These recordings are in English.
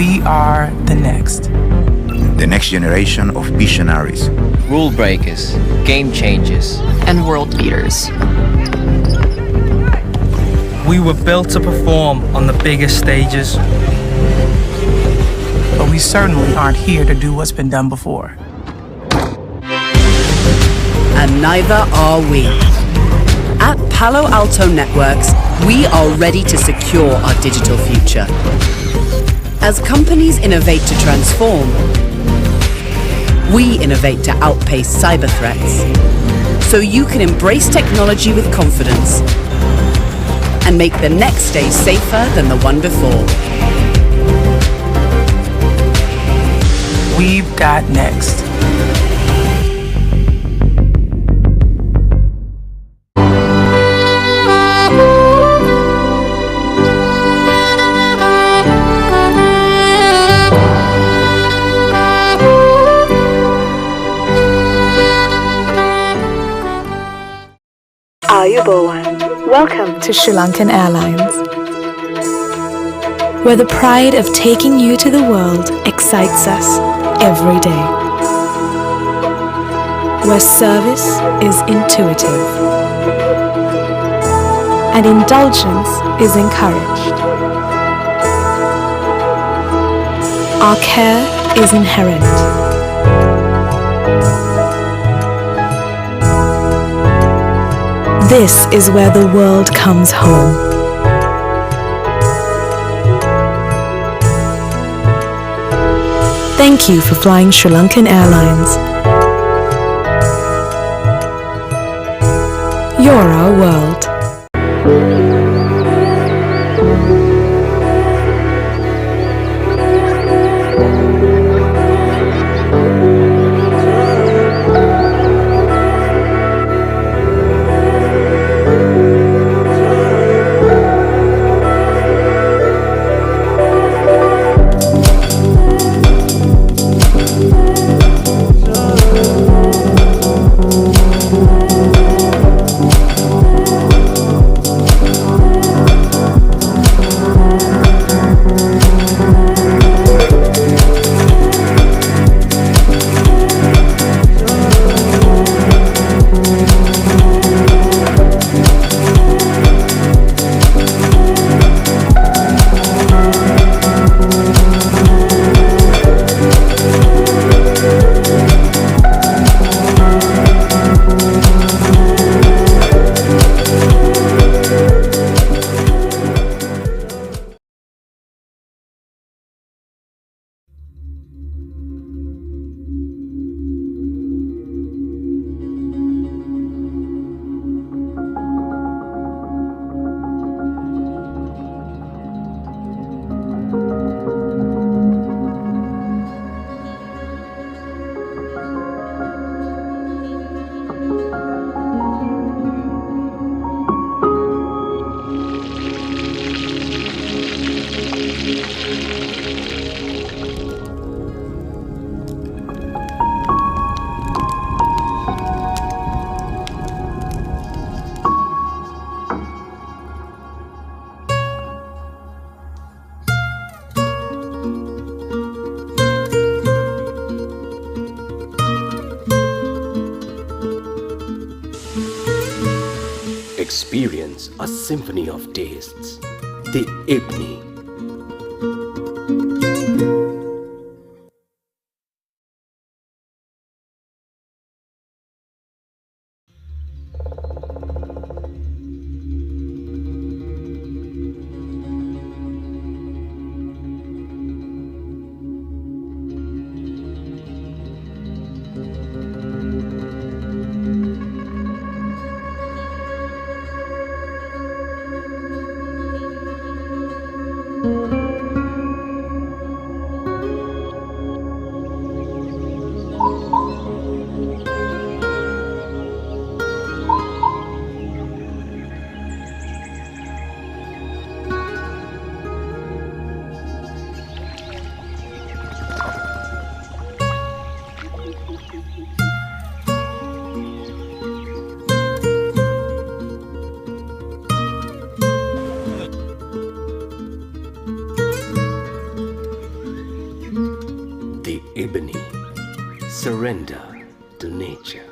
We are the next. The next generation of visionaries. Rule breakers, game changers, and world beaters. We were built to perform on the biggest stages. But we certainly aren't here to do what's been done before. And neither are we. At Palo Alto Networks, we are ready to secure our digital future. As companies innovate to transform, we innovate to outpace cyber threats, so you can embrace technology with confidence and make the next day safer than the one before. We've got next. Welcome to Sri Lankan Airlines, where the pride of taking you to the world excites us every day, where service is intuitive and indulgence is encouraged. Our care is inherent. This is where the world comes home. Thank you for flying Sri Lankan Airlines. You're our world. Experience a symphony of tastes. The Ipni. surrender to nature.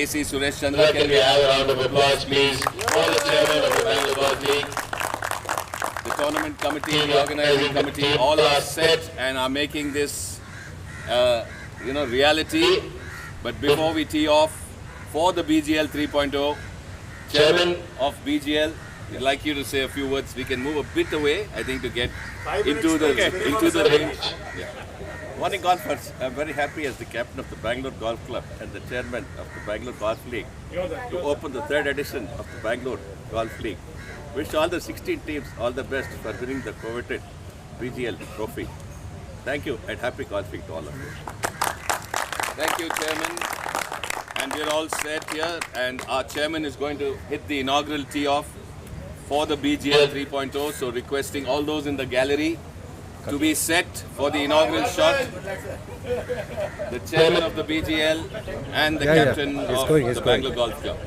AC Suresh Chandra, can we have a round of applause, please, for the chairman of the Bangalore Golf League? The tournament committee, the organizing committee, all are set and are making this, reality. But before we tee off for the BGL 3.0, chairman of BGL, we'd like you to say a few words. We can move a bit away, I think, to get into the range. Yeah. Morning golfers, I'm very happy as the captain of the Bangalore Golf Club and the chairman of the Bangalore Golf League to open the third edition of the Bangalore Golf League. Wish all the 16 teams all the best for winning the coveted BGL trophy. Thank you and happy golfing to all of you. Thank you, Chairman. And we're all set here, and our chairman is going to hit the inaugural tee off for the BGL 3.0. So requesting all those in the gallery to be set for the inaugural shot. The chairman of the BGL and the captain of the Bangalore Golf Club.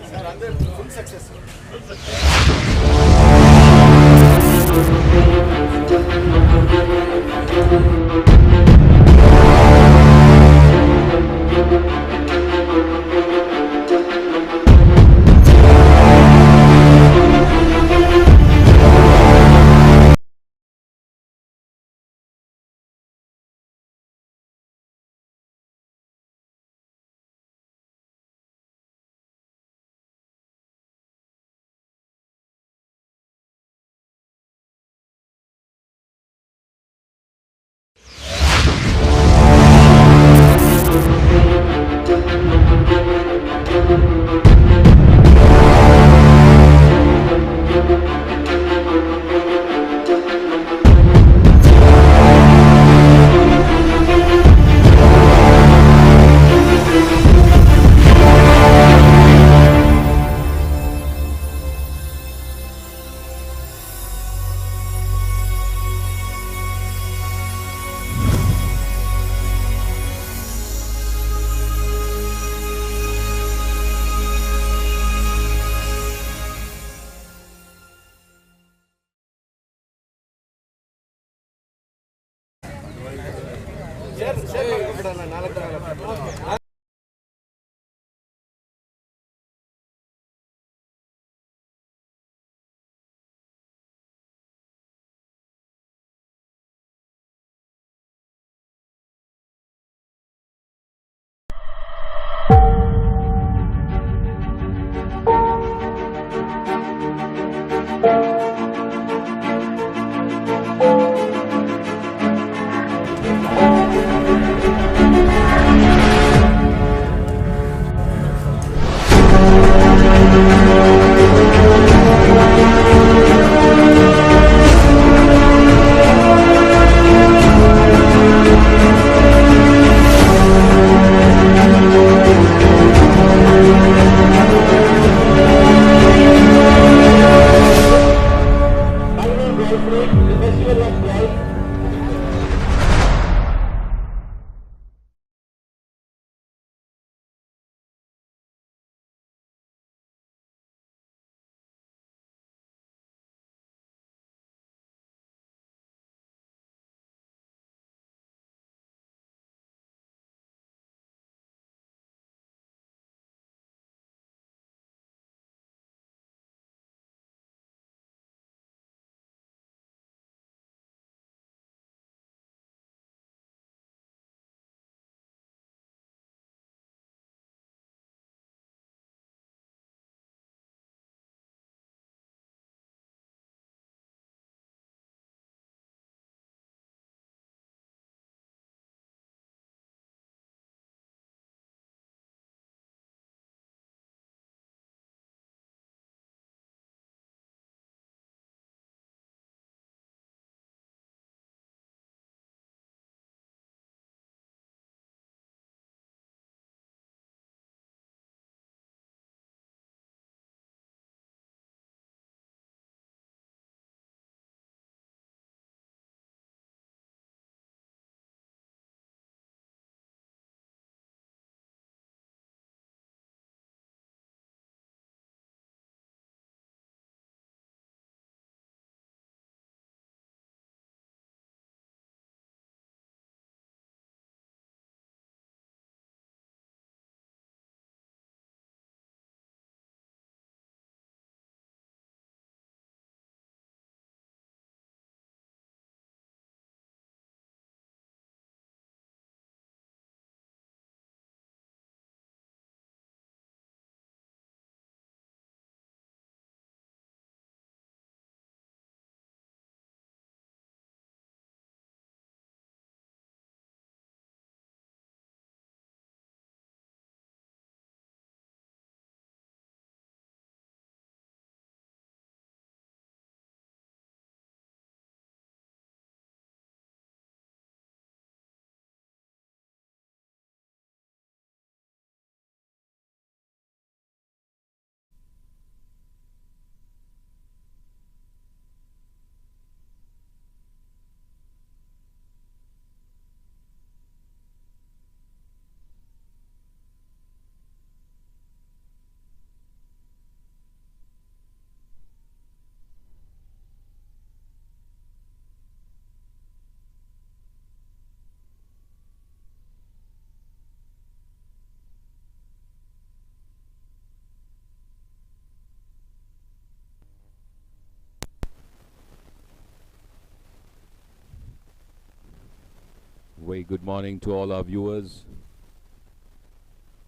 very good morning to all our viewers.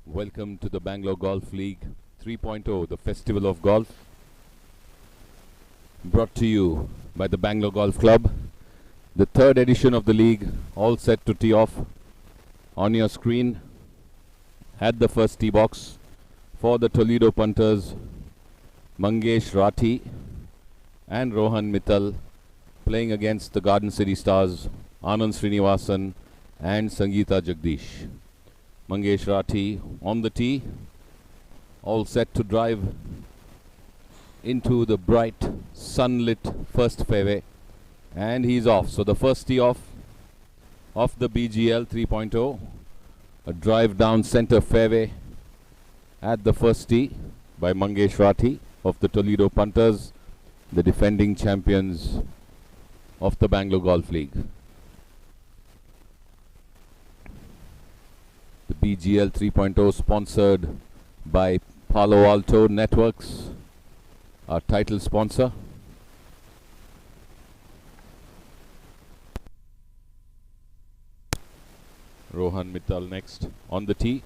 Welcome to the Bangalore Golf League 3.0, the Festival of Golf, brought to you by the Bangalore Golf Club. The third edition of the league, all set to tee off. On your screen, at the first tee box, for the Toledo punters, Mangesh Rathi and Rohan Mittal, playing against the Garden City Stars, Anand Srinivasan and Sangeeta Jagdish. Mangesh Rathi on the tee, all set to drive into the bright, sunlit first fairway, and he's off. So the first tee off of the BGL 3.0, a drive down center fairway at the first tee by Mangesh Rathi of the Toledo punters, the defending champions of the Bangalore Golf League. The BGL 3.0 sponsored by Palo Alto Networks, our title sponsor. Rohan Mittal next on the tee,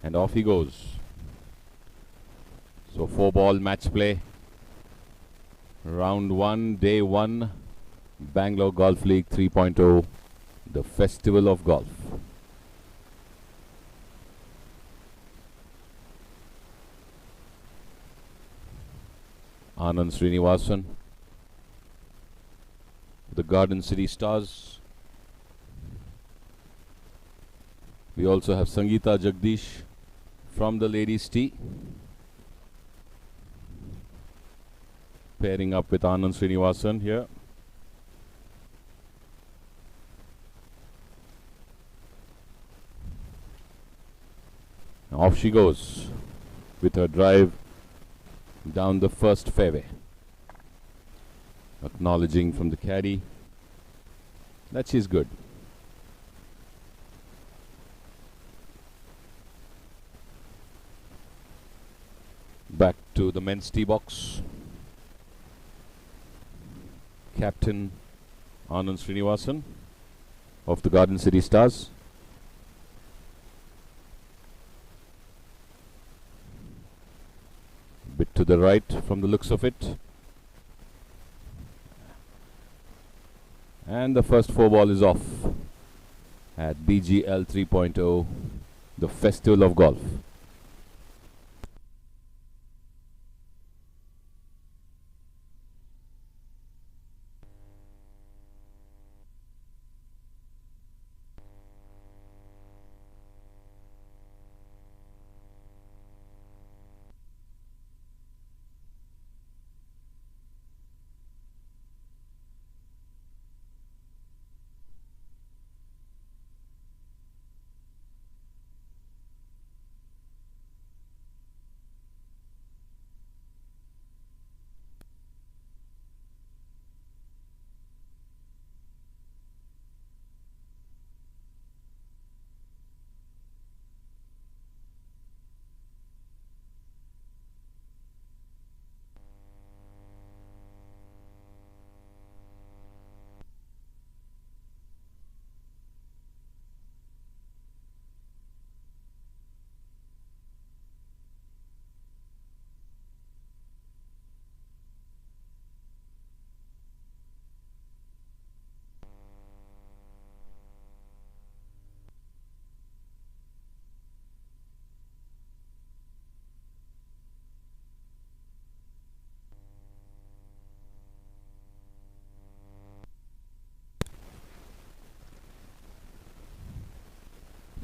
and off he goes. So 4-ball match play. Round 1, day 1, Bangalore Golf League 3.0, the Festival of Golf. Anand Srinivasan, the Garden City Stars. We also have Sangeeta Jagdish from the ladies' tee, pairing up with Anand Srinivasan here. Off she goes with her drive down the first fairway, acknowledging from the caddy that she's good. Back to the men's tee box. Captain Anand Srinivasan of the Garden City Stars. Bit to the right from the looks of it. And the first 4-ball is off at BGL 3.0, the Festival of Golf.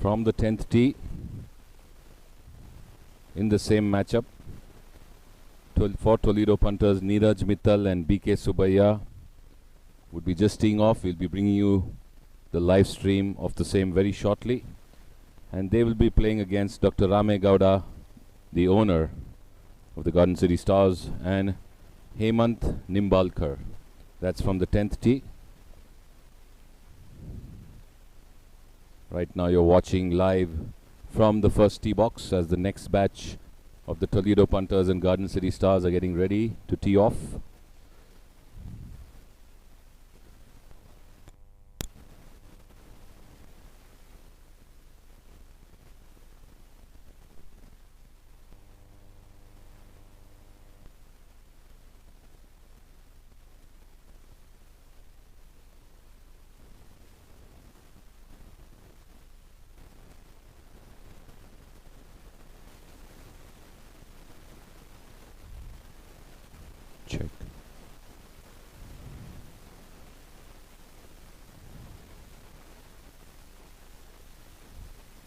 From the 10th tee, in the same matchup, for Toledo punters, Neeraj Mittal and BK Subbiah would be just teeing off. We'll be bringing you the live stream of the same very shortly. And they will be playing against Dr. Rame Gowda, the owner of the Garden City Stars, and Hemant Nimbalkar. That's from the 10th tee. Right now you're watching live from the first tee box as the next batch of the Toledo punters and Garden City Stars are getting ready to tee off. check.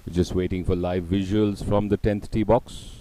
We're just waiting for live visuals from the 10th tee box.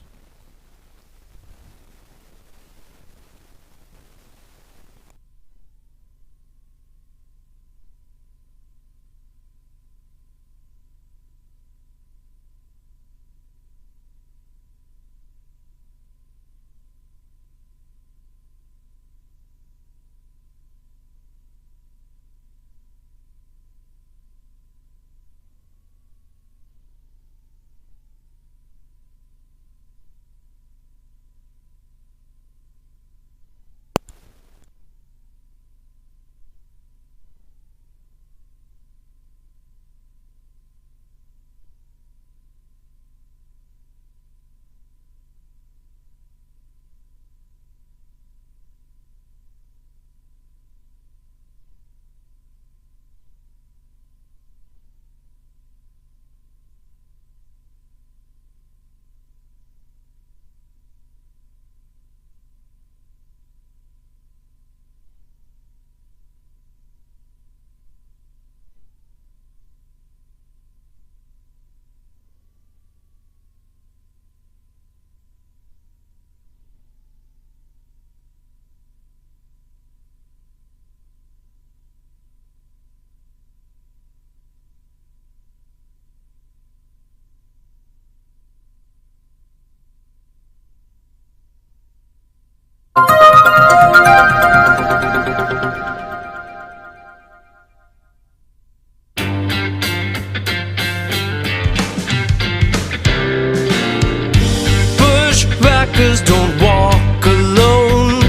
Bushwhackers don't walk alone.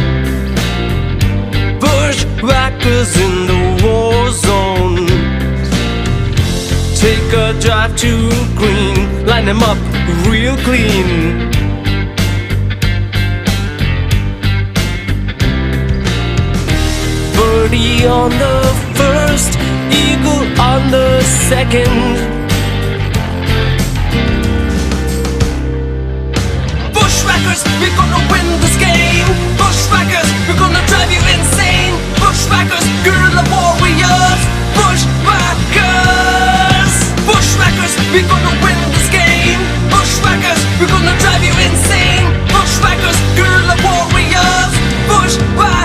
Bushwhackers in the war zone. Take a drive to green, line them up real clean. Birdie on the first, eagle on the second. Bushwhackers, we're gonna win this game. Bushwhackers, we're gonna drive you insane. Bushwhackers, guerrilla warriors. Bushwhackers, bushwhackers, we're gonna win this game. Bushwhackers, we're gonna drive you insane. Bushwhackers, guerrilla warriors. Bushwhackers.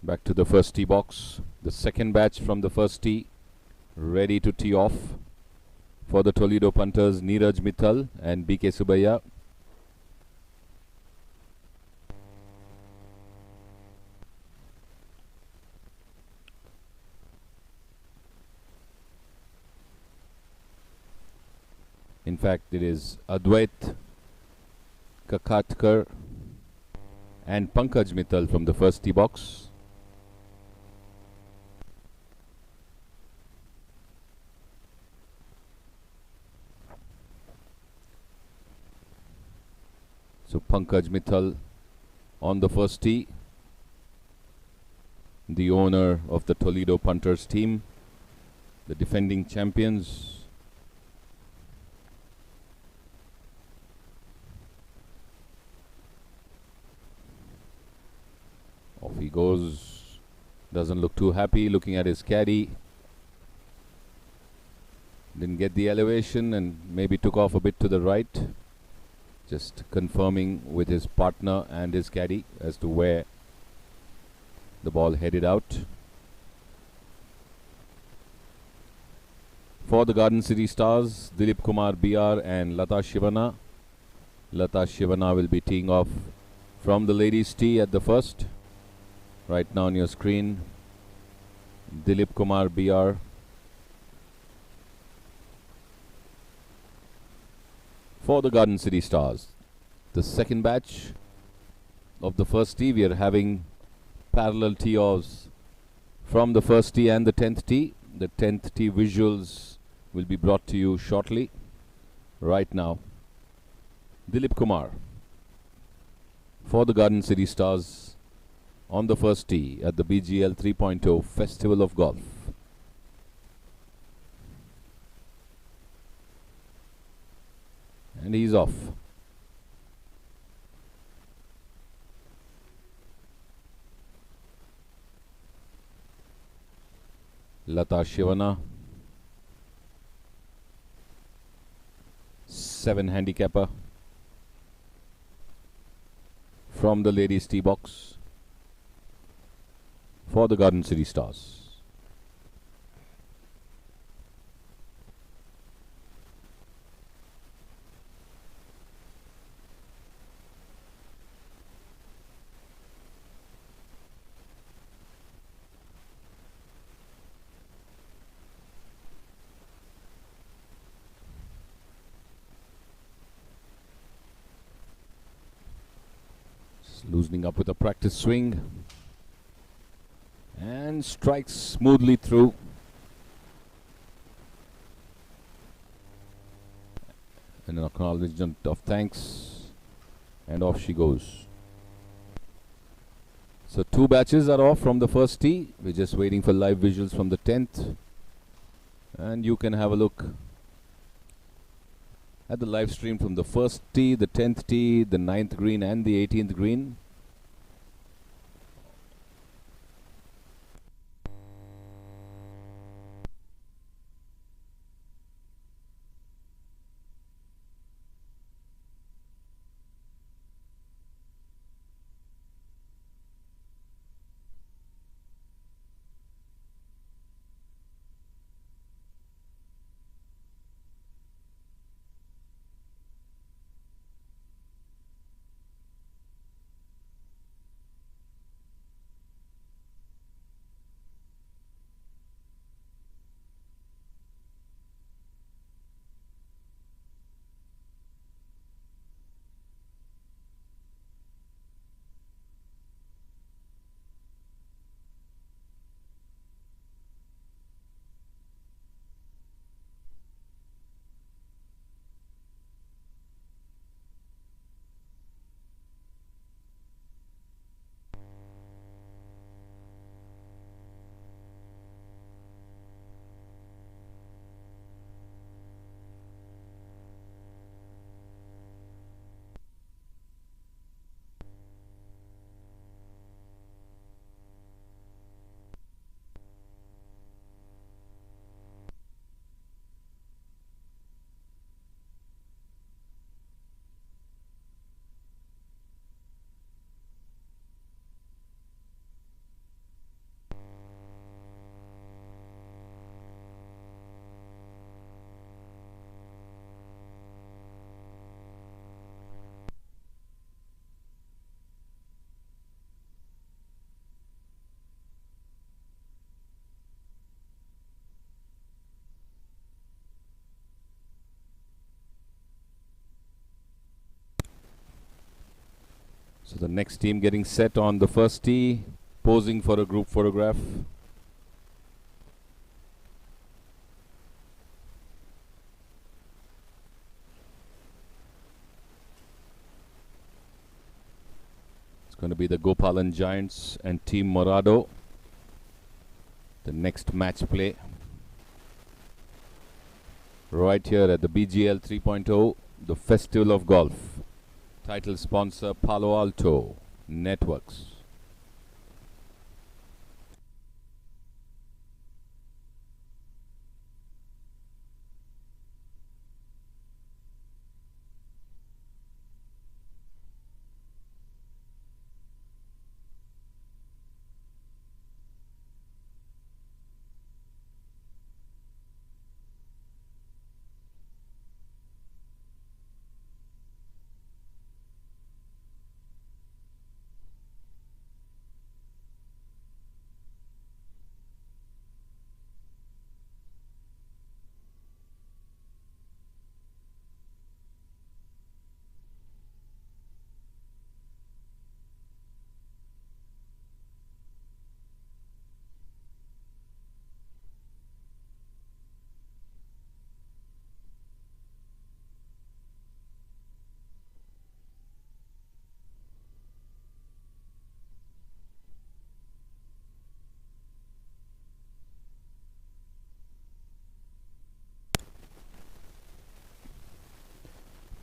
Back to the first tee box. The second batch from the first tee, ready to tee off for the Toledo punters Neeraj Mittal and BK Subaiya. In fact, it is Advait Kakatkar and Pankaj Mittal from the first tee box. So Pankaj Mittal on the first tee, the owner of the Toledo Punters team, the defending champions. Off he goes. Doesn't look too happy looking at his caddy. Didn't get the elevation and maybe took off a bit to the right. Just confirming with his partner and his caddy as to where the ball headed out. For the Garden City Stars, Dilip Kumar BR and Lata Shivana. Lata Shivana will be teeing off from the ladies' tee at the first. Right now on your screen, Dilip Kumar BR. For the Garden City Stars. The second batch of the first tee, we are having parallel tee-offs from the first tee and the 10th tee. The 10th tee visuals will be brought to you shortly. Right now, Dilip Kumar for the Garden City Stars on the first tee at the BGL 3.0 Festival of Golf. And he's off. Lata Shivana, 7 handicapper from the ladies' tee box for the Garden City Stars. Loosening up with a practice swing and strikes smoothly through. And an acknowledgement of thanks, and off she goes. So 2 batches are off from the first tee. We're just waiting for live visuals from the 10th, and you can have a look at the live stream from the first tee, the 10th tee, the 9th green and the 18th green. So the next team getting set on the first tee, posing for a group photograph. It's going to be the Gopalan Giants and Team Morado. The next match play. Right here at the BGL 3.0, the Festival of Golf. Title sponsor Palo Alto Networks.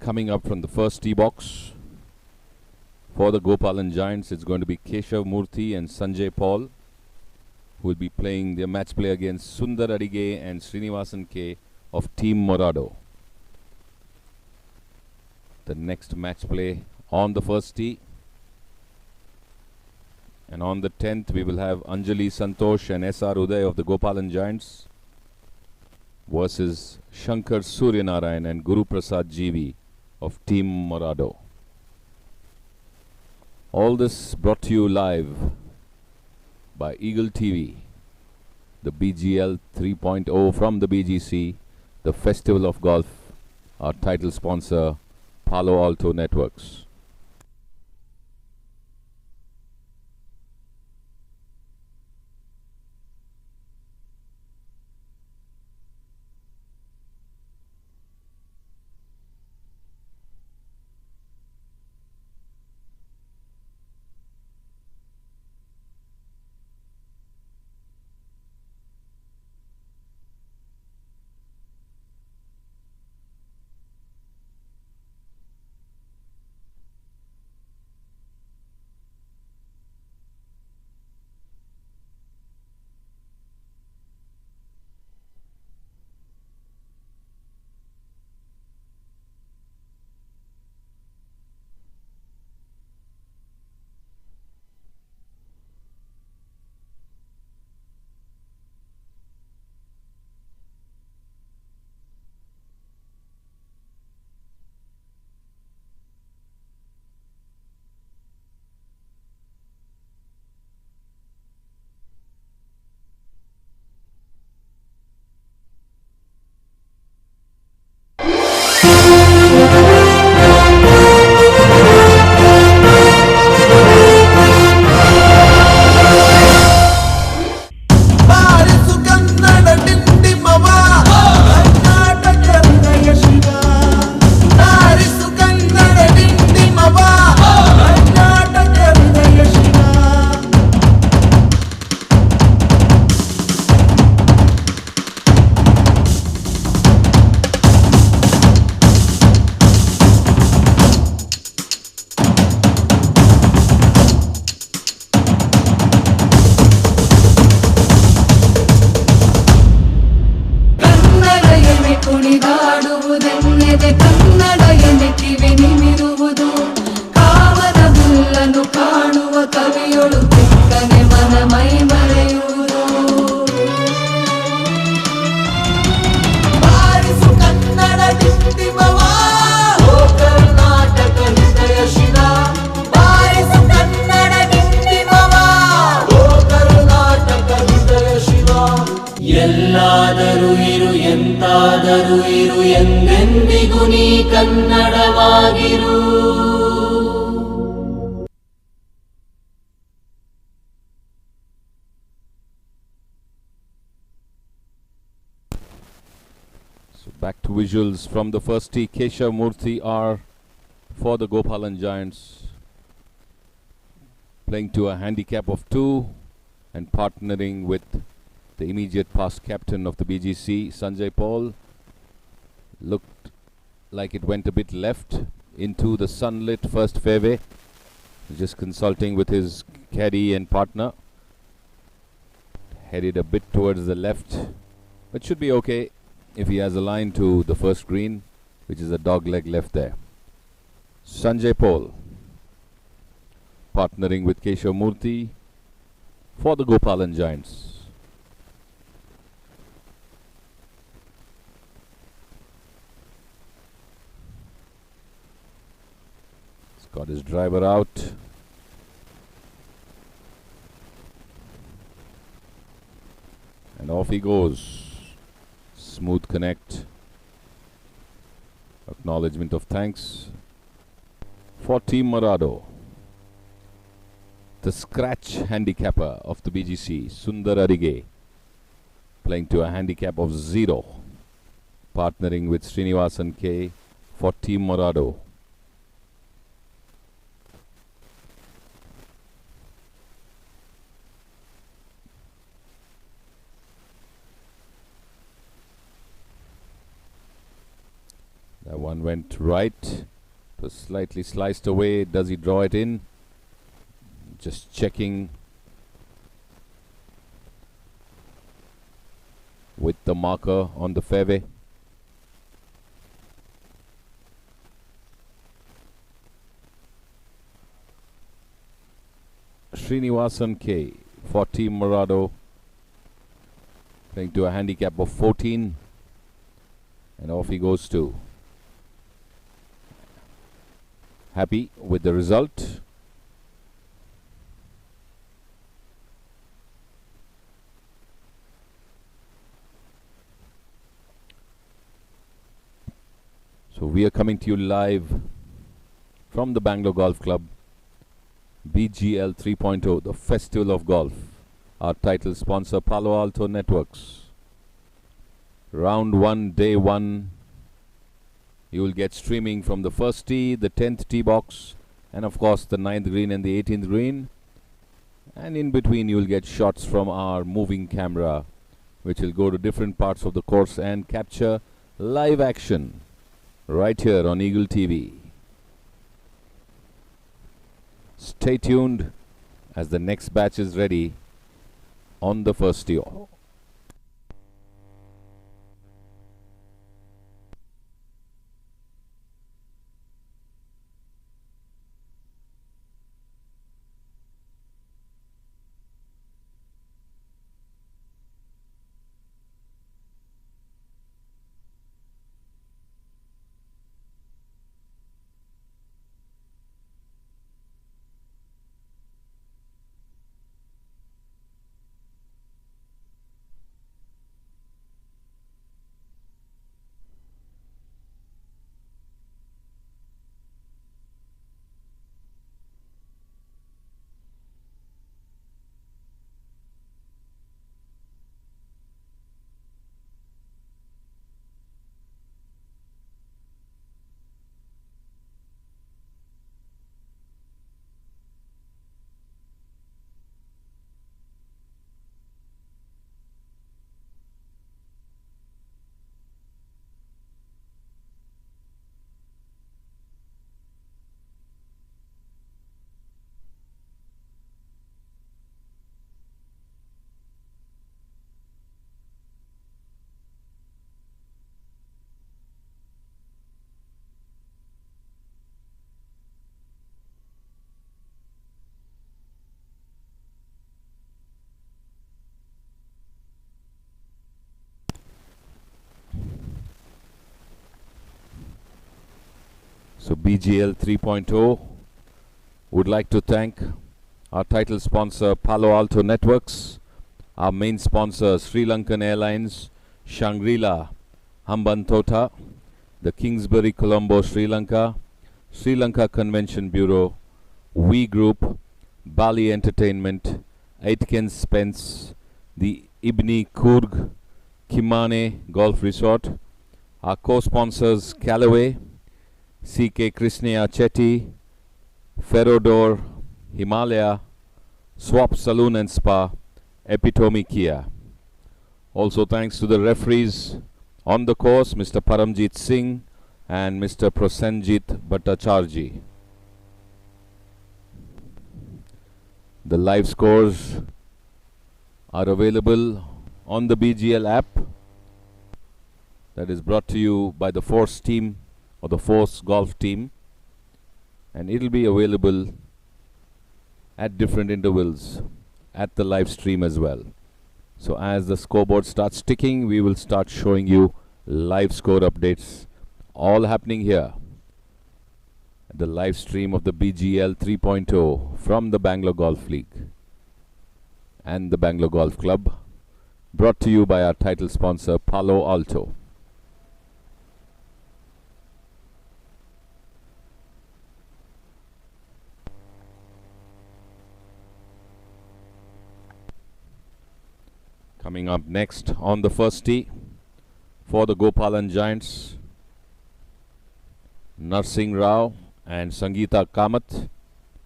Coming up from the first tee box for the Gopalan Giants, it's going to be Keshav Murthy and Sanjay Paul, who will be playing their match play against Sundar Adige and Srinivasan K of Team Morado. The next match play on the first tee. And on the 10th, we will have Anjali Santosh and SR Uday of the Gopalan Giants versus Shankar Suryanarayan and Guru Prasad GV of Team Morado. All this brought to you live by Eagle TV, the BGL 3.0 from the BGC, the Festival of Golf, our title sponsor, Palo Alto Networks. ಎಲ್ಲಾದರೂ ಇರು ಎಂತಾದರೂ ಇರು ಎಂದೆಂದಿಗೂ ನೀ ಕನ್ನಡವಾಗಿರು. So back to visuals from the first tee. Keshav Murthy R for the Gopalan Giants, playing to a handicap of 2 and partnering with the immediate past captain of the BGC, Sanjay Paul. Looked like it went a bit left into the sunlit first fairway. Just consulting with his caddy and partner. Headed a bit towards the left, but should be okay if he has a line to the first green, which is a dog leg left there. Sanjay Paul partnering with Keshav Murthy for the Gopalan Giants. He's got his driver out. And off he goes. Smooth connect. Acknowledgement of thanks for Team Morado. The scratch handicapper of the BGC, Sundar Adige, playing to a handicap of 0, partnering with Srinivasan K for Team Morado. That one went right. It was slightly sliced away. Does he draw it in? Just checking with the marker on the fairway. Srinivasan K for Team Morado, playing to a handicap of 14, and off he goes too. Happy with the result. So we are coming to you live from the Bangalore Golf Club, BGL 3.0, the Festival of Golf. Our title sponsor, Palo Alto Networks. Round 1, day 1. You will get streaming from the first tee, the 10th tee box, and of course the 9th green and the 18th green. And in between you will get shots from our moving camera, which will go to different parts of the course and capture live action right here on Eagle TV. Stay tuned as the next batch is ready on the first tee. So BGL 3.0 would like to thank our title sponsor Palo Alto Networks, our main sponsor Sri Lankan Airlines, Shangri-La, Hambantota, the Kingsbury Colombo Sri Lanka, Sri Lanka Convention Bureau, We Group, Bali Entertainment, Aitken Spence, the Ibni Kurg Kimane Golf Resort, Our co-sponsors Callaway, CK Krishnaya Chetty, Ferrodor, Himalaya, Swap Saloon and Spa, Epitome Kia. Also thanks to the referees on the course, Mr. Paramjit Singh and Mr. Prosenjit Bhattacharjee. The live scores are available on the BGL app that is brought to you by the Force team or the Force Golf team, and it will be available at different intervals at the live stream as well. So as the scoreboard starts ticking, we will start showing you live score updates, all happening here at the live stream of the BGL 3.0 from the Bangalore Golf League and the Bangalore Golf Club, brought to you by our title sponsor Palo Alto. Coming up next on the first tee for the Gopalan Giants, Narsingh Rao and Sangeeta Kamath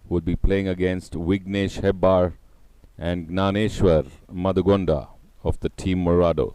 will be playing against Vignesh Hebbar and Gnaneshwar Madhugonda of the Team Morado.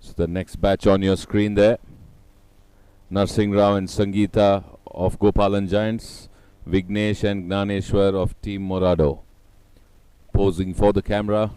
So the next batch on your screen there, Narsingh Rao and Sangeeta of Gopalan Giants, Vignesh and Gnaneshwar of Team Morado, posing for the camera.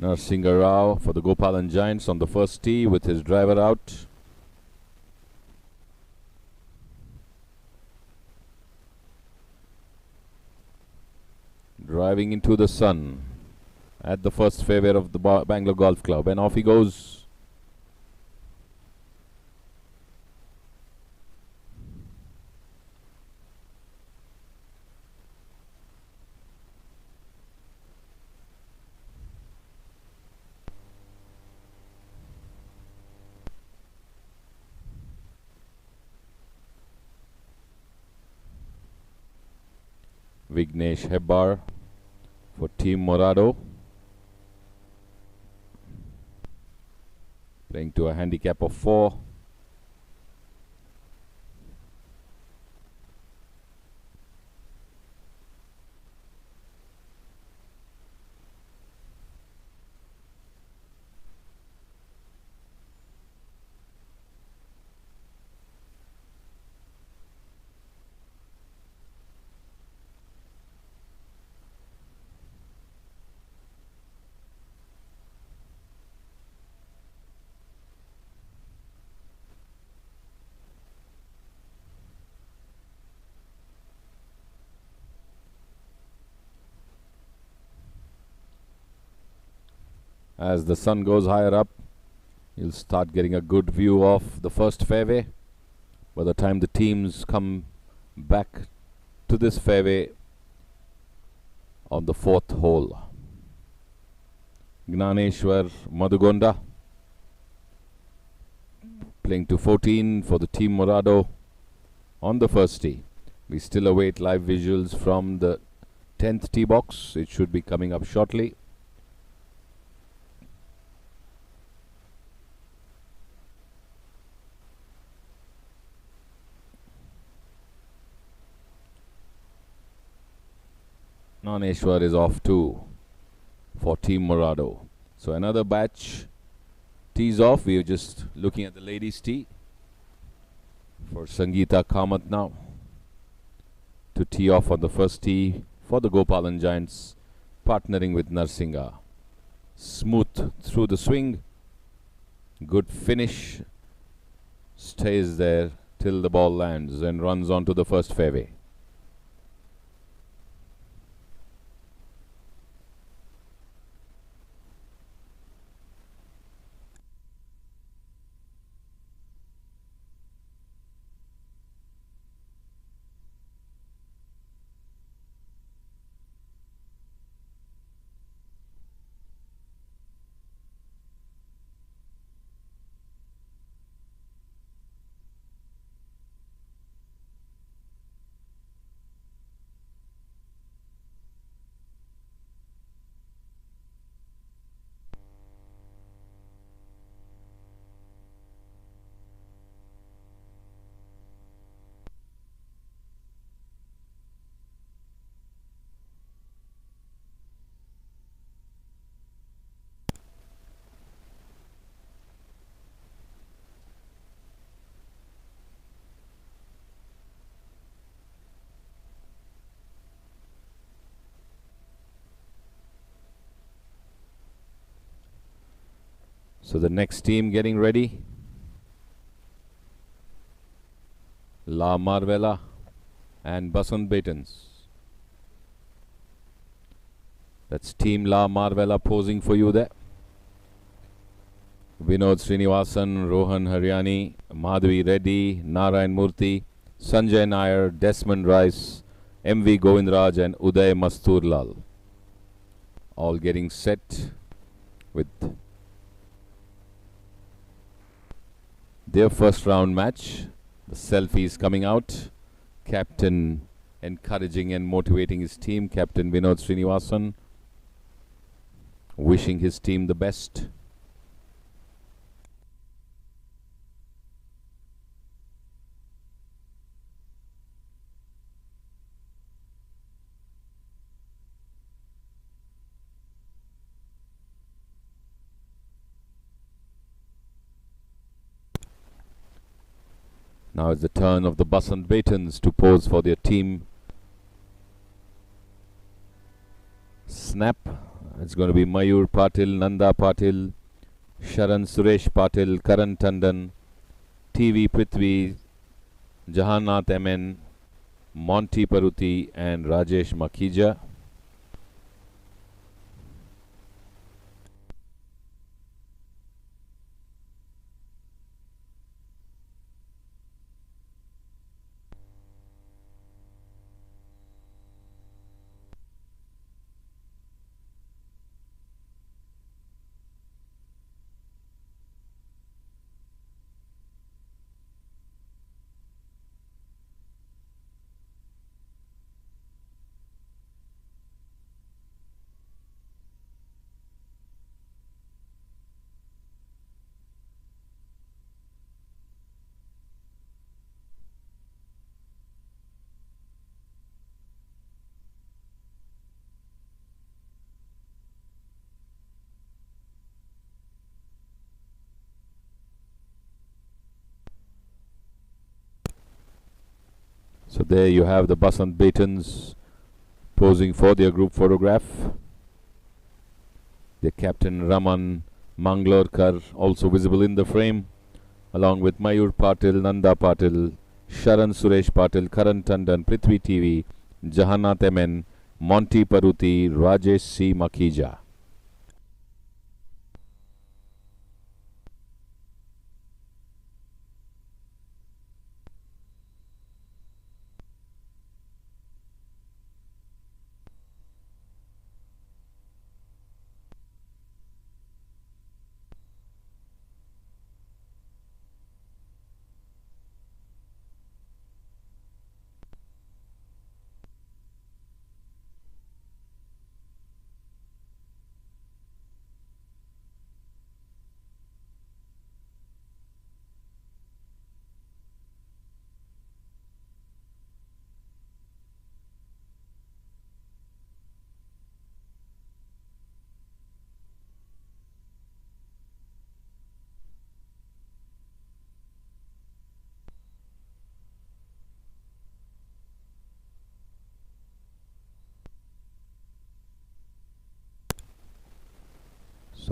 Narsingh Rao for the Gopalan Giants on the first tee with his driver out. Driving into the sun at the first fairway of the Bangalore Golf Club, and off he goes. Vignesh Hebbar for Team Morado, playing to a handicap of 4. As the sun goes higher up, you'll start getting a good view of the first fairway. By the time the teams come back to this fairway on the 4th hole, Gnaneshwar Madhugonda playing to 14 for the team Morado on the first tee. We still await live visuals from the 10th tee box. It should be coming up shortly. Gnaneshwar is off too for Team Morado. So another batch tees off. We are just looking at the ladies' tee for Sangeeta Kamath now to tee off on the first tee for the Gopalan Giants, partnering with Narsinga. Smooth through the swing, good finish, stays there till the ball lands and runs onto the first fairway. So the next team getting ready. La Marvella and Basant Batons. That's Team La Marvella posing for you there. Vinod Srinivasan, Rohan Haryani, Madhvi Reddy, Narayan Murthy, Sanjay Nair, Desmond Rice, M.V. Govindraj and Uday Masturlal. All getting set with their first round match. The selfies coming out. Captain encouraging and motivating his team. Captain Vinod Srinivasan wishing his team the best. Now it's the turn of the Basant Batons to pose for their team. Snap. It's going to be Mayur Patil, Nanda Patil, Sharan Suresh Patil, Karan Tandon, TV Prithvi, Jahannath MN, Monty Paruti and Rajesh Makhija. So there you have the Basant Batons posing for their group photograph. The captain Raman Manglorkar also visible in the frame, along with Mayur Patil, Nanda Patil, Sharan Suresh Patil, Karan Tandon, Prithvi TV, Jahannath MN, Monty Paruti, Rajesh C. Makhija.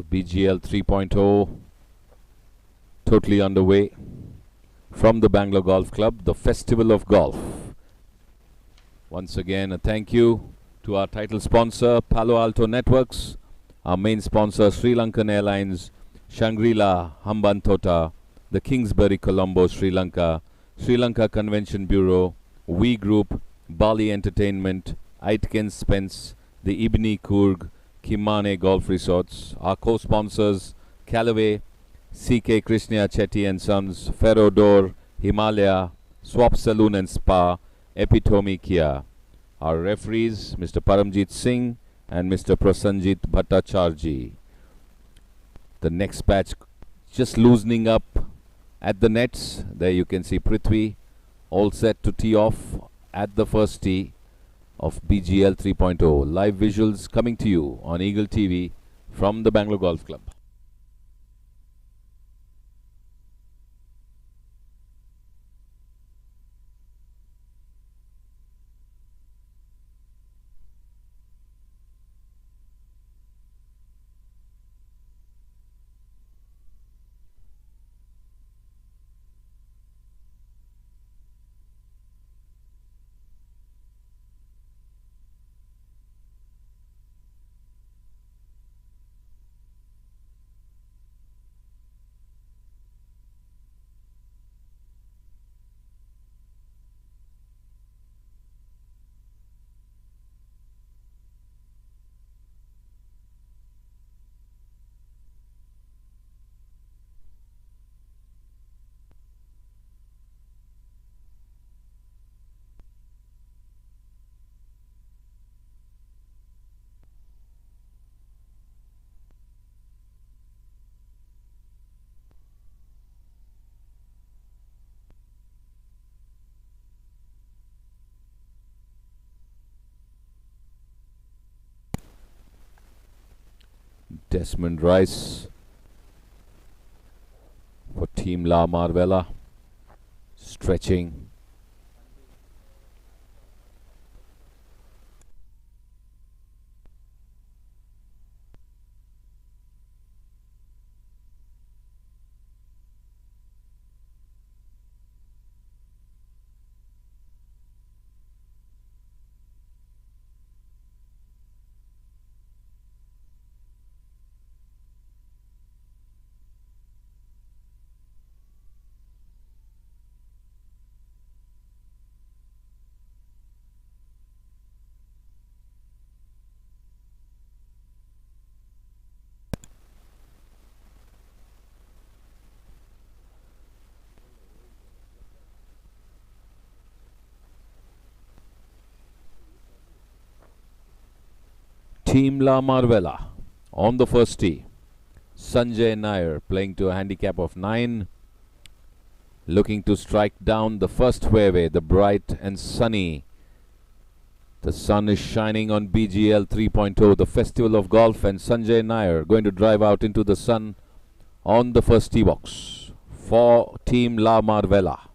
So BGL 3.0 totally underway from the Bangalore Golf Club, the Festival of Golf. Once again, a thank you to our title sponsor, Palo Alto Networks, our main sponsor, Sri Lankan Airlines, Shangri-La, Hambantota, the Kingsbury Colombo, Sri Lanka Convention Bureau, We Group, Bali Entertainment, Aitken Spence, the Ibni Kurg, Kimane Golf Resorts, our co-sponsors, Callaway, CK Krishna Chetty and Sons, Ferrodor, Himalaya, Swap Saloon and Spa, Epitome Kia. Our referees, Mr. Paramjit Singh and Mr. Prasanjit Bhattacharjee. The next patch just loosening up at the nets. There you can see Prithvi all set to tee off at the first tee of BGL 3.0. Live visuals coming to you on Eagle TV from the Bangalore Golf Club. Desmond Rice for Team La Marvella, stretching. Team La Marvella on the first tee. Sanjay Nair playing to a handicap of 9. Looking to strike down the first fairway, the bright and sunny. The sun is shining on BGL 3.0, the Festival of Golf, and Sanjay Nair going to drive out into the sun on the first tee box for Team La Marvella.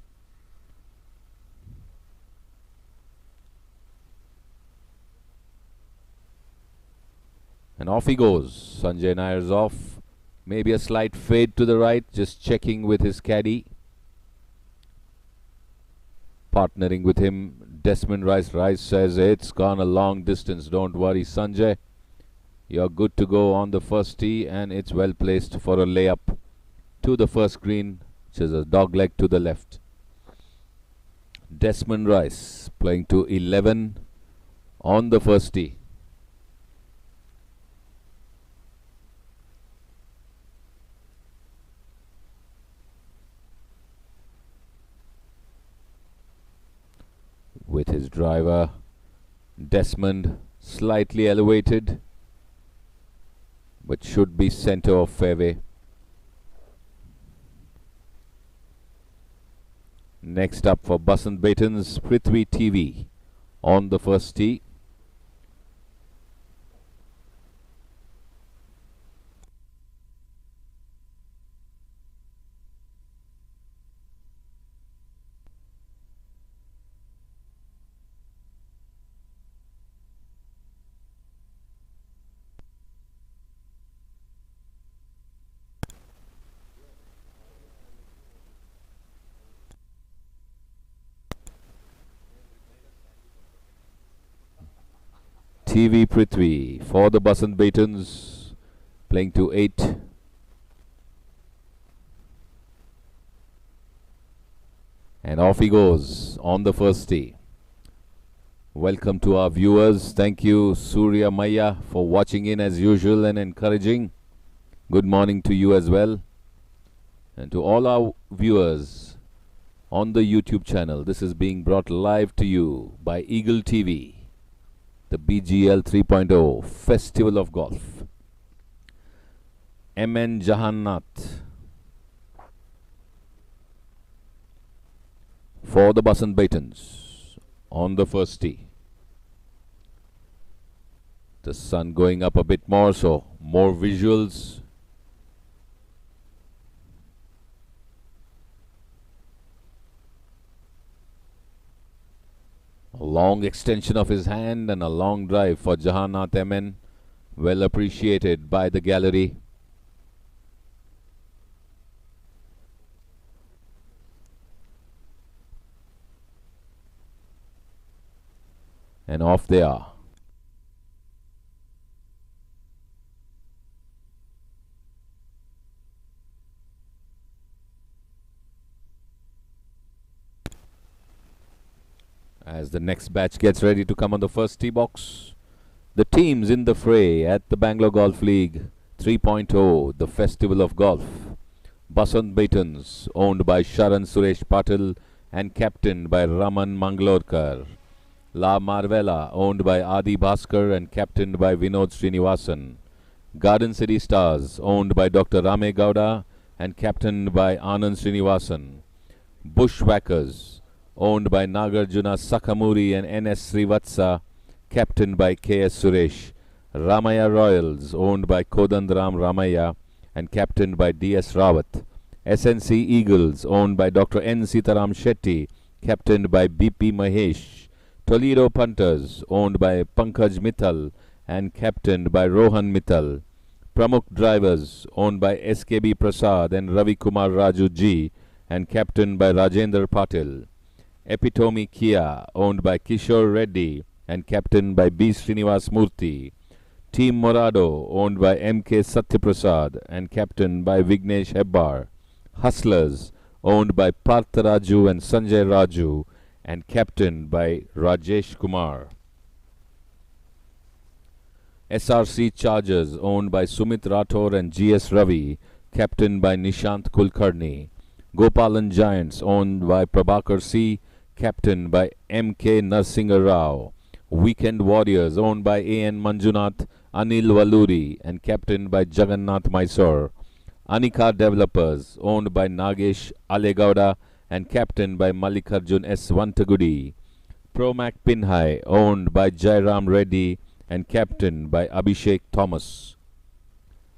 And off he goes. Sanjay Nair's off. Maybe a slight fade to the right, just checking with his caddy. Partnering with him, Desmond Rice. Rice says, it's gone a long distance. Don't worry, Sanjay. You're good to go on the first tee, and it's well placed for a layup to the first green, which is a dogleg to the left. Desmond Rice playing to 11 on the first tee. With his driver, Desmond slightly elevated, but should be center of fairway. Next up for Basant Baton's Prithvi TV on the first tee. TV Prithvi for the Basant Batons, playing to 8. And off he goes on the first tee. Welcome to our viewers. Thank you, Surya Maya, for watching in as usual and encouraging. Good morning to you as well. And to all our viewers on the YouTube channel, this is being brought live to you by Eagle TV, the BGL 3.0 Festival of Golf. MN Jahannath for the Basant Batons on the first tee. The sun going up a bit more, so more visuals. A long extension of his hand and a long drive for Jahannath MN. Well appreciated by the gallery. And off they are. As the next batch gets ready to come on the first tee box, the teams in the fray at the Bangalore Golf League 3.0, the Festival of Golf. Basant Batons, owned by Sharan Suresh Patil and captained by Raman Mangalorkar. La Marvella, owned by Adi Bhaskar and captained by Vinod Srinivasan. Garden City Stars, owned by Dr. Rame Gowda and captained by Anand Srinivasan. Bushwhackers, owned by Nagarjuna Sakamuri and N.S. Srivatsa, captained by K.S. Suresh. Ramaya Royals, owned by Kodandram Ramaya and captained by D.S. Rawat. SNC Eagles, owned by Dr. N. Sitaram Shetty, captained by B.P. Mahesh. Toledo Punters, owned by Pankaj Mittal and captained by Rohan Mittal. Pramukh Drivers, owned by S.K.B. Prasad and Ravi Kumar Raju G and captained by Rajendra Patil. Epitome Kia, owned by Kishore Reddy and captained by B. Srinivas Murthy. Team Morado, owned by M.K. Satyaprasad and captained by Vignesh Hebbar. Hustlers, owned by Partha Raju and Sanjay Raju and captained by Rajesh Kumar. SRC Chargers, owned by Sumit Rathore and G.S. Ravi, captained by Nishant Kulkarni. Gopalan Giants, owned by Prabhakar C., captained by M.K. Narsinga Rao. Weekend Warriors, owned by A.N. Manjunath, Anil Valuri and captained by Jagannath Mysore. Anika Developers, owned by Nagesh Alegowda and captained by Mallikarjun S. Vantagudi. Promac Pinhai, owned by Jairam Reddy and captained by Abhishek Thomas.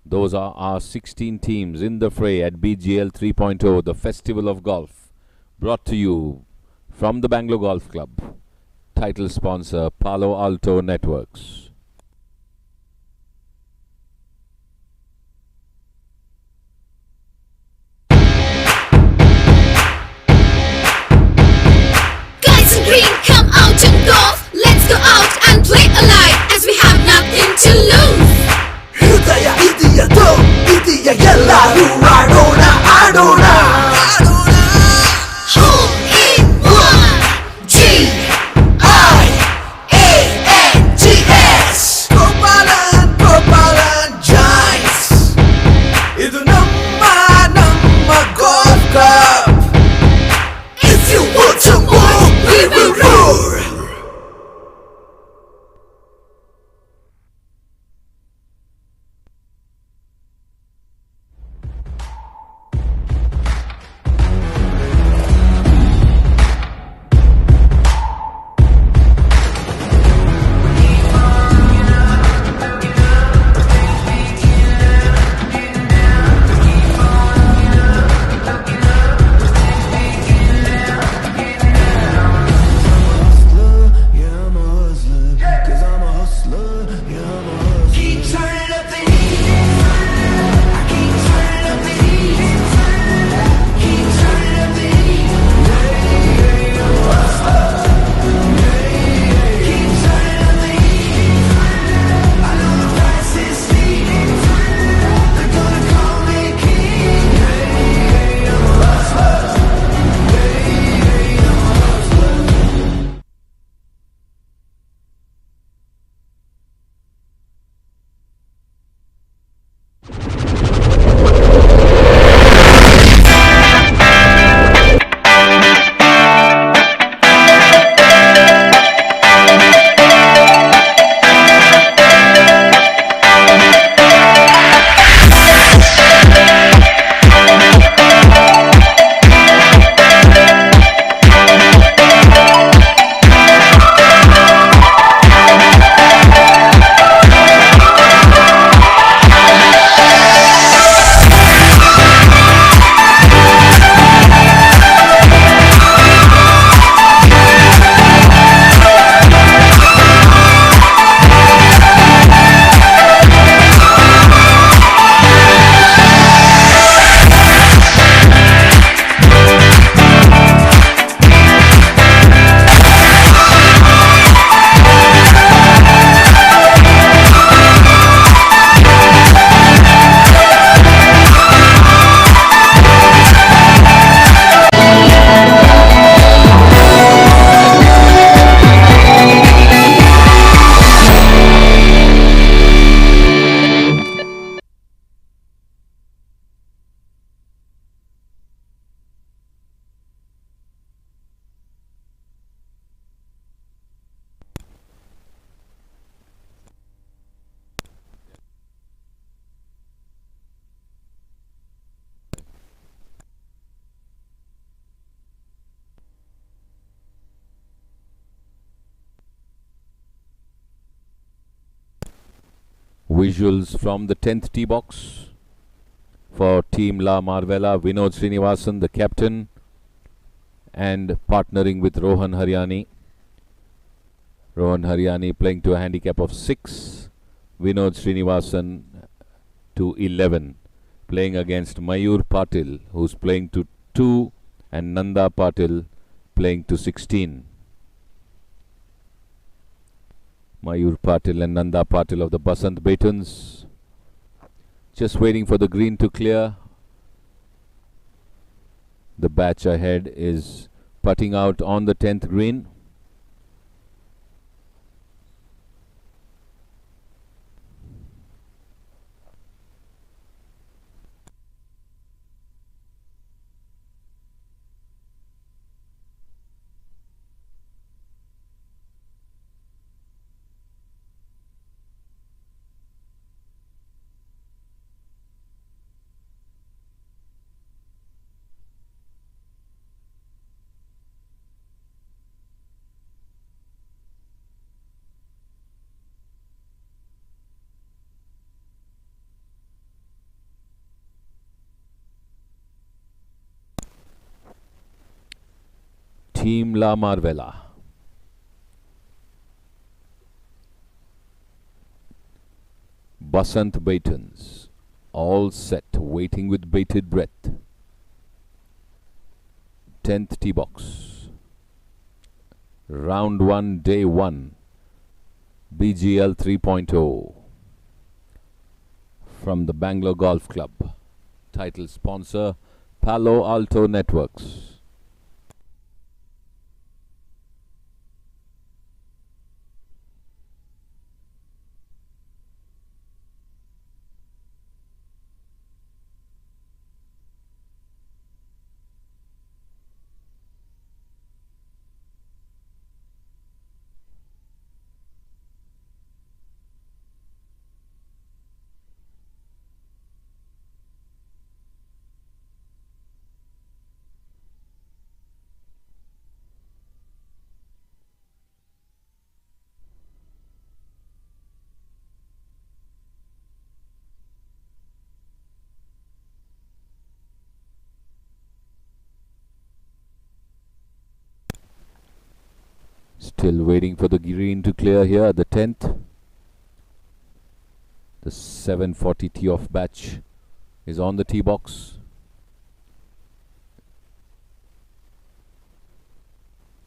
Those are our 16 teams in the fray at BGL 3.0, the Festival of Golf, brought to you from the Bangalore Golf Club. Title sponsor Palo Alto Networks. Guys in green, come out and golf. Let's go out and play alive as we have nothing to lose. Hridaya idiyado, idiya ellaru adona adona. Hole in one, G-I-A-N-G-S. Visuals from the 10th tee box for Team La Marvella. Vinod Srinivasan, the captain, and partnering with Rohan Haryani. Rohan Haryani playing to a handicap of 6. Vinod Srinivasan to 11. Playing against Mayur Patil, who's playing to 2, and Nanda Patil playing to 16. Mayur Patil and Nanda Patil of the Basant Batons. Just waiting for the green to clear. The batch ahead is putting out on the 10th green. Team La Marvella. Basant Batons, all set, waiting with bated breath. 10th tee box. Round 1, day 1. BGL 3.0 from the Bangalore Golf Club. Title sponsor, Palo Alto Networks. Still waiting for the green to clear here at the 10th. The 740 tee off batch is on the tee box.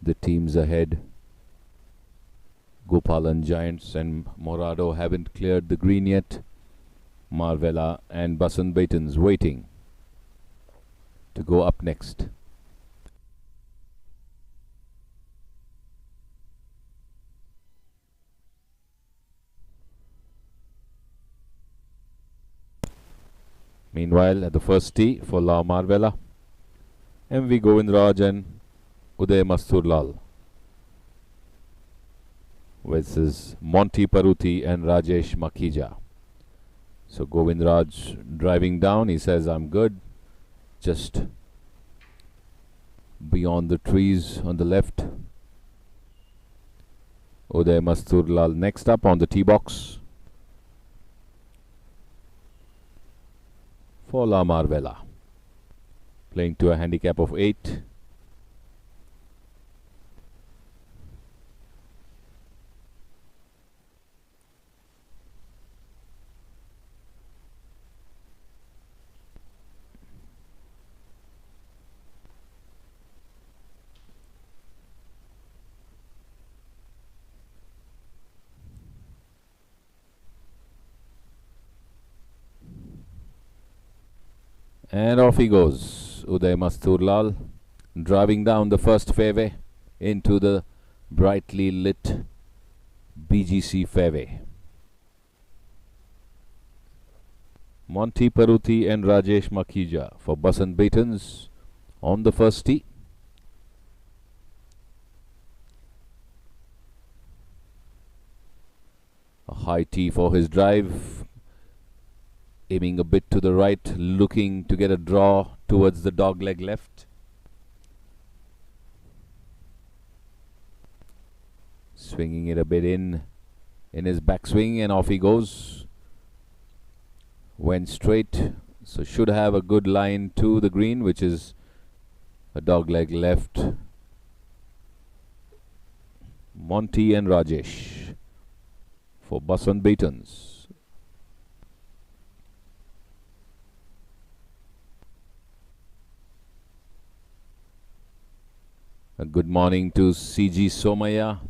The teams ahead, Gopalan Giants and Morado, haven't cleared the green yet. Marvella and Basant Batons waiting to go up next. Meanwhile, at the first tee for La Marvella, M.V. Govindraj and Uday Masturlal versus Monty Paruthi and Rajesh Makhija. So Govindraj driving down, he says, I'm good. Just beyond the trees on the left. Uday Masturlal next up on the tee box for La Marvella, playing to a handicap of 8. And off he goes, Uday Masturlal, driving down the first fairway into the brightly lit BGC fairway. Monty Paruthi and Rajesh Makhija for Basant Batons on the first tee. A high tee for his drive, aiming a bit to the right, looking to get a draw towards the dogleg left. Swinging it a bit in his backswing, and off he goes. went straight, so should have a good line to the green, which is a dogleg left. Monty and Rajesh for Basant Beatons. A good morning to CG Somaya.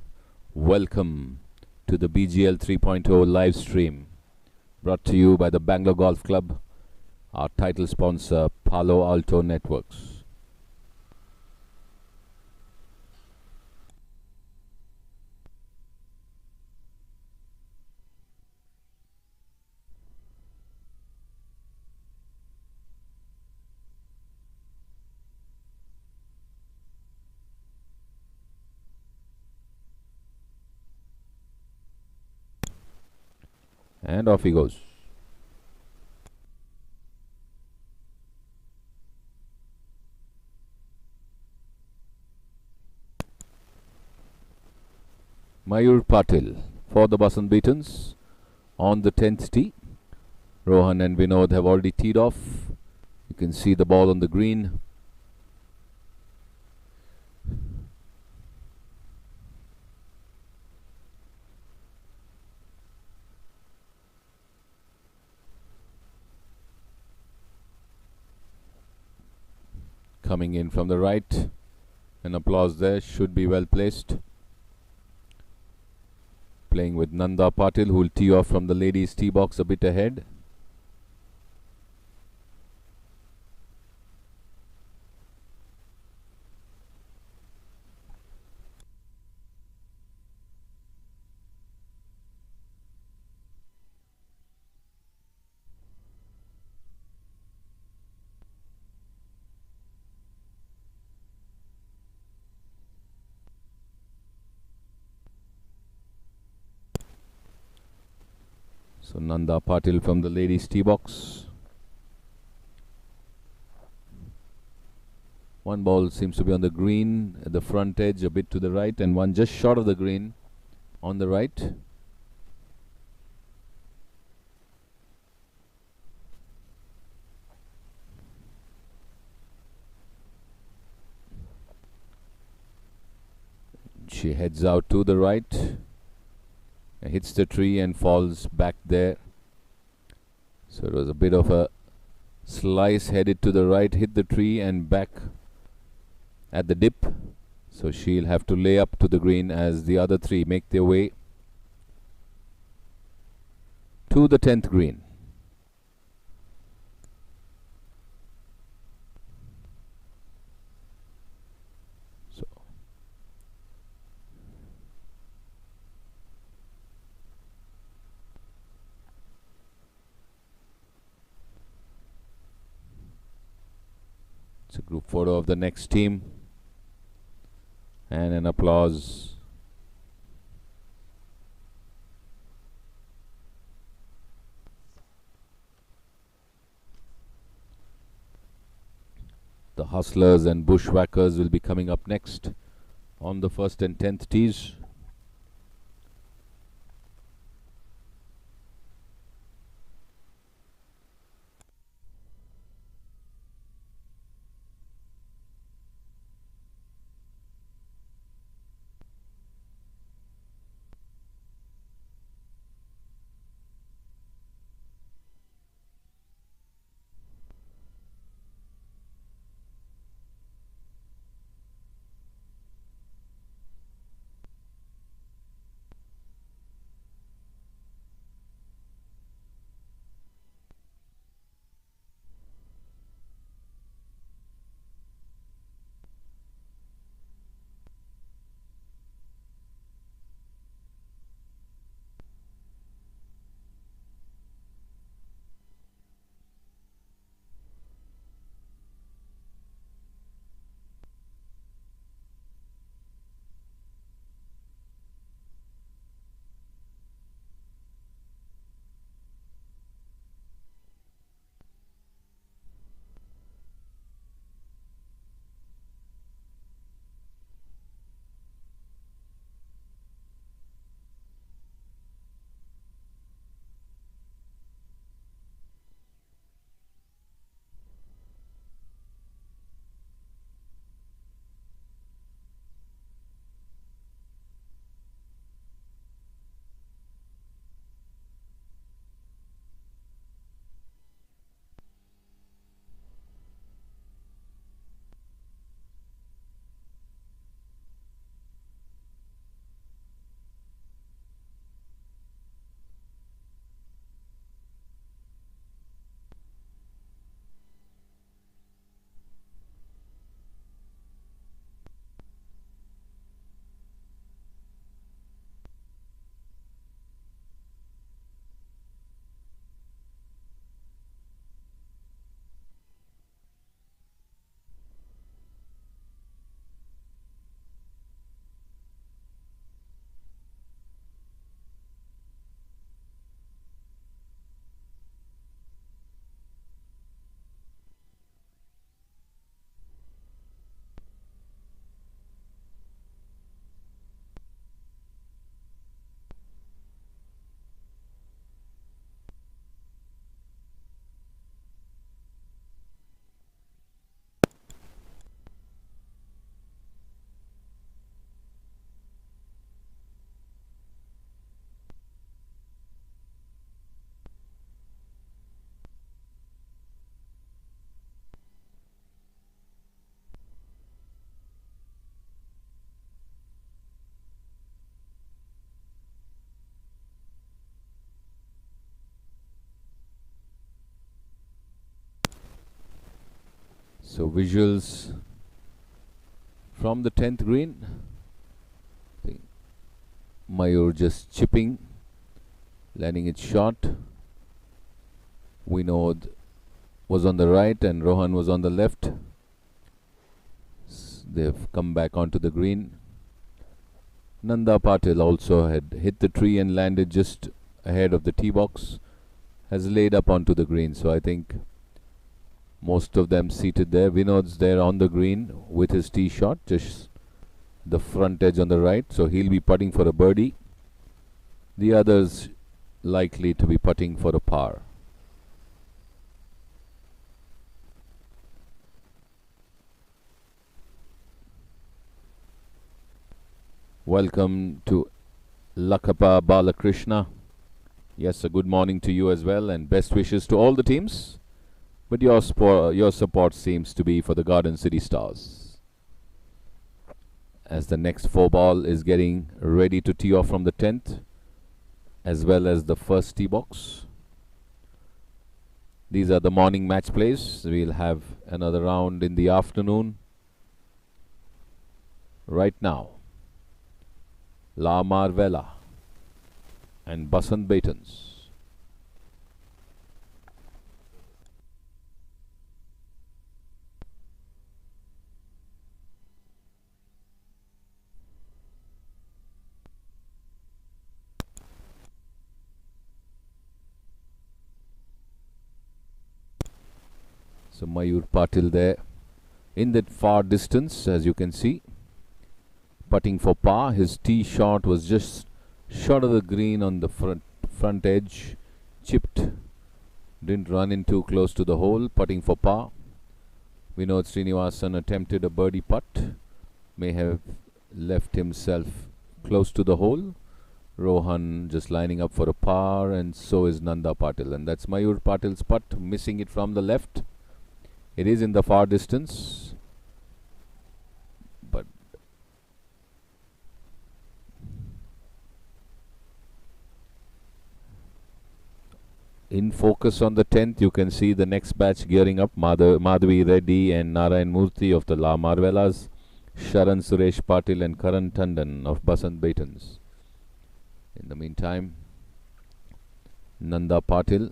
Welcome to the BGL 3.0 live stream, brought to you by the Bangalore Golf Club, our title sponsor, Palo Alto Networks. And off he goes. Mayur Patil for the Basant Beatons on the 10th tee. Rohan and Vinod have already teed off. You can see the ball on the green. Coming in from the right. An applause there, should be well placed. Playing with Nanda Patil, who will tee off from the ladies' tee box a bit ahead. So Nanda Patil from the ladies' tee box. One ball seems to be on the green at the front edge, a bit to the right, and one just short of the green on the right. She heads out to the right, hits the tree and falls back there. So it was a bit of a slice, headed to the right, hit the tree and back at the dip. So she'll have to lay up to the green as the other three make their way to the 10th green. It's a group photo of the next team and an applause. The Hustlers and Bushwhackers will be coming up next on the 1st and 10th tees. So visuals from the 10th green. Mayur just chipping, landing it short. Vinod was on the right and Rohan was on the left. They've come back onto the green. Nanda Patil also had hit the tree and landed just ahead of the tee box. Has laid up onto the green. So I think most of them seated there. Vinod's there on the green with his tee shot, just the front edge on the right. So he'll be putting for a birdie. The others likely to be putting for a par. Welcome to Lakapa Balakrishna. Yes, a good morning to you as well, and best wishes to all the teams. But your support seems to be for the Garden City Stars. As the next 4-ball is getting ready to tee off from the 10th, as well as the first tee box. These are the morning match plays. We'll have another round in the afternoon. Right now, La Marvella and Basant Baitons. So Mayur Patil there in that far distance, as you can see, putting for par. His tee shot was just short of the green on the front edge, chipped, didn't run in too close to the hole, putting for par. Vinod Srinivasan attempted a birdie putt, may have left himself close to the hole. Rohan just lining up for a par, and so is Nanda Patil, and that's Mayur Patil's putt, missing it from the left. It is in the far distance, but in focus on the 10th, you can see the next batch gearing up. Madhavi Reddy and Narayan Murthy of the La Marvellas, Sharan Suresh Patil and Karan Tandon of Basant Baitons. In the meantime, Nanda Patil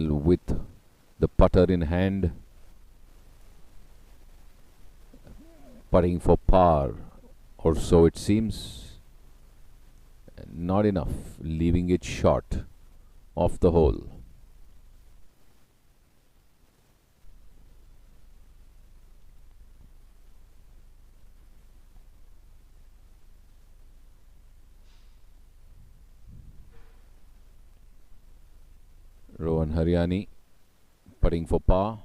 with the putter in hand, putting for par, or so it seems. Not enough, leaving it short off the hole. Rohan Haryani putting for par.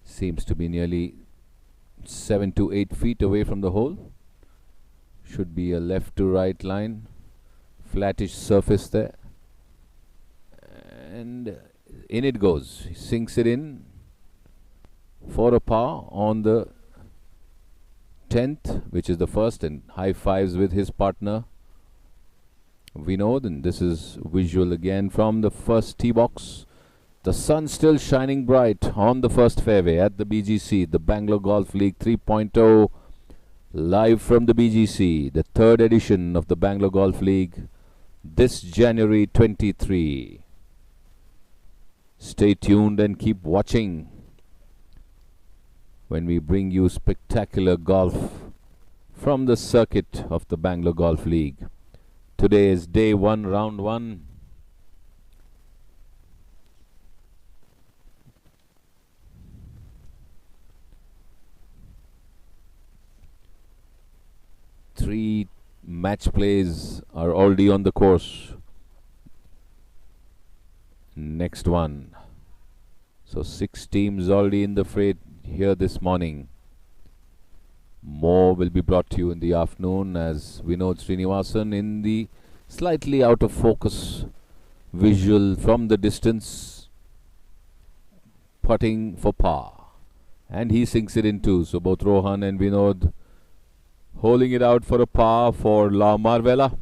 Seems to be nearly 7 to 8 feet away from the hole. Should be a left to right line. Flattish surface there. And in it goes. He sinks it in for a par on the 10th, which is the first, and high fives with his partner Vinod. And this is visual again from the first tee box. The sun still shining bright on the first fairway at the BGC, the Bangalore Golf League 3.0, live from the BGC, the third edition of the Bangalore Golf League, this January 23. Stay tuned and keep watching when we bring you spectacular golf from the circuit of the Bangalore Golf League. Today is day 1, round 1. Three match plays are already on the course. Next one. So 6 teams already in the fray here this morning. More will be brought to you in the afternoon as Vinod Srinivasan in the slightly out of focus visual from the distance, putting for par. And he sinks it in too. So both Rohan and Vinod holding it out for a par for La Marvella.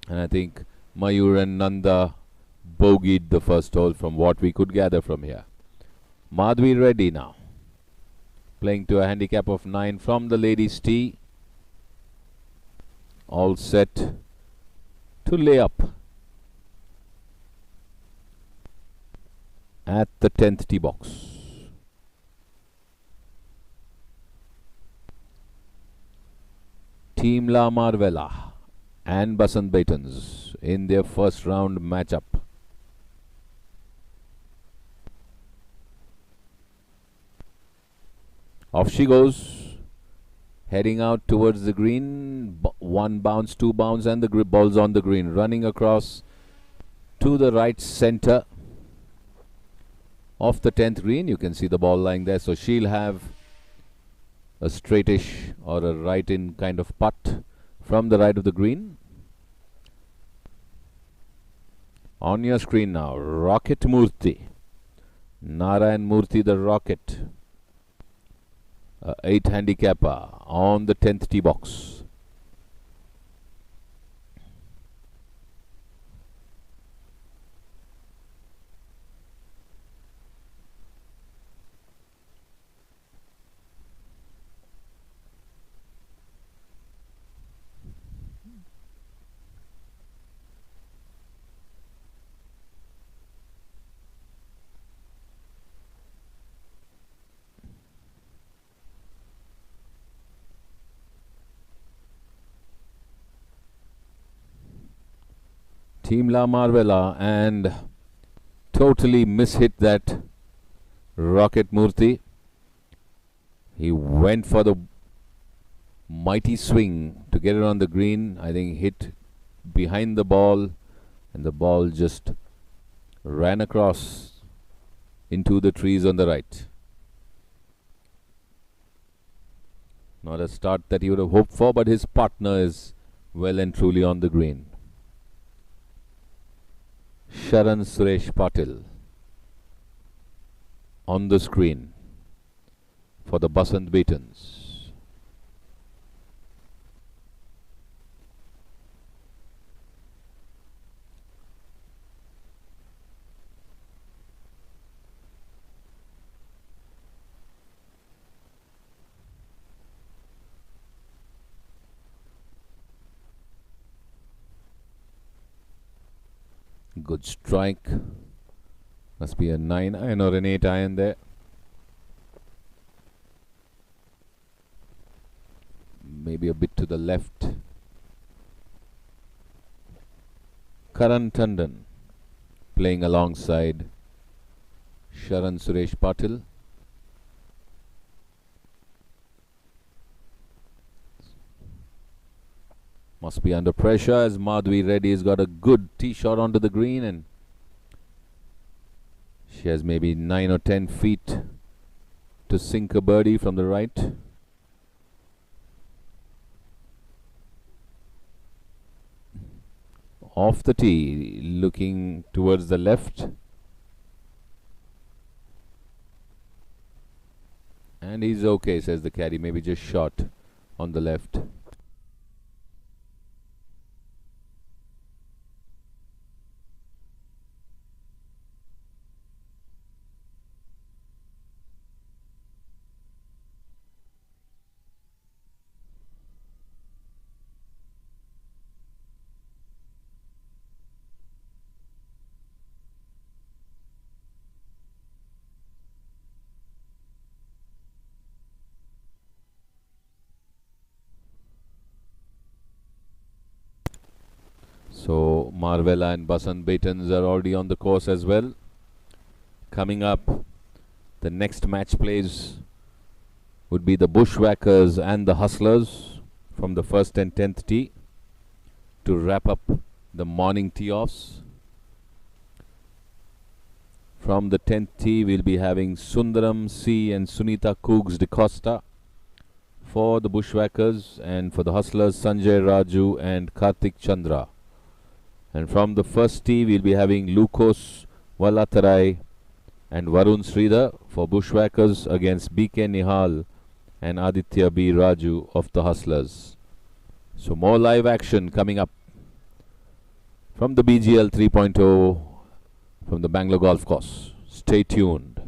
And I think Mayur and Nanda bogeyed the first hole from what we could gather from here. Madhvi ready now. Playing to a handicap of 9 from the ladies' tee. All set to lay up at the 10th tee box. Team La Marvella and Basant Baitons in their first round matchup. Off she goes, heading out towards the green. One bounce, two bounce, and the grip ball's on the green. Running across to the right center of the 10th green. You can see the ball lying there. So she'll have a straightish or a right-in kind of putt from the right of the green. On your screen now, Rocket Murthy. Narayan Murthy, the Rocket. 8 handicapper on the 10th tee box. Team La Marvella and totally mishit that Rocket Murthy. He went for the mighty swing to get it on the green. I think hit behind the ball, and the ball just ran across into the trees on the right. Not a start that he would have hoped for, but his partner is well and truly on the green. Sharan Suresh Patil on the screen for the Basant Baitons. Good strike. Must be a 9 iron or an 8 iron there. Maybe a bit to the left. Karan Tandon playing alongside Sharan Suresh Patil. Must be under pressure as Madhvi Reddy has got a good tee shot onto the green, and she has maybe 9 or 10 feet to sink a birdie from the right. Off the tee, looking towards the left. And he's okay, says the caddy, maybe just short on the left. So Marvella and Basant Baitons are already on the course as well. Coming up, the next match plays would be the Bushwhackers and the Hustlers from the 1st and 10th tee to wrap up the morning tee-offs. From the 10th tee, we'll be having Sundaram C and Sunita Coogs de Costa for the Bushwhackers, and for the Hustlers, Sanjay Raju and Karthik Chandra. And from the 1st tee, we'll be having Lukos Valatarai and Varun Sridhar for Bushwhackers against BK Nihal and Aditya B. Raju of the Hustlers. So more live action coming up from the BGL 3.0 from the Bangalore Golf Course. Stay tuned.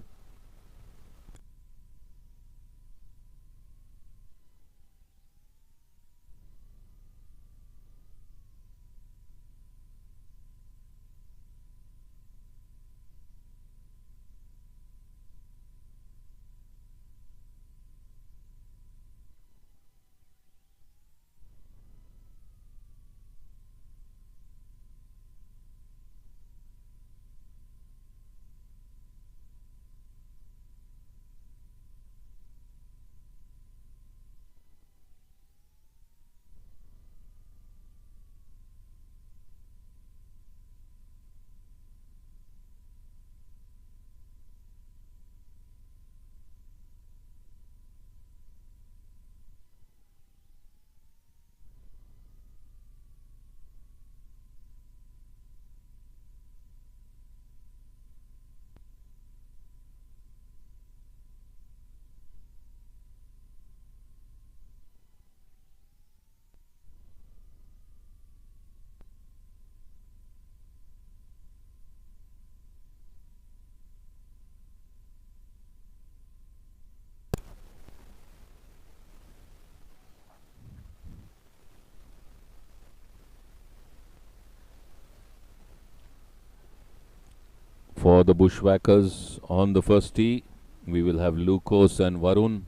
For the Bushwhackers on the first tee, we will have Lucas and Varun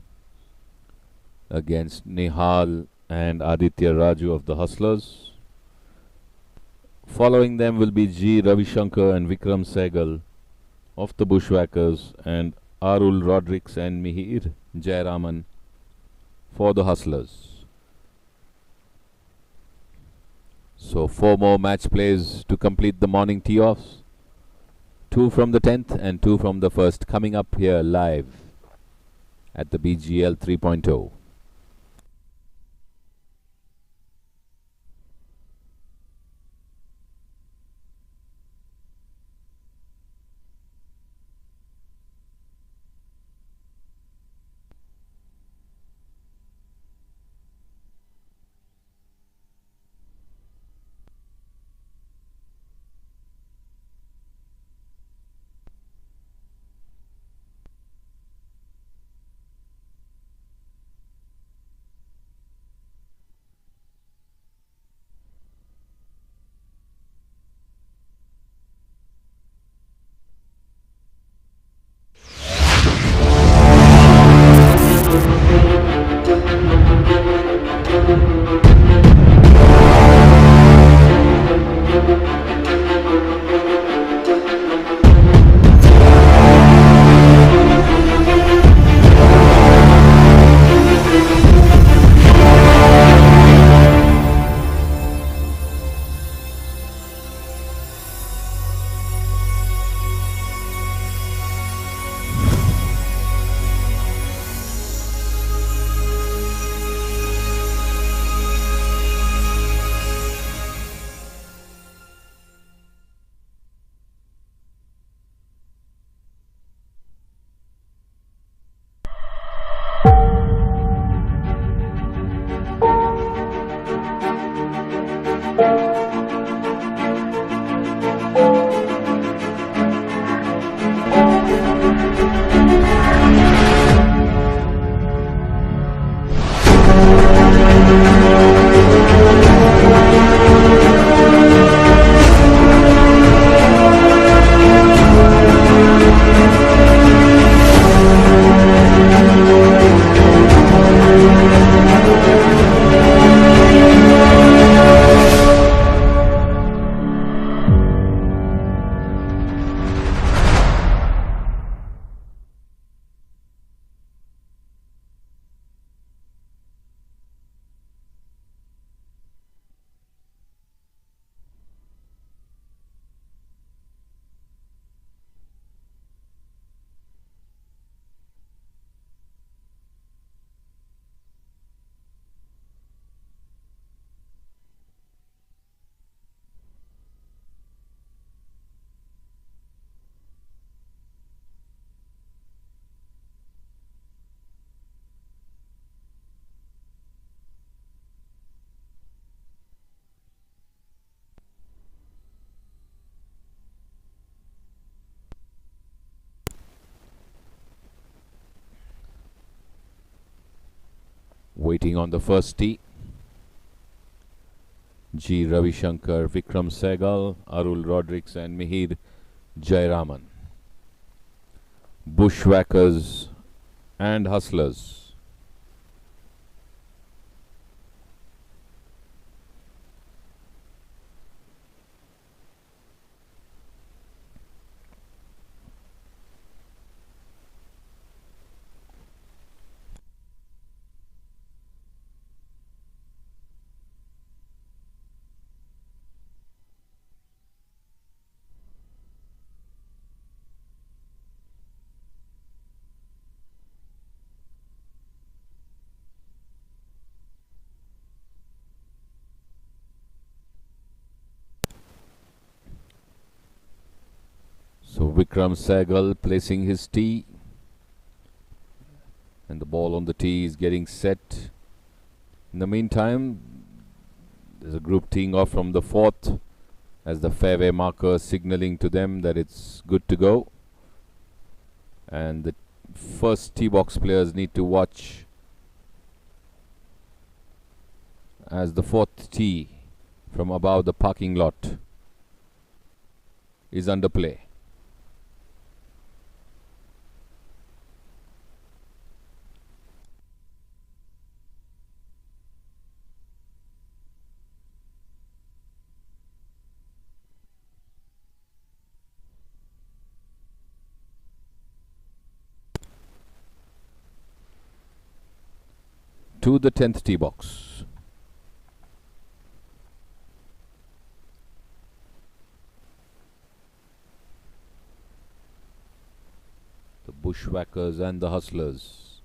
against Nihal and Aditya Raju of the Hustlers. Following them will be G. Ravishankar and Vikram Sehgal of the Bushwhackers, and Arul Rodrigues and Mihir Jayaraman for the Hustlers. So 4 more match plays to complete the morning tee-offs. 2 from the 10th and 2 from the 1st coming up here live at the BGL 3.0. Waiting on the first tee. G. Ravishankar, Vikram Sehgal, Arul Rodrigues and Mihir Jairaman. Bushwhackers and Hustlers. So Vikram Sehgal placing his tee, and the ball on the tee is getting set. In the meantime, there's a group teeing off from the fourth as the fairway marker signaling to them that it's good to go. And the first tee box players need to watch as the fourth tee from above the parking lot is under play. To the 10th tee box. The Bushwhackers and the Hustlers.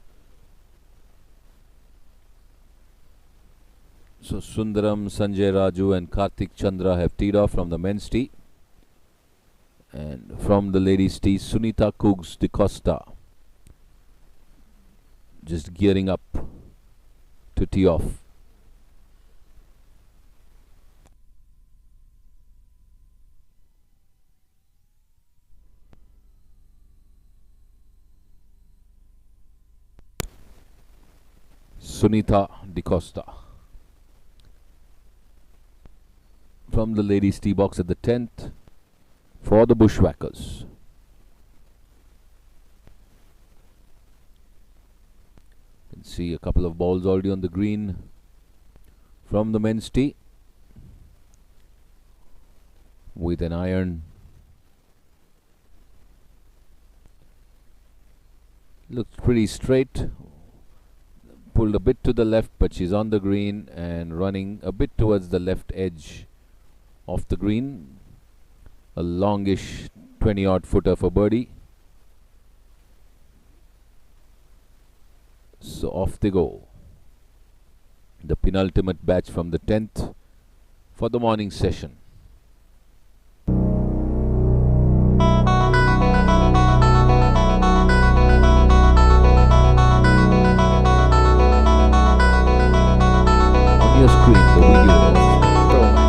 So Sundaram, Sanjay Raju and Karthik Chandra have teed off from the men's tee. And from the ladies' tee, Sunita Cougs de Costa just gearing up to tee off. Sunita de Costa from the ladies' tee box at the 10th for the Bushwhackers. See a couple of balls already on the green from the men's tee with an iron. Looks pretty straight, pulled a bit to the left, but she's on the green and running a bit towards the left edge of the green. A longish 20-odd footer for birdie. So off they go. The penultimate batch from the 10th for the morning session. On your screen, the video of Promac.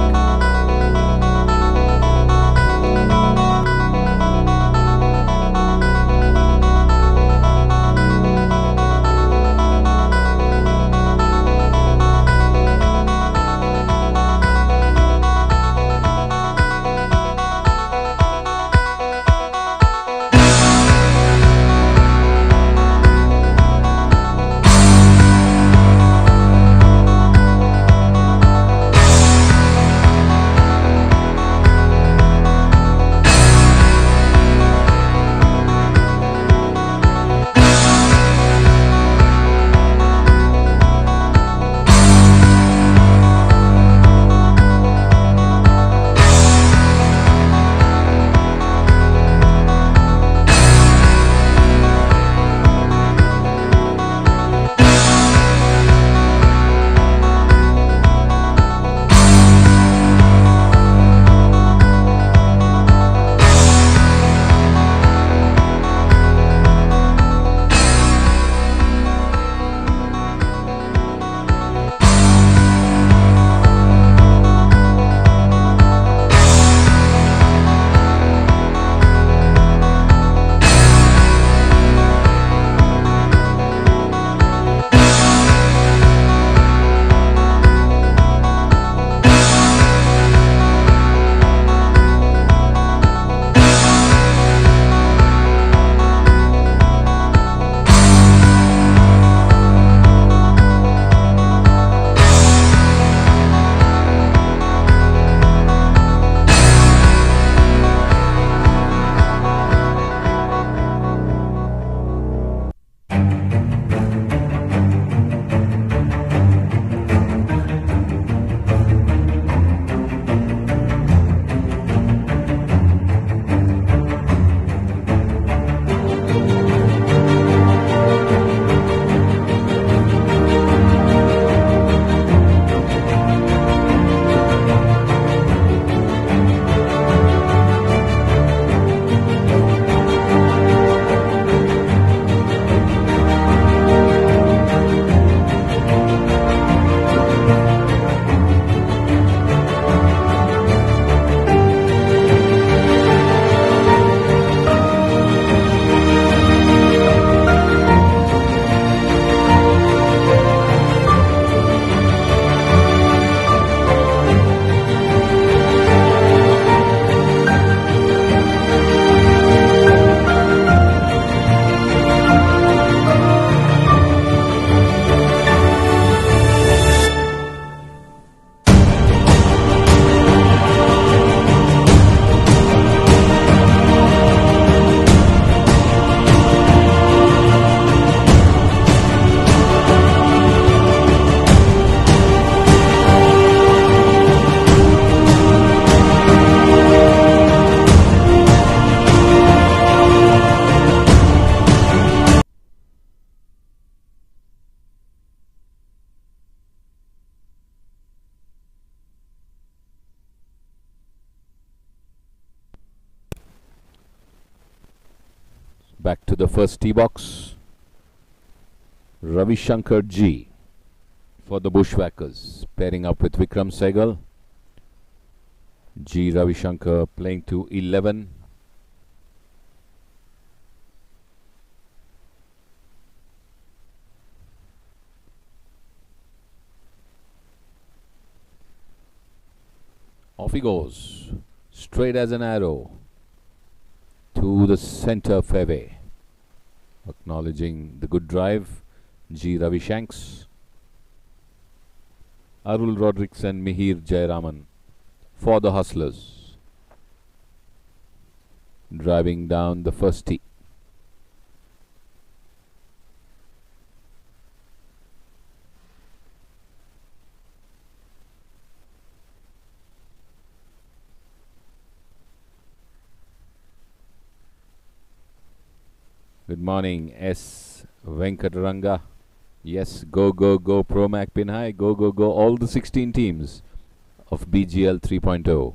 back to the first tee box. Ravi Shankar G for the Bushwhackers, pairing up with Vikram Sehgal. G. Ravi Shankar playing to 11. Off he goes, straight as an arrow to the center fairway. Acknowledging the good drive, G. Ravi Shanks. Arul Rodriguez and Mihir Jayaraman for the Hustlers, driving down the first tee. Good morning, S. Venkataranga. Yes, go, go, go, Pro Mac Pin High. Go, go, go, all the 16 teams of BGL 3.0.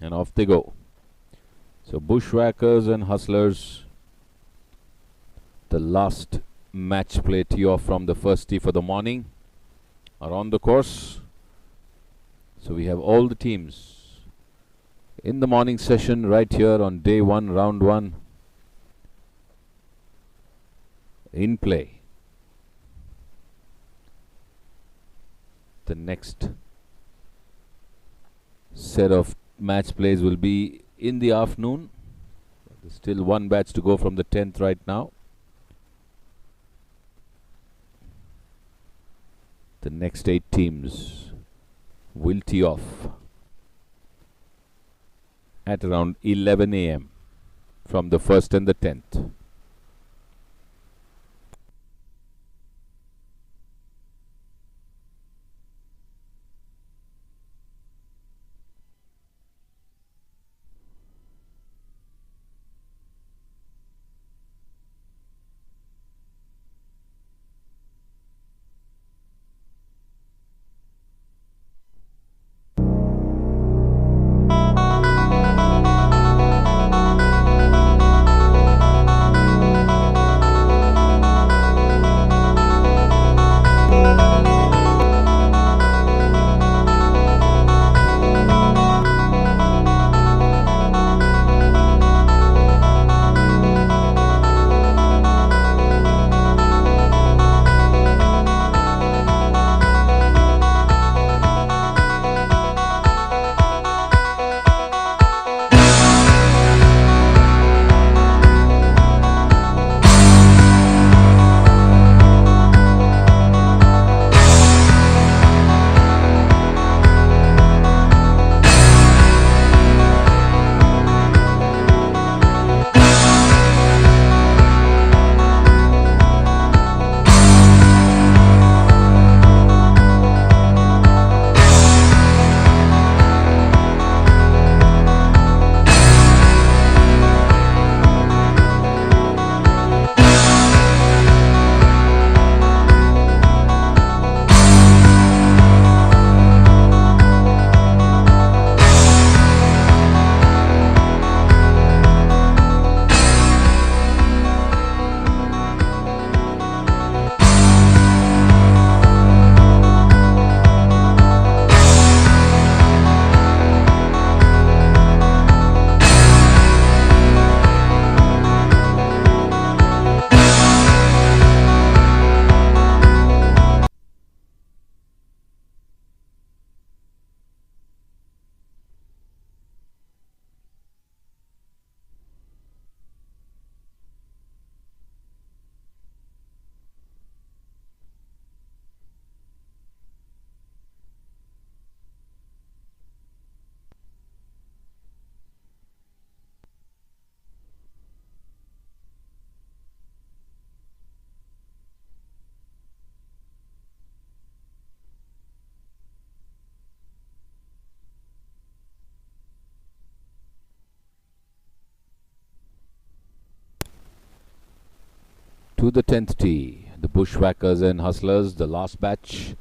And off they go. So Bushwhackers and Hustlers, the last match play tee off from the first tee for the morning, are on the course. So we have all the teams in the morning session right here on day 1, round 1, in play. The next set of match plays will be in the afternoon. There's still one batch to go from the 10th right now. The next 8 teams will tee off at around 11 a.m. from the 1st and the 10th. to the 10th tee. The Bushwhackers and Hustlers, the last batch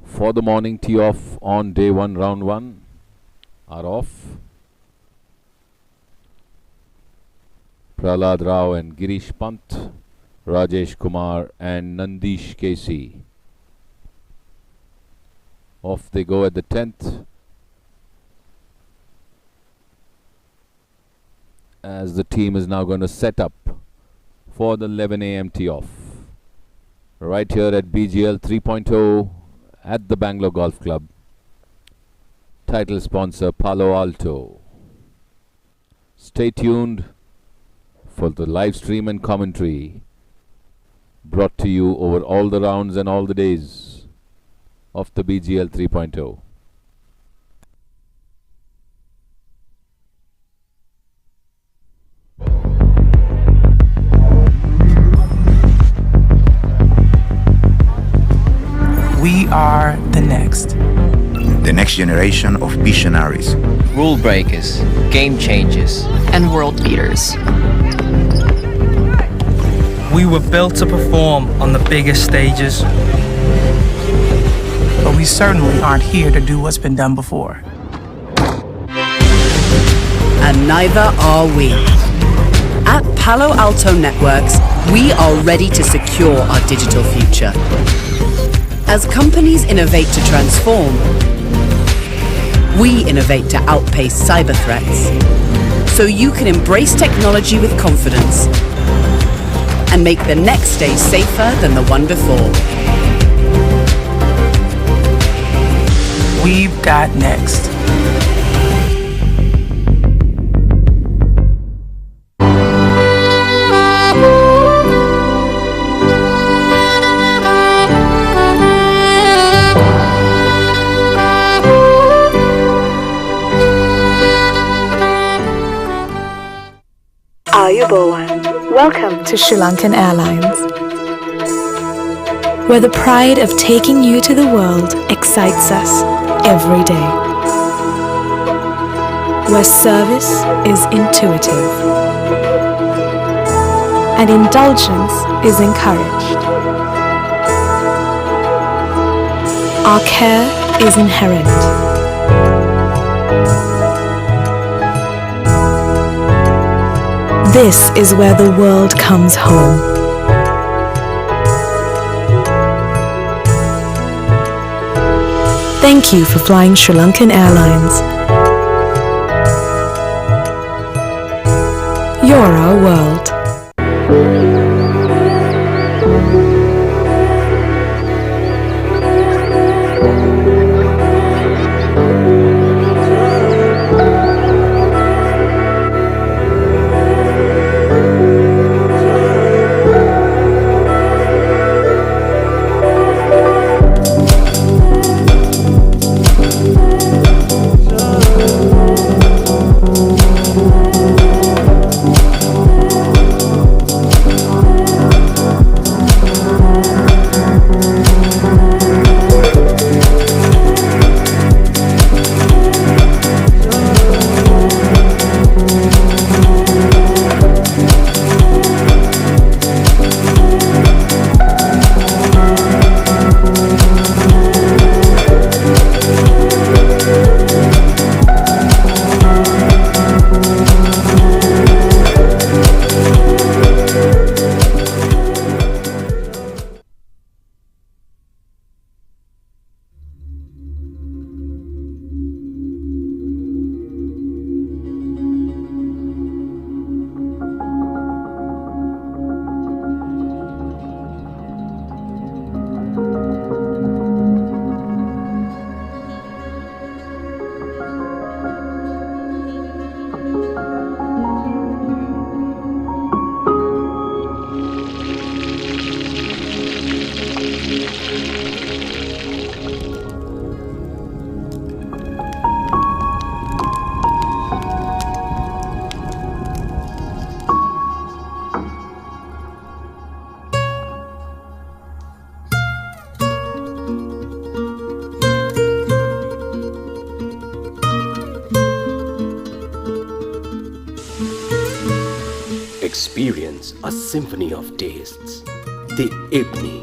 for the morning tee off on day 1, round 1, are off. Prahlad Rao and Girish Pant, Rajesh Kumar and Nandish Kesi. Off they go at the 10th. As the team is now going to set up for the 11 a.m. tee off. Right here at BGL 3.0 at the Bangalore Golf Club. Title sponsor Palo Alto. Stay tuned for the live stream and commentary brought to you over all the rounds and all the days of the BGL 3.0. We are the next. The next generation of visionaries. Rule breakers, game changers, and world beaters. We were built to perform on the biggest stages. But we certainly aren't here to do what's been done before. And neither are we. At Palo Alto Networks, we are ready to secure our digital future. As companies innovate to transform, we innovate to outpace cyber threats, so you can embrace technology with confidence and make the next day safer than the one before. We've got next. Ayubowan. Welcome to Sri Lankan Airlines, where the pride of taking you to the world excites us every day, where service is intuitive and indulgence is encouraged. Our care is inherent. This is where the world comes home. Thank you for flying Sri Lankan Airlines. You're our world. Experience a symphony of tastes. The Ebony.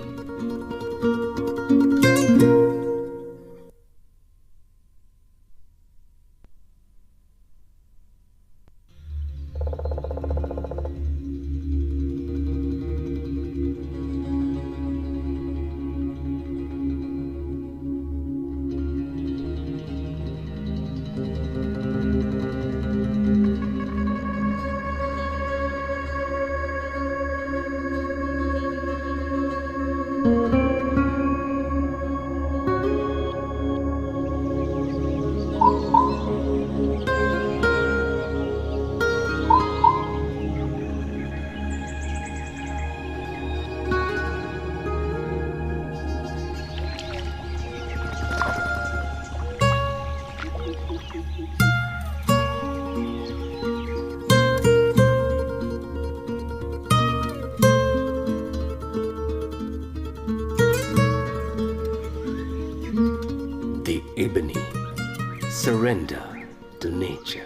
The Ebony. Surrender to nature.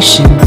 generation.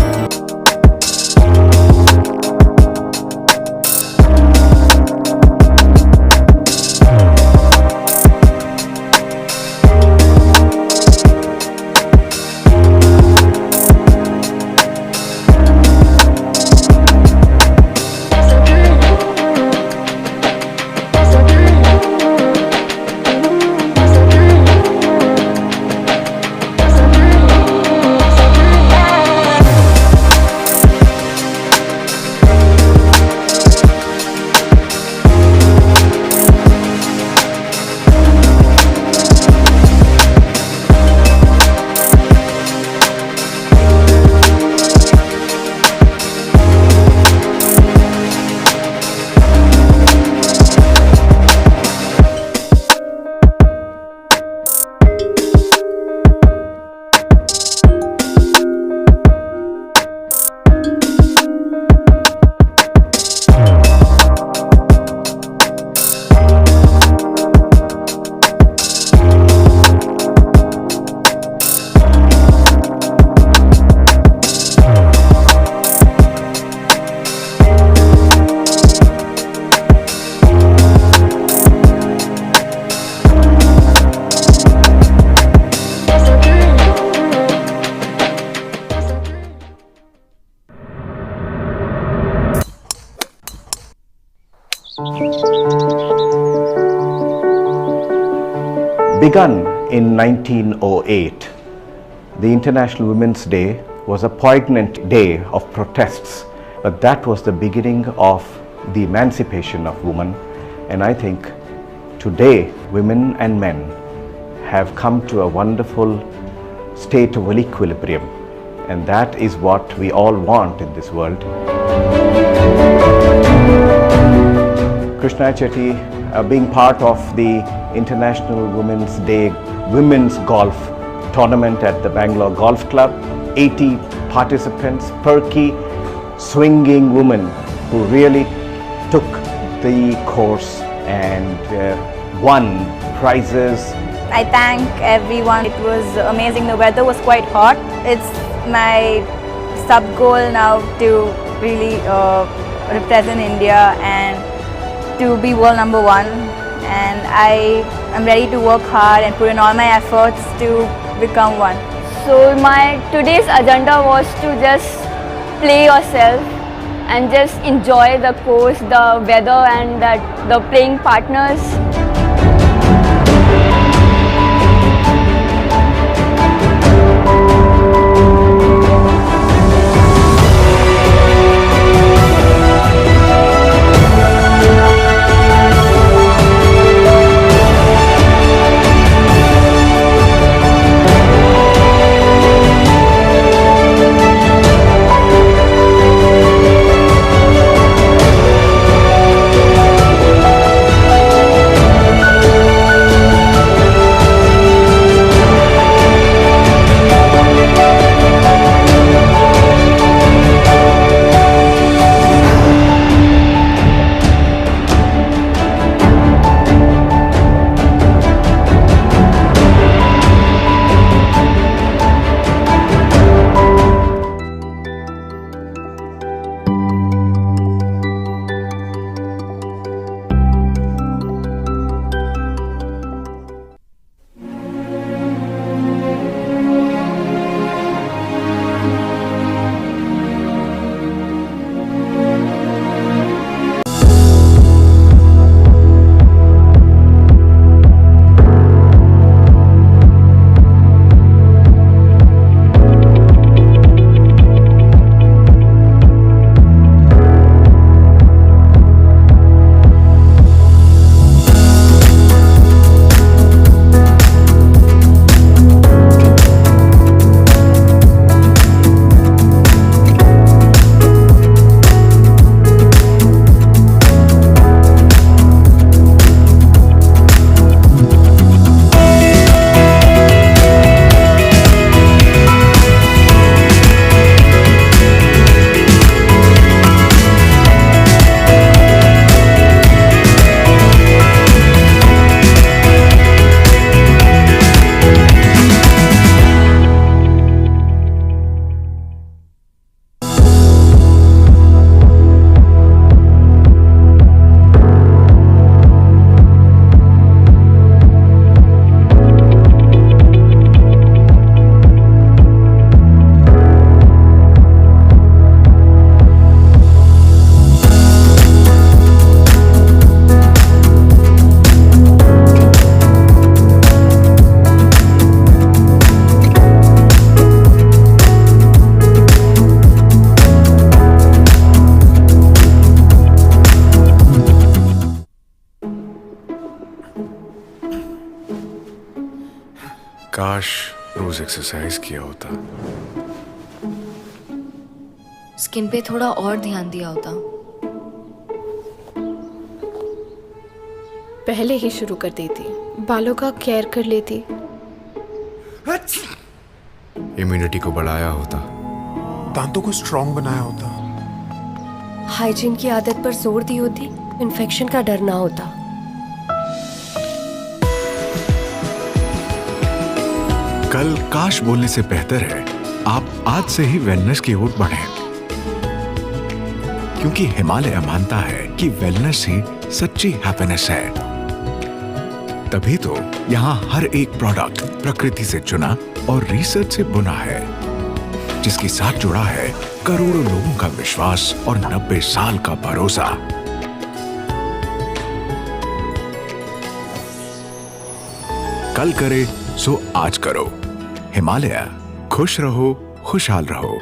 Begun in 1908, the International Women's Day was a poignant day of protests, but that was the beginning of the emancipation of women. And I think today women and men have come to a wonderful state of equilibrium, and that is what we all want in this world. Krishna Chetty, being part of the International Women's Day Women's Golf Tournament at the Bangalore Golf Club, 80 participants, perky, swinging women who really took the course and won prizes. I thank everyone. It was amazing. The weather was quite hot. It's my sub-goal now to really represent India and to be world number one. And I am ready to work hard and put in all my efforts to become one. So my today's agenda was to just play yourself and just enjoy the course, the weather and the playing partners. काश रोज exercise किया होता। Skin पे थोड़ा और ध्यान दिया होता। पहले ही शुरू कर देती, बालों का केयर कर लेती। इम्यूनिटी को बढ़ाया होता, दांतों को स्ट्रॉन्ग बनाया होता, हाइजीन की आदत पर जोर दी होती, इन्फेक्शन का डर ना होता। कल काश बोलने से बेहतर है आप आज से ही वेलनेस की ओर बढ़ें, क्योंकि हिमालय मानता है कि वेलनेस ही सच्ची हैप्पीनेस है। तभी तो यहाँ हर एक प्रोडक्ट प्रकृति से चुना और रिसर्च से बुना है, जिसके साथ जुड़ा है करोड़ों लोगों का विश्वास और 90 साल का भरोसा। कल करे सो आज करो। हिमालय, खुश रहो, खुशहाल रहो।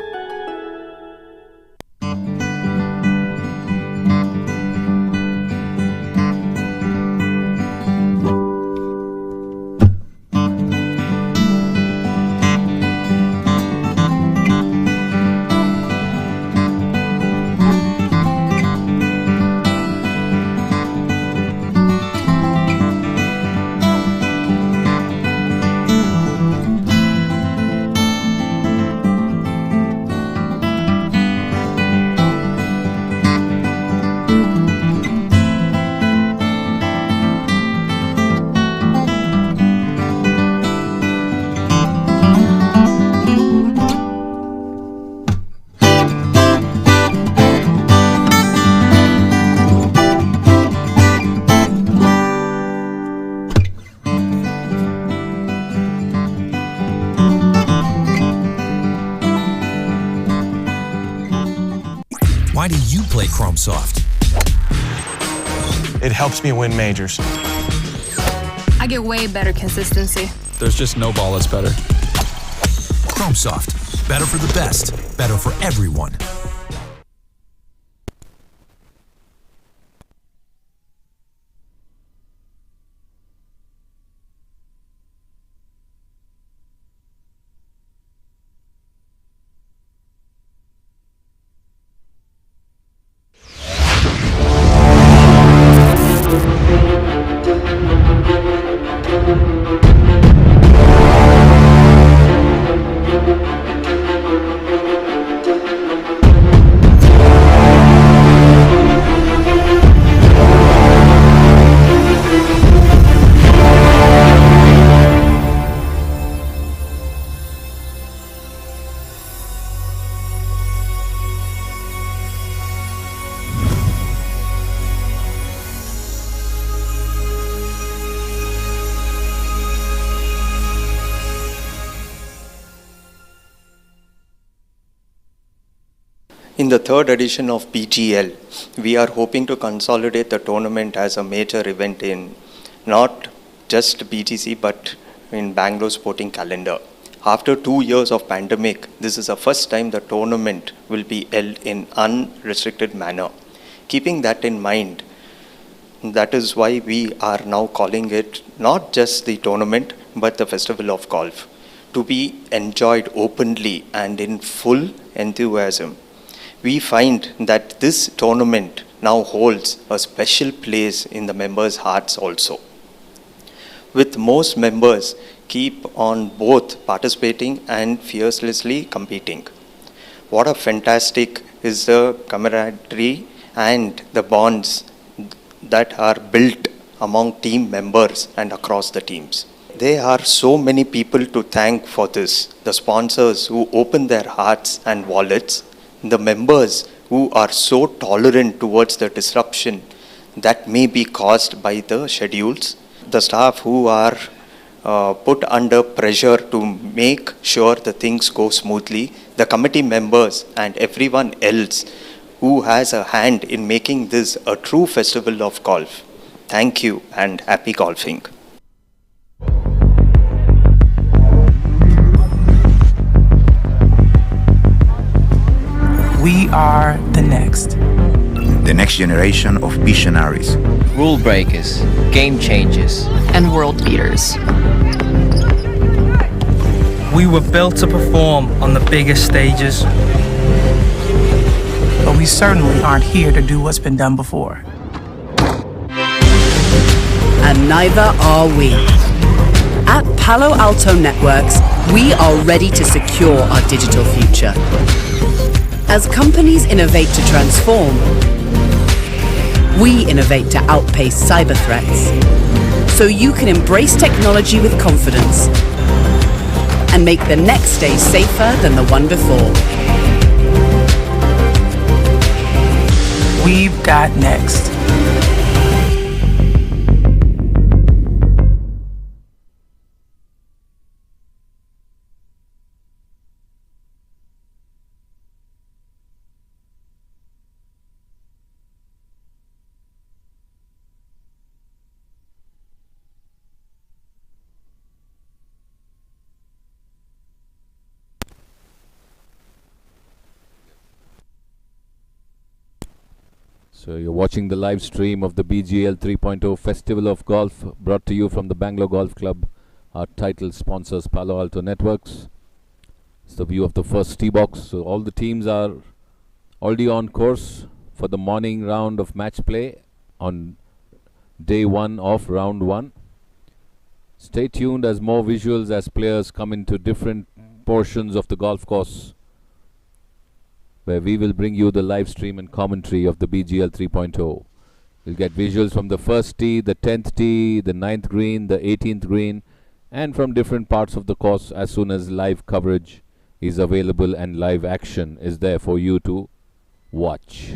Why do you play Chrome Soft? It helps me win majors. I get way better consistency. There's just no ball that's better. Chrome Soft. Better for the best. Better for everyone. In the third edition of BGL, we are hoping to consolidate the tournament as a major event in not just BGC but in Bangalore sporting calendar. After 2 years of pandemic, this is the first time the tournament will be held in unrestricted manner. Keeping that in mind, that is why we are now calling it not just the tournament but the Festival of Golf, to be enjoyed openly and in full enthusiasm. We find that this tournament now holds a special place in the members' hearts also. With most members keep on both participating and fiercely competing. What a fantastic is the camaraderie and the bonds that are built among team members and across the teams. There are so many people to thank for this. The sponsors who open their hearts and wallets, the members who are so tolerant towards the disruption that may be caused by the schedules, the staff who are put under pressure to make sure the things go smoothly, the committee members and everyone else who has a hand in making this a true festival of golf. Thank you and happy golfing. We are the next. The next generation of visionaries. Rule breakers, game changers, and world beaters. We were built to perform on the biggest stages. But we certainly aren't here to do what's been done before. And neither are we. At Palo Alto Networks, we are ready to secure our digital future. As companies innovate to transform, we innovate to outpace cyber threats. So you can embrace technology with confidence and make the next day safer than the one before. We've got next. So you're watching the live stream of the BGL 3.0 Festival of Golf, brought to you from the Bangalore Golf Club. Our title sponsors Palo Alto Networks. It's the view of the first tee box. So all the teams are already on course for the morning round of match play on day one of round one. Stay tuned as more visuals as players come into different portions of the golf course, where we will bring you the live stream and commentary of the BGL 3.0. You'll get visuals from the first tee, the 10th tee, the 9th green, the 18th green, and from different parts of the course as soon as live coverage is available and live action is there for you to watch.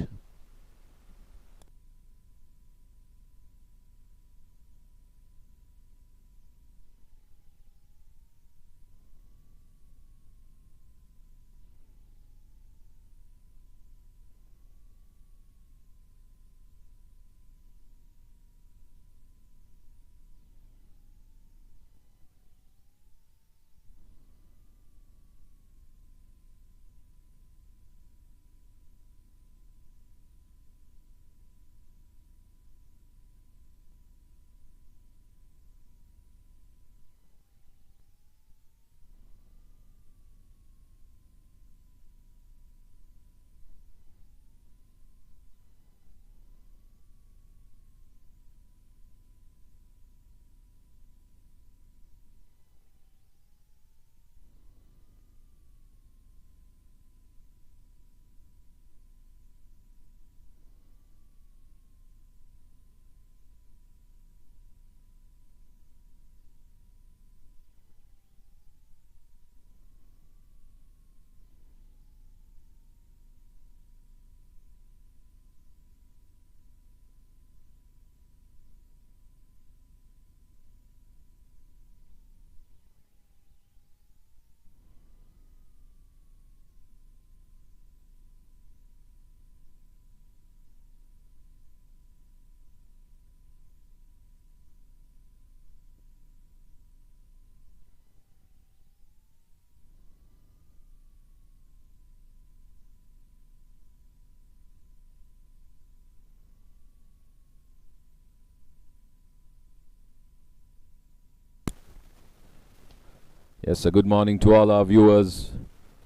Yes, a good morning to all our viewers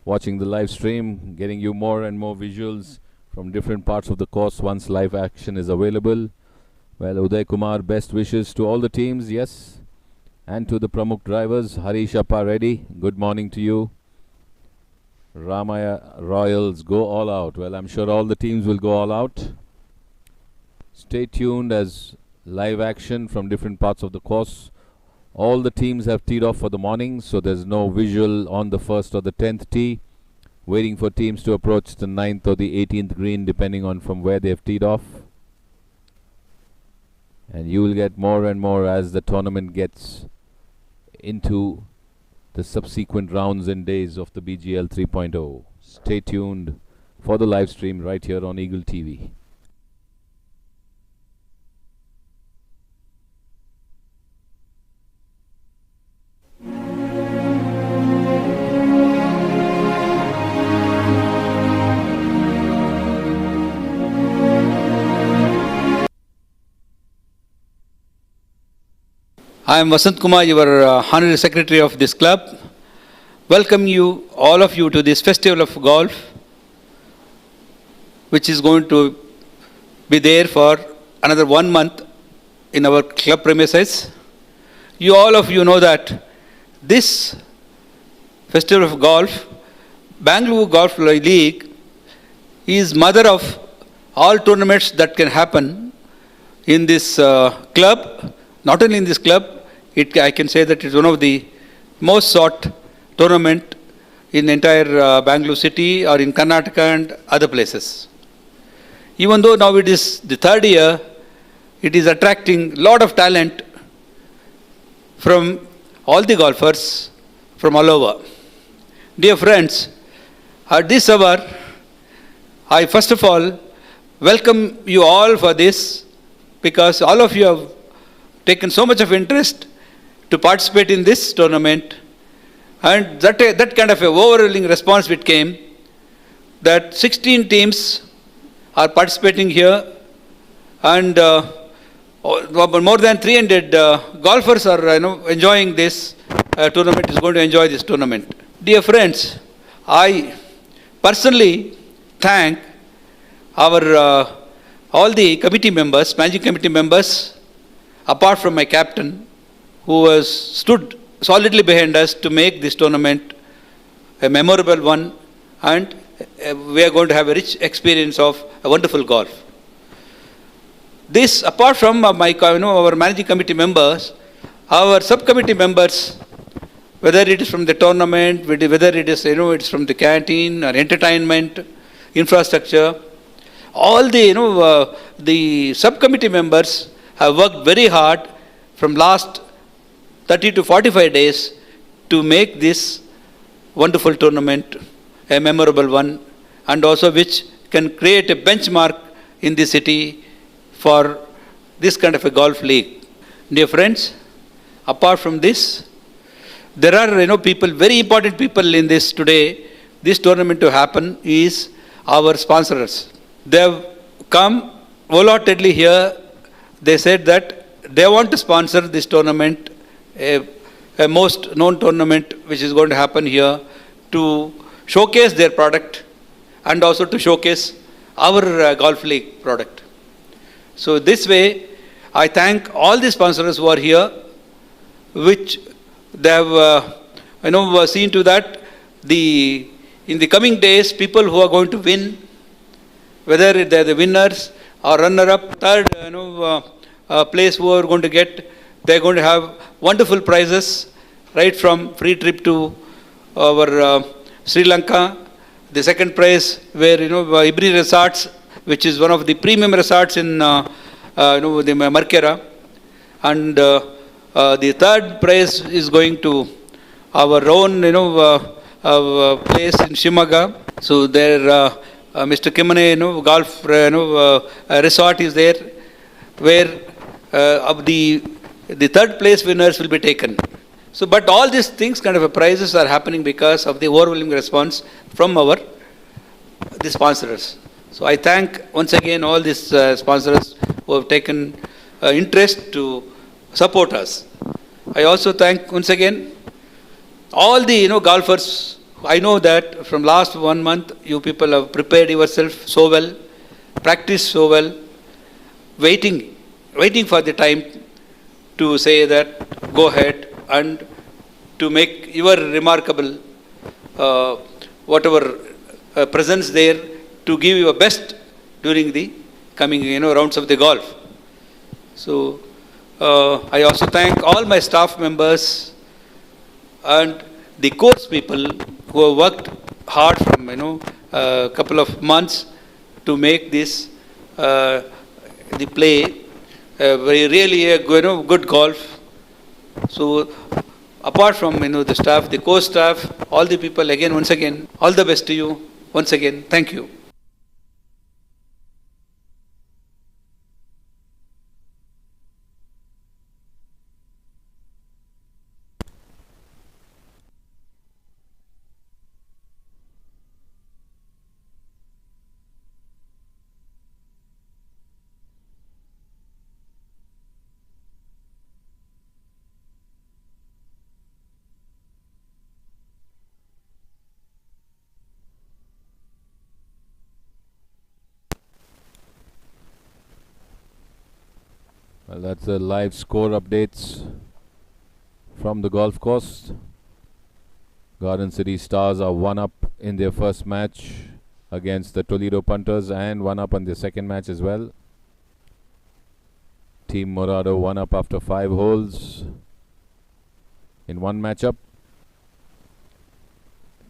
watching the live stream, getting you more and more visuals from different parts of the course once live action is available. Well, Uday Kumar, best wishes to all the teams, yes, and to the Pramukh drivers. Harish Appa Reddy, good morning to you. Ramaya Royals, go all out. Well, I'm sure all the teams will go all out. Stay tuned as live action from different parts of the course. All the teams have teed off for the morning, so there's no visual on the first or the 10th tee. Waiting for teams to approach the 9th or the 18th green, depending on from where they have teed off. And you will get more and more as the tournament gets into the subsequent rounds and days of the BGL 3.0. Stay tuned for the live stream right here on Eagle TV. I am Vasant Kumar, your Honorary Secretary of this club. welcome you, all of you, to this festival of golf, which is going to be there for another 1 month in our club premises. All of you know that this festival of golf, Bangalore Golf League, is mother of all tournaments that can happen in this club. Not only in this club, I can say that it's one of the most sought tournament in the entire Bangalore city or in Karnataka and other places. Even though now it is the third year, it is attracting a lot of talent from all the golfers from all over. Dear friends, at this hour, I first of all welcome you all for this, because all of you have taken so much of interest to participate in this tournament, and that kind of a overwhelming response which came, that 16 teams are participating here, and more than 300 golfers are enjoying this tournament, is going to enjoy this tournament. Dear friends, I personally thank our all the committee members, managing committee members, apart from my captain, who has stood solidly behind us to make this tournament a memorable one, and we are going to have a rich experience of a wonderful golf. This, apart from our managing committee members, our subcommittee members, whether it is from the tournament, whether it is it's from the canteen or entertainment, infrastructure, all the the subcommittee members have worked very hard from last 30 to 45 days to make this wonderful tournament a memorable one, and also which can create a benchmark in the city for this kind of a golf league. Dear friends, apart from this, there are people, very important people in this today. This tournament to happen is our sponsors. They have come wholeheartedly here. They said that they want to sponsor this tournament, a most known tournament which is going to happen here, to showcase their product and also to showcase our golf league product. So this way, I thank all the sponsors who are here, which they have seen to that in the coming days, people who are going to win, whether they are the winners or runner-up, third place who are going to get, they are going to have wonderful prizes, right from free trip to our Sri Lanka. The second prize where Ibri Resorts, which is one of the premium resorts in the Markera, and the third prize is going to our own place in Shimaga. So there Mr. Kimane golf resort is there, where of the third place winners will be taken. So, but all these things, kind of prizes are happening because of the overwhelming response from the sponsors. So I thank once again all these sponsors who have taken interest to support us. I also thank once again all the golfers. I know that from last 1 month, you people have prepared yourself so well, practiced so well, waiting for the time to say that go ahead and to make your remarkable whatever presence there, to give your best during the coming rounds of the golf. So I also thank all my staff members and the course people who have worked hard from a couple of months to make this the play really a good golf. So apart from the staff, the course staff, all the people, again, once again, all the best to you. Once again, thank you. Well, that's the live score updates from the golf course. Garden City Stars are 1 up in their first match against the Toledo Punters and 1 up on their second match as well. Team Morado 1 up after 5 holes in one matchup.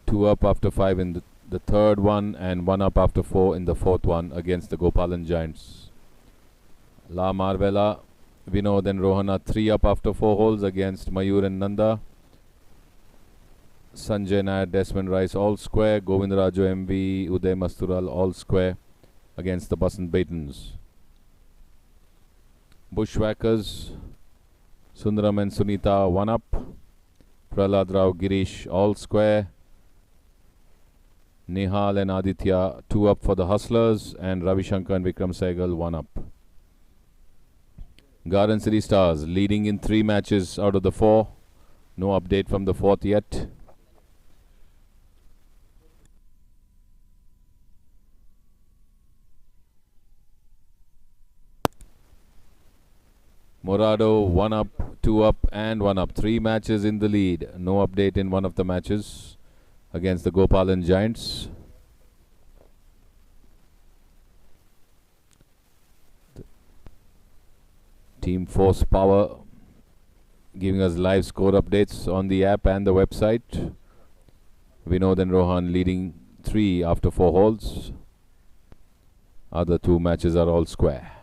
2 up after 5 in the third one and 1 up after 4 in the fourth one against the Gopalan Giants. La Marvella, Vinod and Rohana 3 up after 4 holes against Mayur and Nanda. Sanjay Nair, Desmond Rice all square. Govindaraju MV, Uday Mastural all square against the Basant Batons. Bushwhackers, Sundaram and Sunita 1 up. Prahlad Rao Girish all square. Nihal and Aditya 2 up for the Hustlers, and Ravi Shankar and Vikram Sehgal 1 up. Garden City Stars leading in 3 matches out of the 4. No update from the 4th yet. Morado 1 up, 2 up and 1 up. 3 matches in the lead. No update in one of the matches against the Gopalan Giants. Team Force Power giving us live score updates on the app and the website. Vinod and Rohan leading 3 after 4 holes. Other 2 matches are all square.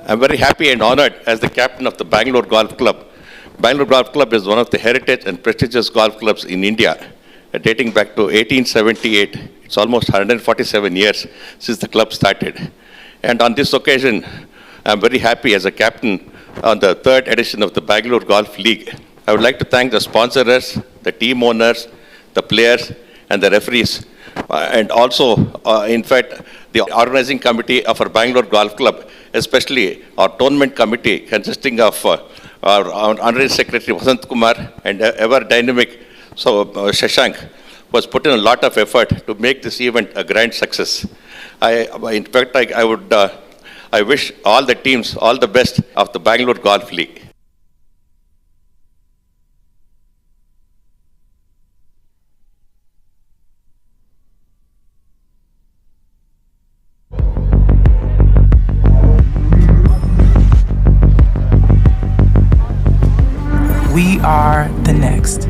I'm very happy and honored as the captain of the Bangalore Golf Club. Bangalore Golf Club is one of the heritage and prestigious golf clubs in India, dating back to 1878. It's almost 147 years since the club started. And on this occasion, I'm very happy as a captain on the third edition of the Bangalore Golf League. I would like to thank the sponsors, the team owners, the players, and the referees, and also, in fact, the organizing committee of our Bangalore Golf Club, especially our tournament committee consisting of our honorary secretary Vasant Kumar and ever dynamic Shashank was put in a lot of effort to make this event a grand success. In fact, I wish all the teams all the best of the Bangalore Golf League. We are the next.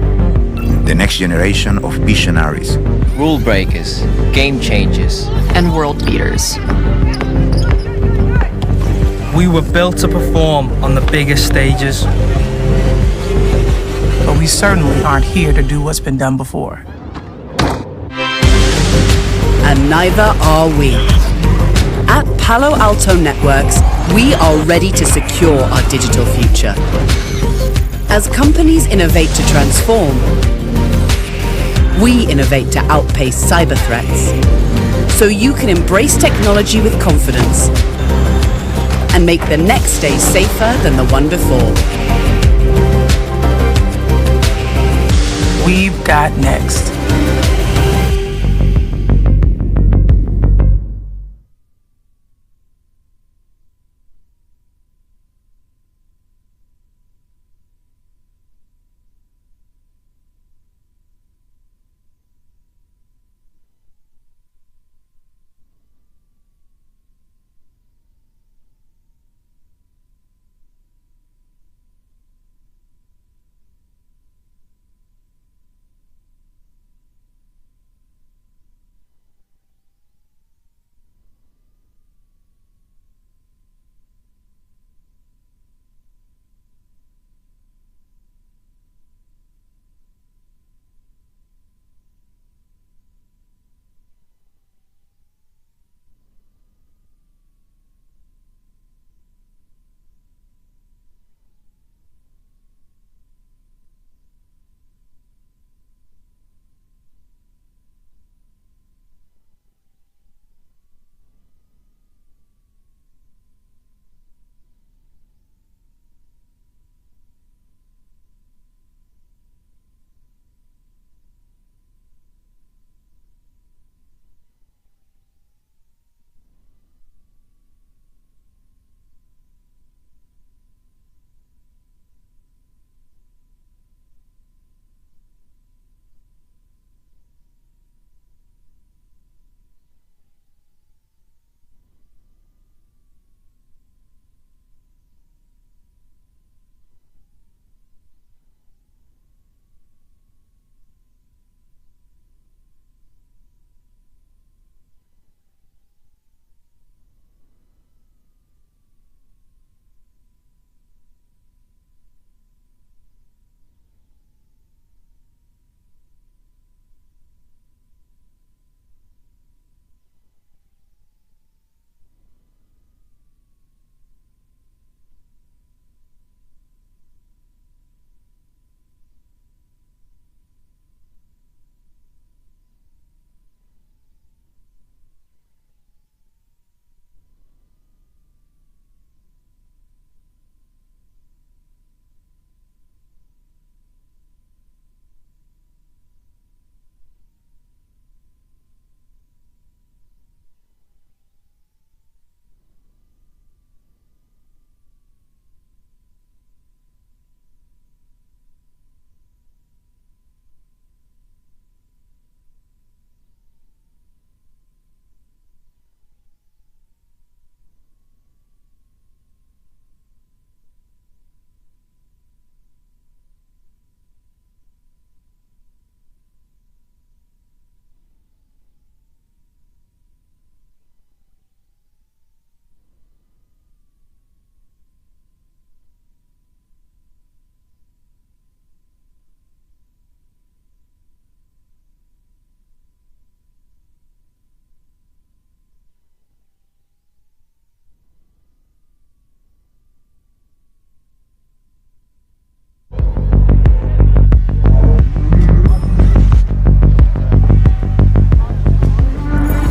The next generation of visionaries. Rule breakers, game changers, and world beaters. We were built to perform on the biggest stages. But we certainly aren't here to do what's been done before. And neither are we. At Palo Alto Networks, we are ready to secure our digital future. As companies innovate to transform, we innovate to outpace cyber threats. So you can embrace technology with confidence and make the next day safer than the one before. We've got next.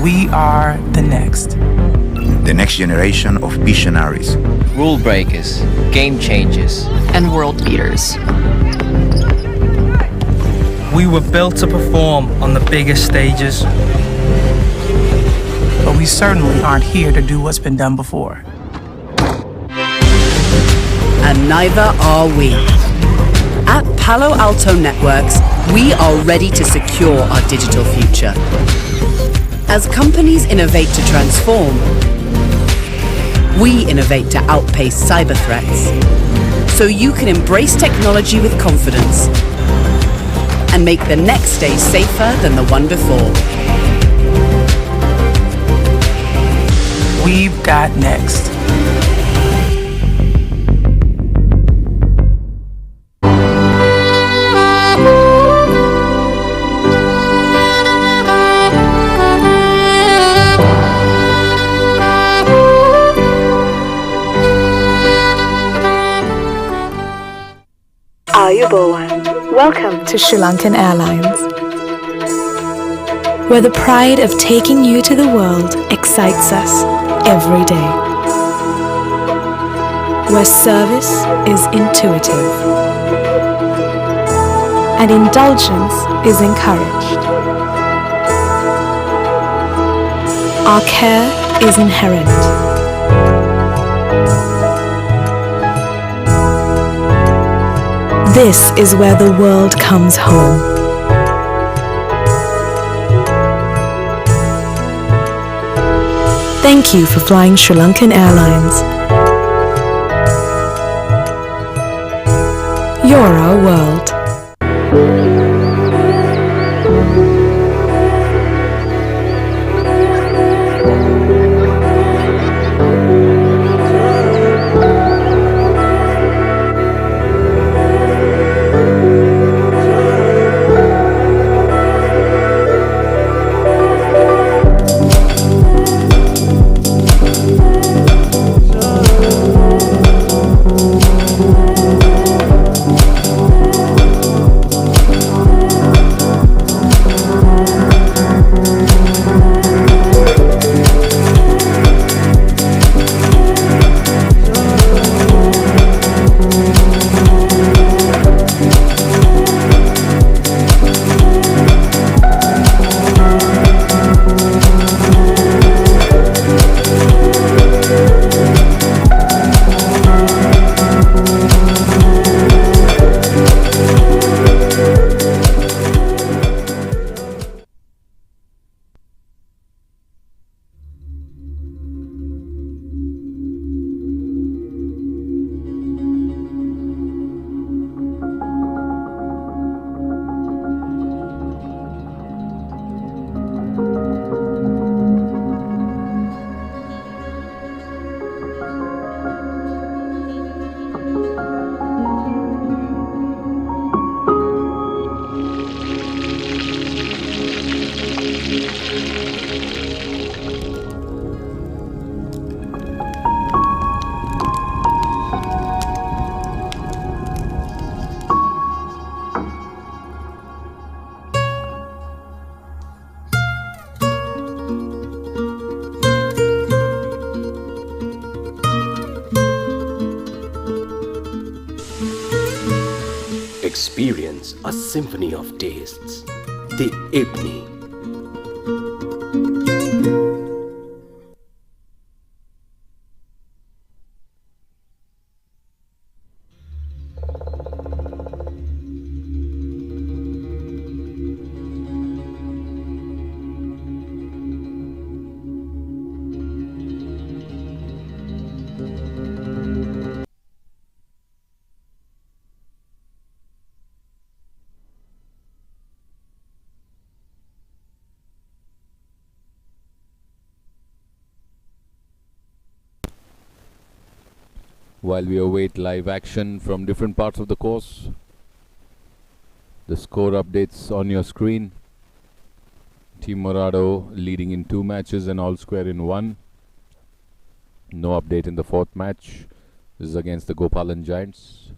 We are the next. The next generation of visionaries. Rule breakers, game changers, and world beaters. We were built to perform on the biggest stages. But we certainly aren't here to do what's been done before. And neither are we. At Palo Alto Networks, we are ready to secure our digital future. As companies innovate to transform, we innovate to outpace cyber threats. So you can embrace technology with confidence and make the next day safer than the one before. We've got next. Ayubowan. Welcome to Sri Lankan Airlines, where the pride of taking you to the world excites us every day, where service is intuitive and indulgence is encouraged. Our care is inherent. This is where the world comes home. Thank you for flying Sri Lankan Airlines. You're our world. Experience a symphony of tastes. The Ipni. While we await live action from different parts of the course, the score updates on your screen. Team Morado leading in 2 matches and all square in 1. No update in the 4th match. This is against the Gopalan Giants.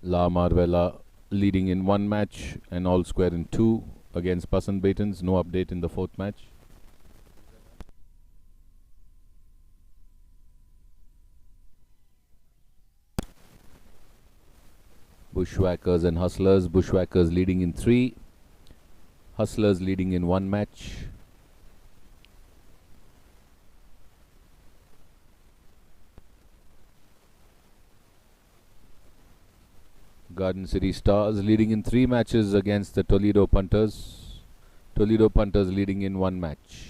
La Marvella leading in 1 match and all square in 2. against Pasan Batons. No update in the fourth match. Bushwhackers and Hustlers. Bushwhackers leading in 3. Hustlers leading in 1 match. Garden City Stars leading in 3 matches against the Toledo Punters. Toledo Punters leading in 1 match.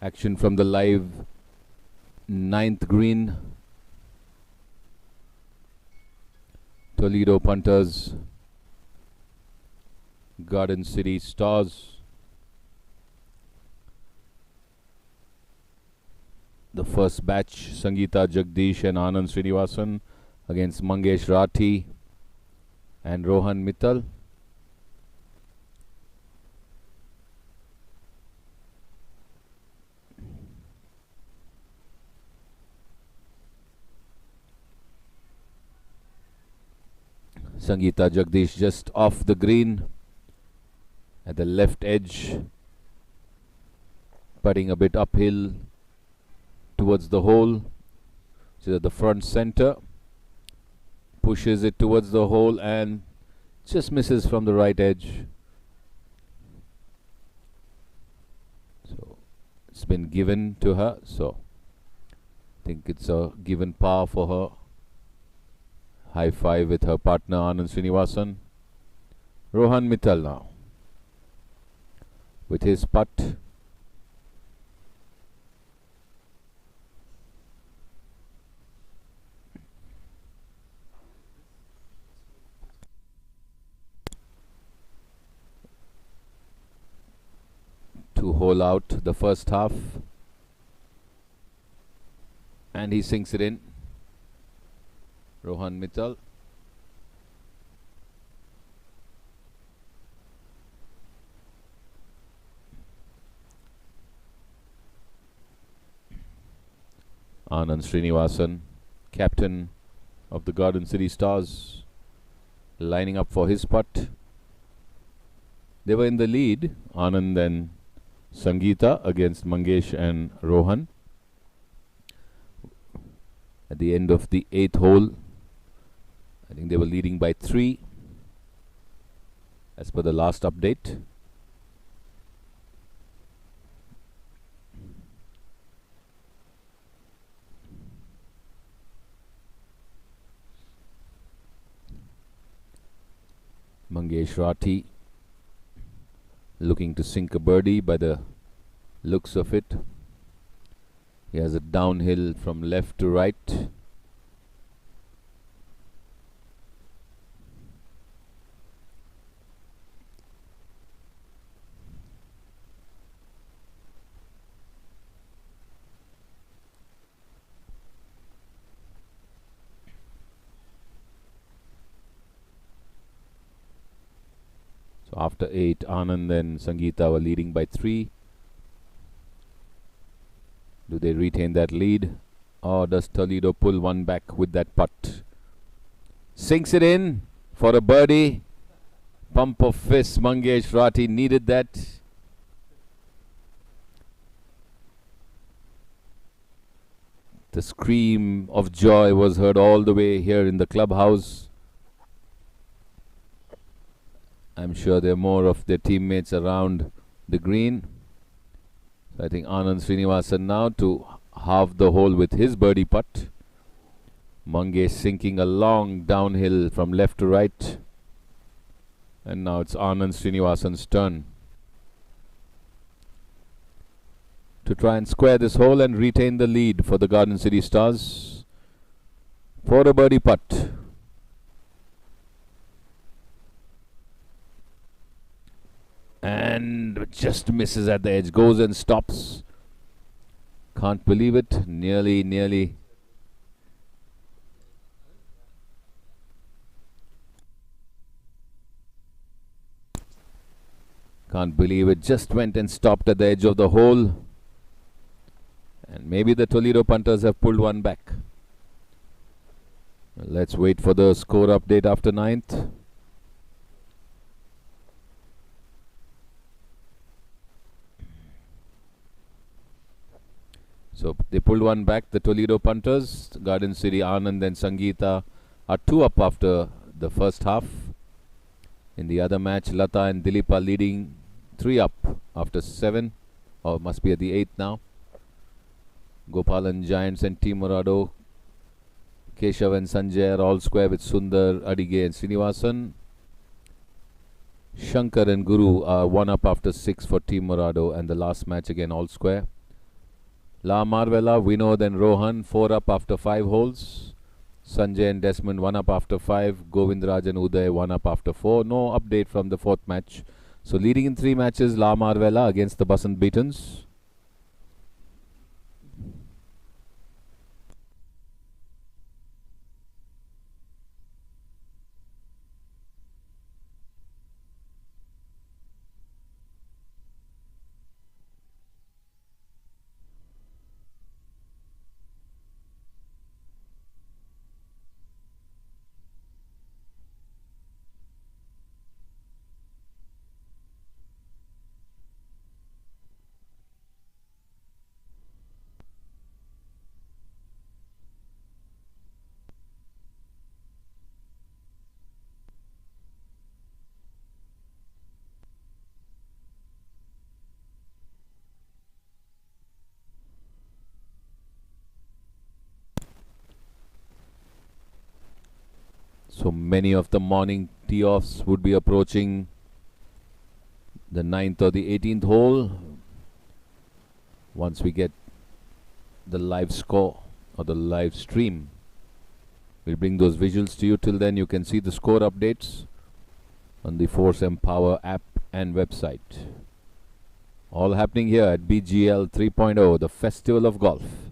Action from the live 9th green. Toledo Punters, Garden City Stars. The first batch, Sangeeta Jagdish and Anand Srinivasan against Mangesh Rathi and Rohan Mittal. Sangeeta Jagdish just off the green at the left edge, putting a bit uphill towards the hole. She's at the front center, pushes it towards the hole and just misses from the right edge. So it's been given to her. So think it's a given par for her. High five with her partner Anand Srinivasan. Rohan Mittal now with his putt. To hole out the first half, and he sinks it in. Rohan Mittal. Anand Srinivasan, captain of the Garden City Stars, lining up for his putt. They were in the lead, Anand and Sangeeta against Mangesh and Rohan. At the end of the 8th hole, I think they were leading by 3 as per the last update. Mangesh Rathi looking to sink a birdie by the looks of it. He has a downhill from left to right. So after 8, Anand and Sangeeta were leading by 3. Do they retain that lead, or does Toledo pull one back with that putt? Sinks it in for a birdie. Pump of fist. Mangesh Rathi needed that. The scream of joy was heard all the way here in the clubhouse. I'm sure there are more of their teammates around the green. So I think Anand Srinivasan now to halve the hole with his birdie putt. Mangesh sinking a long downhill from left to right. And now it's Anand Srinivasan's turn to try and square this hole and retain the lead for the Garden City Stars for a birdie putt. And just misses at the edge, goes and stops. Can't believe it. Nearly. Can't believe it. Just went and stopped at the edge of the hole. And maybe the Toledo punters have pulled one back. Let's wait for the score update after 9th. So they pulled one back, the Toledo punters. Garden City, Anand and Sangeeta are 2 up after the first half. In the other match, Lata and Dilip are leading 3 up after 7, or must be at the 8th now. Gopalan Giants and Team Morado, Keshav and Sanjay are all square with Sundar, Adige and Srinivasan. Shankar and Guru are 1 up after 6 for Team Morado, and the last match again all square. La Marvella, Vinod and Rohan 4 up after 5 holes. Sanjay and Desmond 1 up after 5. Govindraj and Uday 1 up after 4. No update from the 4th match. So leading in 3 matches, La Marvella against the Basant Beatons. So many of the morning tee-offs would be approaching the 9th or the 18th hole. Once we get the live score or the live stream, we'll bring those visuals to you. Till then, you can see the score updates on the Force Empower app and website. All happening here at BGL 3.0, the Festival of Golf.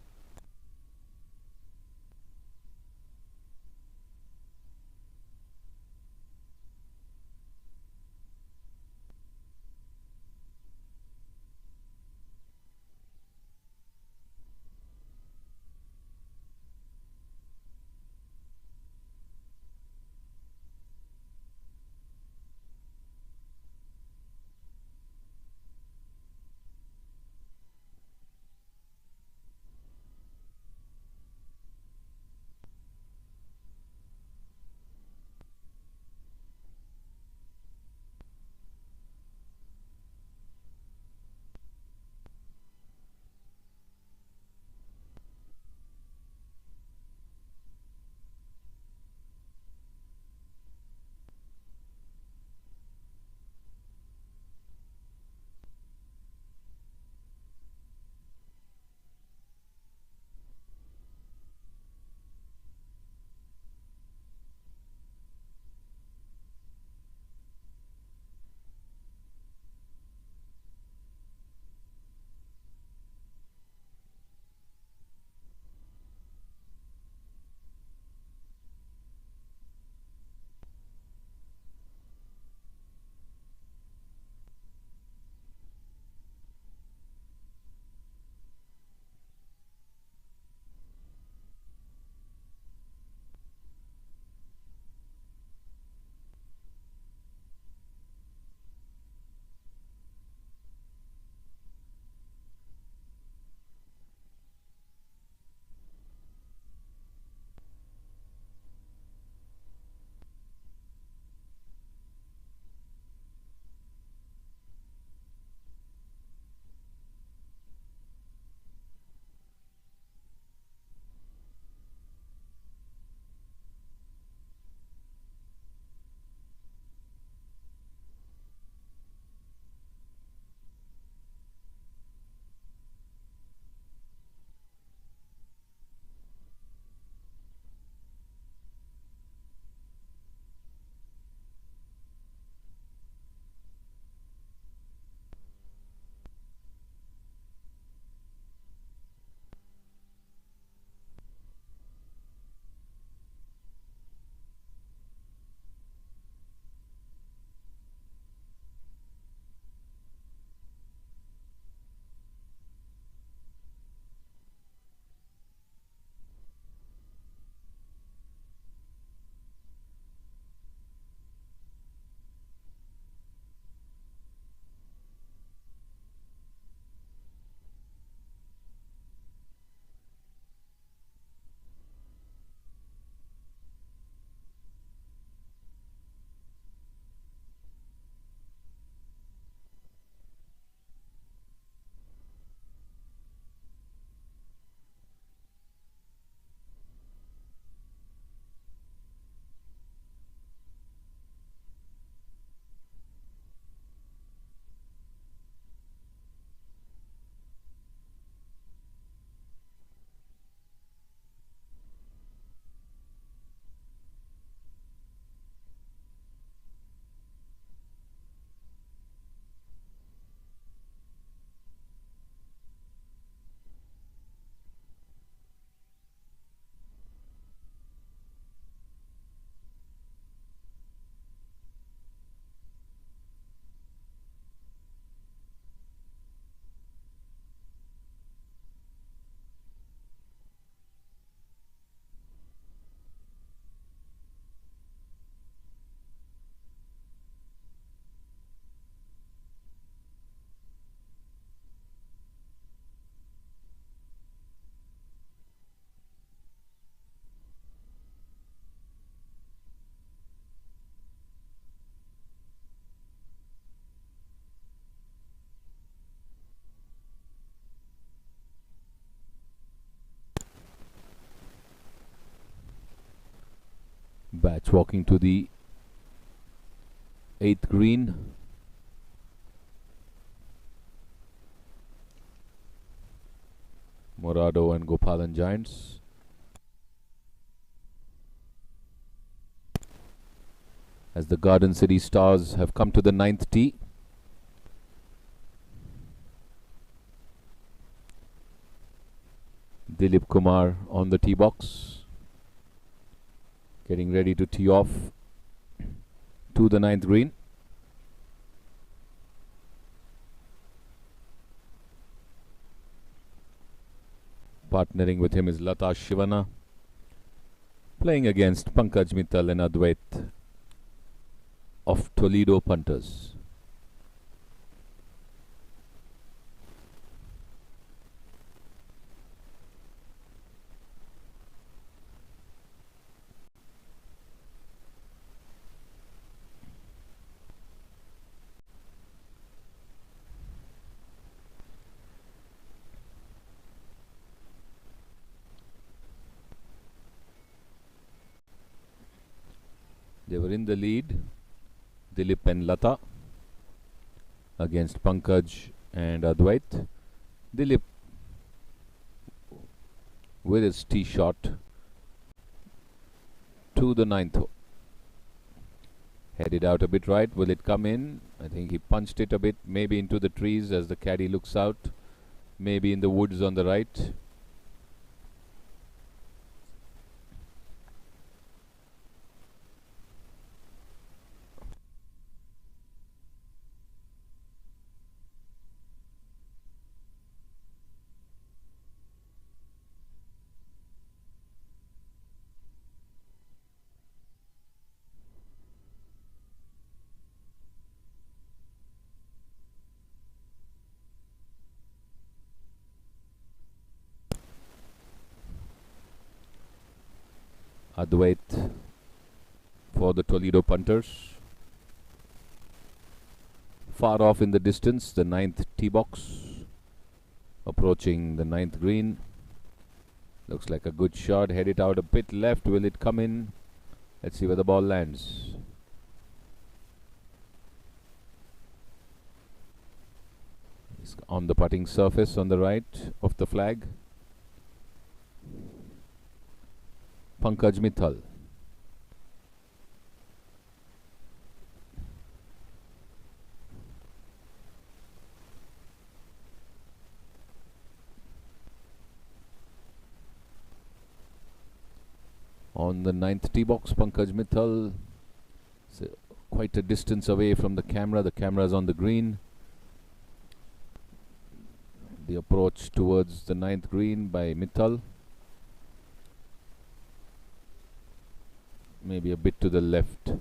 Batch walking to the 8th green. Morado and Gopalan Giants. As the Garden City Stars have come to the 9th tee. Dilip Kumar on the tee box, getting ready to tee off to the 9th green. Partnering with him is Lata Shivana, playing against Pankaj Mittal and Advait of Toledo Punters. They were in the lead, Dilip and Lata, against Pankaj and Advait. Dilip with his tee shot to the 9th hole. Headed out a bit right, will it come in? I think he punched it a bit, maybe into the trees as the caddy looks out, maybe in the woods on the right. Advait for the Toledo Punters. Far off in the distance, the 9th tee box. Approaching the 9th green. Looks like a good shot. Head it out a bit left. Will it come in? Let's see where the ball lands. It's on the putting surface on the right of the flag. Pankaj Mittal. On the 9th tee box, Pankaj Mittal. Quite a distance away from the camera. The camera is on the green. The approach towards the 9th green by Mittal. Maybe a bit to the left.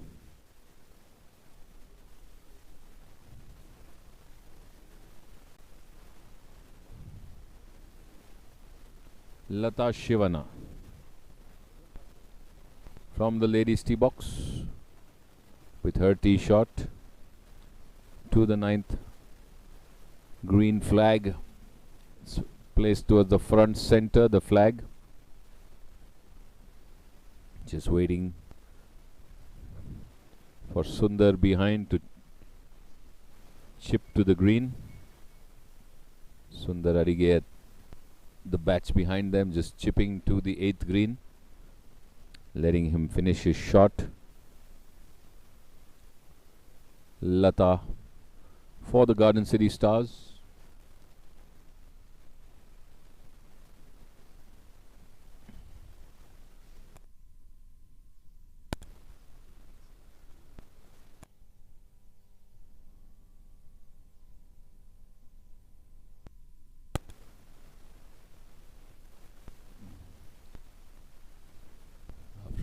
Lata Shivana from the ladies' tee box with her tee shot to the 9th green flag. It's placed towards the front center, the flag. Just waiting for Sundar behind to chip to the green. Sundar Adige at the batch behind them, just chipping to the 8th green, letting him finish his shot. Lata for the Garden City Stars.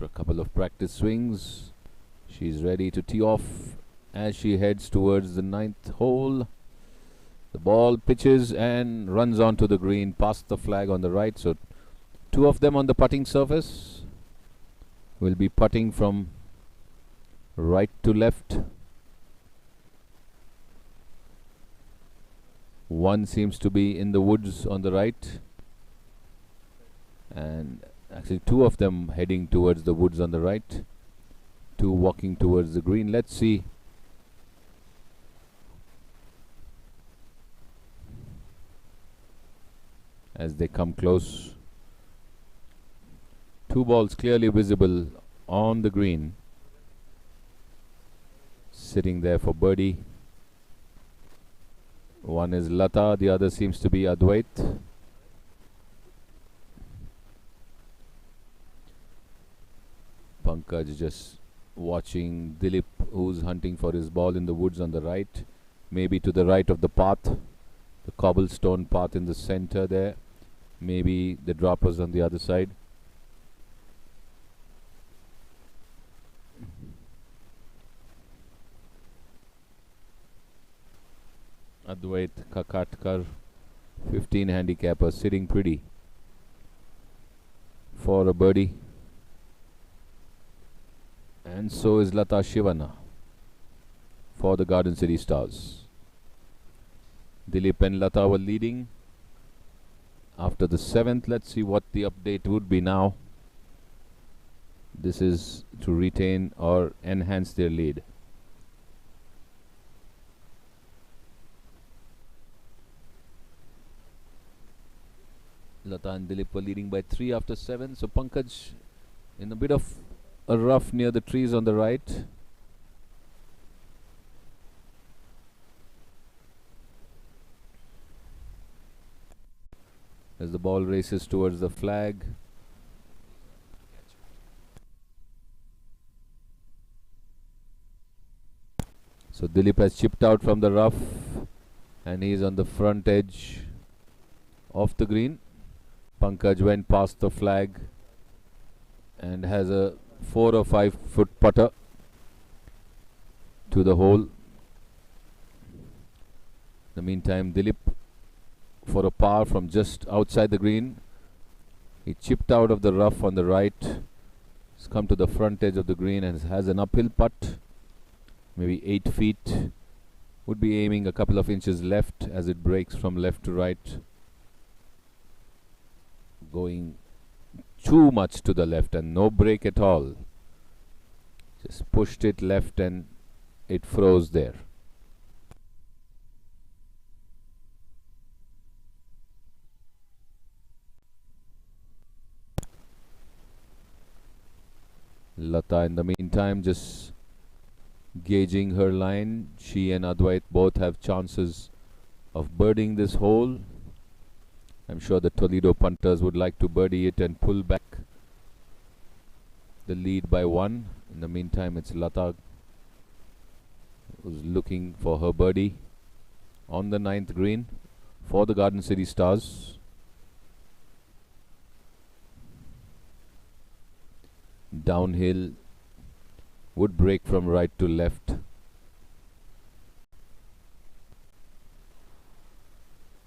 A couple of practice swings, she's ready to tee off as she heads towards the 9th hole. The ball pitches and runs onto the green past the flag on the right. So two of them on the putting surface will be putting from right to left. One seems to be in the woods on the right, and actually two of them heading towards the woods on the right. Two walking towards the green. Let's see. As they come close. Two balls clearly visible on the green. Sitting there for birdie. One is Lata, the other seems to be Advait. Pankaj just watching Dilip, who's hunting for his ball in the woods on the right, maybe to the right of the path, the cobblestone path in the center there, maybe the droppers on the other side. Advait Kakatkar, 15 handicapper, sitting pretty for a birdie. And so is Lata Shivana for the Garden City Stars. Dilip and Lata were leading after the 7th. Let's see what the update would be now. This is to retain or enhance their lead. Lata and Dilip were leading by 3 after 7. So Pankaj in a bit of a rough near the trees on the right. As the ball races towards the flag. So Dilip has chipped out from the rough and he is on the front edge of the green. Pankaj went past the flag and has a 4 or 5 foot putter to the hole. In the meantime, Dilip for a par from just outside the green. He chipped out of the rough on the right. He's come to the front edge of the green and has an uphill putt, maybe 8 feet. Would be aiming a couple of inches left as it breaks from left to right. Going too much to the left and no break at all. Just pushed it left and it froze there. Lata in the meantime just gauging her line. She and Advait both have chances of birding this hole. I'm sure the Toledo punters would like to birdie it and pull back the lead by 1. In the meantime, it's Lata who's looking for her birdie on the 9th green for the Garden City Stars. Downhill would break from right to left.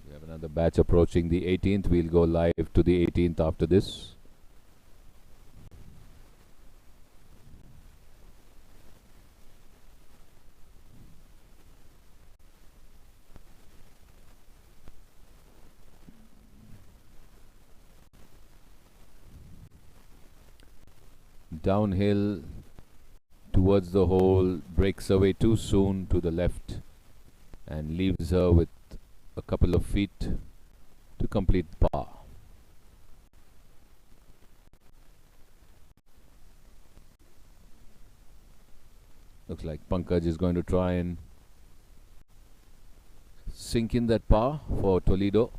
We have another batch approaching the 18th. We'll go live to the 18th after this. Downhill towards the hole, breaks away too soon to the left and leaves her with a couple of feet to complete par. Looks like Pankaj is going to try and sink in that par for Toledo,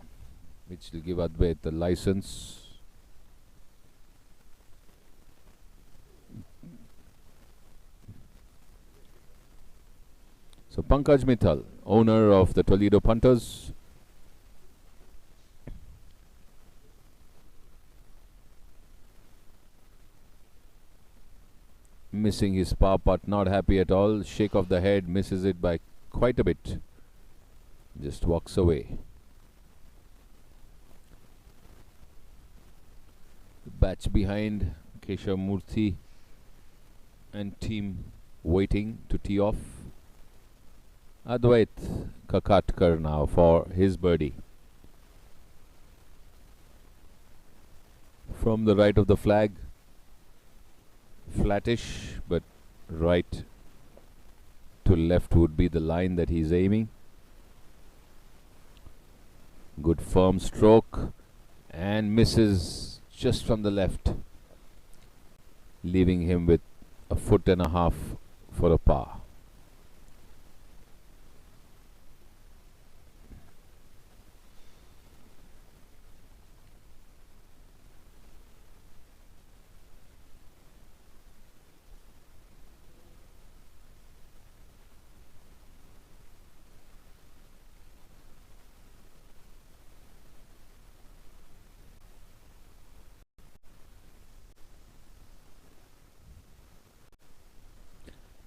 which will give Advait the license. So Pankaj Mittal, owner of the Toledo Punters, missing his par putt, not happy at all. Shake of the head, misses it by quite a bit. Just walks away. The batch behind, Keshav Murthy and team waiting to tee off. Advait Kakatkar now for his birdie. From the right of the flag, flattish, but right to left would be the line that he's aiming. Good firm stroke and misses just from the left, leaving him with a foot and a half for a par.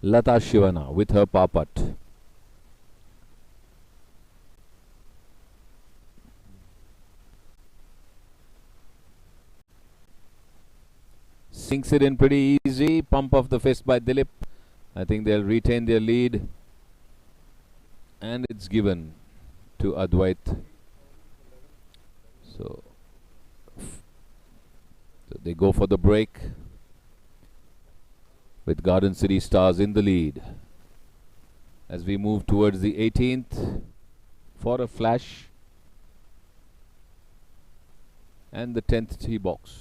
Lata Shivana with her par putt. Sinks it in pretty easy. Pump of the fist by Dilip. I think they'll retain their lead. And it's given to Advait. So they go for the break, with Garden City Stars in the lead. As we move towards the 18th for a flash and the 10th tee box.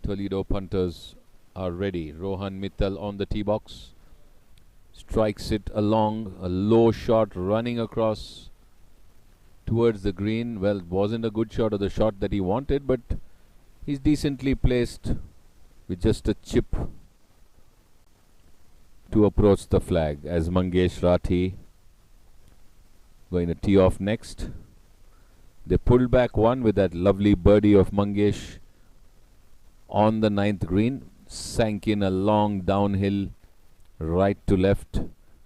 Toledo punters are ready. Rohan Mittal on the tee box. Strikes it along, a low shot running across towards the green. Well, it wasn't a good shot or the shot that he wanted, but he's decently placed with just a chip to approach the flag, as Mangesh Rathi going to tee off next. They pulled back one with that lovely birdie of Mangesh on the 9th green. Sank in a long downhill right to left.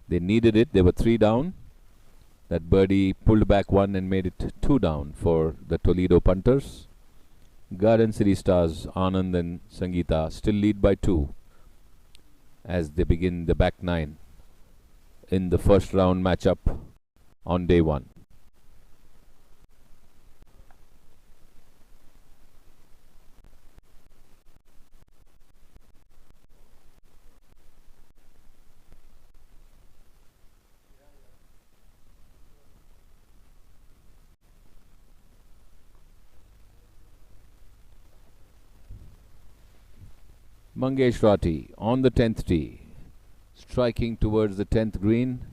They needed it. They were 3 down. That birdie pulled back one and made it 2 down for the Toledo punters. Garden City Stars, Anand and Sangeeta, still lead by 2 as they begin the back 9 in the first round matchup on day 1. Mangesh Rathi on the 10th tee, striking towards the 10th green.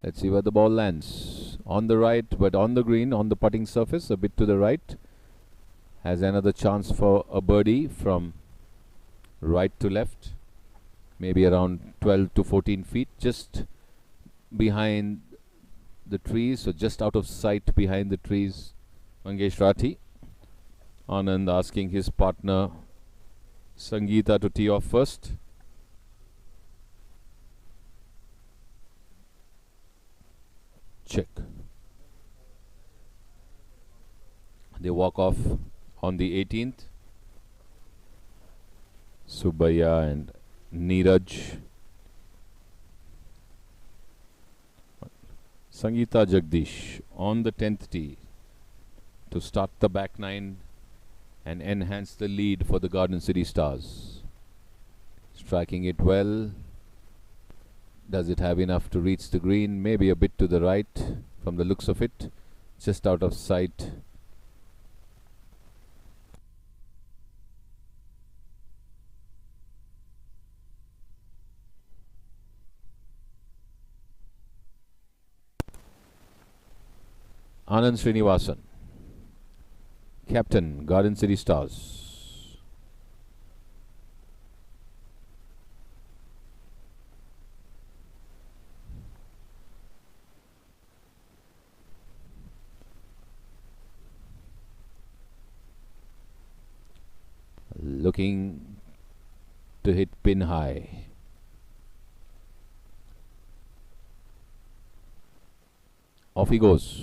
Let's see where the ball lands. On the right, but on the green, on the putting surface, a bit to the right. Has another chance for a birdie from right to left. Maybe around 12 to 14 feet, just behind the trees, so just out of sight behind the trees. Mangesh Rathi. Anand asking his partner Sangeeta to tee off first. Check. They walk off on the 18th. Subbaiah and Neeraj. Sangeeta Jagdish on the 10th tee to start the back 9 and enhance the lead for the Garden City Stars. Striking it well. Does it have enough to reach the green? Maybe a bit to the right from the looks of it. Just out of sight. Anand Srinivasan, captain, Garden City Stars. Looking to hit pin high. Off he goes.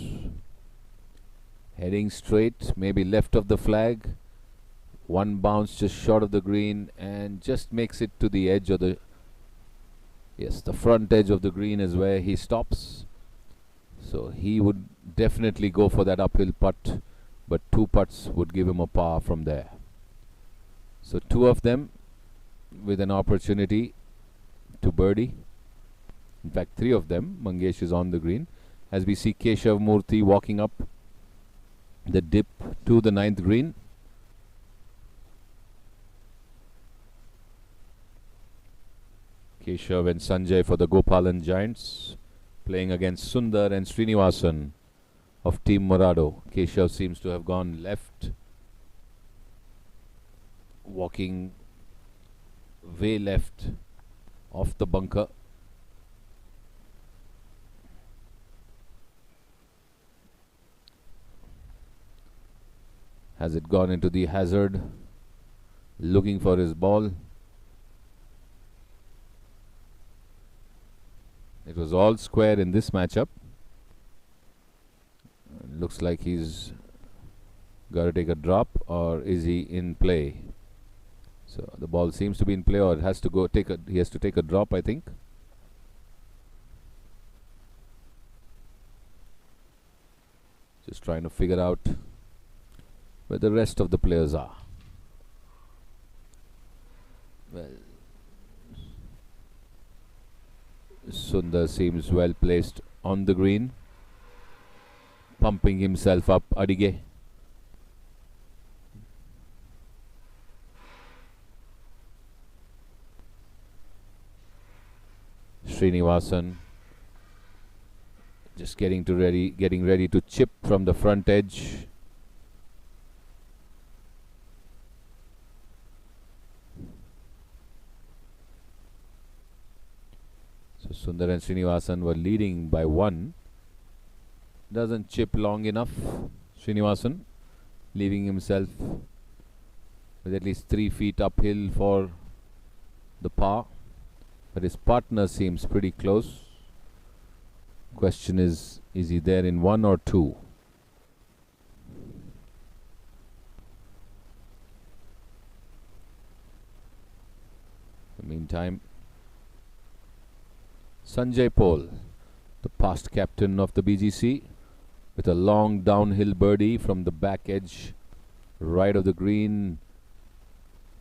Heading straight, maybe left of the flag. One bounce just short of the green and just makes it to the edge of the... Yes, the front edge of the green is where he stops. So he would definitely go for that uphill putt, but 2 putts would give him a par from there. So 2 of them with an opportunity to birdie. In fact, three of them. Mangesh is on the green. As we see Keshav Murthy walking up the dip to the 9th green. Keshav and Sanjay for the Gopalan Giants, playing against Sundar and Srinivasan of Team Morado. Keshav seems to have gone left, walking way left off the bunker. Has it gone into the hazard? Looking for his ball. It was all square in this matchup. Looks like he's got to take a drop, or is he in play? So the ball seems to be in play, or it has to go take a. He has to take a drop, I think. Just trying to figure out where the rest of the players are. Well, Sundar seems well placed on the green, pumping himself up. Adige. Srinivasan just getting ready to chip from the front edge. So Sundar and Srinivasan were leading by 1. Doesn't chip long enough. Srinivasan leaving himself with at least 3 feet uphill for the par. But his partner seems pretty close. Question is he there in 1 or 2? In the meantime, Sanjay Paul, the past captain of the BGC, with a long downhill birdie from the back edge, right of the green,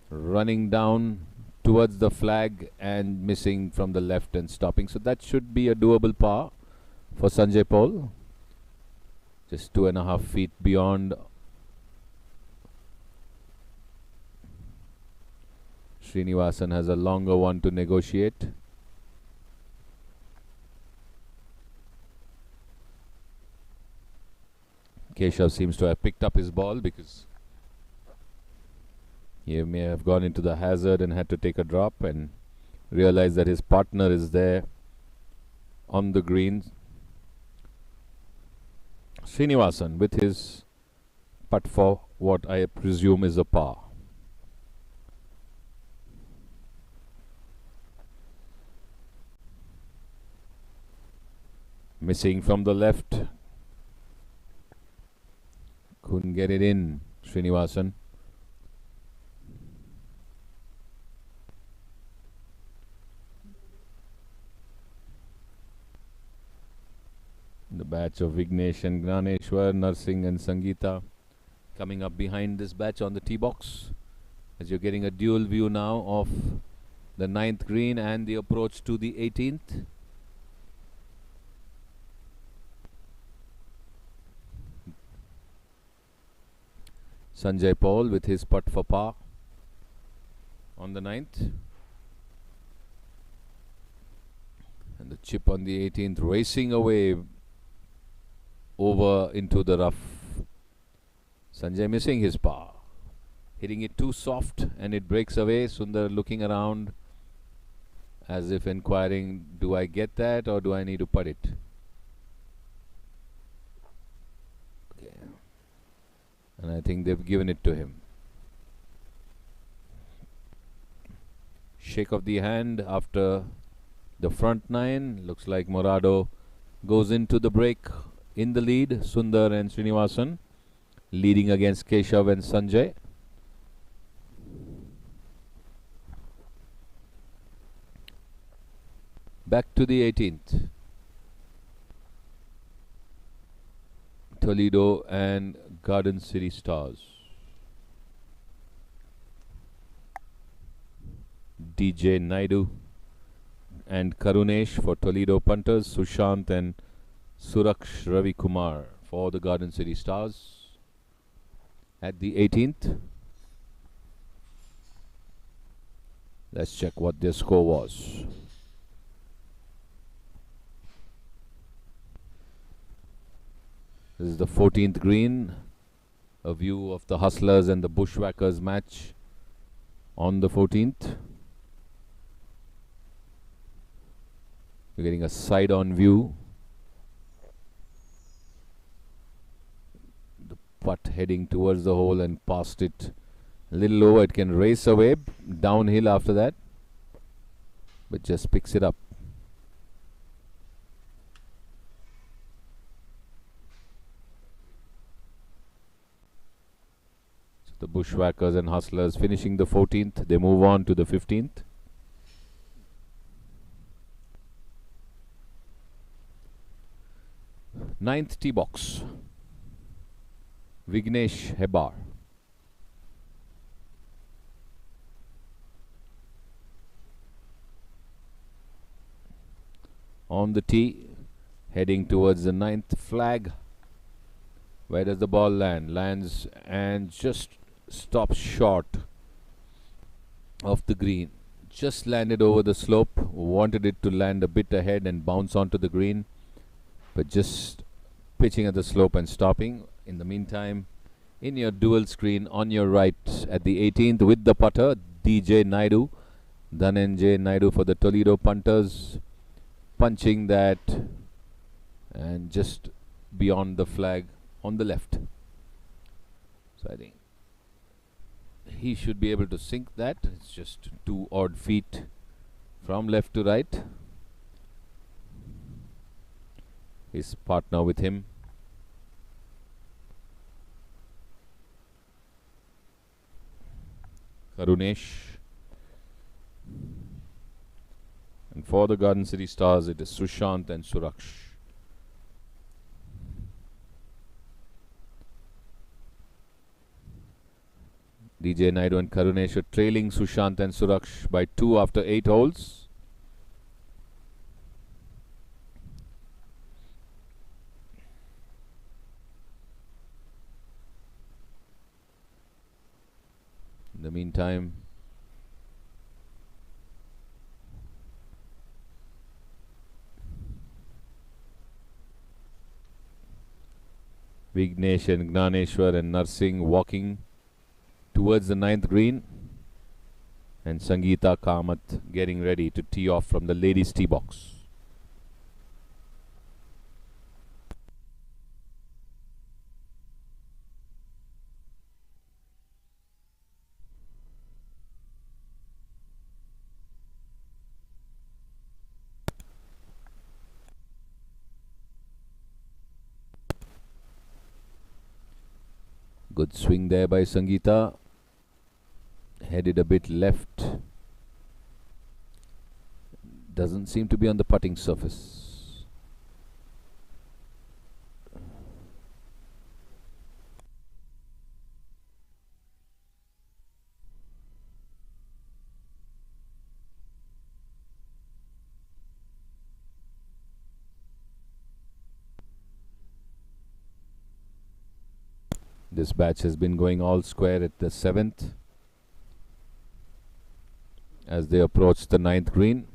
running down towards the flag and missing from the left and stopping. So that should be a doable par for Sanjay Paul. Just 2.5 feet beyond. Srinivasan has a longer one to negotiate. Keshav seems to have picked up his ball because he may have gone into the hazard and had to take a drop and realized that his partner is there on the green. Srinivasan with his putt for what I presume is a par. Missing from the left. Couldn't get it in, Srinivasan. The batch of Vignesh and Graneshwar, Narsingh and Sangeeta coming up behind this batch on the tee box. As you're getting a dual view now of the 9th green and the approach to the 18th. Sanjay Paul with his putt for par on the 9th. And the chip on the 18th racing away over into the rough. Sanjay missing his par. Hitting it too soft and it breaks away. Sundar looking around as if inquiring, do I get that or do I need to putt it? Okay. And I think they've given it to him. Shake of the hand after the front 9. Looks like Morado goes into the break in the lead. Sundar and Srinivasan leading against Keshav and Sanjay. Back to the 18th. Toledo and Garden City Stars. DJ Naidu and Karunesh for Toledo punters, Sushant and Suraksh Ravi Kumar for the Garden City Stars. At the 18th, let's check what their score was. This is the 14th green, a view of the Hustlers and the Bushwhackers match on the 14th. You're getting a side-on view. The putt heading towards the hole and past it. A little low, it can race away downhill after that, but just picks it up. So the Bushwhackers and Hustlers finishing the 14th, they move on to the 15th. Ninth tee box, Vignesh Hebar. On the tee, heading towards the 9th flag. Where does the ball land? Lands and just stops short of the green. Just landed over the slope. Wanted it to land a bit ahead and bounce onto the green, but just pitching at the slope and stopping. In the meantime, in your dual screen on your right at the 18th with the putter, DJ Naidu, Dhananjay Naidu for the Toledo punters, punching that and just beyond the flag on the left. So I think he should be able to sink that. It's just 2 odd feet from left to right. His partner with him. Karunesh. And for the Garden City Stars, it is Sushant and Suraksh. DJ Naidu and Karunesh are trailing Sushant and Suraksh by 2 after 8 holes. In the meantime, Vignesh and Gnaneshwar and Narsingh walking towards the 9th green, and Sangeeta Kamath getting ready to tee off from the ladies' tee box. Good swing there by Sangeeta. Headed a bit left. Doesn't seem to be on the putting surface. This batch has been going all square at the 7th as they approach the 9th green.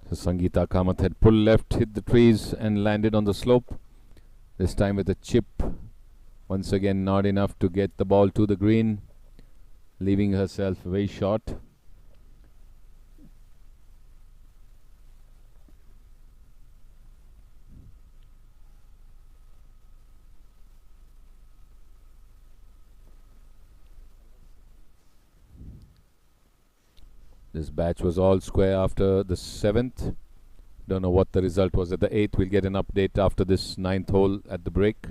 So Sangeeta Kamath had pulled left, hit the trees and landed on the slope. This time with a chip. Once again not enough to get the ball to the green, leaving herself very short. This batch was all square after the 7th. Don't know what the result was at the 8th. We'll get an update after this 9th hole at the break.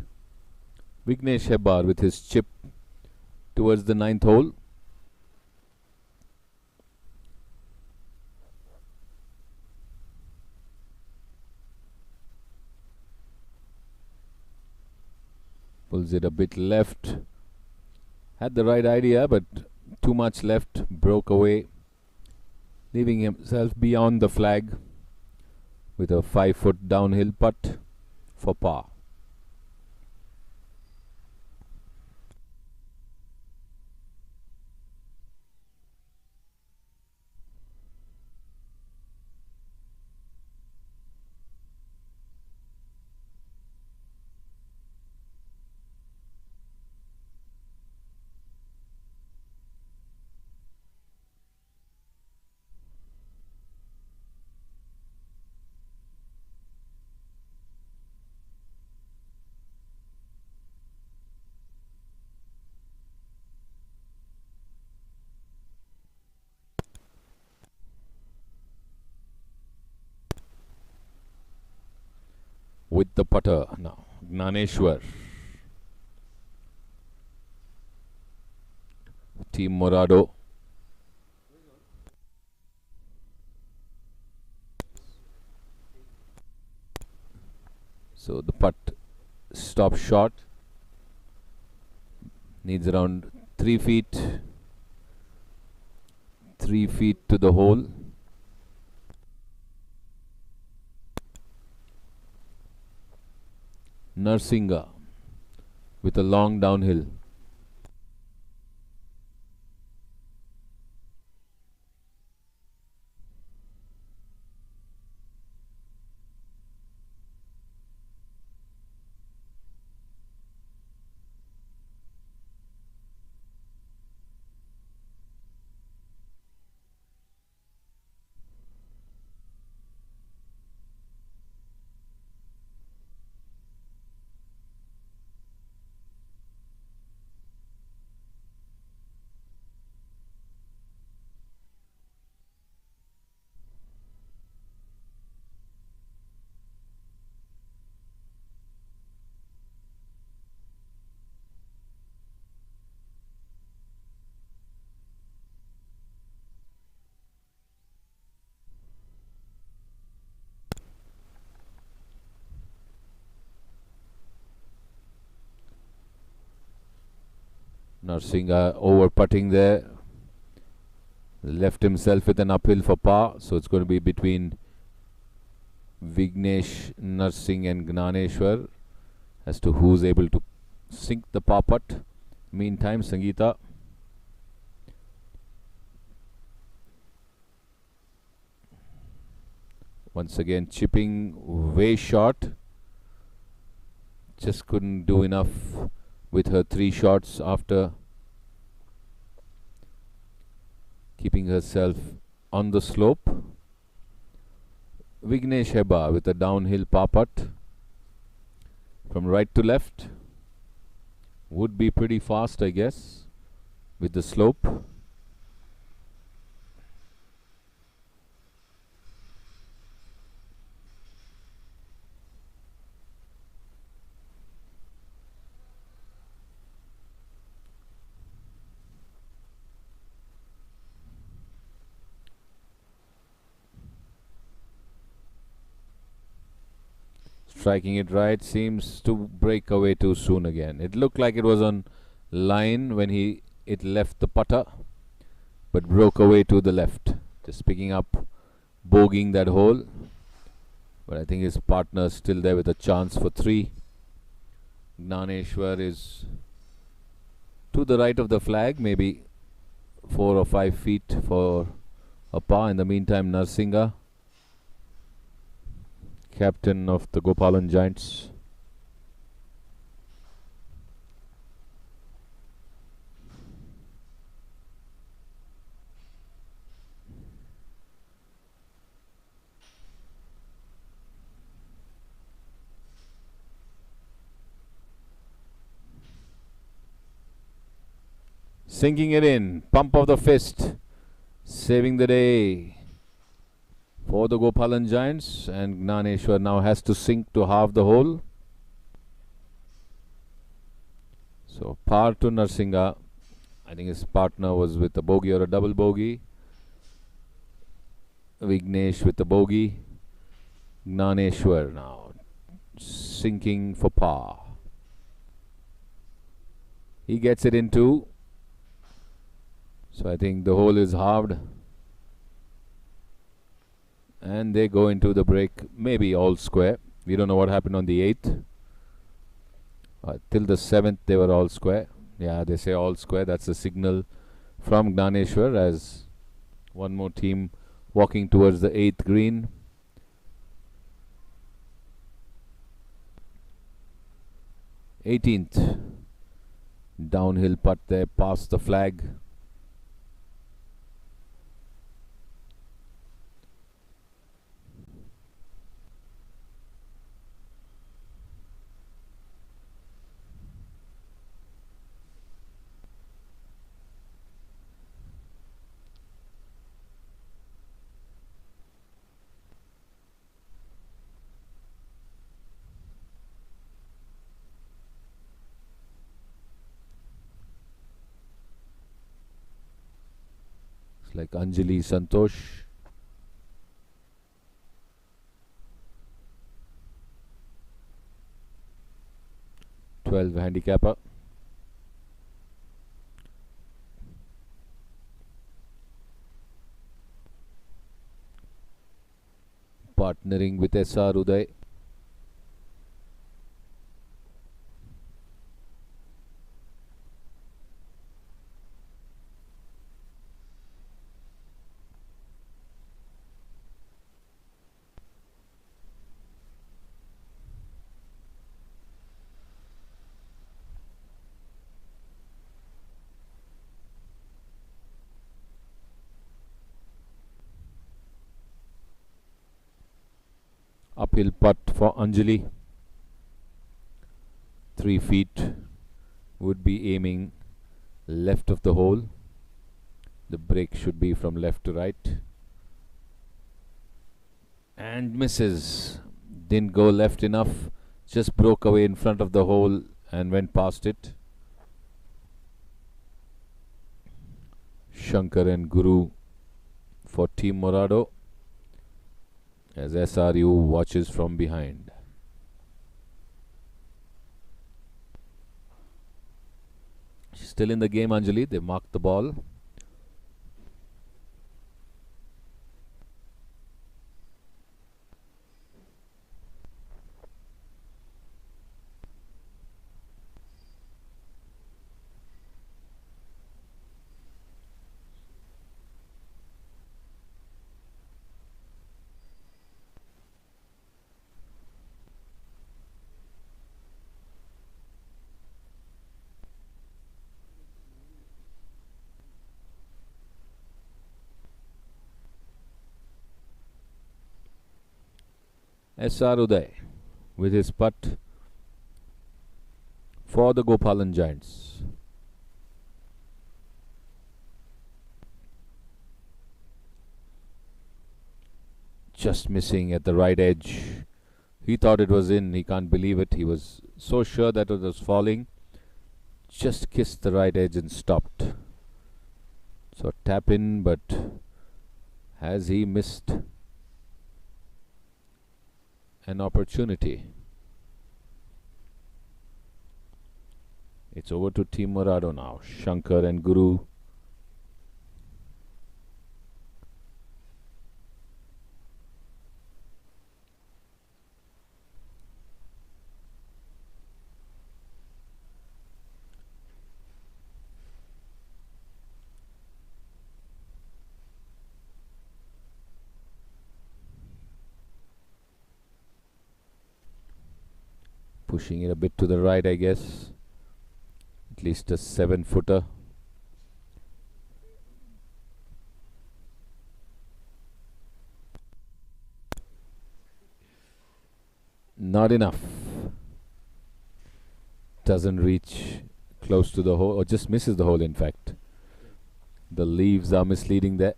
Vignesh Hebbar with his chip towards the 9th hole. Pulls it a bit left. Had the right idea, but too much left. Broke away, leaving himself beyond the flag with a 5-foot downhill putt for par. With the putter now, Gnaneshwar. Team Morado. So the putt stops short. Needs around 3 feet. 3 feet to the hole. Narsinga with a long downhill. Narsinga over putting there. Left himself with an uphill for par. So it's going to be between Vignesh, Narsingh and Gnaneshwar as to who's able to sink the par putt. Meantime, Sangeeta once again chipping way short. Just couldn't do enough with her 3 shots after keeping herself on the slope. Vignesh Hebbar with a downhill par putt from right to left. Would be pretty fast, I guess, with the slope. Striking it right, seems to break away too soon again. It looked like it was on line when it left the putter, but broke away to the left. Just picking up, bogeying that hole. But I think his partner is still there with a chance for 3. Gnaneshwar is to the right of the flag, maybe 4 or 5 feet for a par. In the meantime, Narsingha captain of the Gopalan Giants. Sinking it in, pump of the fist, saving the day for the Gopalan Giants, and Gnaneshwar now has to sink to halve the hole. So par to Narsingha. I think his partner was with a bogey or a double bogey. Vignesh with a bogey. Gnaneshwar now sinking for par. He gets it into. So I think the hole is halved. And they go into the break, maybe all square. We don't know what happened on the 8th. Till the 7th they were all square. Yeah, they say all square. That's a signal from Gnaneshwar as one more team walking towards the 8th green. Eighteenth downhill putt there past the flag. Like Anjali Santosh. (12) handicapper. Partnering with SR Uday. Uphill putt for Anjali. 3 feet. Would be aiming left of the hole. The break should be from left to right. And misses. Didn't go left enough. Just broke away in front of the hole and went past it. Shankar and Guru for Team Morado as SRU watches from behind. She's still in the game, Anjali. They marked the ball. SR Uday with his putt for the Gopalan Giants. Just missing at the right edge. He thought it was in. He can't believe it. He was so sure that it was falling. Just kissed the right edge and stopped. So tap in, but has he missed an opportunity? It's over to Team Morado now. Shankar and Guru. Pushing it a bit to the right, I guess. At least a 7-footer. Not enough. Doesn't reach close to the hole, or just misses the hole, in fact. The leaves are misleading there.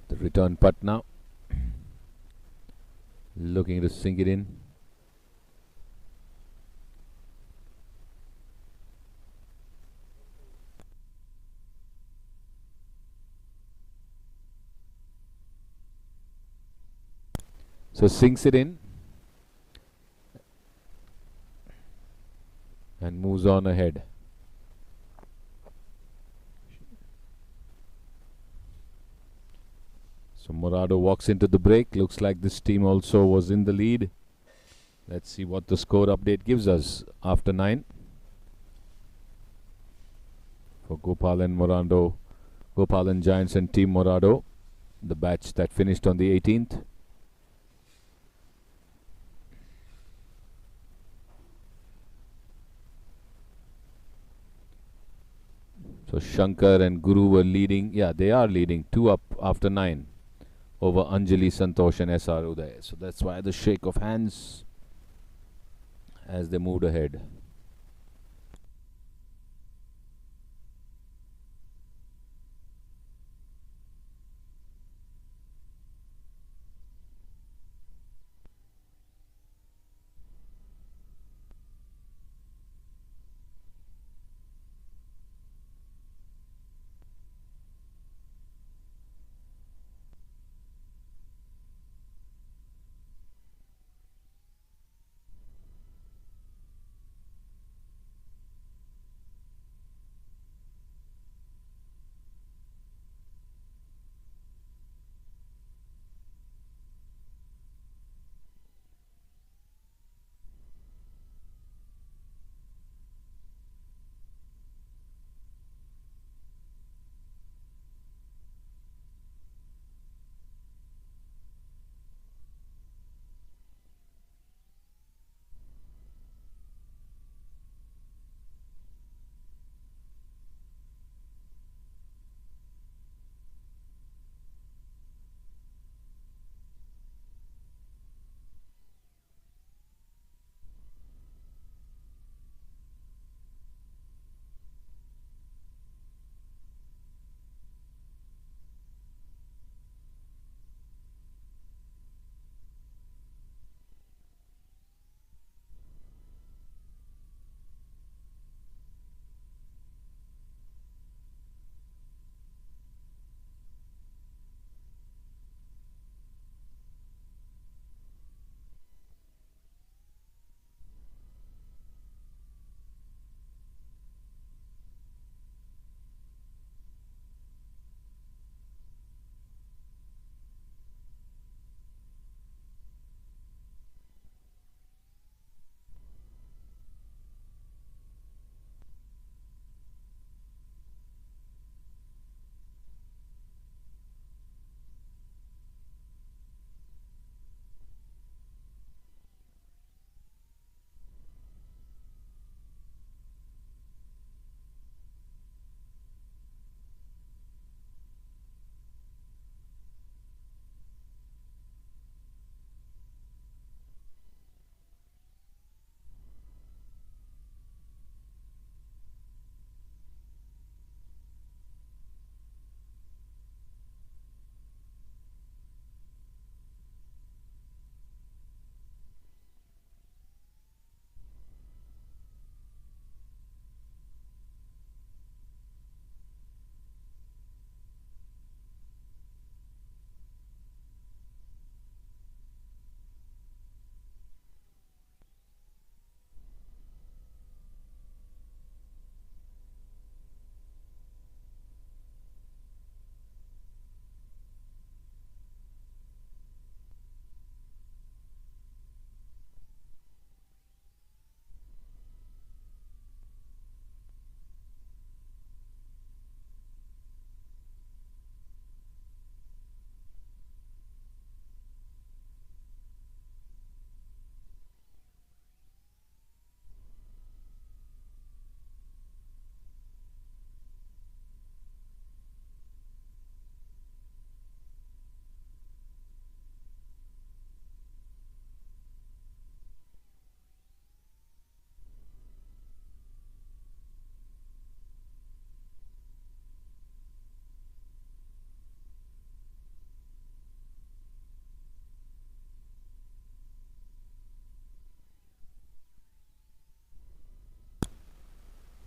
The return putt now. Looking to sink it in. So sinks it in and moves on ahead. So Morado walks into the break. Looks like this team also was in the lead. Let's see what the score update gives us after 9. For Gopal and Morado, Gopal and Giants and Team Morado, the batch that finished on the 18th. So Shankar and Guru were leading. Yeah, they are leading 2 up after 9 over Anjali, Santosh and SR Uday. So that's why the shake of hands as they moved ahead.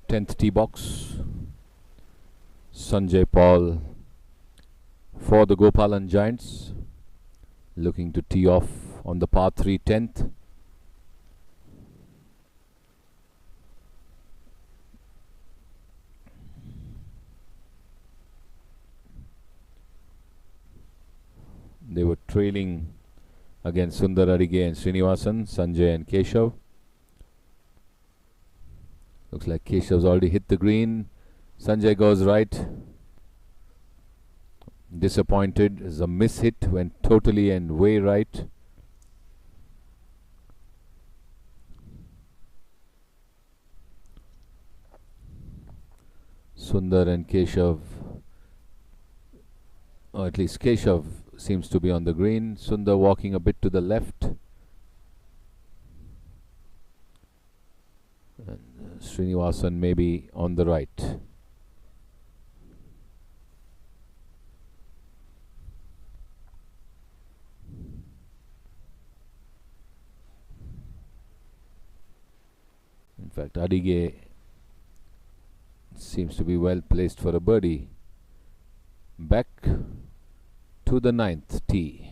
10th tee box. Sanjay Paul for the Gopalan Giants, looking to tee off on the par 3 10th. They were trailing against Sundar Adige and Srinivasan, Sanjay and Keshav. Looks like Keshav's already hit the green. Sanjay goes right. Disappointed as a miss hit, went totally and way right. Sundar and Keshav, or at least Keshav seems to be on the green. Sundar walking a bit to the left. And Srinivasan maybe on the right. In fact, Adige seems to be well placed for a birdie. Back to the 9th tee.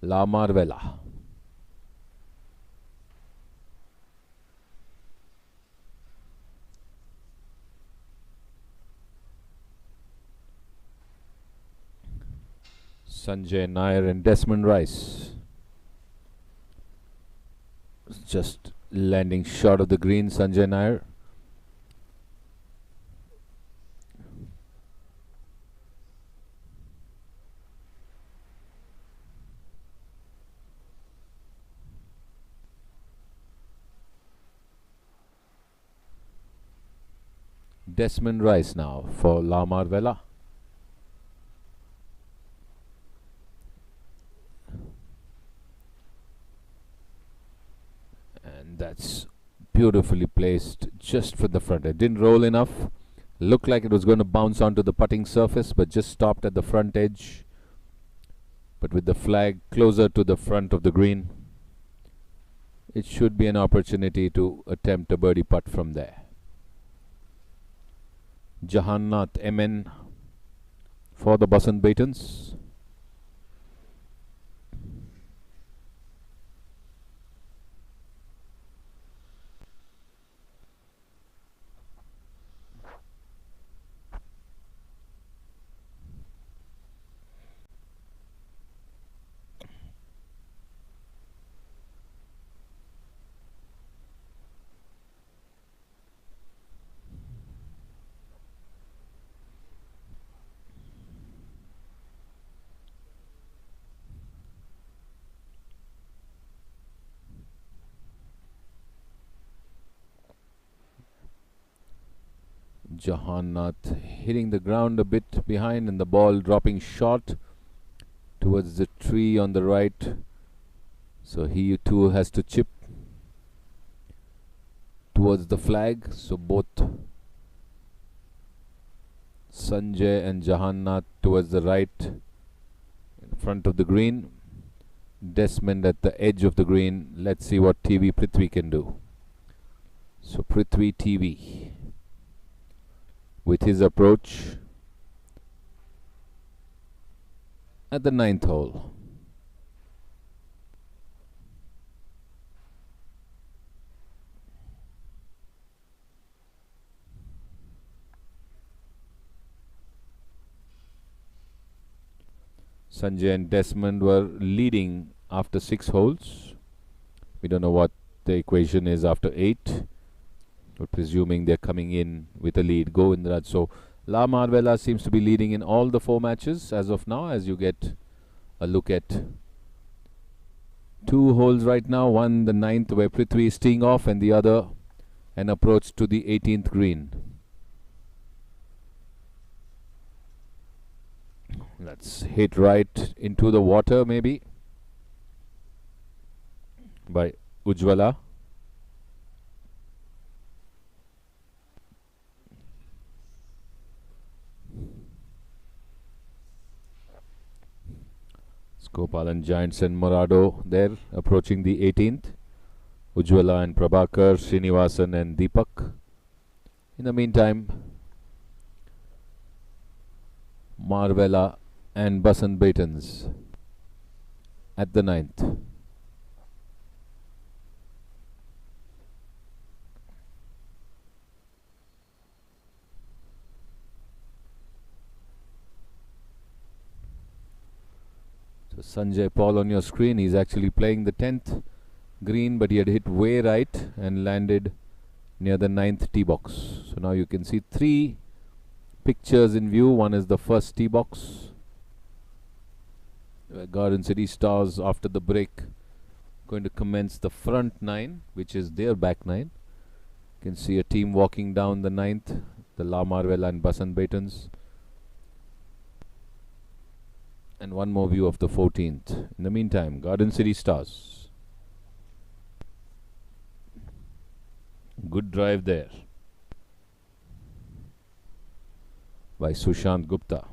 La Marvella. Sanjay Nair and Desmond Rice. Just landing short of the green, Sanjay Nair. Desmond Rice now for La Marvella. And that's beautifully placed just for the front. It didn't roll enough. Looked like it was going to bounce onto the putting surface, but just stopped at the front edge. But with the flag closer to the front of the green, it should be an opportunity to attempt a birdie putt from there. Jahannath MN for the Basant Batons. Jahannath hitting the ground a bit behind and the ball dropping short towards the tree on the right. So he too has to chip towards the flag. So both Sanjay and Jahannath towards the right in front of the green. Desmond at the edge of the green. Let's see what TV Prithvi can do. So Prithvi TV with his approach at the 9th hole. Sanjay and Desmond were leading after 6 holes. We don't know what the equation is after 8. But presuming they're coming in with a lead. Go Indraj. So La Marvella seems to be leading in all the 4 matches as of now, as you get a look at 2 holes right now. One, the 9th, where Prithvi is teeing off, and the other an approach to the 18th green. Let's hit right into the water maybe by Ujjwala. Gopalan Giants and Morado there approaching the 18th. Ujjwala and Prabhakar, Srinivasan and Deepak. In the meantime, Marvella and Basant Baitons at the 9th. So Sanjay Paul on your screen, he's actually playing the 10th green, but he had hit way right and landed near the 9th tee box. So now you can see 3 pictures in view. One is the first tee box, where Garden City Stars after the break going to commence the front 9, which is their back 9. You can see a team walking down the 9th, the La Marvella and Basant Baitons. And one more view of the 14th. In the meantime, Garden City Stars. Good drive there by Sushant Gupta.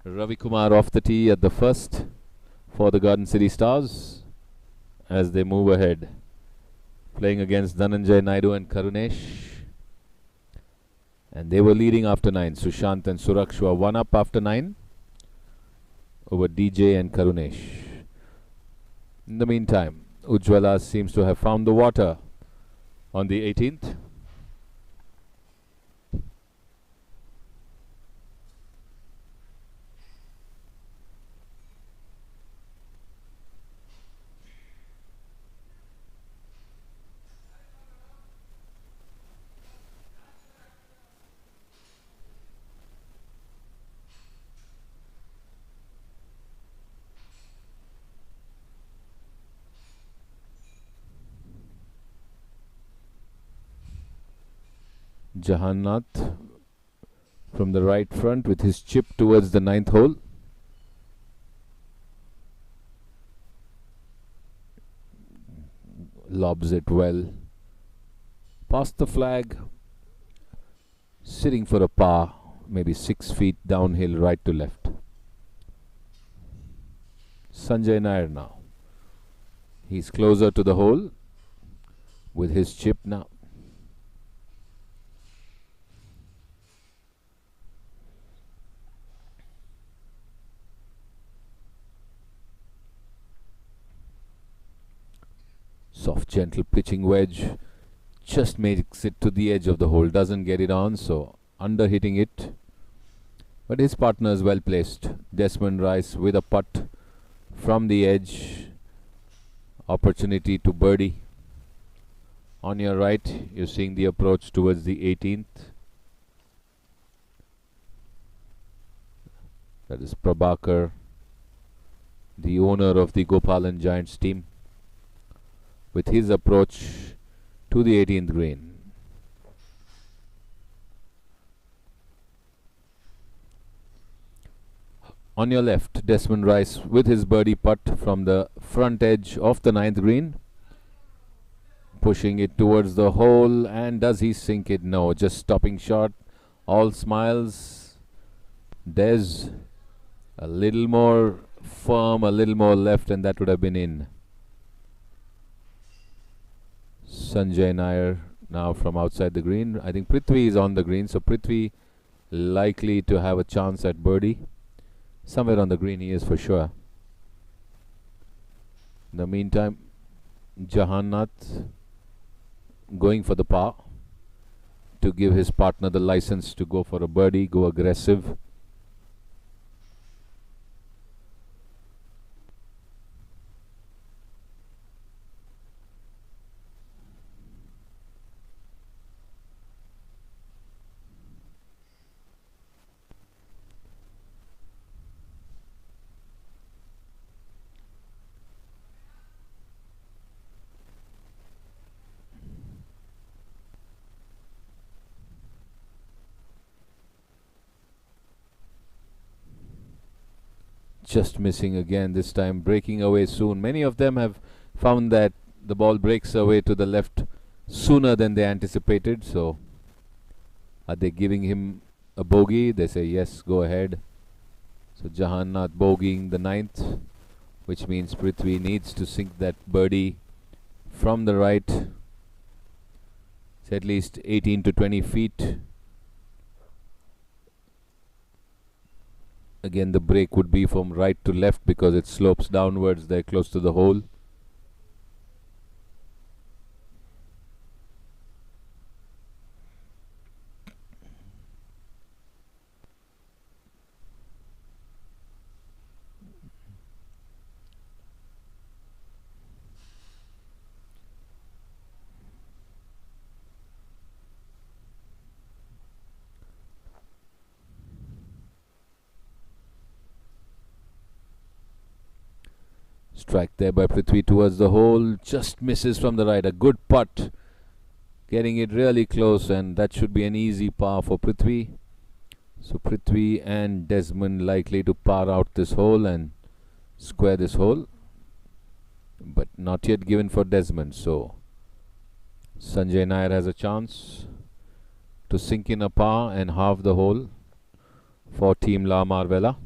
Ravi Kumar off the tee at the first for the Garden City Stars as they move ahead, playing against Dhananjay Naidu and Karunesh. And they were leading after 9. Sushant and Suraksh were 1 up after 9 over DJ and Karunesh. In the meantime, Ujjwala seems to have found the water on the 18th. Jahannath from the right front with his chip towards the 9th hole. Lobs it well. Past the flag. Sitting for a par. Maybe 6 feet downhill right to left. Sanjay Nair now. He's closer to the hole with his chip now. Soft, gentle pitching wedge. Just makes it to the edge of the hole. Doesn't get it on, so under hitting it. But his partner is well placed. Desmond Rice with a putt from the edge. Opportunity to birdie. On your right, you're seeing the approach towards the 18th. That is Prabhakar, the owner of the Gopalan Giants team, with his approach to the 18th green. On your left, Desmond Rice with his birdie putt from the front edge of the 9th green, pushing it towards the hole. And does he sink it? No, just stopping short. All smiles. Des a little more firm, a little more left, and that would have been in. Sanjay Nair now from outside the green. I think Prithvi is on the green, so Prithvi likely to have a chance at birdie. Somewhere on the green he is for sure. In the meantime, Jahannath going for the par to give his partner the license to go for a birdie, go aggressive. Just missing again, this time breaking away soon. Many of them have found that the ball breaks away to the left sooner than they anticipated. So are they giving him a bogey? They say yes, go ahead. So Jahannath bogeying the 9th, which means Prithvi needs to sink that birdie from the right. It's at least 18 to 20 feet. Again, the break would be from right to left because it slopes downwards there close to the hole. Strike there by Prithvi towards the hole, just misses from the right. A good putt, getting it really close, and that should be an easy par for Prithvi. So Prithvi and Desmond likely to par out this hole and square this hole, but not yet given for Desmond. So Sanjay Nair has a chance to sink in a par and halve the hole for Team La Marvella.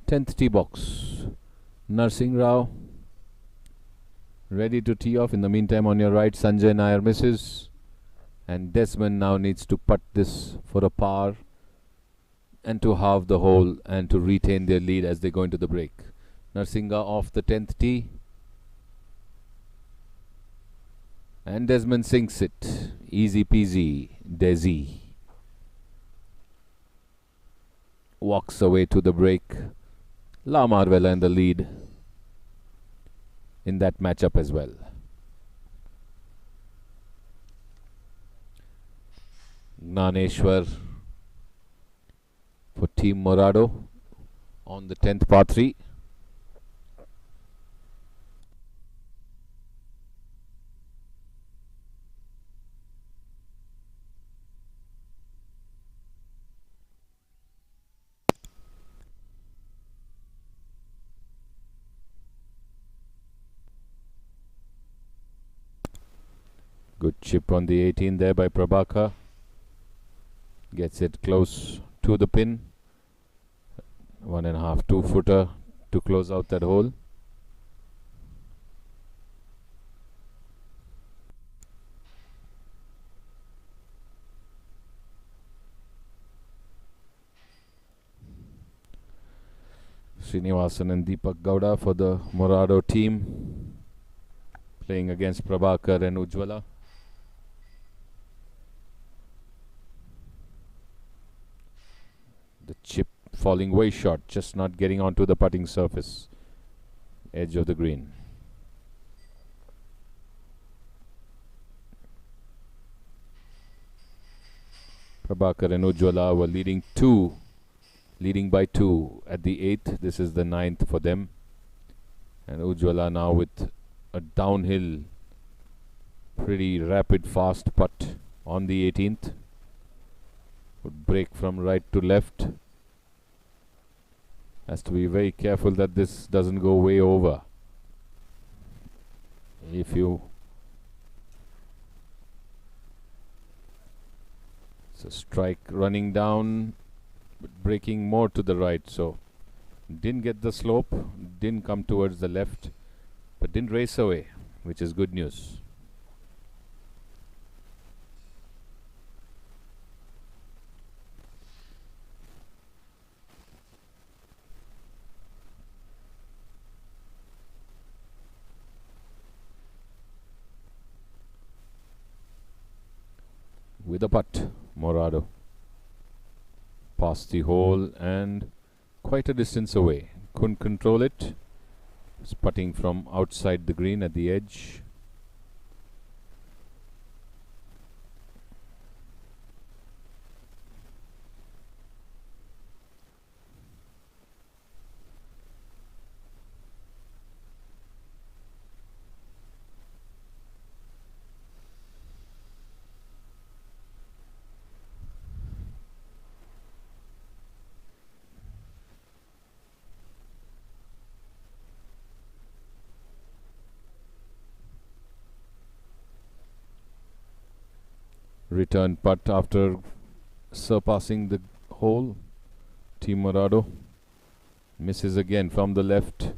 Tenth tee box. Narsingh Rao ready to tee off. In the meantime, on your right, Sanjay Nair misses, and Desmond now needs to putt this for a par and to halve the hole and to retain their lead as they go into the break. Narsingha off the 10th tee, and Desmond sinks it. Easy peasy. Desi walks away to the break. La Marvella in the lead in that matchup as well. Gnaneshwar for Team Morado on the 10th par 3. Good chip on the 18 there by Prabhakar. Gets it close to the pin. 1.5, 2 footer to close out that hole. Srinivasan and Deepak Gowda for the Morado team, playing against Prabhakar and Ujjwala. The chip falling way short, just not getting onto the putting surface, edge of the green. Prabhakar and Ujjwala were leading by 2 at the 8th. This is the 9th for them. And Ujjwala now with a downhill, pretty rapid, fast putt on the 18th. Would break from right to left. Has to be very careful that this doesn't go way over. It's a strike running down, but breaking more to the right. So didn't get the slope, didn't come towards the left, but didn't race away, which is good news. With a putt, Morado past the hole and quite a distance away. Couldn't control it. Was putting from outside the green at the edge. Return putt after surpassing the hole. Timorado misses again from the left.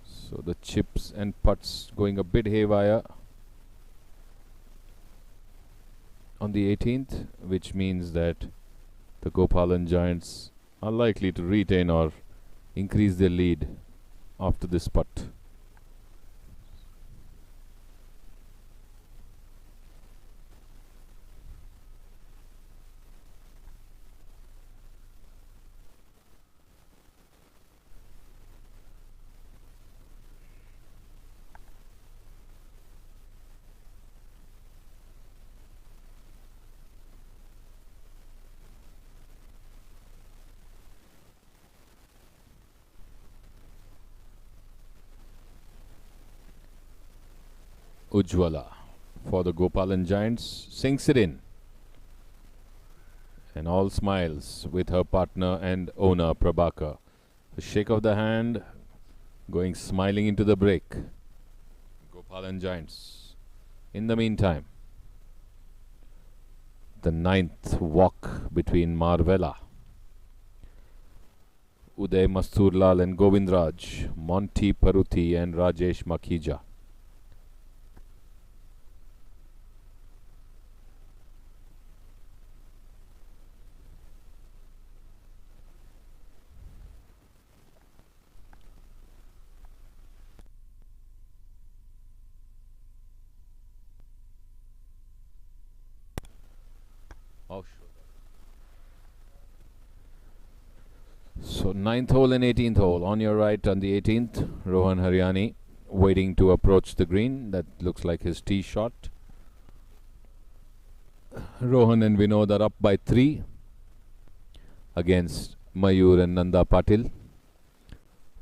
So the chips and putts going a bit haywire on the 18th, which means that the Gopalan Giants are likely to retain or increase their lead after this putt. Ujjwala for the Gopalan Giants sinks it in, and all smiles with her partner and owner Prabhakar. A shake of the hand, going smiling into the break. Gopalan Giants. In the meantime, the 9th walk between Marvella, Uday Masturlal and Govindraj, Monty Paruthi and Rajesh Makhija. So 9th hole and 18th hole. On your right on the 18th, Rohan Haryani waiting to approach the green. That looks like his tee shot. Rohan and Vinod are up by 3 against Mayur and Nanda Patil.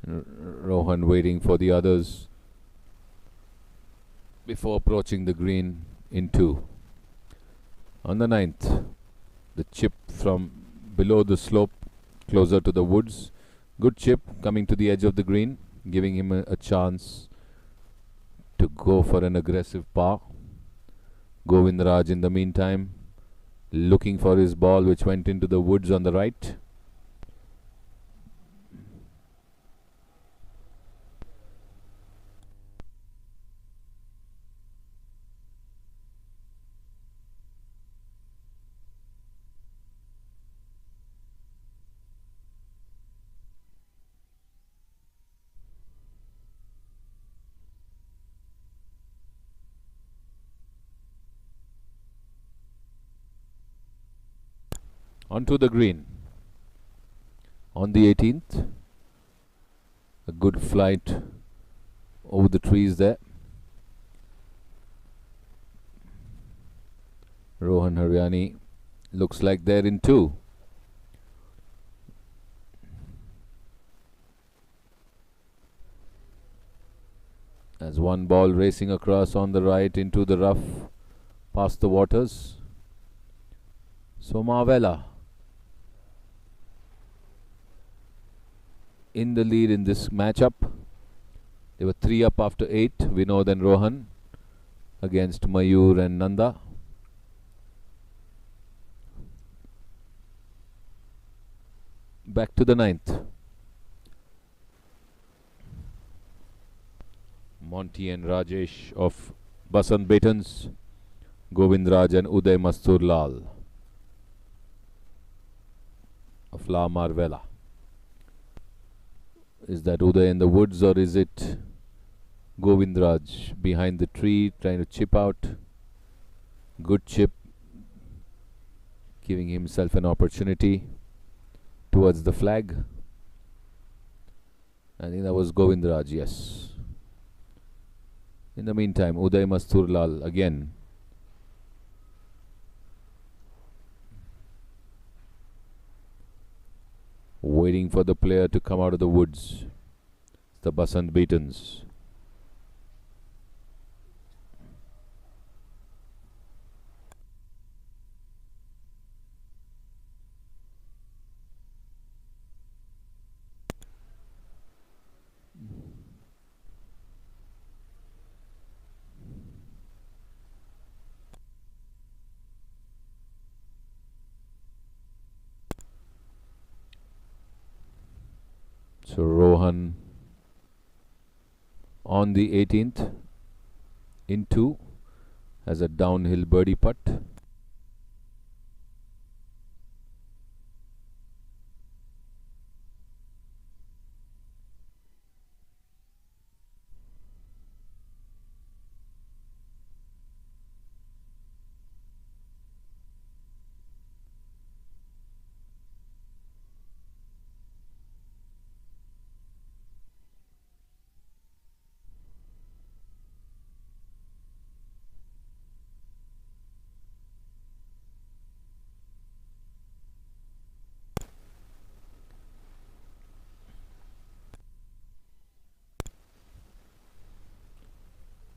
Rohan waiting for the others before approaching the green in 2. On the 9th, the chip from below the slope closer to the woods. Good chip coming to the edge of the green, giving him a chance to go for an aggressive par. Govindraj in the meantime looking for his ball, which went into the woods on the right. Onto the green. On the 18th, a good flight over the trees there. Rohan Haryani looks like they're in 2. As one ball racing across on the right into the rough past the waters. So Marvella in the lead in this matchup. They were 3 up after 8, Vinod and Rohan against Mayur and Nanda. Back to the 9th. Monty and Rajesh of Basant Betons, Govindraj and Uday Masturlal of La Marvella. Is that Uday in the woods, or is it Govindraj behind the tree trying to chip out? Good chip, giving himself an opportunity. towards the flag. I think that was Govindraj, yes. In the meantime, Uday Masturlal again. Waiting for the player to come out of the woods. The Basant Beatons. So Rohan on the 18th in 2 has a downhill birdie putt.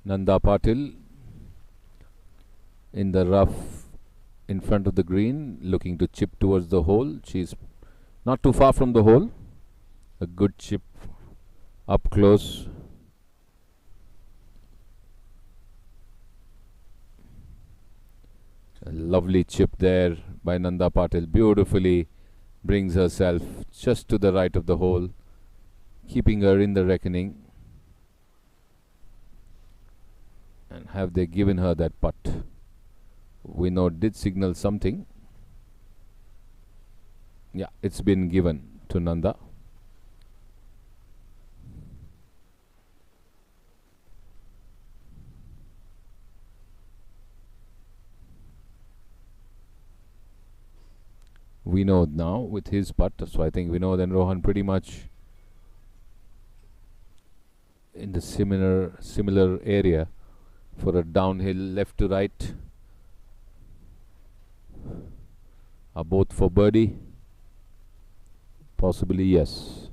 Nanda Patil in the rough in front of the green, looking to chip towards the hole. She's not too far from the hole. A good chip up close. A lovely chip there by Nanda Patil. Beautifully brings herself just to the right of the hole, keeping her in the reckoning. And have they given her that putt? We know it did signal something. Yeah, it's been given to Nanda. We know now with his putt, so I think we know then Rohan pretty much in the similar area for a downhill left to right. Are both for birdie? Possibly yes.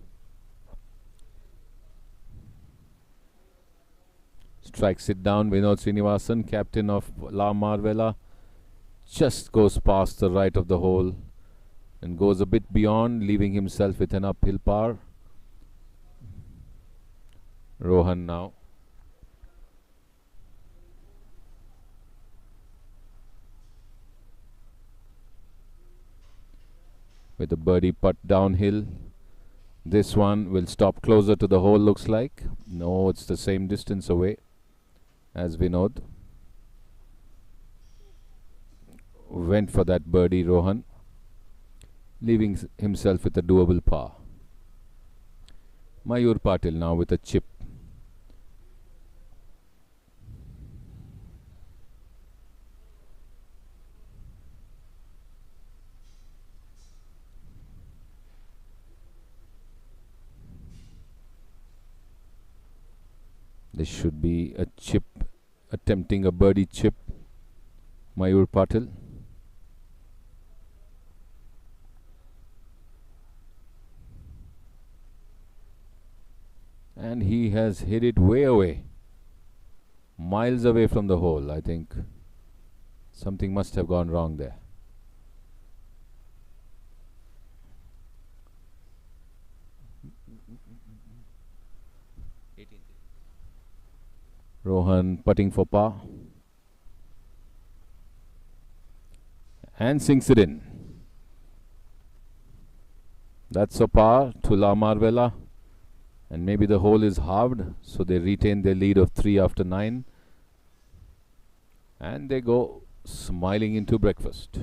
Strikes it down. Vinod Srinivasan, captain of La Marvella, just goes past the right of the hole and goes a bit beyond, leaving himself with an uphill par. Rohan now. With a birdie putt downhill. This one will stop closer to the hole, looks like. No, it's the same distance away as Vinod. Went for that birdie, Rohan, leaving himself with a doable par. Mayur Patil now with a chip. This should be a chip, attempting a birdie chip. Mayur Patil. And he has hit it way away, miles away from the hole. I think something must have gone wrong there. Rohan putting for par and sinks it in. That's a par to La Marvella, and maybe the hole is halved, so they retain their lead of 3 after 9, and they go smiling into breakfast.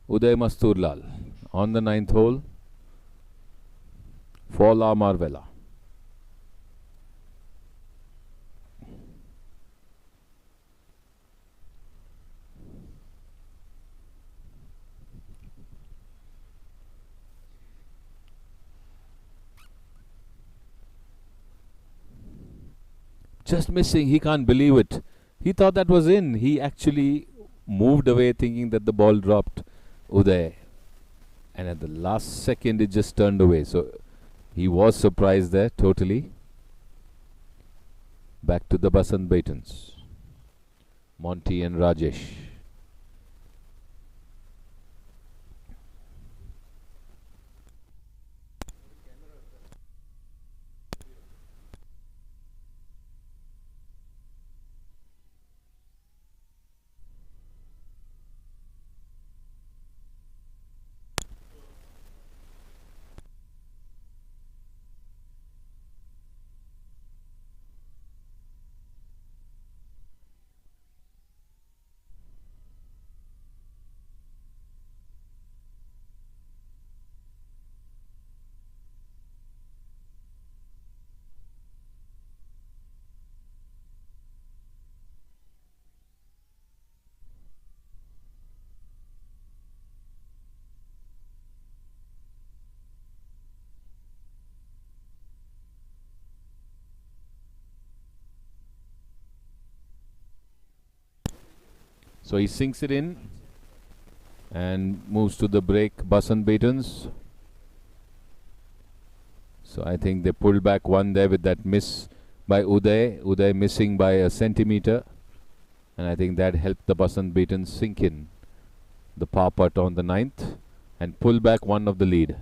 Uday Masturlal on the 9th hole for La Marvella. Just missing. He can't believe it. He thought that was in. He actually moved away thinking that the ball dropped. Uday. And at the last second it just turned away. So he was surprised there totally. Back to the Basant Baitons. Monty and Rajesh. So he sinks it in and moves to the break. Basant Baitons. So I think they pulled back one there with that miss by Uday. Uday missing by a centimeter. And I think that helped the Basant Baitons sink in the par putt on the 9th and pull back one of the lead.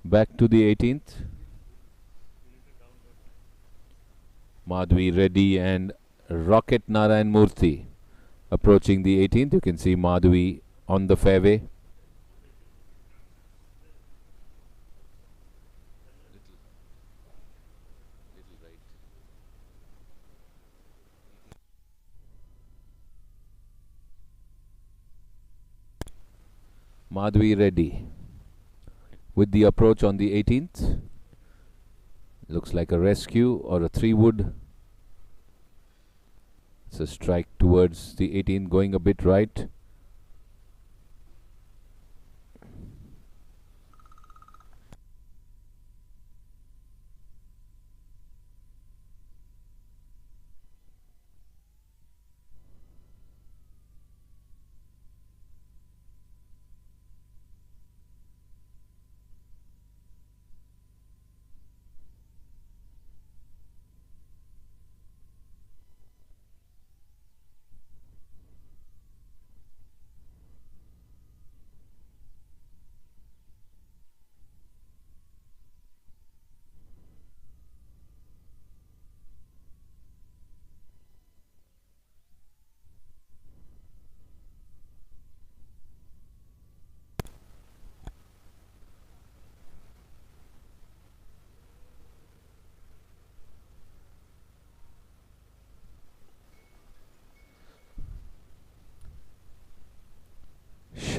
Back to the 18th. Madhvi Reddy and Rocket Narayan Murthy approaching the 18th. You can see Madhvi on the fairway. Madhvi Reddy with the approach on the 18th. Looks like a rescue or a 3-wood. It's a strike towards the 18th, going a bit right.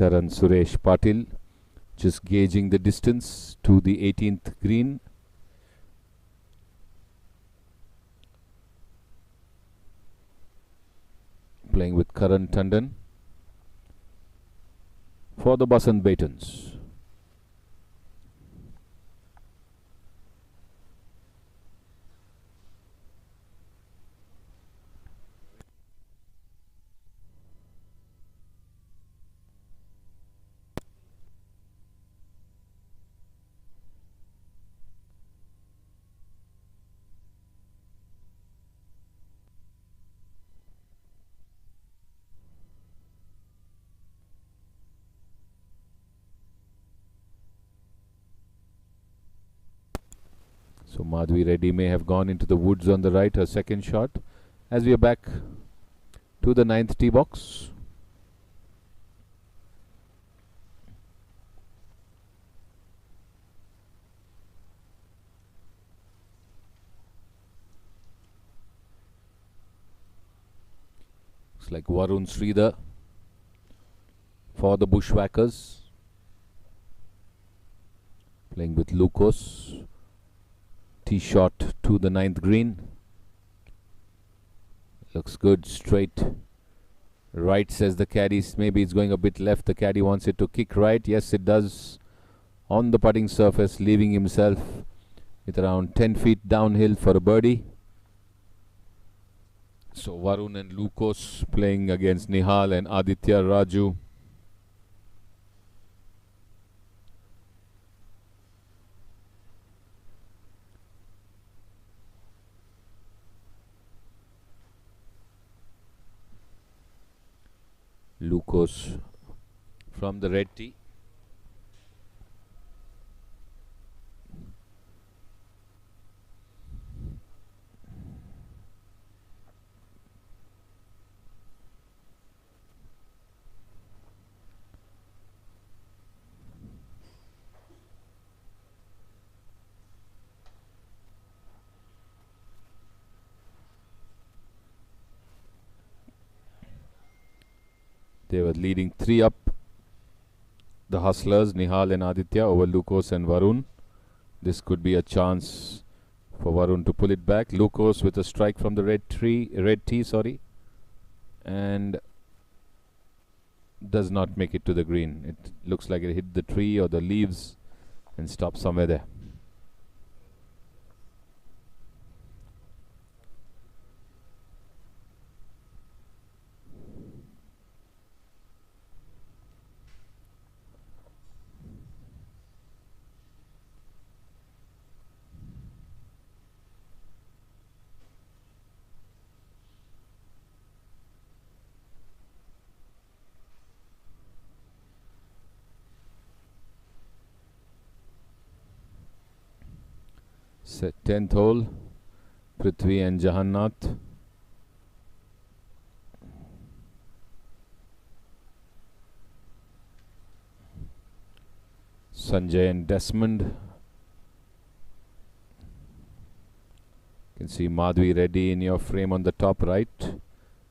Sharan Suresh Patil just gauging the distance to the 18th green. Playing with Karan Tandon for the Basant Baitons. So Madhvi Reddy may have gone into the woods on the right, her second shot, as we are back to the 9th tee box. Looks like Varun Sridhar for the Bushwhackers, playing with Lucas. Tee shot to the 9th green. Looks good, straight right, says the caddy. Maybe it's going a bit left. The caddy wants it to kick right. Yes, it does. On the putting surface, leaving himself with around 10 feet downhill for a birdie. So Varun and Lukos playing against Nihal and Aditya Raju. Lukos from the red tee. They were leading 3 up. The hustlers, Nihal and Aditya, over Lukos and Varun. This could be a chance for Varun to pull it back. Lukos with a strike from the red tee, and does not make it to the green. It looks like it hit the tree or the leaves and stopped somewhere there. Set 10th hole, Prithvi and Jahannath. Sanjay and Desmond. You can see Madhvi Reddy in your frame on the top right,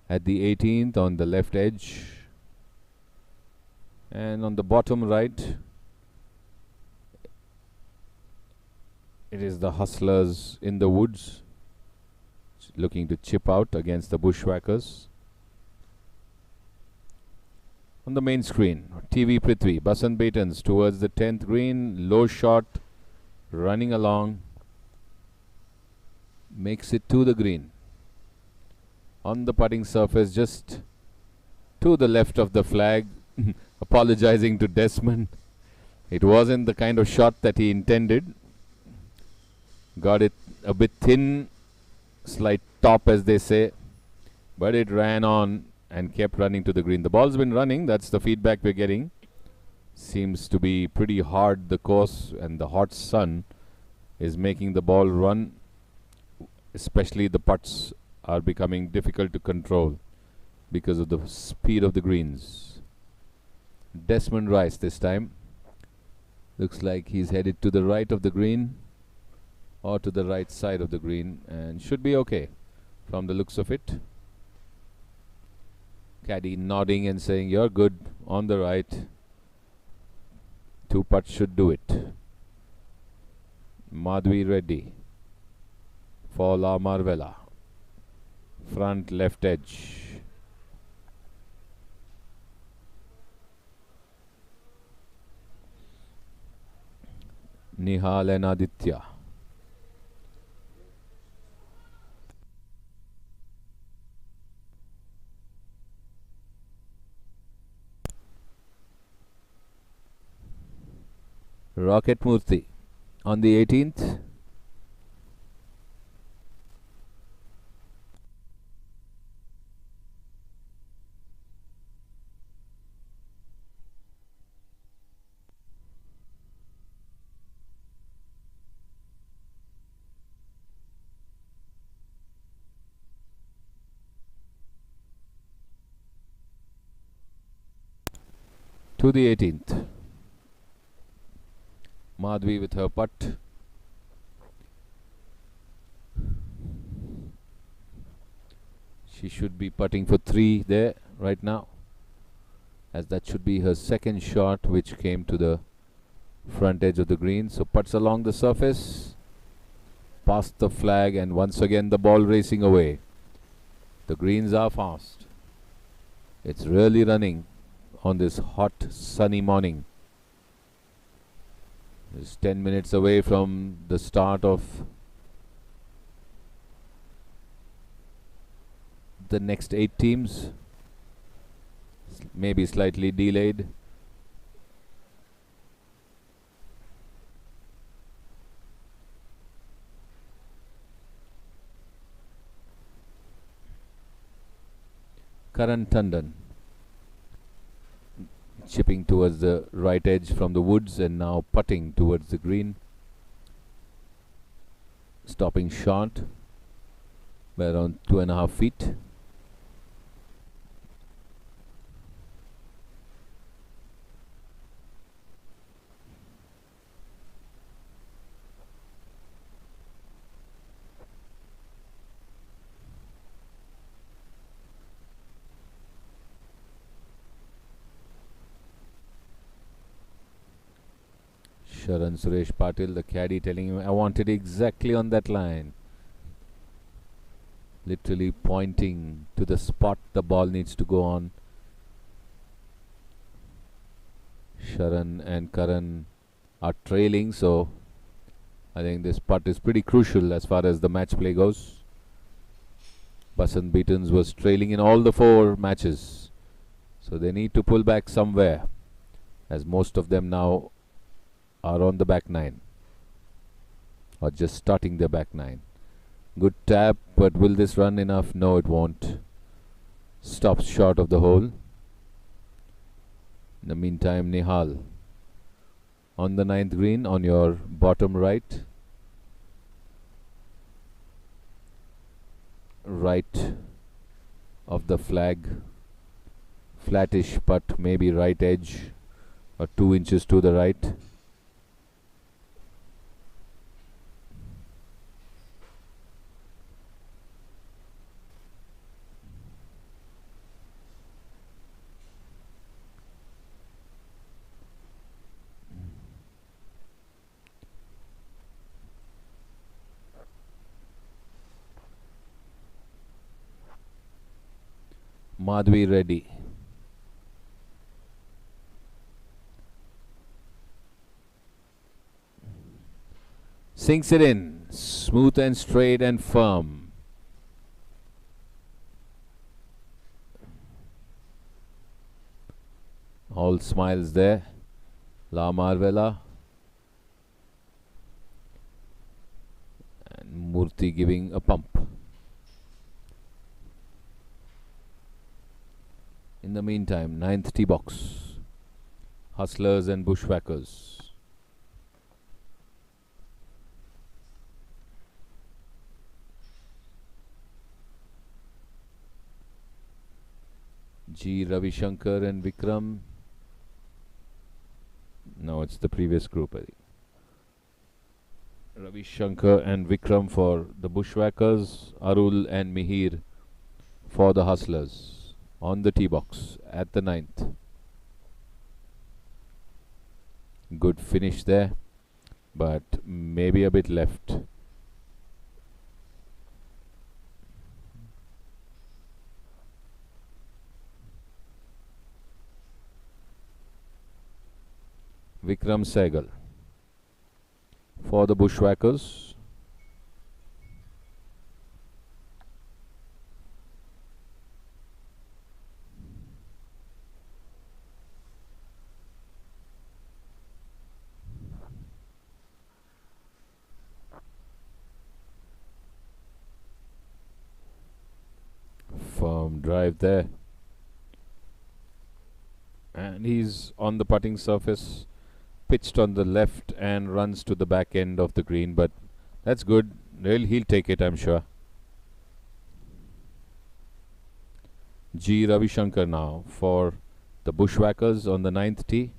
at the 18th on the left edge, and on the bottom right it is the hustlers in the woods looking to chip out against the bushwhackers. On the main screen, TV Prithvi, Basant Baitons towards the 10th green, low shot, running along, makes it to the green. On the putting surface, just to the left of the flag, apologizing to Desmond. It wasn't the kind of shot that he intended. Got it a bit thin, slight top as they say, but it ran on and kept running to the green. The ball's been running, that's the feedback we're getting. Seems to be pretty hard, the course, and the hot sun is making the ball run. Especially the putts are becoming difficult to control because of the speed of the greens. Desmond Rice this time. Looks like he's headed to the right of the green, or to the right side of the green, and should be okay from the looks of it. Caddy nodding and saying, "You're good on the right. 2 putts should do it." Madhvi Reddy for La Marvella. Front left edge. Nihal and Aditya. Rocket Murthy on the 18th. To the 18th. Madhvi with her putt. She should be putting for 3 there right now, as that should be her second shot, which came to the front edge of the green. So putts along the surface, past the flag, and once again the ball racing away. The greens are fast. It's really running on this hot sunny morning. Just 10 minutes away from the start of the next 8 teams. Maybe slightly delayed. Karan Tandon chipping towards the right edge from the woods and now putting towards the green. Stopping short by around 2.5 feet. Sharan Suresh Patil, the caddy, telling him, I want it exactly on that line. Literally pointing to the spot the ball needs to go on. Sharan and Karan are trailing, so I think this putt is pretty crucial as far as the match play goes. Basant Beatons was trailing in all the 4 matches, so they need to pull back somewhere, as most of them now are on the back 9 or just starting their back 9. Good tap, but will this run enough? No, it won't. Stops short of the hole. In the meantime, Nihal on the 9th green on your bottom right. Right of the flag. Flattish putt, maybe right edge or 2 inches to the right. Madhvi Reddy. Sinks it in, smooth and straight and firm. All smiles there. La Marvella. And Murthy giving a pump. In the meantime, 9th tee box. Hustlers and Bushwhackers. G. Ravi Shankar and Vikram. No, it's the previous group, I think. Ravi Shankar and Vikram for the Bushwhackers. Arul and Mihir for the Hustlers. On the tee box at the 9th. Good finish there, but maybe a bit left. Vikram Sehgal for the Bushwhackers. Firm drive there, and he's on the putting surface, pitched on the left and runs to the back end of the green, but that's good. He'll take it, I'm sure. G. Ravi Shankar now for the Bushwhackers on the 9th tee.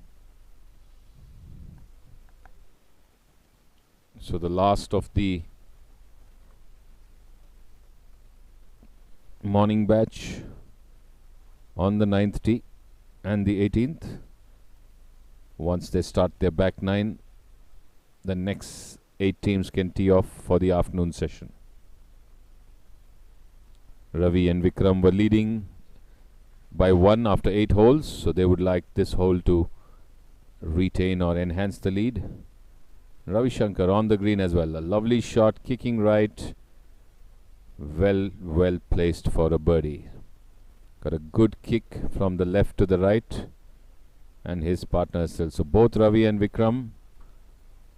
So the last of the morning batch on the 9th tee and the 18th. Once they start their back 9, the next 8 teams can tee off for the afternoon session. Ravi and Vikram were leading by 1 after 8 holes, so they would like this hole to retain or enhance the lead. Ravi Shankar on the green as well. A lovely shot, kicking right. Well placed for a birdie. Got a good kick from the left to the right. And his partner still. So both Ravi and Vikram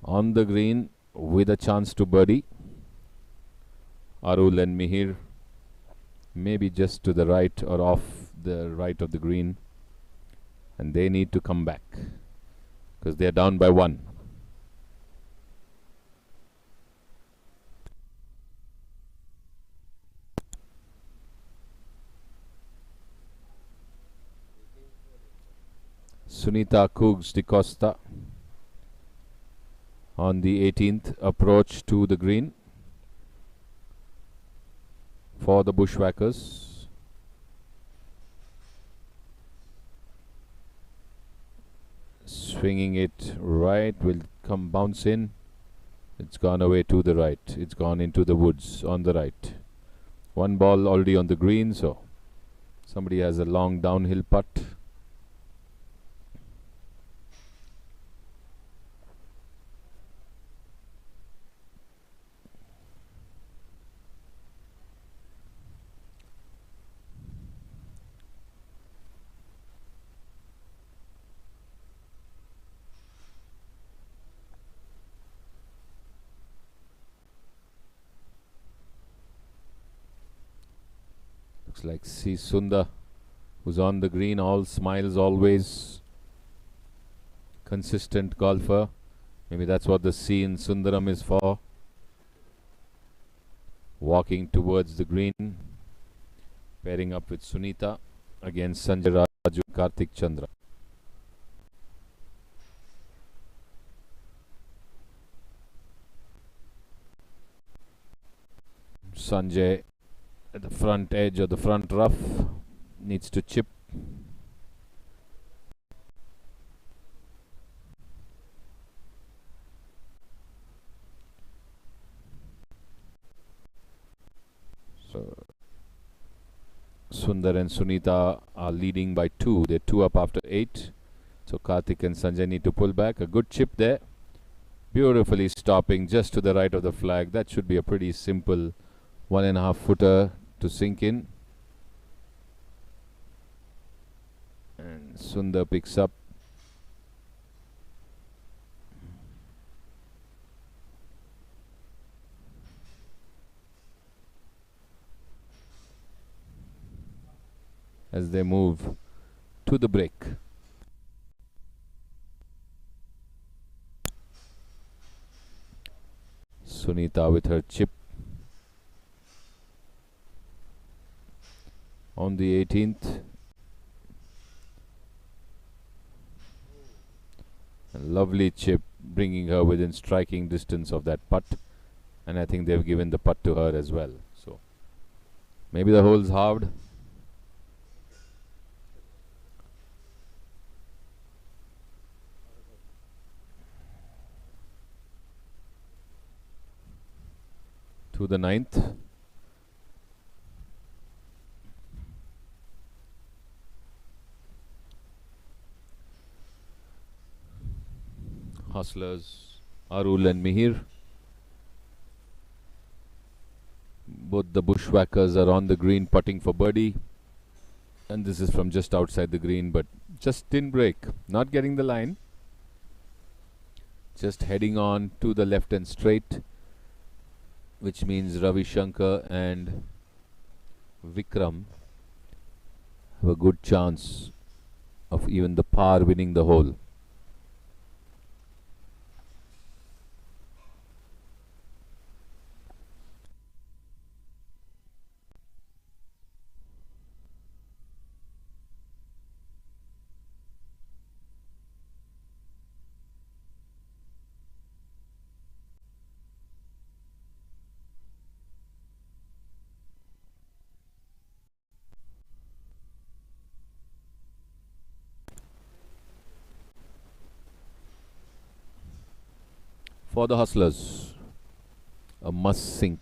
on the green with a chance to birdie. Arul and Mihir maybe just to the right or off the right of the green. And they need to come back because they are down by 1. Sunita Cougs de Costa on the 18th approach to the green for the Bushwhackers. Swinging it right, will come bounce in. It's gone away to the right. It's gone into the woods on the right. 1 ball already on the green, so somebody has a long downhill putt. Looks like C. Sundar, who's on the green, all smiles always. Consistent golfer. Maybe that's what the C in Sundaram is for. Walking towards the green. Pairing up with Sunita against Sanjay Raju, Karthik Chandra. Sanjay at the front edge of the front rough, needs to chip. So Sundar and Sunita are leading by 2. They're 2 up after 8. So Karthik and Sanjay need to pull back. A good chip there. Beautifully stopping just to the right of the flag. That should be a pretty simple 1.5 footer to sink in. And Sundar picks up. As they move to the break. Sunita with her chip on the 18th. A lovely chip, bringing her within striking distance of that putt, and I think they've given the putt to her as well. So maybe the hole's halved. To the 9th. Hustlers, Arul and Mihir. Both the Bushwhackers are on the green putting for birdie. And this is from just outside the green, but just didn't break. Not getting the line. Just heading on to the left and straight, which means Ravi Shankar and Vikram have a good chance of even the par winning the hole. For the Hustlers, a must sink.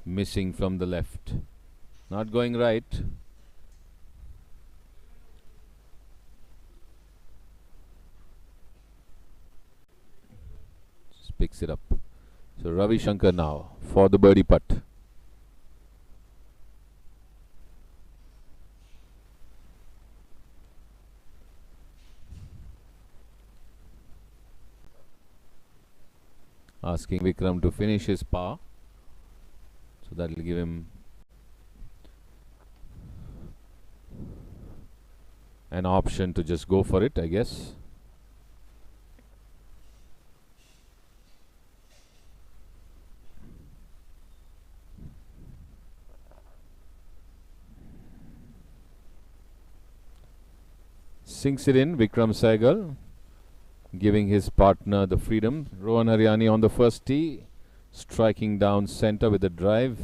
Missing from the left. Not going right. picks it up. So Ravi Shankar now for the birdie putt. Asking Vikram to finish his par. So that will give him an option to just go for it, I guess. Sinks it in, Vikram Sehgal, giving his partner the freedom. Rohan Haryani on the first tee, striking down center with a drive,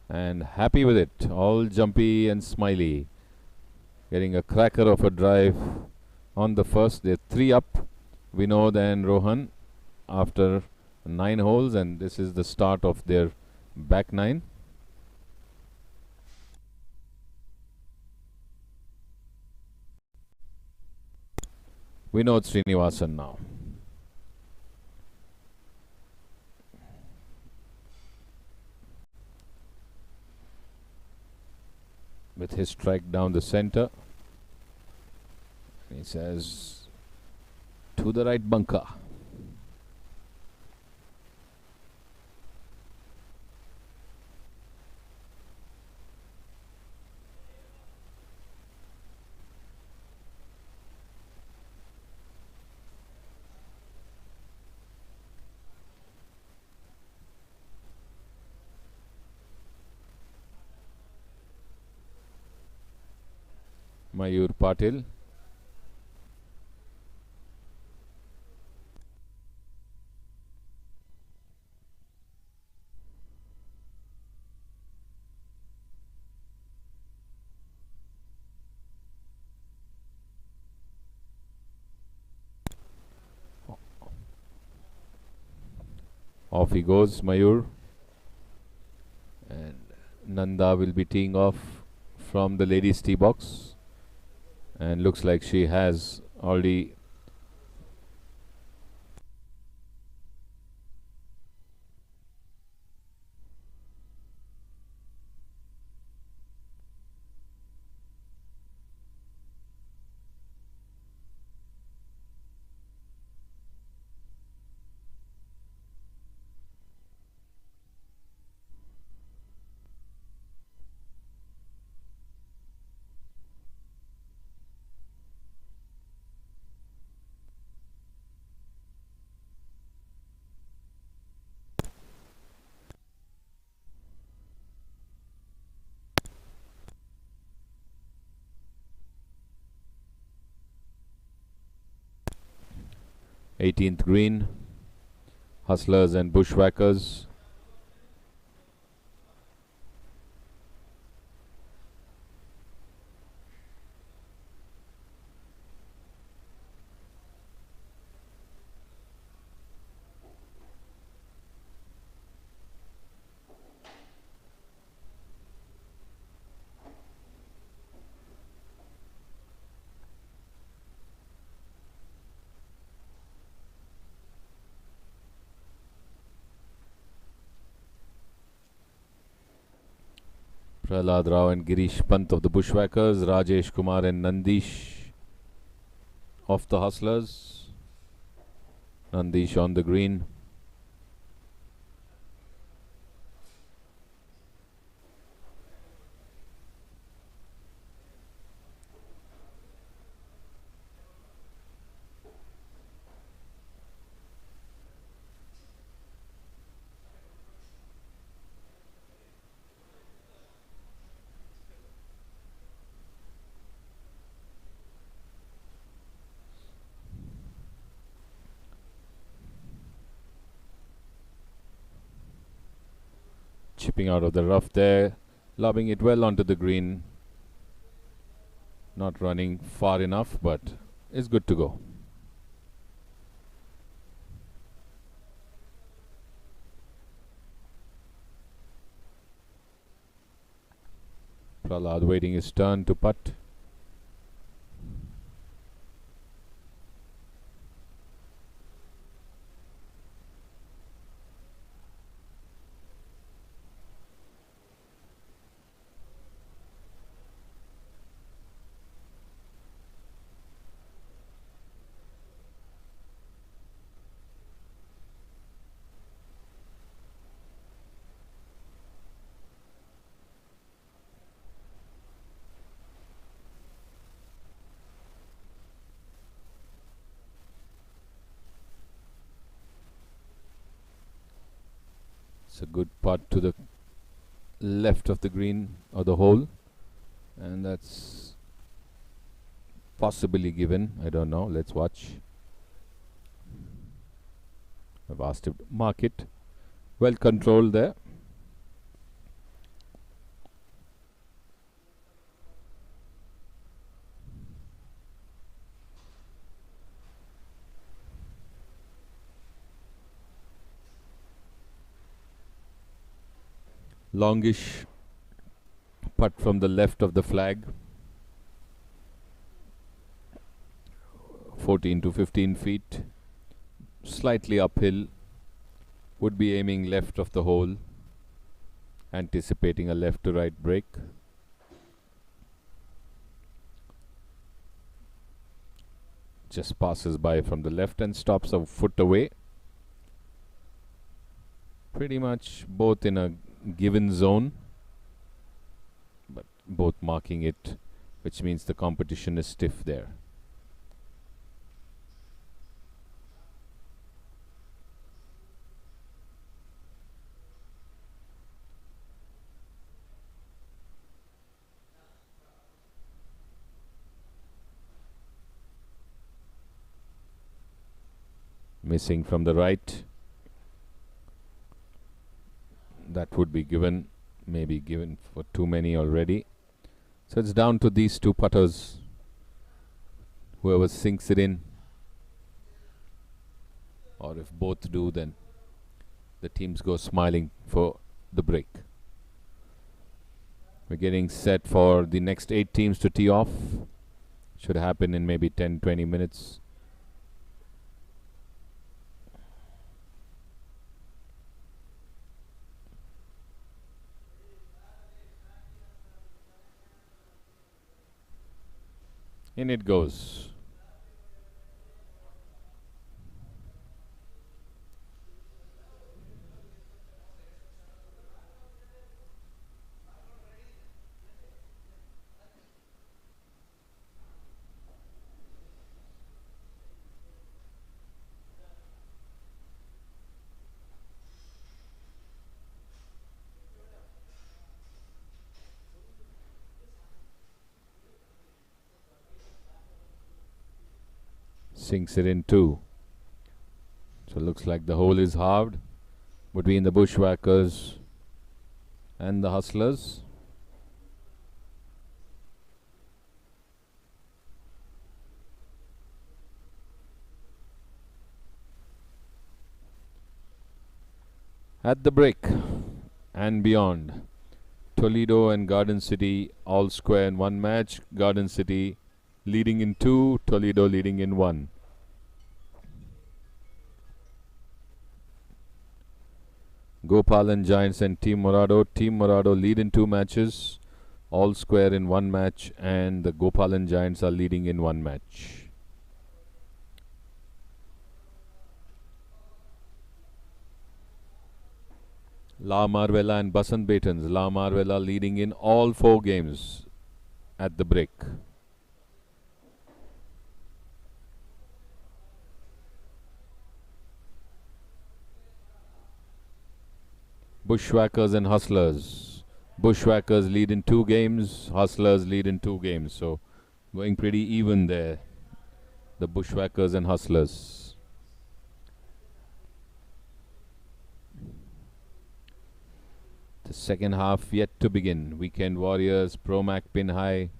and happy with it. All jumpy and smiley. Getting a cracker of a drive on the first. They're 3 up, Vinod and Rohan, after 9 holes, and this is the start of their back 9. Vinod Srinivasan now. With his strike down the center. He says, to the right bunker. Mayur Patil. Off he goes, Mayur. And Nanda will be teeing off from the ladies' tee box. And looks like she has already eighteenth green. Hustlers and Bushwhackers. Prahlad Rao and Girish Pant of the Bushwhackers, Rajesh Kumar and Nandish of the Hustlers. Nandish on the green. Chipping out of the rough there, lobbing it well onto the green. Not running far enough, but is good to go. Prahlad waiting his turn to putt. It's a good putt to the left of the green or the hole, and that's possibly given. I don't know. Let's watch. I've asked him to mark it. Well controlled there. Longish putt from the left of the flag. 14 to 15 feet. Slightly uphill. Would be aiming left of the hole. Anticipating a left to right break. Just passes by from the left and stops a foot away. Pretty much both in a given zone, but both marking it, which means the competition is stiff there. Missing from the right. That would be given, maybe given for too many already. So it's down to these two putters. Whoever sinks it in, or if both do, then the teams go smiling for the break. We're getting set for the next 8 teams to tee off. Should happen in maybe 10-20 minutes. In it goes. Sinks it in too. So it looks like the hole is halved between the Bushwhackers and the Hustlers. At the break and beyond, Toledo and Garden City all square in one match. Garden City leading in 2, Toledo leading in 1. Gopalan Giants and Team Morado. Team Morado lead in 2 matches, all square in 1 match, and the Gopalan Giants are leading in 1 match. La Marvella and Basant Batons. La Marvella leading in all 4 games at the break. Bushwhackers and Hustlers. Bushwhackers lead in 2 games, Hustlers lead in 2 games. So going pretty even there, the Bushwhackers and Hustlers. The second half yet to begin. Weekend Warriors, Promac pin high.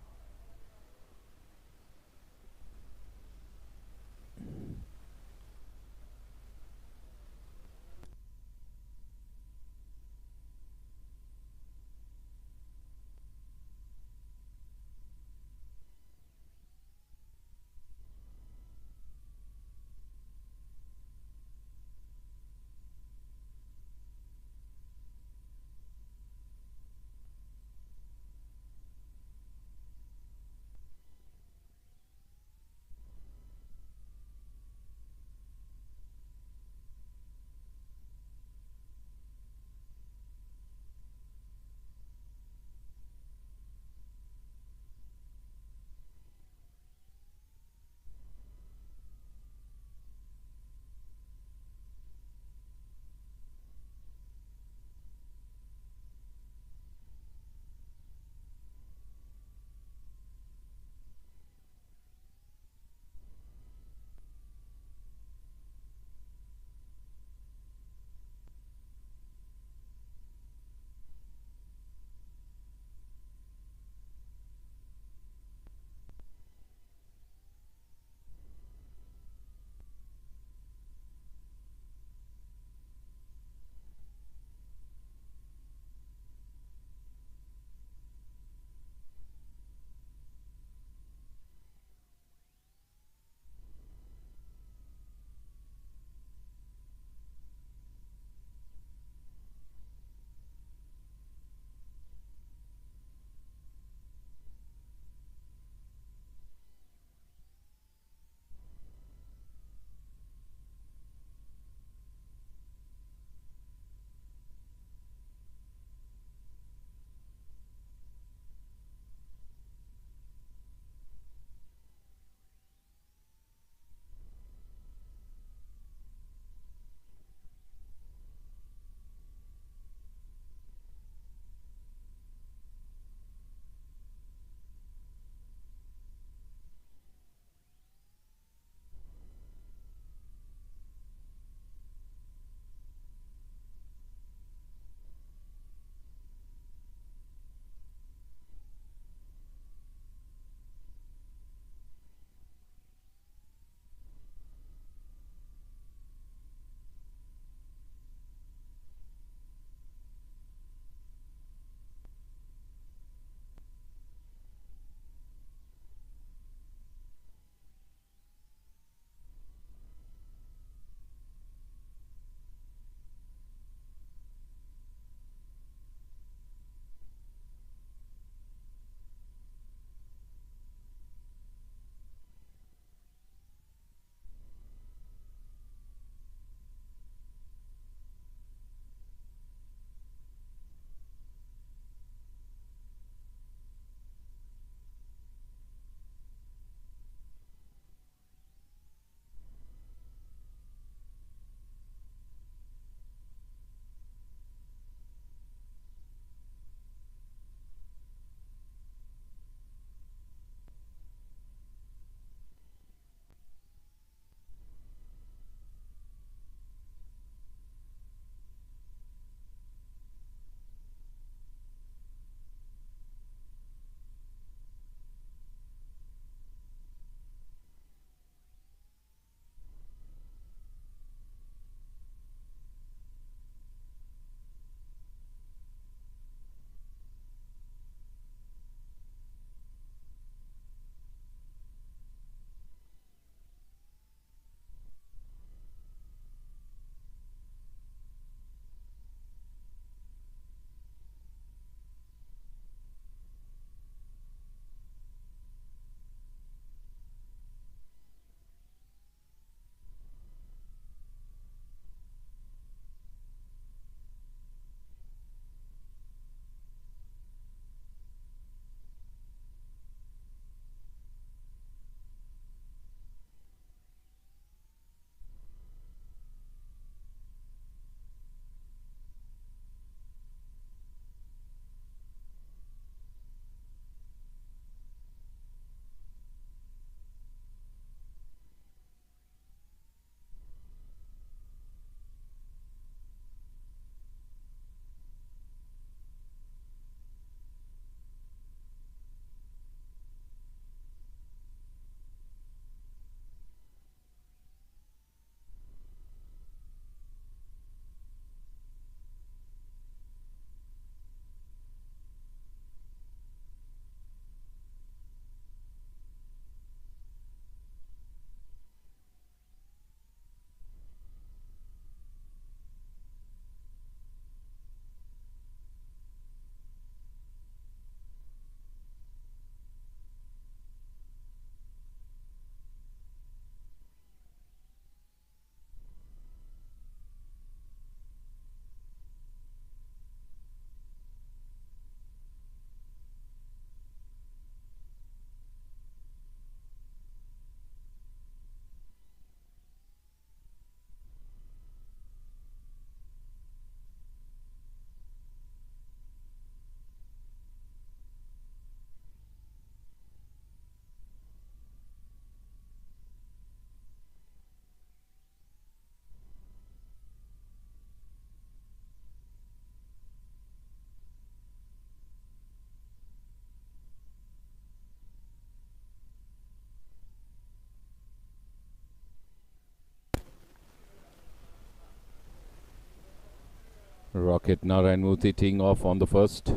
Rocket Narayanmurthy teeing off on the first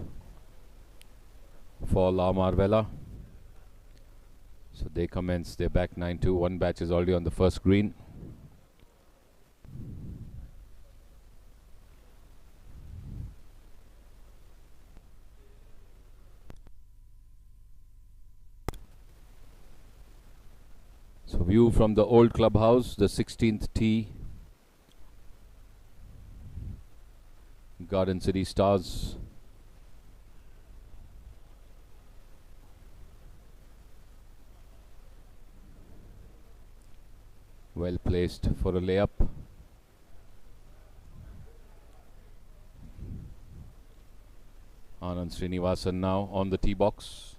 for La Marvella. So they commence their back 9-2. One batch is already on the first green. So view from the old clubhouse, the 16th tee. Garden City Stars. Well placed for a layup. Anand Srinivasan now on the tee box.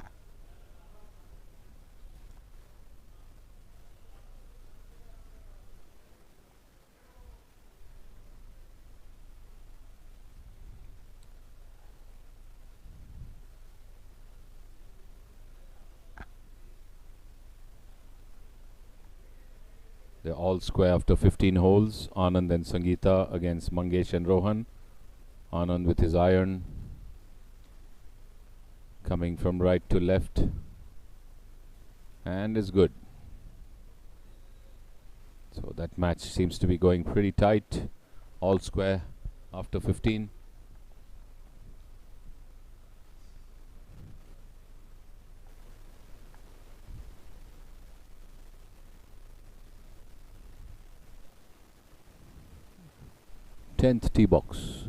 They're all square after 15 holes. Anand and Sangeeta against Mangesh and Rohan. Anand with his iron. Coming from right to left. And is good. So that match seems to be going pretty tight. All square after 15. Tenth tee box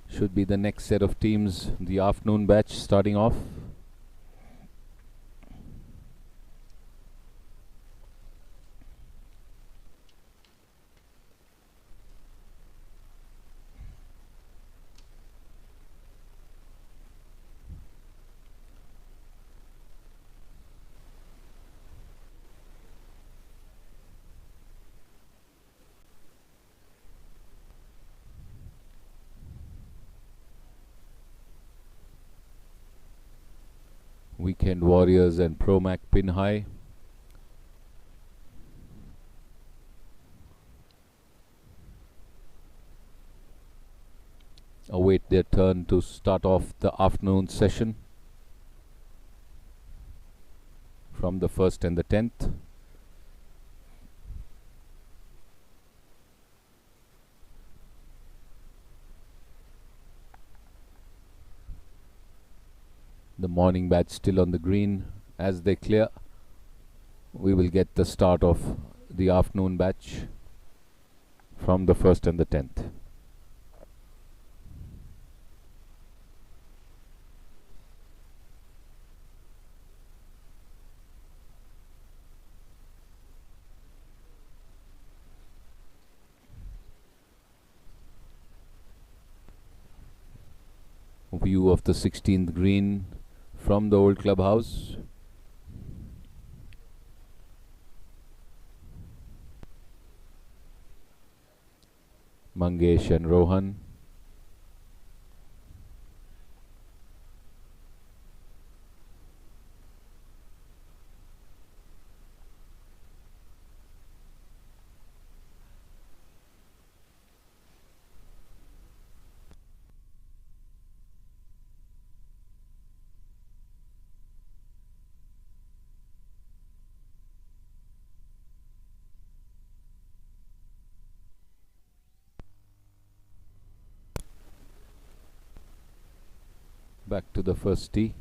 should be the next set of teams, the afternoon batch starting off. Weekend Warriors and Promac pin high. Await their turn to start off the afternoon session from the 1st and the 10th. The morning batch still on the green. As they clear, we will get the start of the afternoon batch from the 1st and the 10th. View of the 16th green from the old clubhouse. Mangesh and Rohan. Back to the first tee.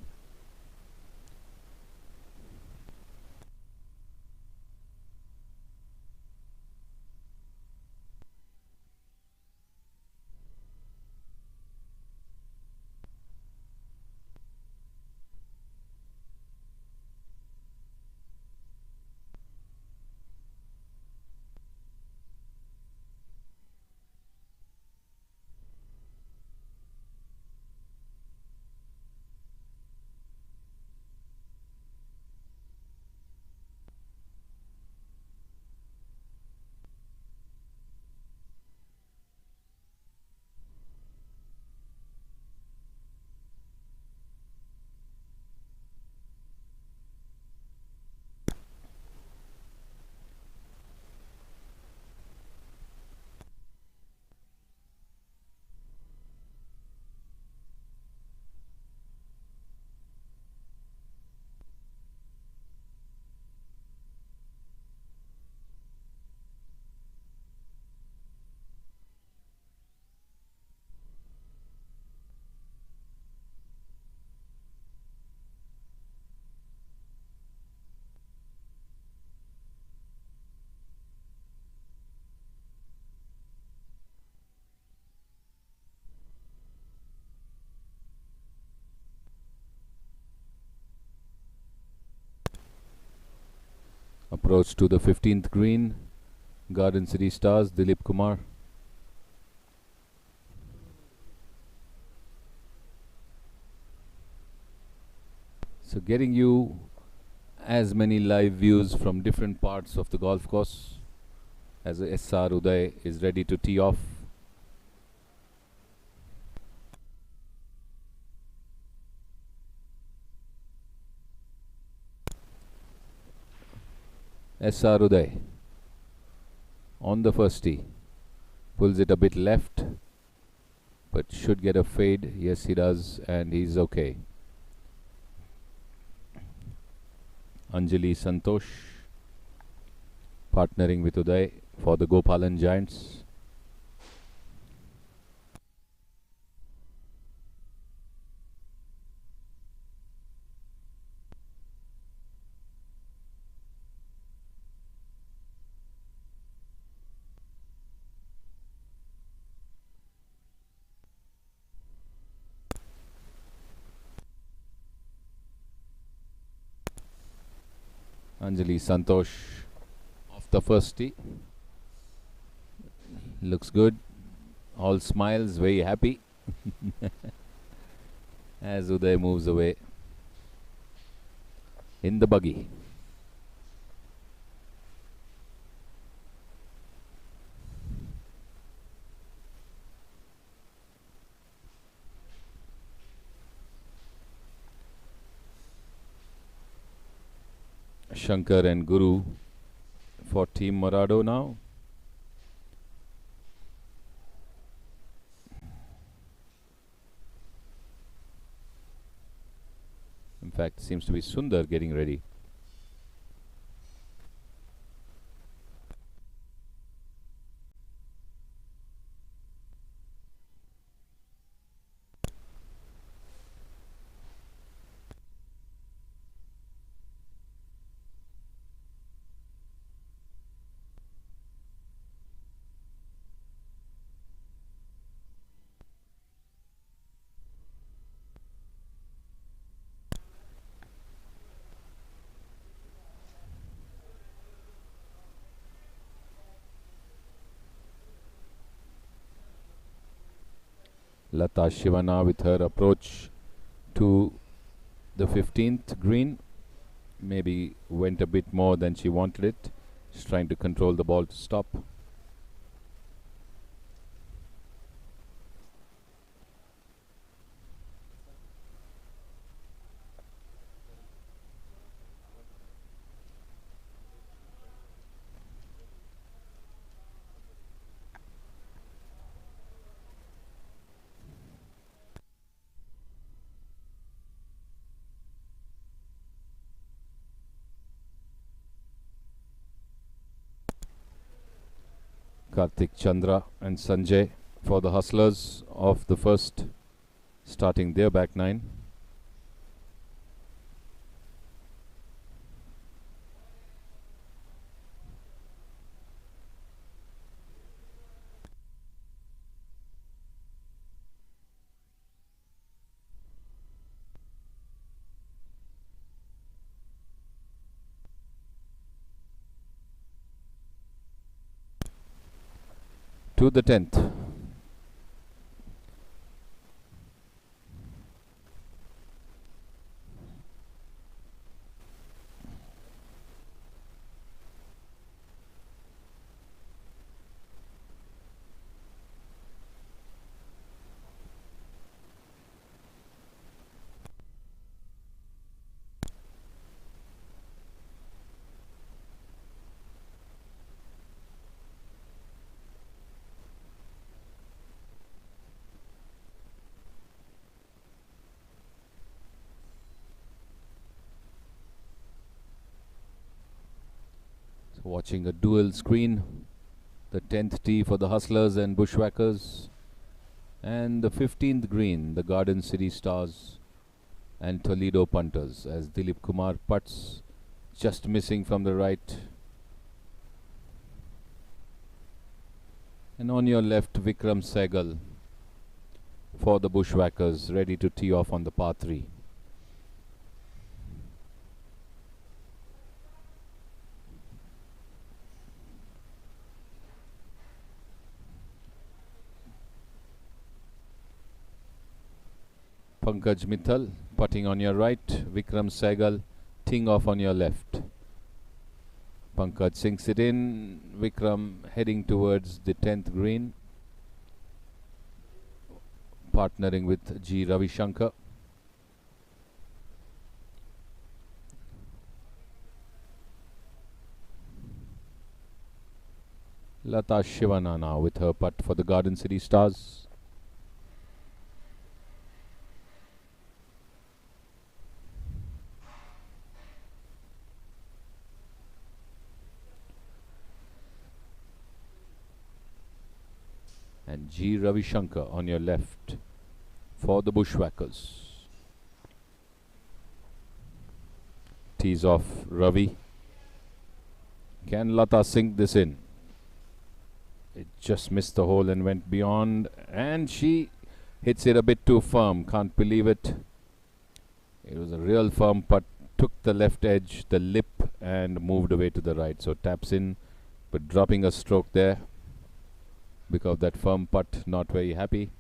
Approach to the 15th green. Garden City Stars, Dilip Kumar. So getting you as many live views from different parts of the golf course as SR Uday is ready to tee off. SR Uday on the first tee, pulls it a bit left, but should get a fade. Yes, he does, and he's okay. Anjali Santosh partnering with Uday for the Gopalan Giants. Anjali Santosh off the first tee. Looks good. All smiles, very happy. As Uday moves away in the buggy. Shankar and Guru for Team Morado now. In fact, seems to be Sundar getting ready. Lata Shivana with her approach to the 15th green. Maybe went a bit more than she wanted it. She's trying to control the ball to stop. Karthik Chandra and Sanjay for the Hustlers of the first, starting their back nine. To the 10th. Watching a dual screen, the 10th tee for the Hustlers and Bushwhackers, and the 15th green, the Garden City Stars and Toledo Punters, as Dilip Kumar putts, just missing from the right. And on your left, Vikram Sehgal for the Bushwhackers, ready to tee off on the par 3. Pankaj Mittal putting on your right, Vikram Sehgal teeing off on your left. Pankaj sinks it in, Vikram heading towards the 10th green, partnering with G. Ravishankar. Lata Shivana now with her putt for the Garden City Stars. And G. Ravishankar on your left for the Bushwhackers. Tees off Ravi. Can Lata sink this in? It just missed the hole and went beyond, and she hits it a bit too firm. Can't believe it. It was a real firm putt. Took the left edge, the lip, and moved away to the right. So taps in, but dropping a stroke there because of that firm putt. Not very happy.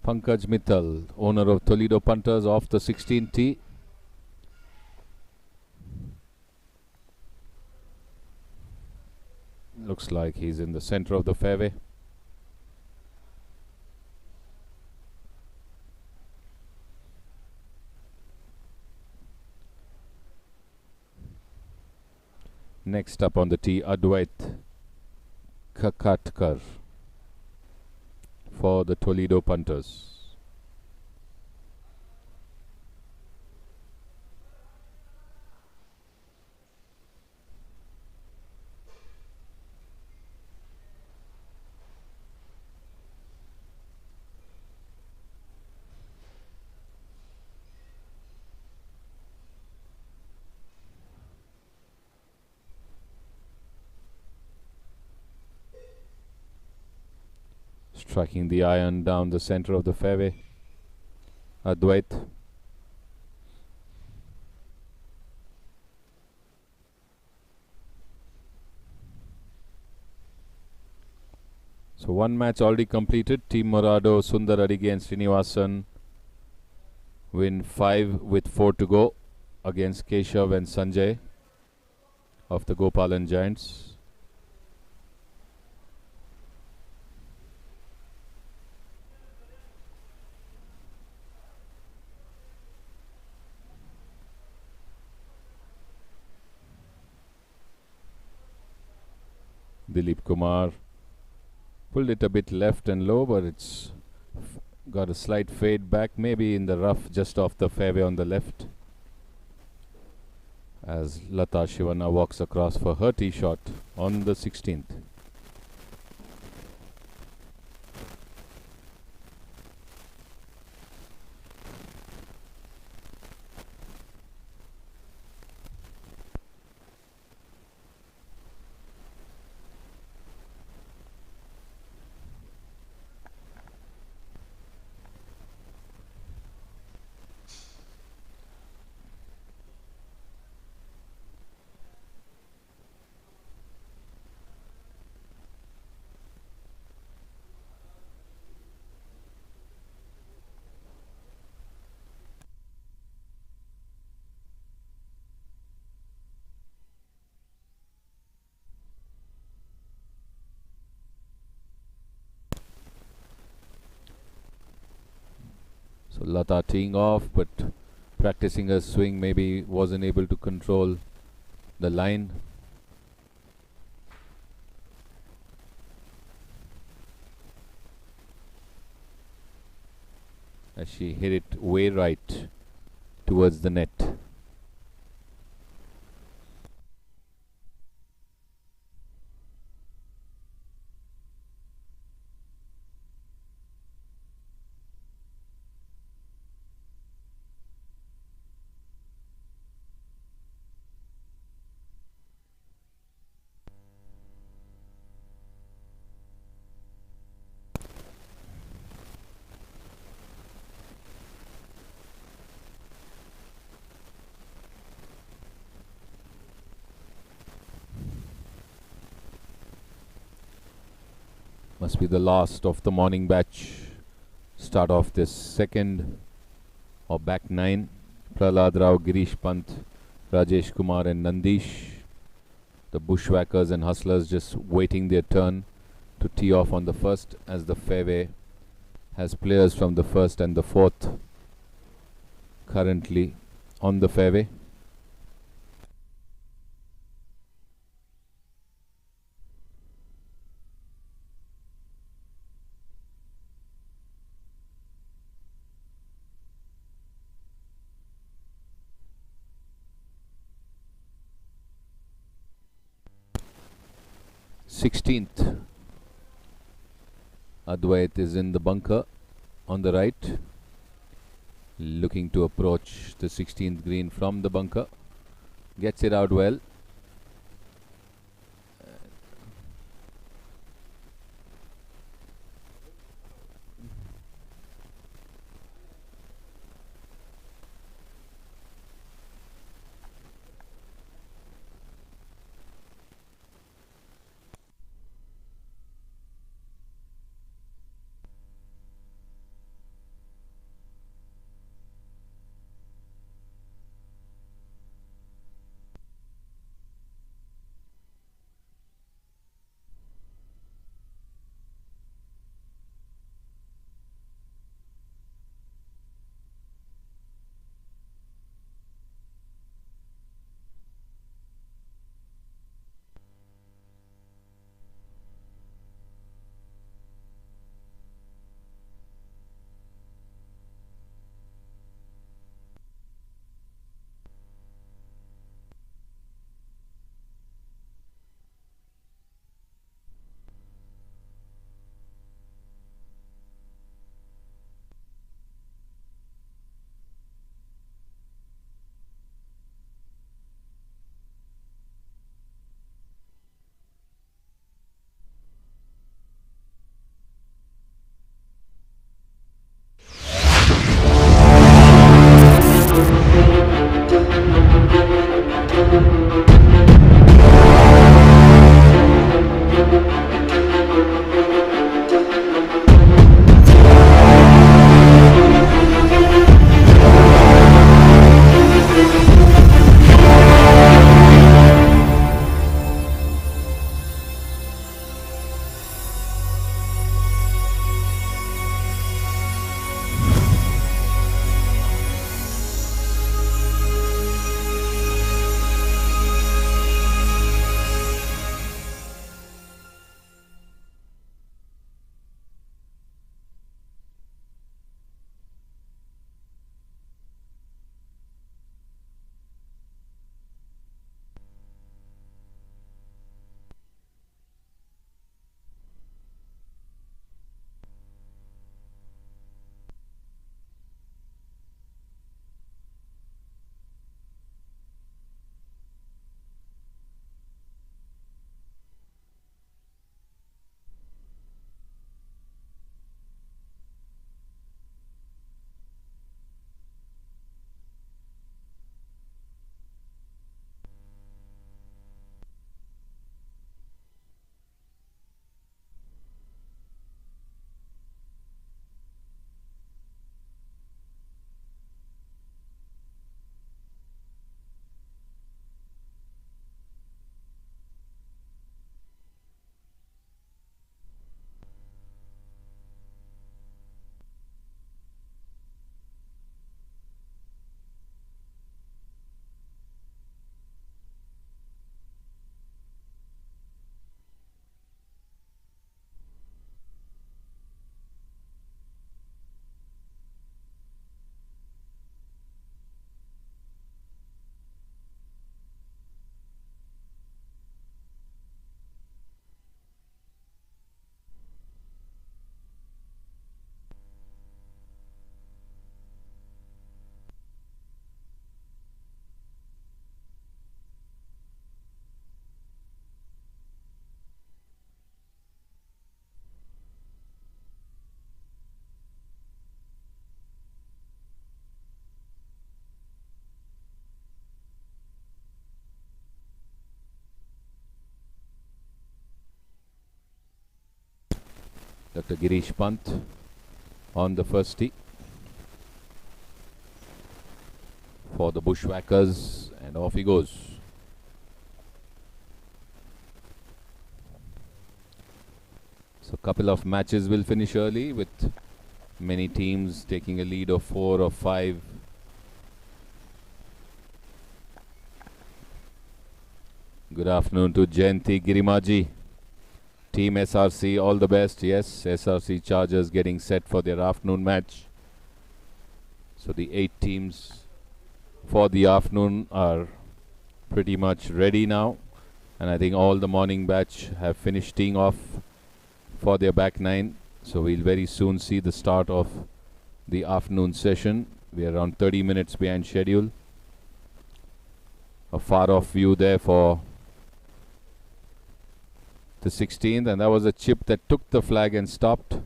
Pankaj Mittal, owner of Toledo Punters, off the 16th tee. Looks like he's in the center of the fairway. Next up on the tee, Advait Kakatkar for the Toledo Punters. Striking the iron down the center of the fairway. Advait. So one match already completed. Team Morado, Sundar Adige and Srinivasan win 5 with 4 to go against Keshav and Sanjay of the Gopalan Giants. Dilip Kumar pulled it a bit left and low, but it's got a slight fade back, maybe in the rough just off the fairway on the left, as Lata Shivana walks across for her tee shot on the 16th. So Lata teeing off, but practicing her swing, maybe wasn't able to control the line. As she hit it way right towards the net. Must be the last of the morning batch. Start off this second or back nine. Prahlad Rao, Girish Pant, Rajesh Kumar and Nandish. The bushwhackers and hustlers just waiting their turn to tee off on the first, as the fairway has players from the first and the fourth currently on the fairway. Sixteenth. Advait is in the bunker on the right, looking to approach the 16th green from the bunker. Gets it out well. Dr. Girish Pant on the first tee for the Bushwhackers, and off he goes. So a couple of matches will finish early with many teams taking a lead of 4 or 5. Good afternoon to Jayanti Girimaji. Team SRC, all the best. Yes, SRC Chargers getting set for their afternoon match. So the 8 teams for the afternoon are pretty much ready now. And I think all the morning batch have finished teeing off for their back 9. So we'll very soon see the start of the afternoon session. We are around 30 minutes behind schedule. A far off view there for the 16th, and that was a chip that took the flag and stopped.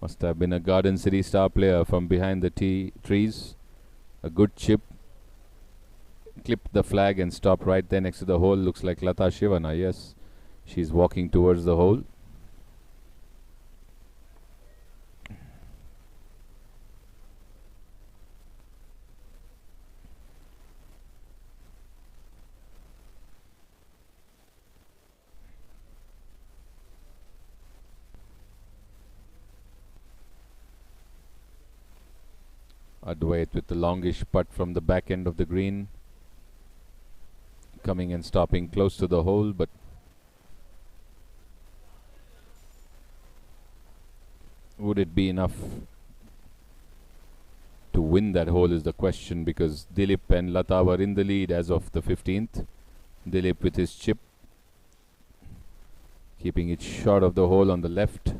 Must have been a Garden City star player from behind the trees. A good chip. Clipped the flag and stopped right there next to the hole. Looks like Lata Shivana. Yes, she's walking towards the hole. Advait with the longish putt from the back end of the green, coming and stopping close to the hole, but would it be enough to win that hole is the question, because Dilip and Lata were in the lead as of the 15th. Dilip with his chip, keeping it short of the hole on the left.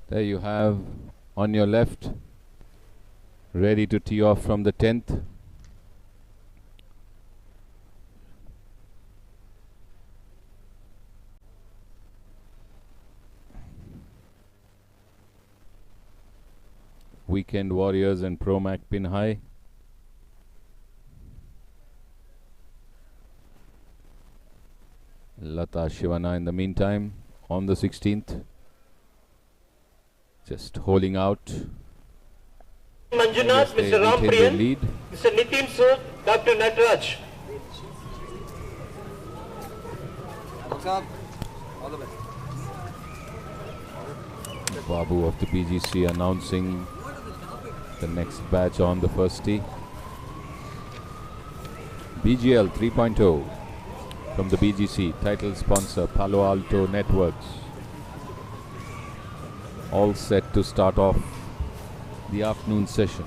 There you have on your left, ready to tee off from the 10th. Weekend Warriors and Pro Mac pin high. Lata Shivana in the meantime on the 16th. Just holding out. Manjunath, Mr. Rampriyan, Mr. Nitin Sood, Dr. Nataraj. What's up? All the best. Babu of the BGC announcing the next batch on the first tee. BGL 3.0 from the BGC, title sponsor Palo Alto Networks. All set to start off the afternoon session.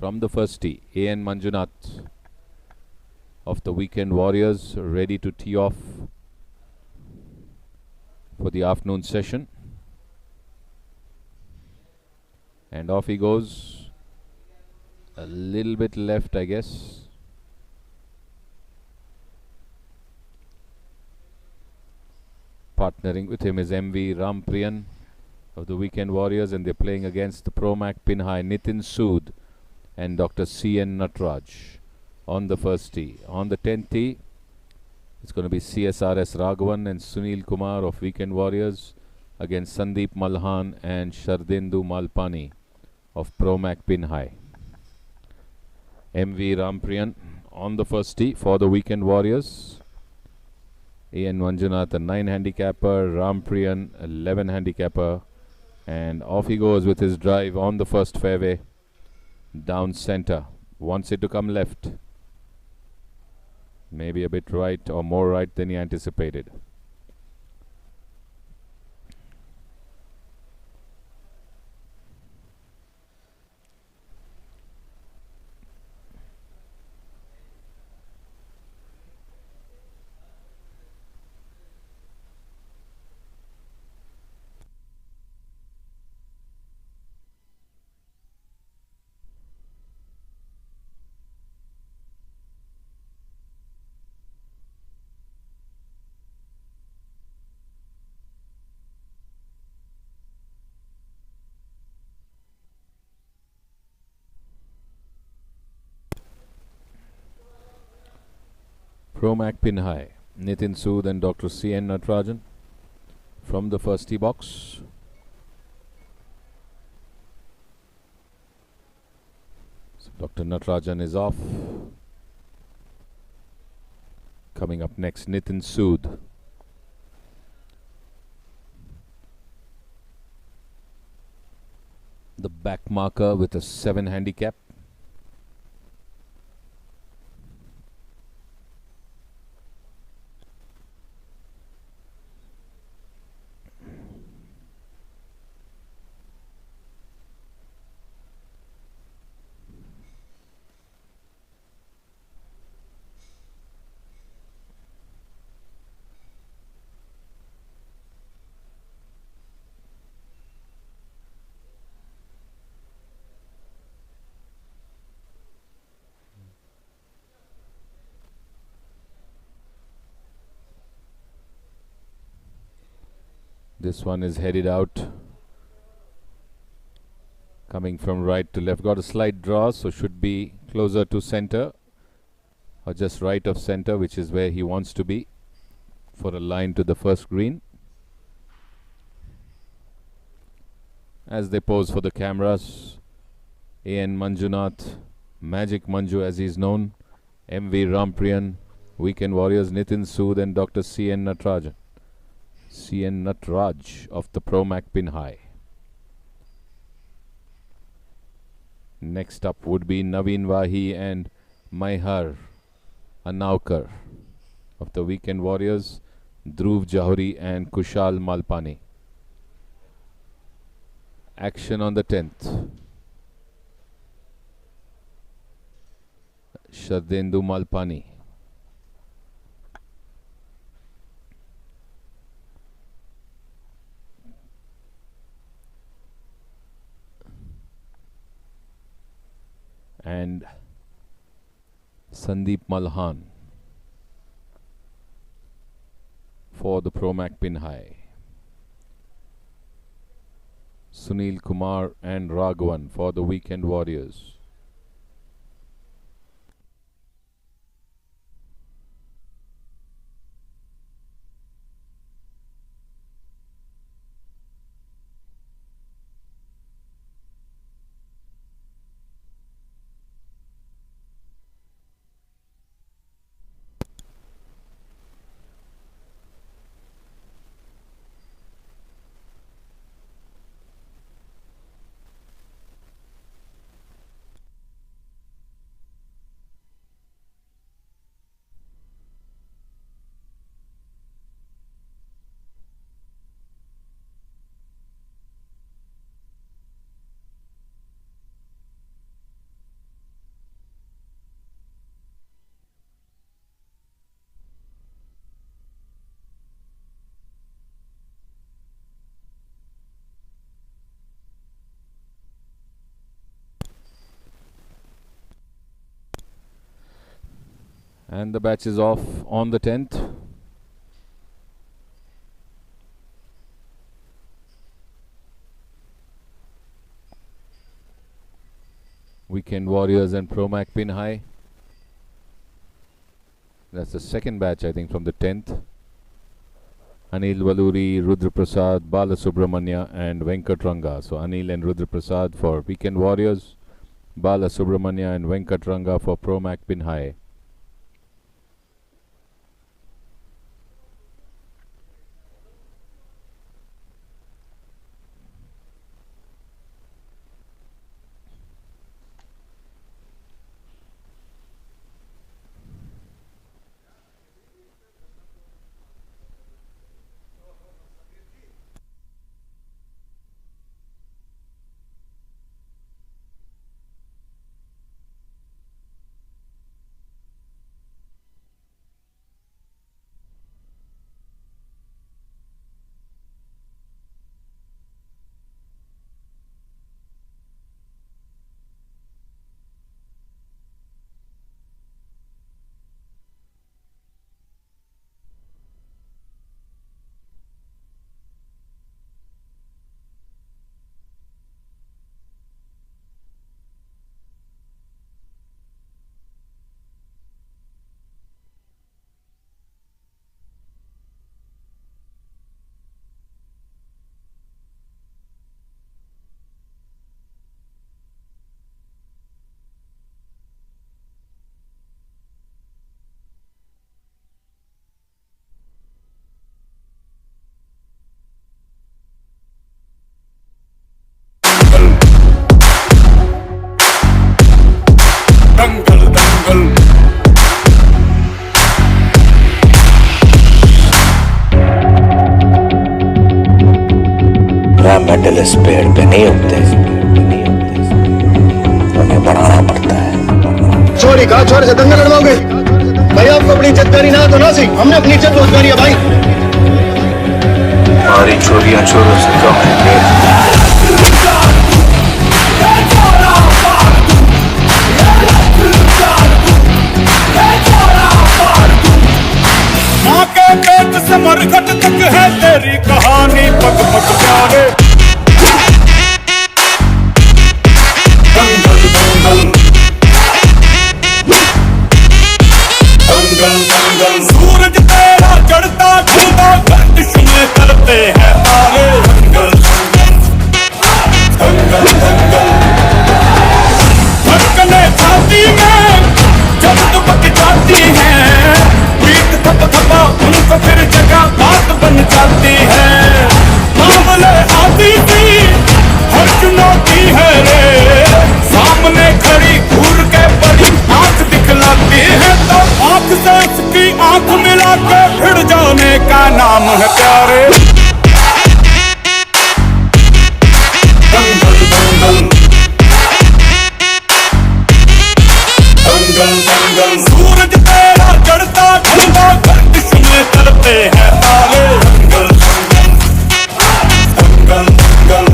from the first tee. A.N. Manjunath of the Weekend Warriors ready to tee off for the afternoon session. And off he goes. A little bit left, I guess. Partnering with him is M.V. Rampriyan of the Weekend Warriors, and they're playing against the Pro-Mac Pin High, Nitin Sood and Dr. C.N. Natraj on the first tee. On the 10th tee, it's going to be CSRS Raghavan and Sunil Kumar of Weekend Warriors against Sandeep Malhan and Shardendu Malpani of Pro-Mac Pin High. M.V. Rampriyan on the first tee for the Weekend Warriors. A.N. Manjunath, a 9 handicapper, Rampriyan, 11 handicapper, and off he goes with his drive on the first fairway, down center. Wants it to come left, maybe a bit right or more right than he anticipated. Pro-Mac Pin High, Nitin Sood and Dr. C.N. Natarajan from the first tee box. So Dr. Natarajan is off. Coming up next, Nitin Sood. The back marker with a 7 handicap. This one is headed out, coming from right to left. Got a slight draw, so should be closer to center or just right of center, which is where he wants to be for a line to the first green. As they pose for the cameras, A.N. Manjunath, Magic Manju as he is known, M.V. Rampriyan, Weekend Warriors, Nitin Sood and Dr. C.N. Natarajan. C.N. Natraj of the Pro-Mac Pin High. Next up would be Naveen Wahi and Maihar Anaukar of the Weekend Warriors, Dhruv Jahuri and Kushal Malpani. Action on the 10th. Shardendu Malpani. And Sandeep Malhan for the Pro-Mac Pin High. Sunil Kumar and Raghavan for the Weekend Warriors. And the batch is off on the 10th. Weekend Warriors and Promac Pin High. That's the second batch, I think, from the 10th. Anil Valuri, Rudra Prasad, Bala Subramanya and Venkat Ranga. So Anil and Rudra Prasad for Weekend Warriors, Bala Subramanya and Venkat Ranga for Promac Pin High. Metal इस पेड़ पे नहीं उगते, उन्हें बढ़ाना पड़ता है। छोरी कहा छोरे से दंगल लड़वाओगे भाई? आपको अपनी इज्जत प्यारी ना तो ना सी, हमने अपनी इज्जत बहुत प्यारी है भाई। हमारी छोरियां छोरों से कम है। माँ के पेट से मरघट तक है तेरी कहानी, पग पग प्यारे। सूरज तेरा चढ़ता ढलता गर्दिश में करते हैं तारे। धड़कने छाती में जब दुबक जाती हैं, पीठ थप थपा उनको फिर जगह बात बन जाती है। मामले आती थी हर चुनौती है रे, सामने खड़ी घूर के बड़ी आंख दिखलाती है, तो आंख से उसकी आंख मिला के भिड़ जाने का नाम है प्यारे। दंगल दंगल दंगल दंगल, सूरज तेरा चढ़ता ढलता गर्दिश में करते हैं तारे। दंगल दंगल दंगल दंगल।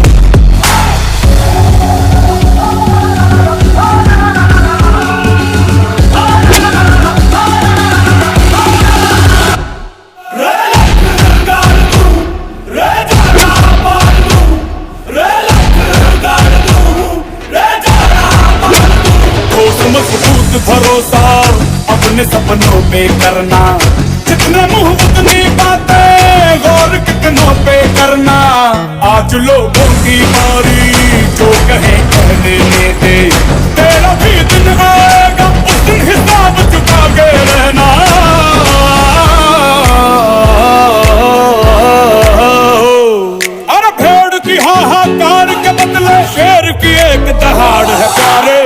मजबूत भरोसा अपने सपनों पे करना, जितने मुंह उतनी बातें, गौर कितनों पे करना। आज लोगों की बारी जो कहे कहने दे, तेरा भी दिन आएगा उस दिन हिसाब चुका के रहना। अरे भेड़ की हाहाकार के बदले शेर की एक दहाड़ है प्यारे।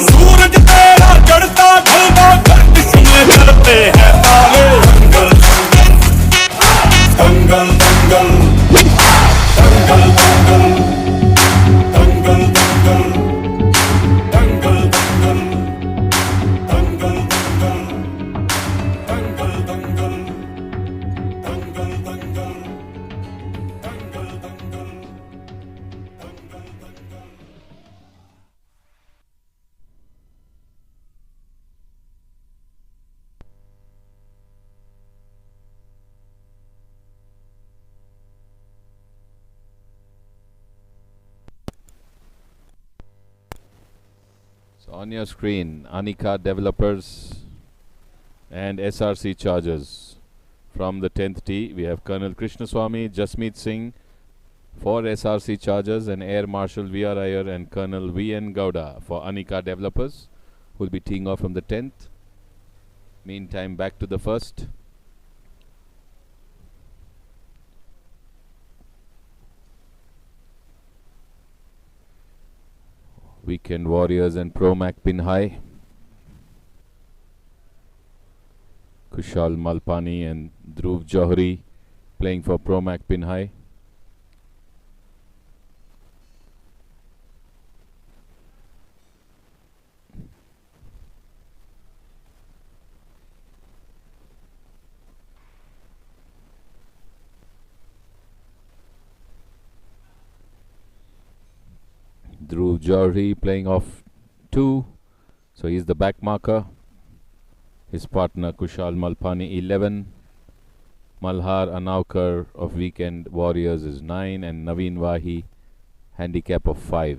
सूरज तेरा चढ़ता ढलता गर्दिश में करते हैं तारे। दंगल दंगल दंगल दंगल। On your screen, Anika Developers and SRC Chargers. From the 10th tee, we have Colonel Krishnaswamy, Jasmeet Singh for SRC Chargers, and Air Marshal V.R. Iyer and Colonel V.N. Gowda for Anika Developers, who will be teeing off from the 10th. Meantime, back to the first. Weekend Warriors and Pro Mac pin high. Kushal Malpani and Dhruv Johri playing for Pro Mac pin high. Dhruv Johri playing off 2, so he's the back marker. His partner Kushal Malpani 11. Malhar Anaukar of Weekend Warriors is 9, and Naveen Wahi handicap of 5.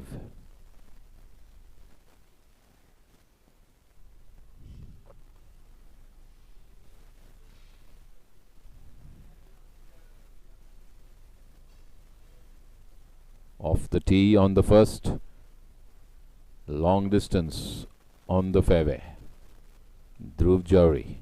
Off the tee on the first, long distance on the fairway. Dhruv Johri.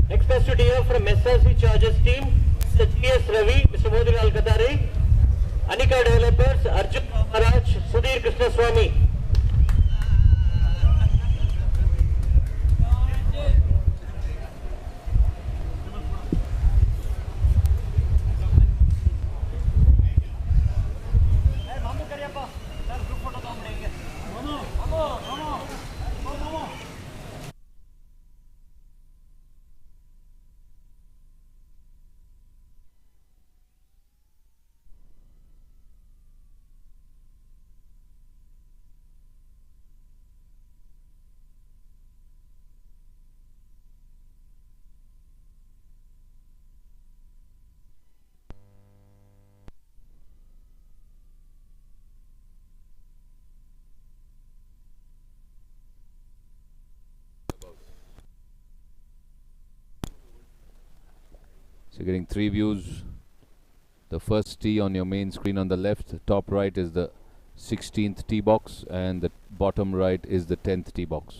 Next best to tee off from SRC Chargers team, Mr. G.S. Ravi, Mr. Modilal Katari, Anika Developers, Arjun Maharaj, Sudhir Krishnaswamy. So you're getting 3 views. The first tee on your main screen on the left, top right is the 16th tee box, and the bottom right is the 10th tee box.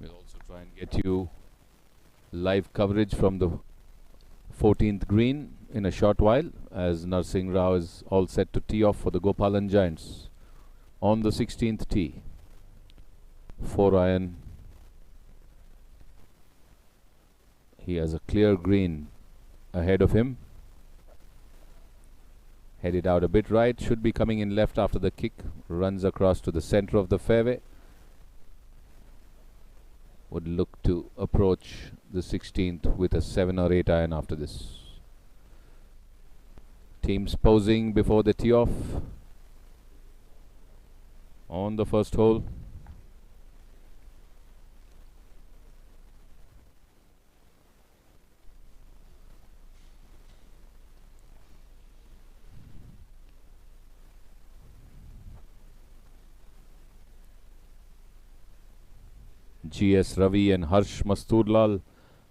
We'll also try and get you live coverage from the 14th green in a short while, as Narsingh Rao is all set to tee off for the Gopalan Giants on the 16th tee. 4 iron. He has a clear green ahead of him. Headed out a bit right, should be coming in left after the kick. Runs across to the center of the fairway. Would look to approach the 16th with a 7 or 8 iron after this. Teams posing before the tee off on the first hole. G.S. Ravi and Harsh Masturlal,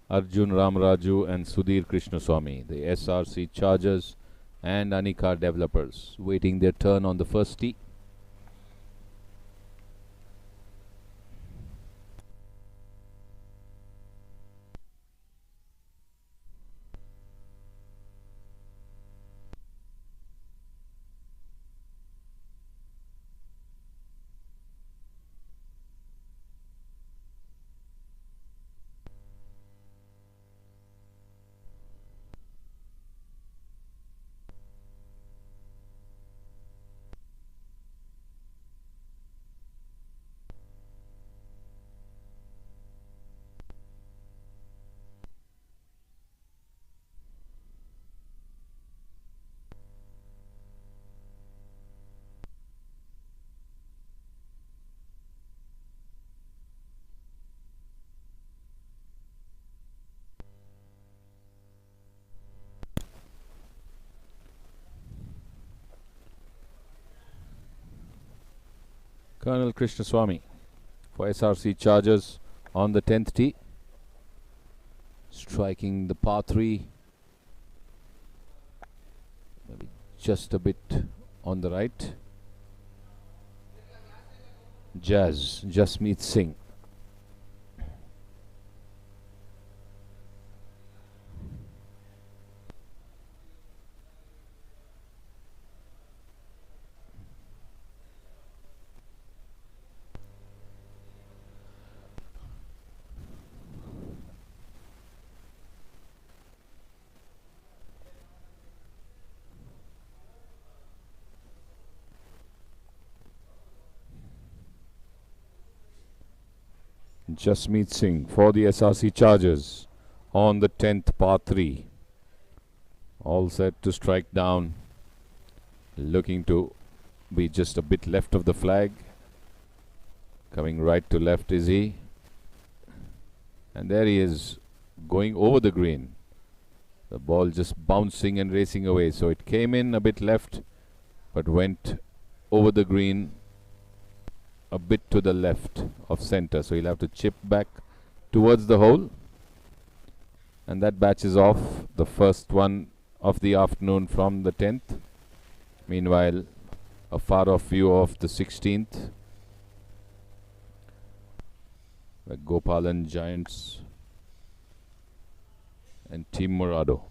Arjun Ramraju and Sudhir Krishnaswamy, the SRC Chargers and Anika Developers, waiting their turn on the first tee. Colonel Krishnaswamy for SRC Chargers on the 10th tee. Striking the par 3. Maybe just a bit on the right. Jasmeet Singh. Jasmeet Singh for the SRC Chargers on the 10th par 3. All set to strike down. Looking to be just a bit left of the flag. Coming right to left is he. And there he is, going over the green. The ball just bouncing and racing away. So it came in a bit left, but went over the green a bit to the left of center, so he'll have to chip back towards the hole, and that batches off the first one of the afternoon from the 10th. Meanwhile, a far off view of the 16th, where Gopalan Giants and Team Morado.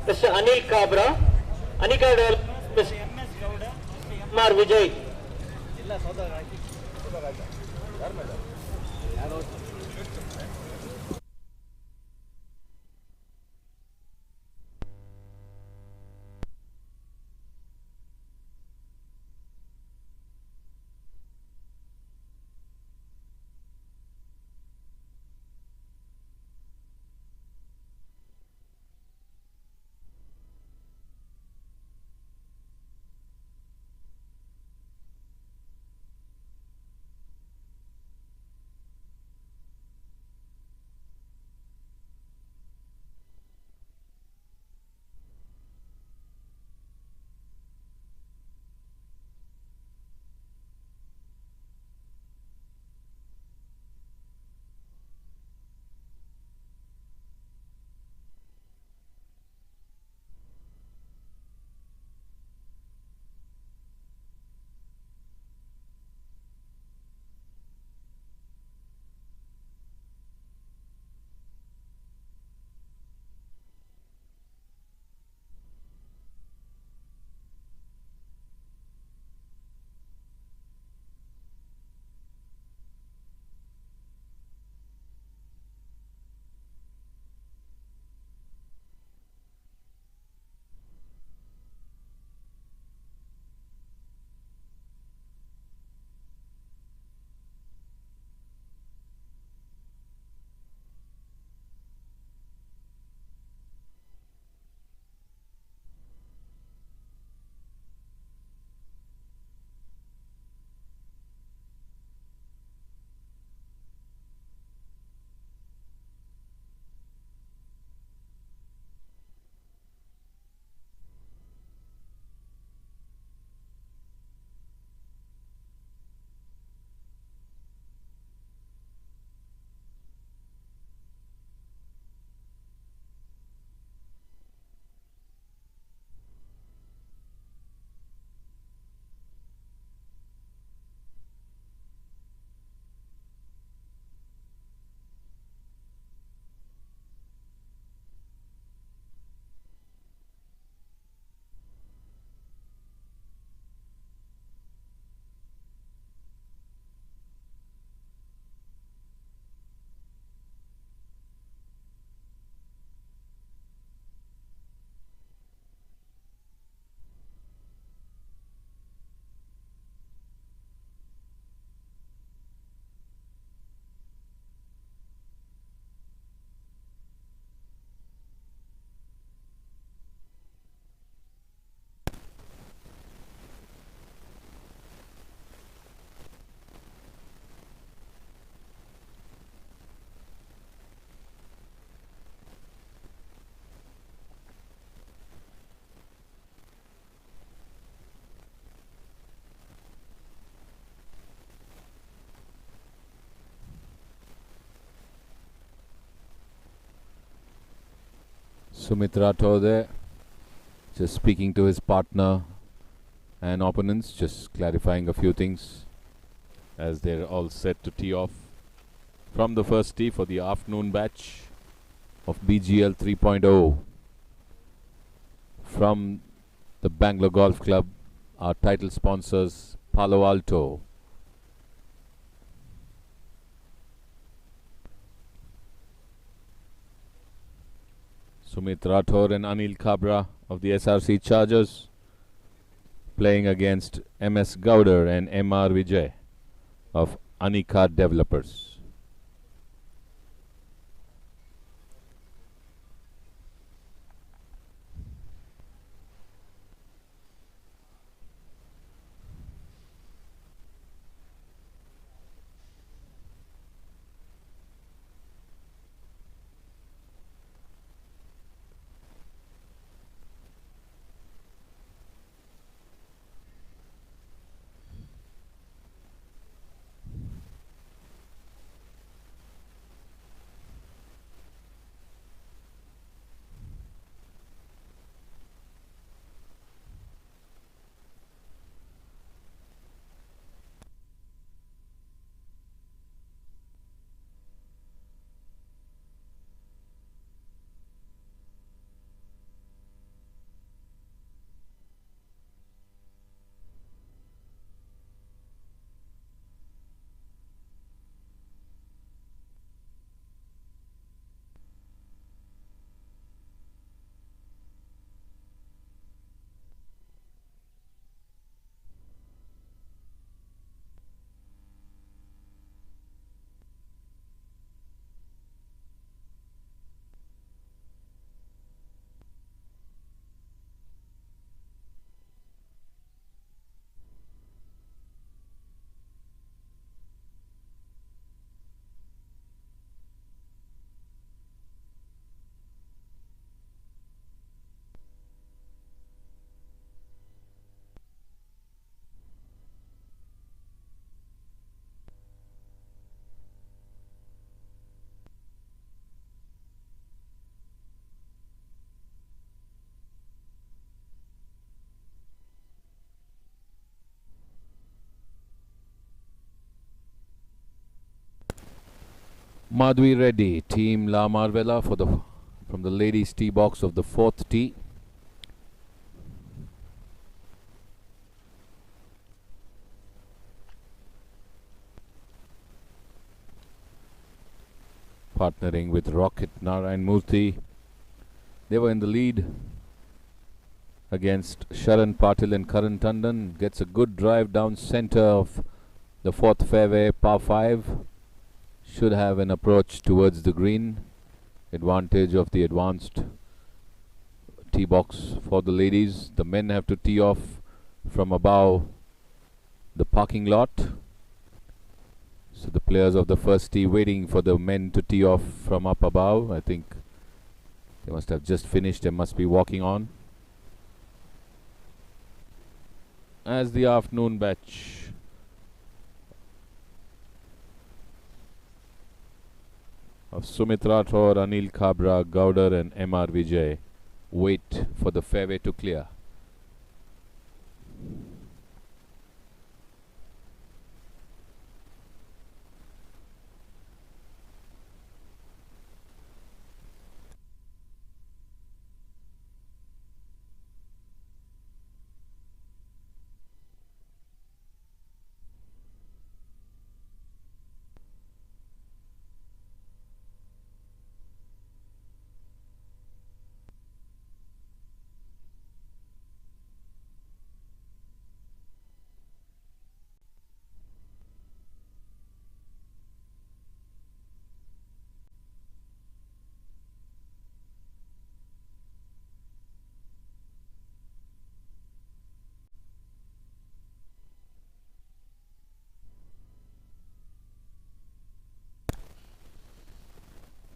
Mr. Anil Kabra, Anika Mr. Kumar Vijay. Sumit Rathore there, just speaking to his partner and opponents, just clarifying a few things as they're all set to tee off from the first tee for the afternoon batch of BGL 3.0 from the Bangalore Golf Club, our title sponsors Palo Alto. Sumit Rathore and Anil Kabra of the SRC Chargers playing against MS Gowder and MR Vijay of Anika Developers. Madhvi Reddy, Team La Marvella from the ladies' tee box of the fourth tee. Partnering with Rocket Narayan Murthy. They were in the lead against Sharan Patil and Karan Tandon. Gets a good drive down center of the fourth fairway, par 5. Should have an approach towards the green. Advantage of the advanced tee box for the ladies. The men have to tee off from above the parking lot. So the players of the first tee waiting for the men to tee off from up above. I think they must have just finished and must be walking on. As the afternoon batch of Sumit Rathore, Anil Kabra, Gowder and MR Vijay wait for the fairway to clear.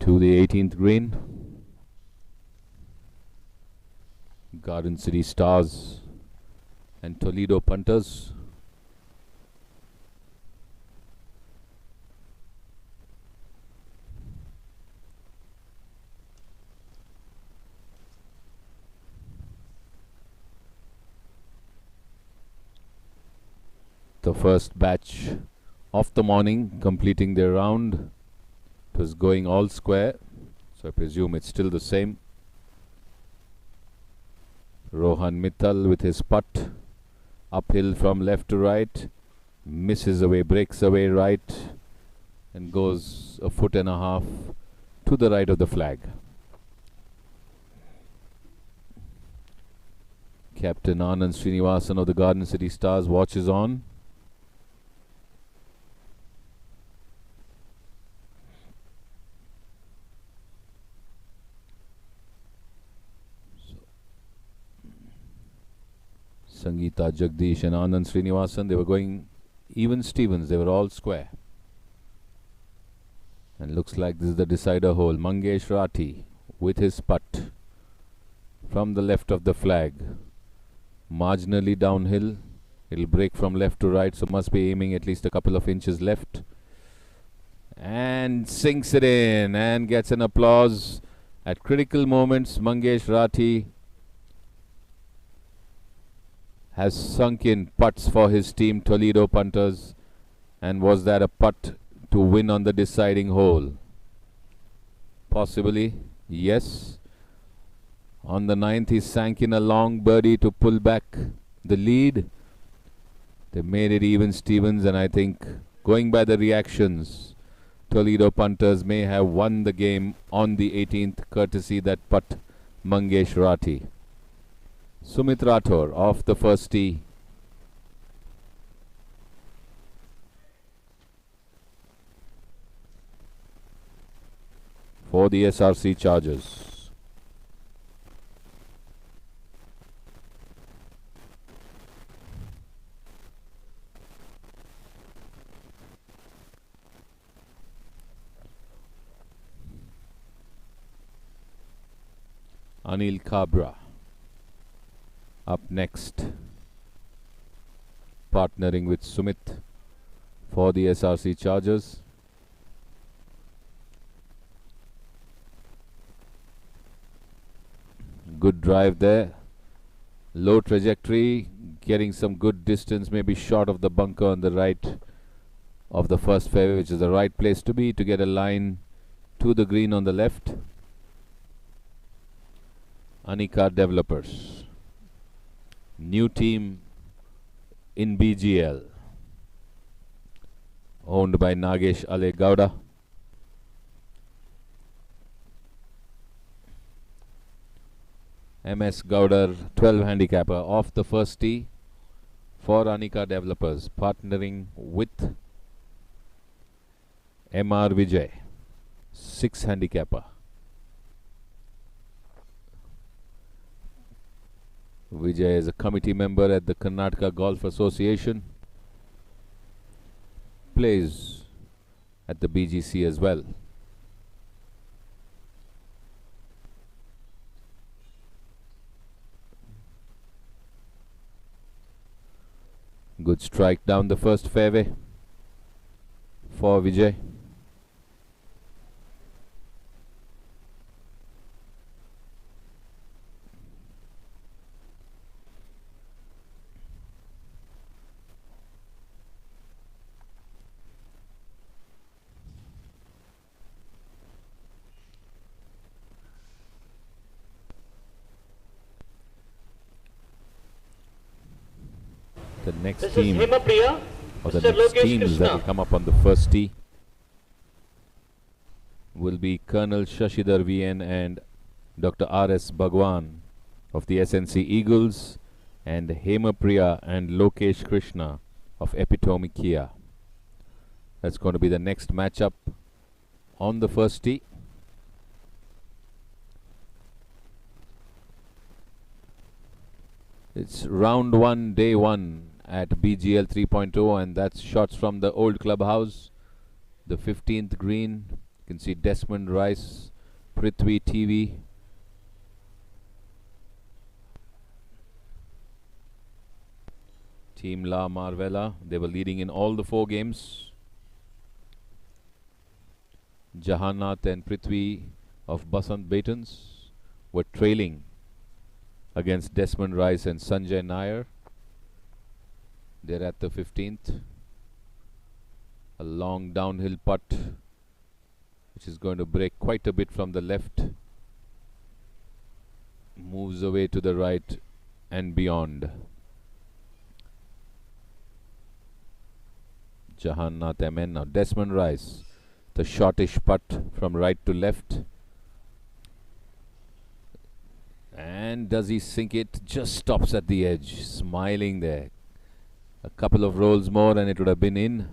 To the 18th green, Garden City Stars and Toledo Punters. the first batch of the morning completing their round. It was going all square, so I presume it's still the same. Rohan Mittal with his putt, uphill from left to right, misses away, breaks away right, and goes a foot and a half to the right of the flag. Captain Anand Srinivasan of the Garden City Stars watches on. Sangeeta Jagdish and Anand Srinivasan, they were going even Stevens, they were all square. And looks like this is the decider hole. Mangesh Rathi with his putt from the left of the flag. Marginally downhill. It'll break from left to right, so must be aiming at least a couple of inches left. And sinks it in and gets an applause. At critical moments, Mangesh Rathi has sunk in putts for his team, Toledo Punters. And was that a putt to win on the deciding hole? Possibly, yes. On the 9th, he sank in a long birdie to pull back the lead. They made it even Stevens, and I think, going by the reactions, Toledo Punters may have won the game on the 18th, courtesy that putt, Mangesh Rathi. Sumit Rathore off the first tee. For the SRC Chargers. Anil Kabra up next, partnering with Sumit for the SRC Chargers. Good drive there, low trajectory, getting some good distance, maybe short of the bunker on the right of the first fairway, which is the right place to be to get a line to the green on the left. Anika Developers, new team in BGL, owned by Nagesh Ale Gowda. MS Gowder, 12 handicapper off the first tee for Anika Developers, partnering with MR Vijay, 6 handicapper. Vijay is a committee member at the Karnataka Golf Association, plays at the BGC as well. Good strike down the first fairway for Vijay. The next team, or the next teams that will come up on the first tee will be Colonel Shashidhar VN and Dr. R.S. Bhagwan of the SNC Eagles, and Hemapriya and Lokesh Krishna of Epitome Kia. That's going to be the next matchup on the first tee. It's round 1, day 1 at BGL 3.0, and that's shots from the old clubhouse, the 15th green. You can see Desmond Rice, Prithvi TV. Team La Marvella, they were leading in all the 4 games. Jahannath and Prithvi of Basant Batons were trailing against Desmond Rice and Sanjay Nair. They're at the 15th. A long downhill putt, which is going to break quite a bit from the left. Moves away to the right and beyond. Jahannath Amen. Now Desmond Rice, the shortish putt from right to left. And does he sink it? Just stops at the edge, smiling there. A couple of rolls more and it would have been in.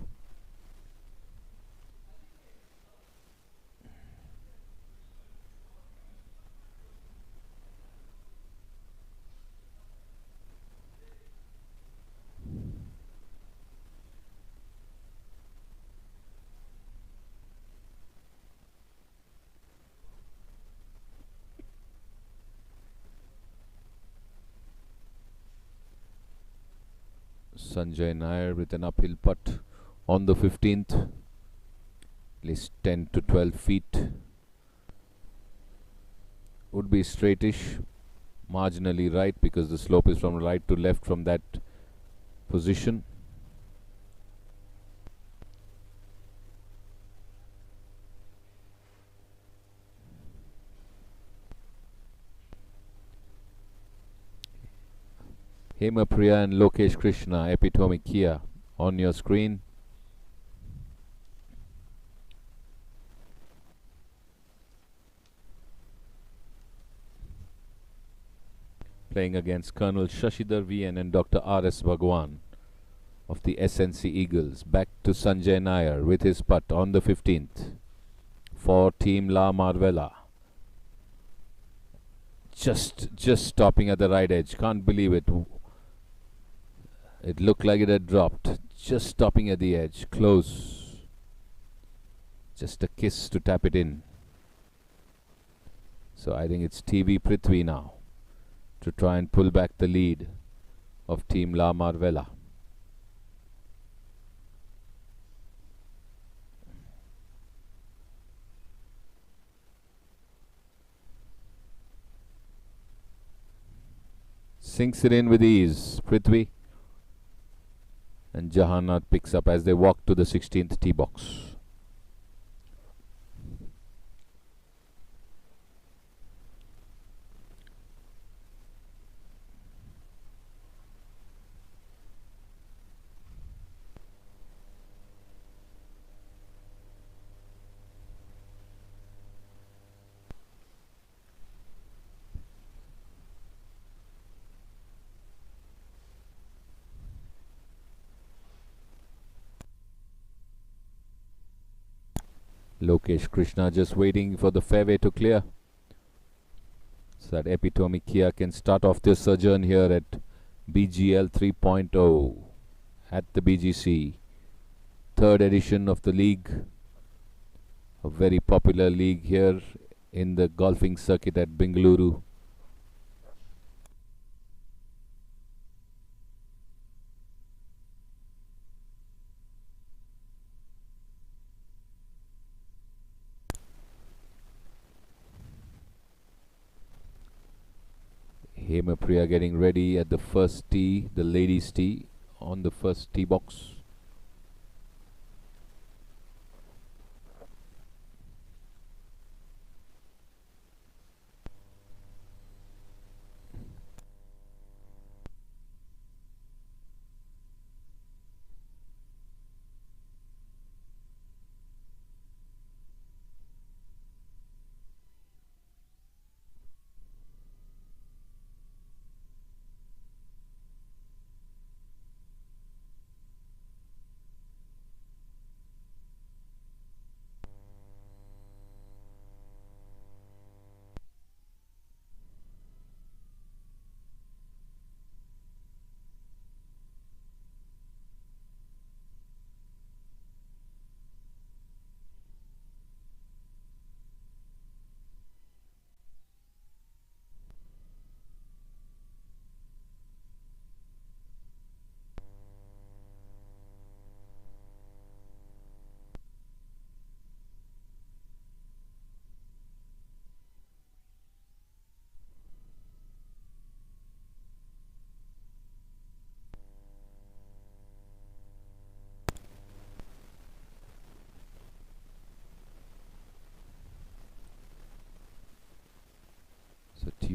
Sanjay Nair with an uphill putt on the 15th, at least 10 to 12 feet. Would be straightish, marginally right because the slope is from right to left from that position. Hemapriya and Lokesh Krishna, Epitome Kia, on your screen. Playing against Colonel Shashidhar VN and Dr. R.S. Bhagwan of the SNC Eagles. Back to Sanjay Nair with his putt on the 15th for Team La Marvella. Just stopping at the right edge. Can't believe it. It looked like it had dropped. Just stopping at the edge. Close. Just a kiss to tap it in. So I think it's TV Prithvi now to try and pull back the lead of Team La Marvella. Sinks it in with ease, Prithvi. And Jahannath picks up as they walk to the 16th tee box. Lokesh Krishna just waiting for the fairway to clear so that Epitome Kia can start off their sojourn here at BGL 3.0 at the BGC, third edition of the league, a very popular league here in the golfing circuit at Bengaluru. Hemapriya getting ready at the first tee, the ladies' tee, on the first tee box.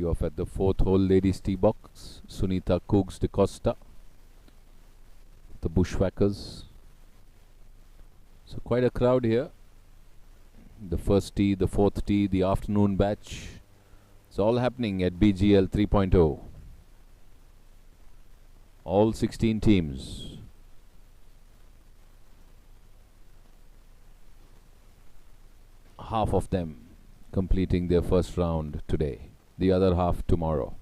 Tee off at the 4th hole ladies tee box. Sunita Coogs de Costa, the Bushwhackers. So quite a crowd here. The first tee, the 4th tee, the afternoon batch. It's all happening at BGL 3.0. All 16 teams. Half of them completing their first round today, the other half tomorrow.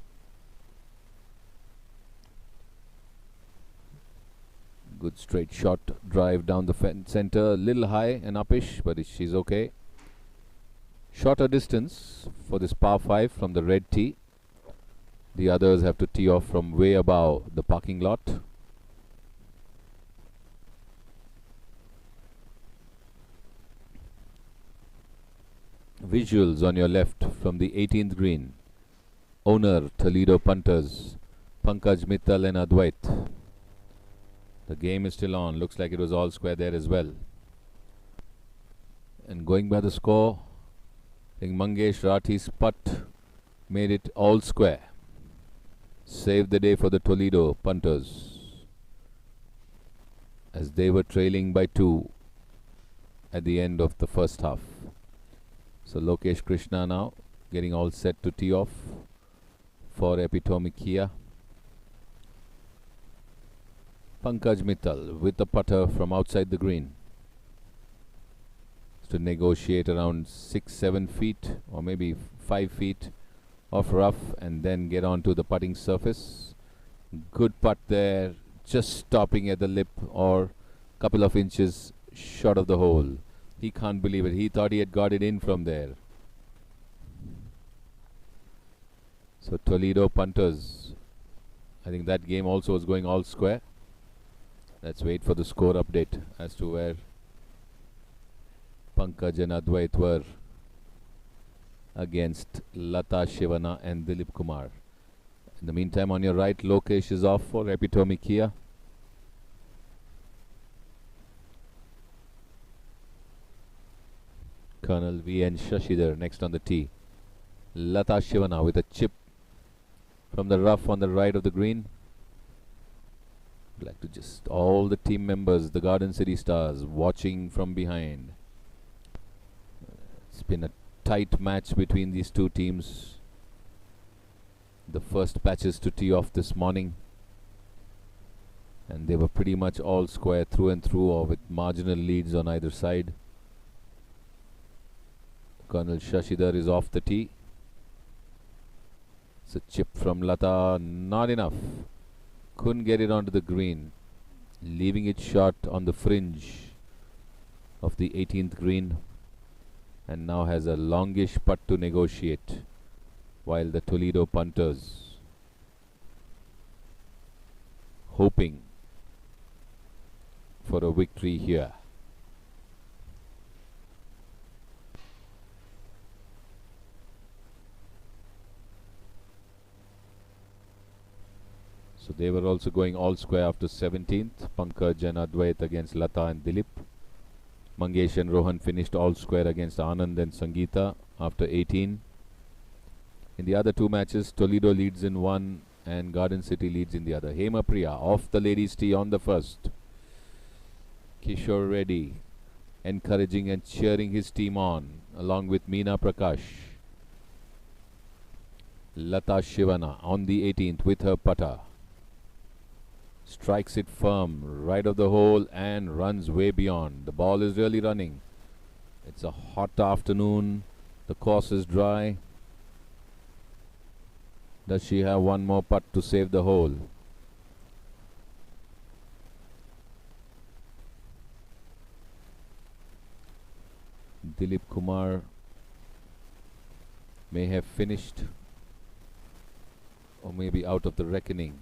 Good straight shot drive down the center, a little high and uppish, but she's okay. Shorter distance for this par 5 from the red tee. The others have to tee off from way above the parking lot. Visuals on your left from the 18th green. Owner Toledo punters Pankaj Mittal and Advait. The game is still on. Looks like it was all square there as well. And going by the score, I think Mangesh Rathi's putt made it all square. Saved the day for the Toledo punters, as they were trailing by 2 at the end of the first half. So Lokesh Krishna now getting all set to tee off for Epitome Kia. Pankaj Mittal with the putter from outside the green to negotiate around 6-7 feet or maybe 5 feet of rough and then get onto the putting surface. Good putt there, just stopping at the lip or couple of inches short of the hole. He can't believe it. He thought he had got it in from there. So Toledo punters, I think that game also was going all square. Let's wait for the score update as to where Pankaj and Advait were against Lata Shivana and Dilip Kumar. In the meantime, on your right, Lokesh is off for Epitome Kia. Colonel V and Shashidhar next on the tee. Lata Shivana with a chip from the rough on the right of the green. I'd like to just all the team members, the Garden City Stars, watching from behind. It's been a tight match between these two teams. The first batches to tee off this morning, and they were pretty much all square through and through, or with marginal leads on either side. Colonel Shashidhar is off the tee. It's a chip from Lata, not enough. Couldn't get it onto the green, leaving it short on the fringe of the 18th green, and now has a longish putt to negotiate, while the Toledo punters hoping for a victory here. So they were also going all square after 17th. Pankaj and Advait against Lata and Dilip. Mangesh and Rohan finished all square against Anand and Sangeeta after 18. In the other two matches, Toledo leads in one and Garden City leads in the other. Hema Priya off the ladies' tee on the first. Kishore Reddy encouraging and cheering his team on, along with Meena Prakash. Lata Shivana on the 18th with her putter. Strikes it firm, right of the hole, and runs way beyond. The ball is really running. It's a hot afternoon. The course is dry. Does she have one more putt to save the hole? Dilip Kumar may have finished, or maybe out of the reckoning.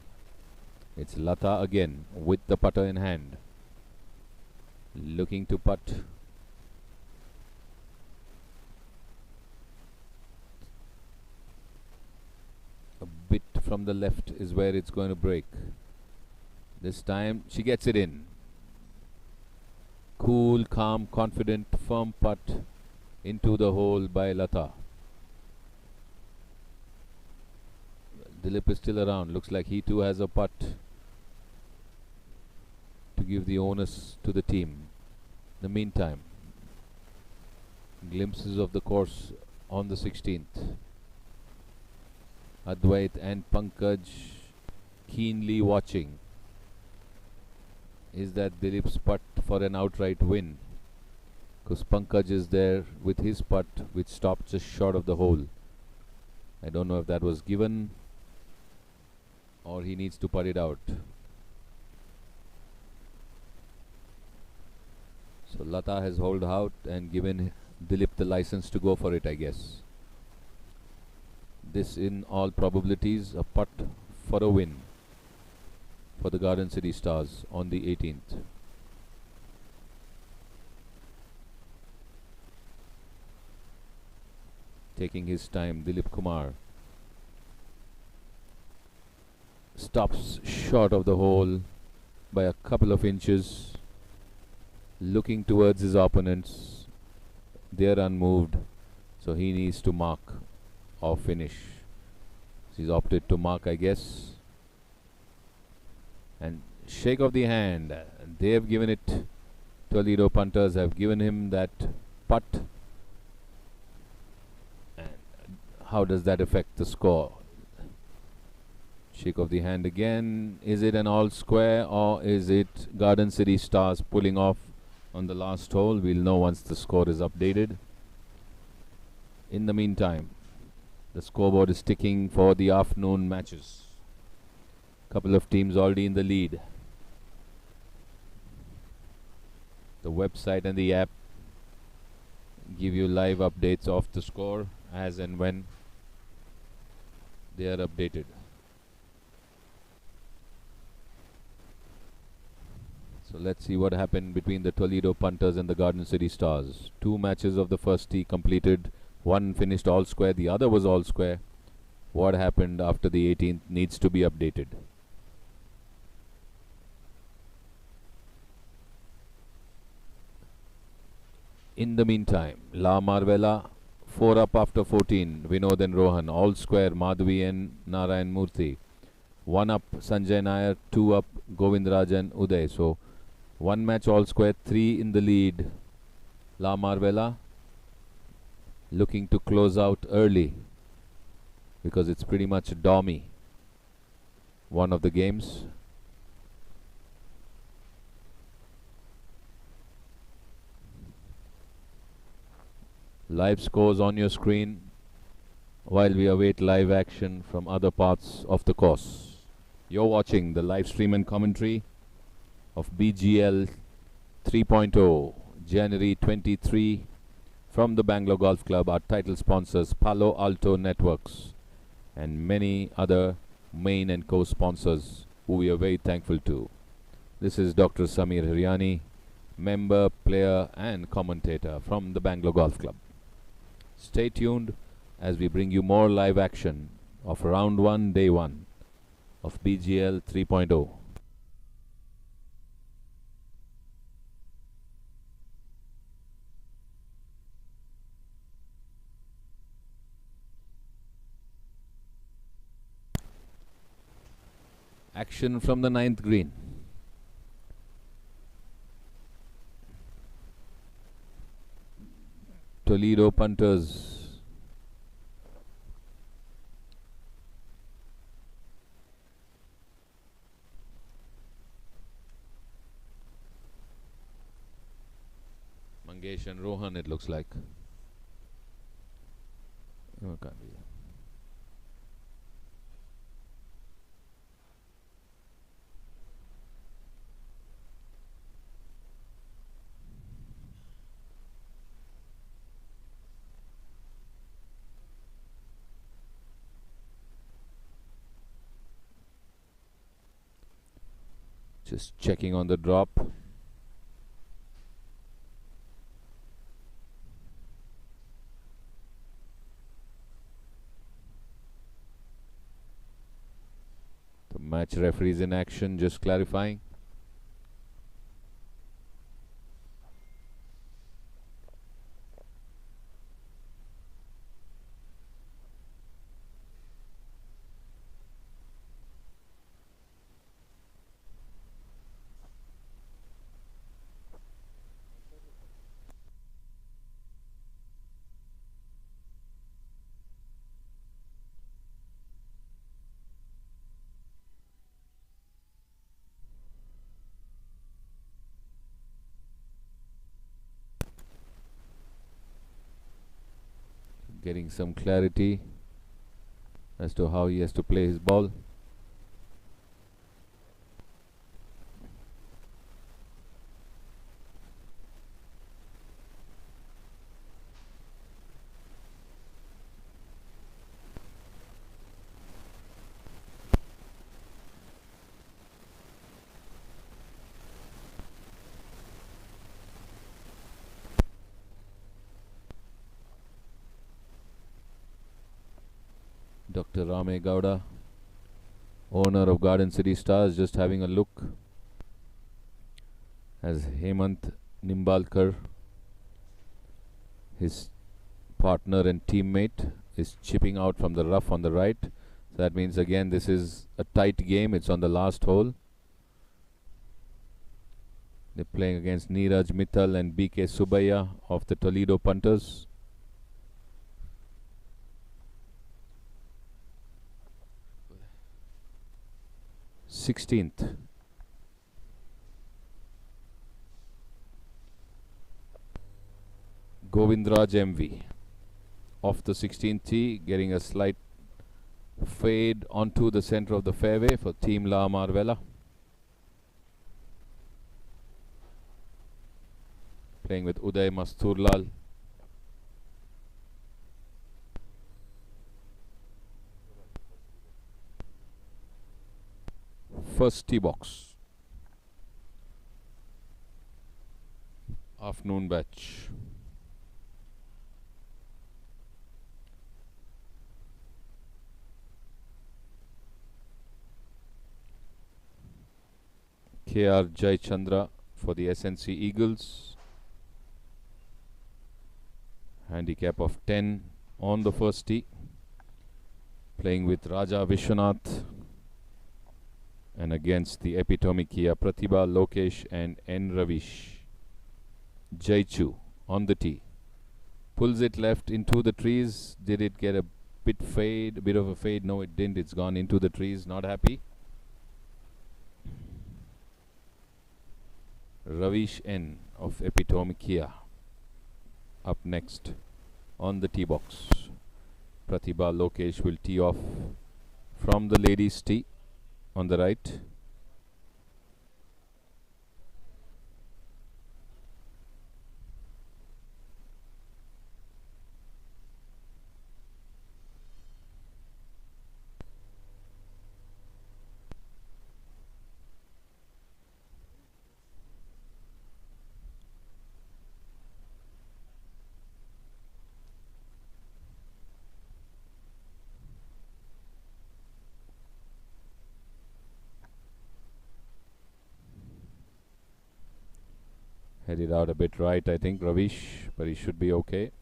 It's Lata again with the putter in hand, looking to putt. A bit from the left is where it's going to break. This time she gets it in. Cool, calm, confident, firm putt into the hole by Lata. Dilip is still around. Looks like he too has a putt to give the onus to the team. In the meantime, glimpses of the course on the 16th. Advait and Pankaj keenly watching. Is that Dilip's putt for an outright win? Because Pankaj is there with his putt, which stopped just short of the hole. I don't know if that was given or he needs to putt it out. So Lata has holed out and given Dilip the license to go for it, I guess. This in all probabilities a putt for a win for the Garden City Stars on the 18th. Taking his time, Dilip Kumar stops short of the hole by a couple of inches, looking towards his opponents. They are unmoved, so he needs to mark or finish. He's opted to mark, I guess. And shake of the hand. They have given it. Toledo punters have given him that putt. And how does that affect the score? Shake of the hand again. Is it an all square or is it Garden City Stars pulling off on the last hole? We'll know once the score is updated. In the meantime, the scoreboard is ticking for the afternoon matches. Couple of teams already in the lead. The website and the app give you live updates of the score as and when they are updated. So let's see what happened between the Toledo punters and the Garden City Stars. 2 matches of the first tee completed. One finished all square, the other was all square. What happened after the 18th needs to be updated. In the meantime, La Marvella 4 up after 14. Vinod and Rohan all square. Madhvi and Narayan Murthy 1 up. Sanjay Nair 2 up. Govindraj and Uday. So 1 match all square, 3 in the lead. La Marvella looking to close out early because it's pretty much Dommy, one of the games. Live scores on your screen while we await live action from other parts of the course. You're watching the live stream and commentary of BGL 3.0 January 23 from the Bangalore Golf Club. Our title sponsors Palo Alto Networks and many other main and co-sponsors who we are very thankful to. This is Dr. Samir Hiryani, member, player and commentator from the Bangalore Golf Club. Stay tuned as we bring you more live action of round 1, day 1 of BGL 3.0. Action from the 9th green. Toledo punters Mangesh and Rohan, it looks like. Oh, can't be. Just checking on the drop. The match referees in action, just clarifying. getting some clarity as to how he has to play his ball. Dr. Rame Gowda, owner of Garden City Stars, just having a look as Hemant Nimbalkar, his partner and teammate, is chipping out from the rough on the right. So that means again this is a tight game. It's on the last hole. They're playing against Neeraj Mittal and BK Subbiah of the Toledo Punters. Sixteenth. Govindraj MV off the 16th tee, getting a slight fade onto the center of the fairway for Team La Marvella. Playing with Uday Masturlal. First tee box. Afternoon batch. KR Jaychandra for the SNC Eagles. Handicap of 10 on the first tee. Playing with Raja Vishwanath. And against the Epitome Kia Pratibha, Lokesh and N. Ravish. Jaichu on the tee. Pulls it left into the trees. Did it get a bit of a fade? No, it didn't. It's gone into the trees. Not happy. Ravish N of Epitome Kia up next on the tee box. Pratibha Lokesh will tee off from the ladies' tee on the right. Headed out a bit right, I think, Ravish, but he should be okay.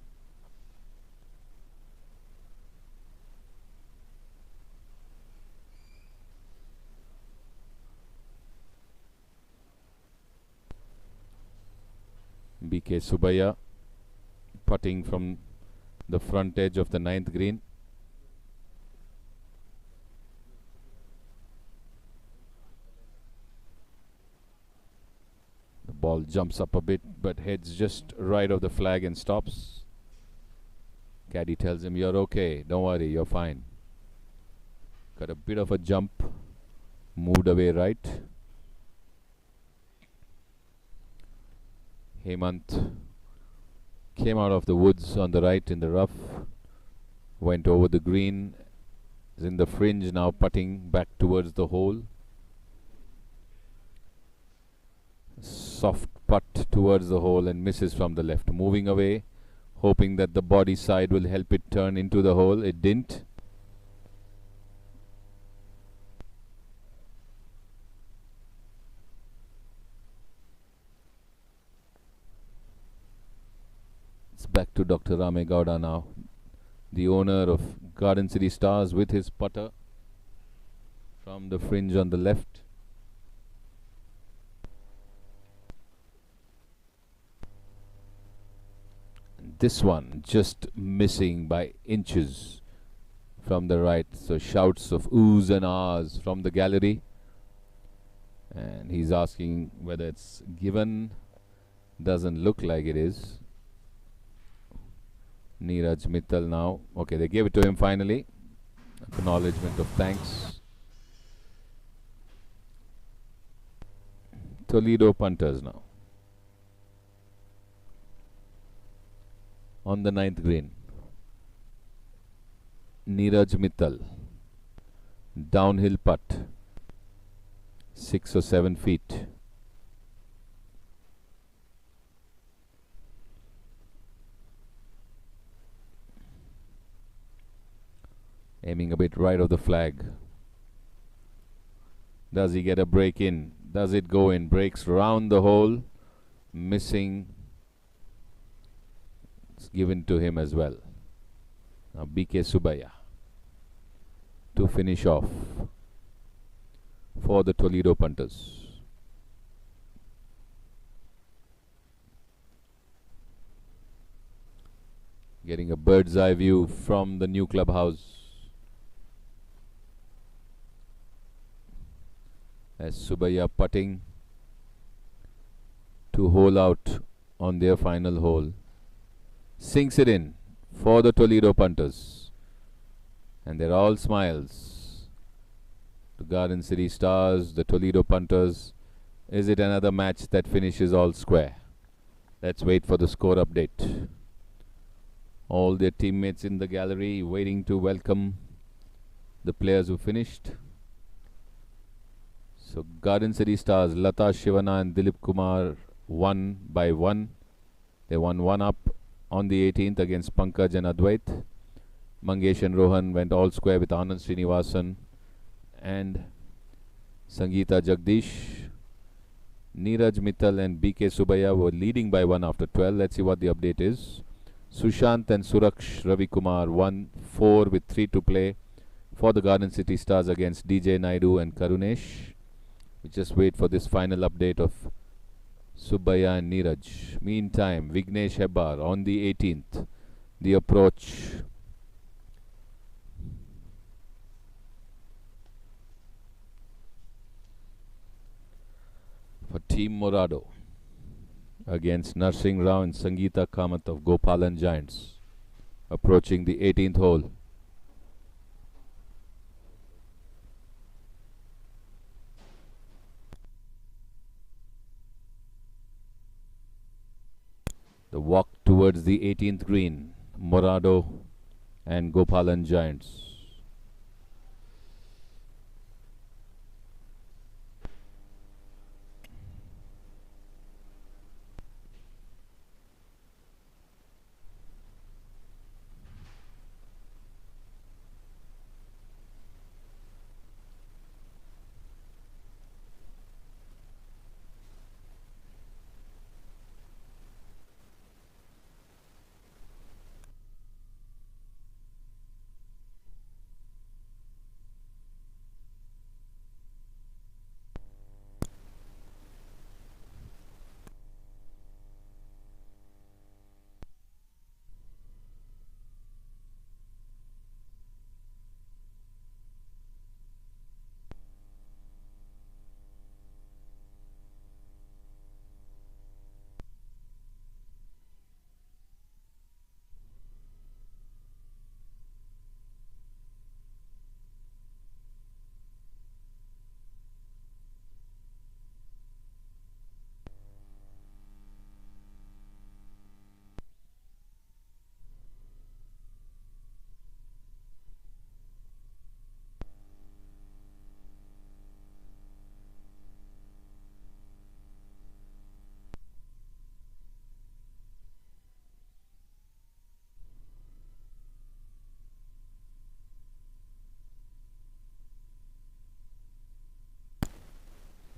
BK Subbiah putting from the front edge of the 9th green. The ball jumps up a bit but heads just right of the flag and stops. Caddy tells him, "You're okay, don't worry, you're fine." Got a bit of a jump, moved away right. Hemant came out of the woods on the right in the rough, went over the green, is in the fringe now, putting back towards the hole. Soft putt towards the hole and misses from the left, moving away, hoping that the body side will help it turn into the hole. It didn't. It's back to Dr. Rame Gowda now, the owner of Garden City Stars, with his putter from the fringe on the left. This one just missing by inches from the right, so shouts of oohs and ahs from the gallery, and he's asking whether it's given. Doesn't look like it is. Neeraj Mittal now. Okay, they gave it to him finally. Acknowledgement of thanks. Toledo punters now. On the 9th green. Neeraj Mittal. Downhill putt. 6 or 7 feet. Aiming a bit right of the flag. Does he get a break in? Does it go in? Breaks round the hole. Missing. It's given to him as well. Now BK Subaya to finish off for the Toledo punters. Getting a bird's eye view from the new clubhouse as Subaya putting to hole out on their final hole. Sinks it in for the Toledo punters. And they're all smiles. The Garden City Stars, the Toledo punters. Is it another match that finishes all square? Let's wait for the score update. All their teammates in the gallery waiting to welcome the players who finished. So Garden City Stars, Lata Shivana and Dilip Kumar won by 1. They won 1 up on the 18th against Pankaj and Advait. Mangesh and Rohan went all square with Anand Srinivasan and Sangeeta Jagdish. Neeraj Mittal and BK Subaya were leading by 1 after 12. Let's see what the update is. Sushant and Suraksh Ravi Kumar won 4 with 3 to play for the Garden City Stars against DJ Naidu and Karunesh. We just wait for this final update of Subaya and Neeraj. Meantime, Vignesh Hebbar on the 18th. The approach. For Team Morado against Narsingh Rao and Sangeeta Kamath of Gopalan Giants. Approaching the 18th hole. The walk towards the 18th green, Morado and Gopalan Giants.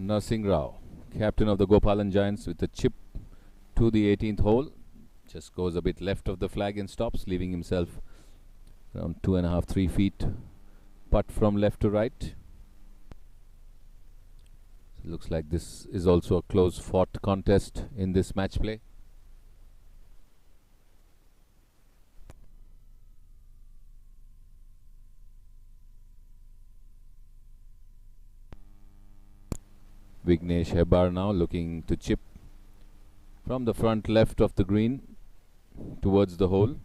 Narsingh Rao, captain of the Gopalan Giants, with a chip to the 18th hole. Just goes a bit left of the flag and stops, leaving himself around 2.5, 3 feet. Putt from left to right. So looks like this is also a close fought contest in this match play. Vignesh Hebbar now looking to chip from the front left of the green towards the hole.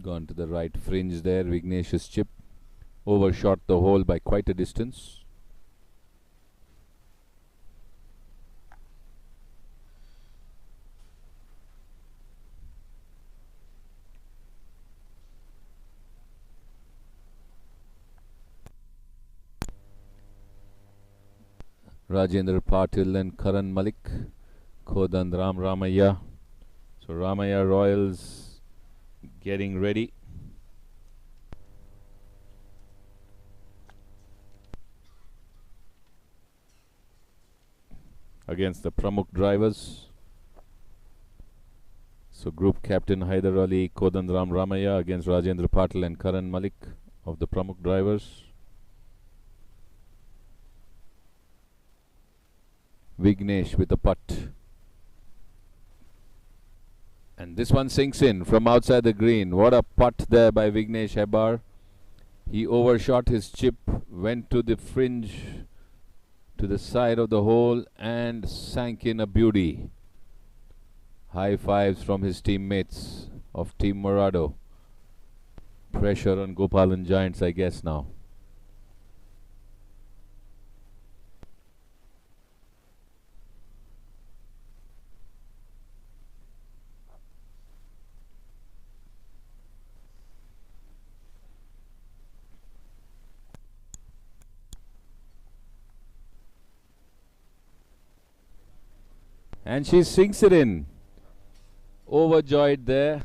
Gone to the right fringe there. Vignesh's chip overshot the hole by quite a distance. Rajendra Patil and Karan Malik, Kodandram Ramaya. So Ramaya Royals getting ready. Against the Pramukh drivers. So group captain Haider Ali, Kodandram Ramaya against Rajendra Patil and Karan Malik of the Pramukh drivers. Vignesh with a putt. And this one sinks in from outside the green. What a putt there by Vignesh Hebar. He overshot his chip, went to the fringe, to the side of the hole and sank in a beauty. High fives from his teammates of Team Morado. Pressure on Gopalan Giants, I guess, now. And she sinks it in. Overjoyed there.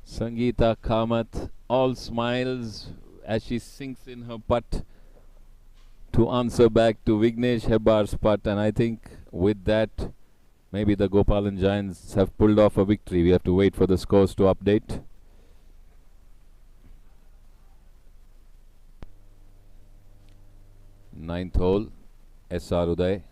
Sangeeta Kamath, all smiles as she sinks in her putt to answer back to Vignesh Hebar's putt. And I think with that, maybe the Gopalan Giants have pulled off a victory. We have to wait for the scores to update. Ninth hole, SR Uday.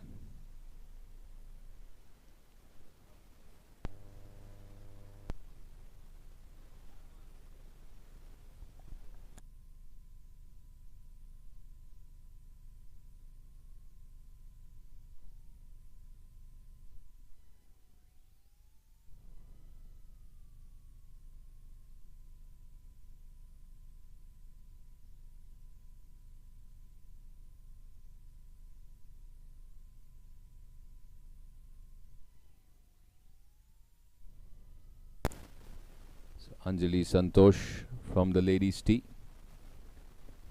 Anjali Santosh from the ladies' tee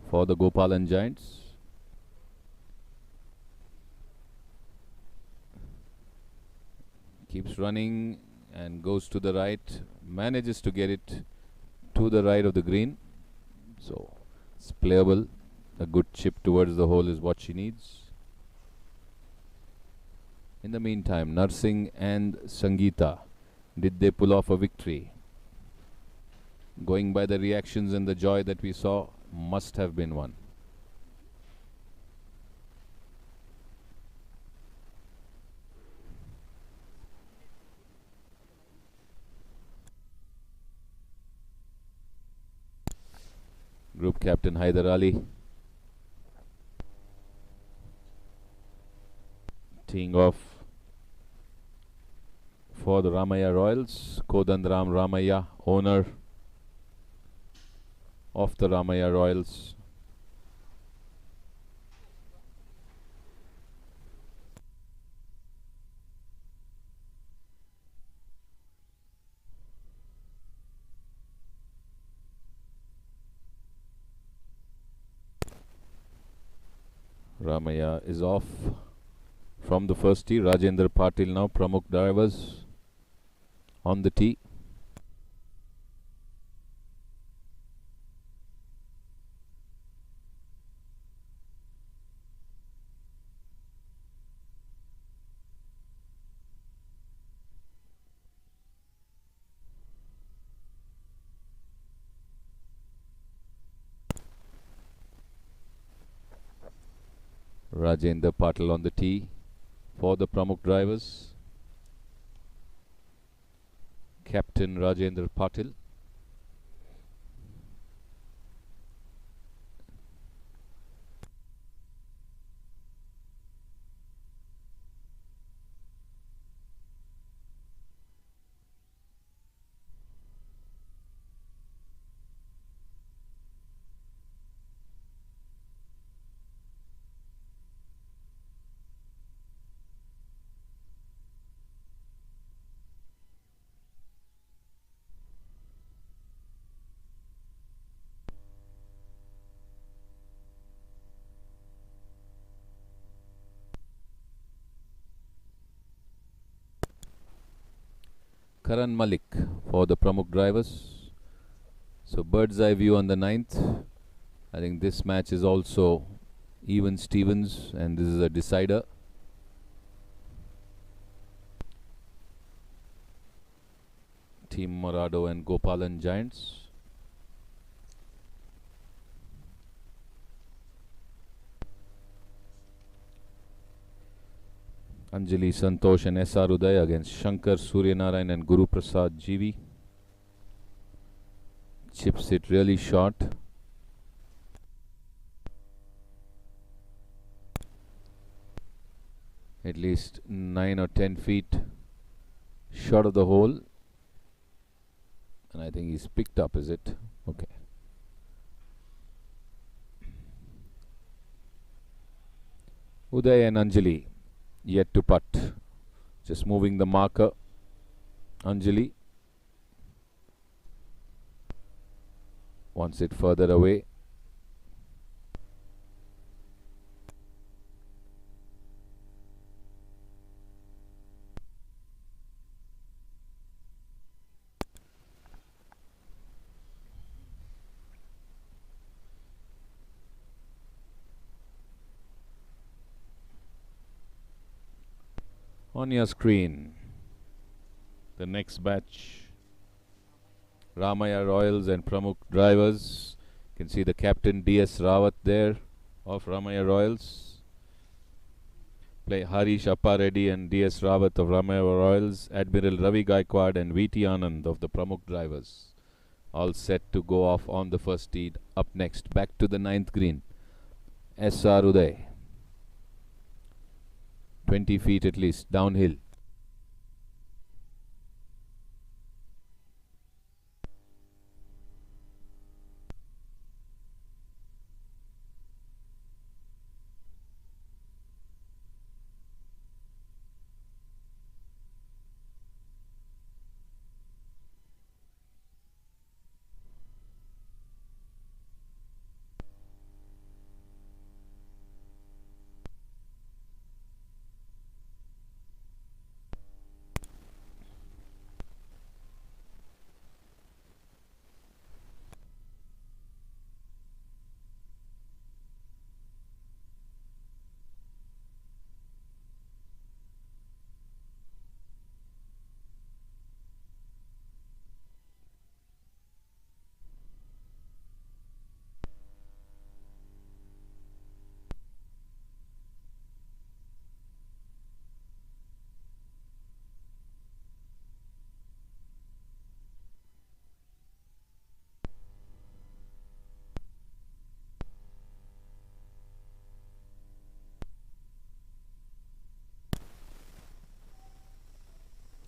for the Gopalan Giants. Keeps running and goes to the right, manages to get it to the right of the green. So it's playable. A good chip towards the hole is what she needs. In the meantime, Narsingh and Sangeeta, did they pull off a victory? Going by the reactions and the joy that we saw, must have been one. Group captain Haider Ali teeing off for the Ramaya Royals. Kodandram Ramaya, owner of the Ramaya Royals. Ramaya is off from the first tee. Rajendra Patil now, Pramukh drivers on the tee. Rajendra Patil on the tee for the Pramukh drivers. Captain Rajendra Patil. Karan Malik for the Pramukh drivers. So bird's eye view on the 9th. I think this match is also even Stevens, and this is a decider. Team Morado and Gopalan Giants. Anjali Santosh and S.R. Uday against Shankar Suryanarayan and Guru Prasad GV. Chips it really short. At least 9 or 10 feet short of the hole. And I think he's picked up, is it? Okay. Uday and Anjali yet to putt. Just moving the marker. Anjali wants it further away. On your screen, the next batch, Ramaya Royals and Pramukh drivers. You can see the captain D.S. Rawat there of Ramaya Royals. Play Harish Appareddy and D.S. Rawat of Ramaya Royals. Admiral Ravi Gaikwad and V.T. Anand of the Pramukh drivers. All set to go off on the first tee. Up next, back to the 9th green. S.R. Uday. 20 feet at least downhill.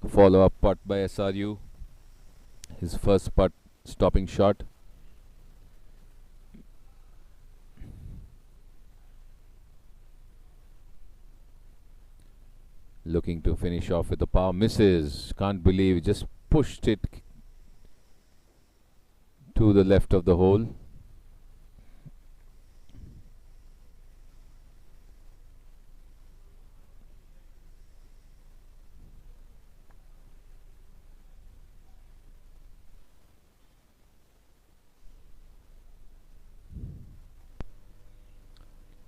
Follow-up putt by SRU. His first putt, stopping shot. Looking to finish off with a power. Misses. Can't believe, just pushed it to the left of the hole.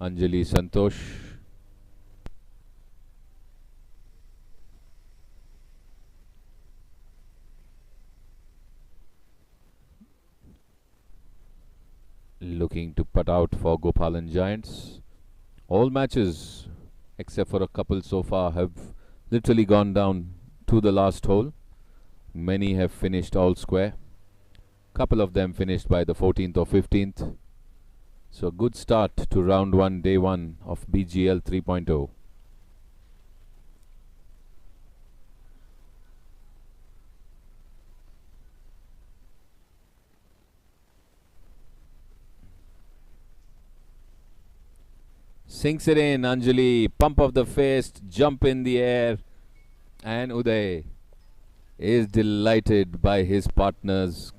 Anjali Santosh. Looking to putt out for Gopalan Giants. All matches, except for a couple so far, have literally gone down to the last hole. Many have finished all square. Couple of them finished by the 14th or 15th. So good start to round 1, day 1 of BGL 3.0. Sinks it in, Anjali, pump of the fist, jump in the air, and Uday is delighted by his partner's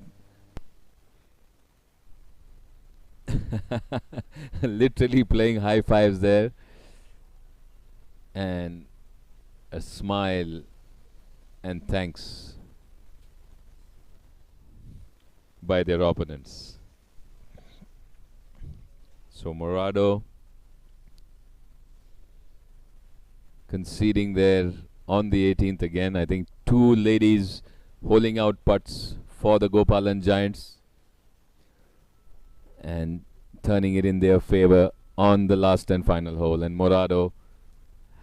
literally playing high fives there, and a smile and thanks by their opponents. So Morado conceding there on the 18th again. I think two ladies holding out putts for the Gopalan Giants and turning it in their favor on the last and final hole, and Morado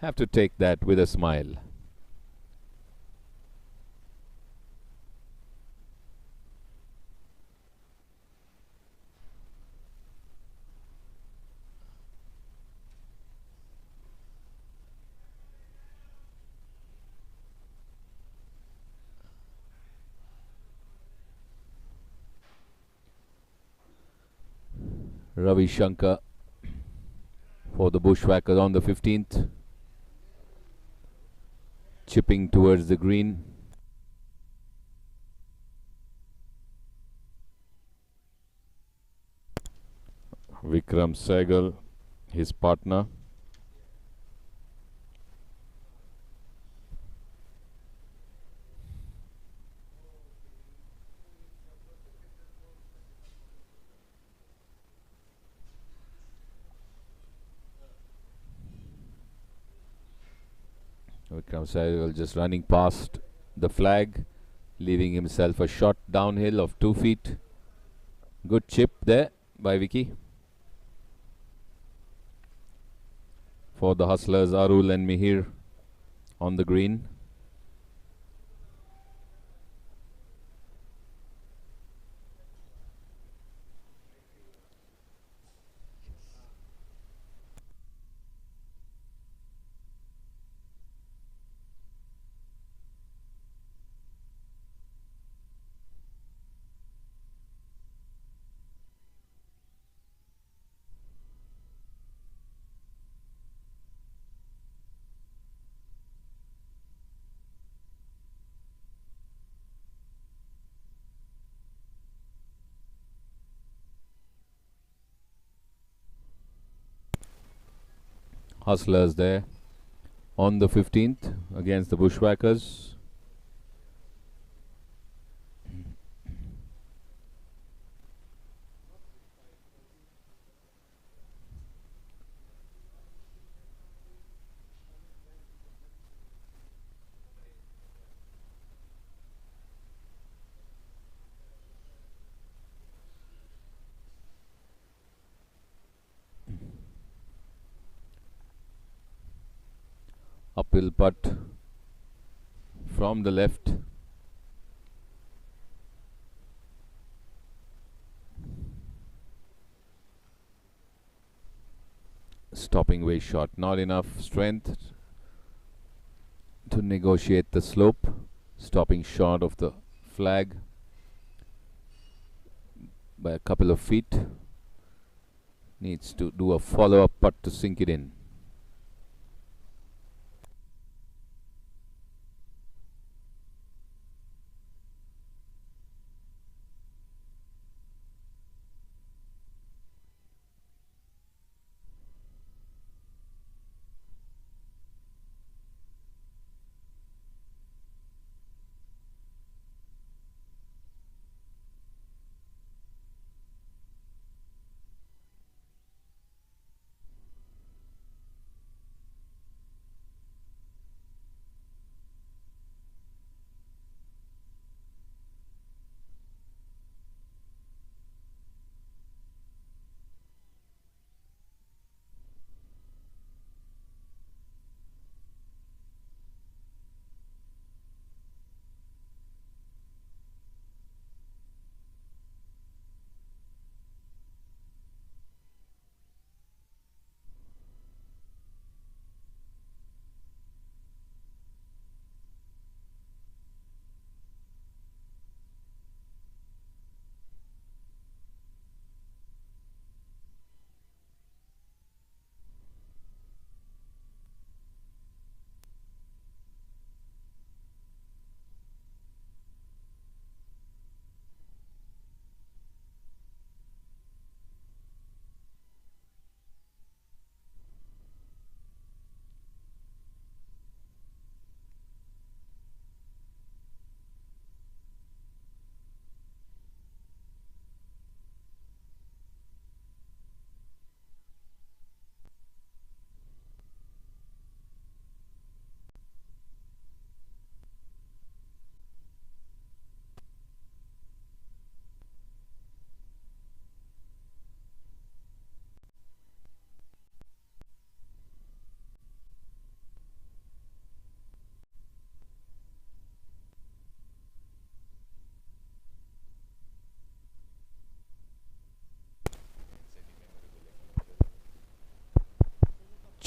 have to take that with a smile. Ravi Shankar for the Bushwhackers on the 15th, chipping towards the green. Vikram Sehgal, his partner. Vikram Sehgal just running past the flag, leaving himself a shot downhill of 2 feet. Good chip there by Vicky. For the Hustlers, Arul and Mihir on the green. Hustlers there on the 15th against the Bushwhackers. Uphill putt from the left. Stopping way shot, not enough strength to negotiate the slope. Stopping short of the flag by a couple of feet. Needs to do a follow-up putt to sink it in.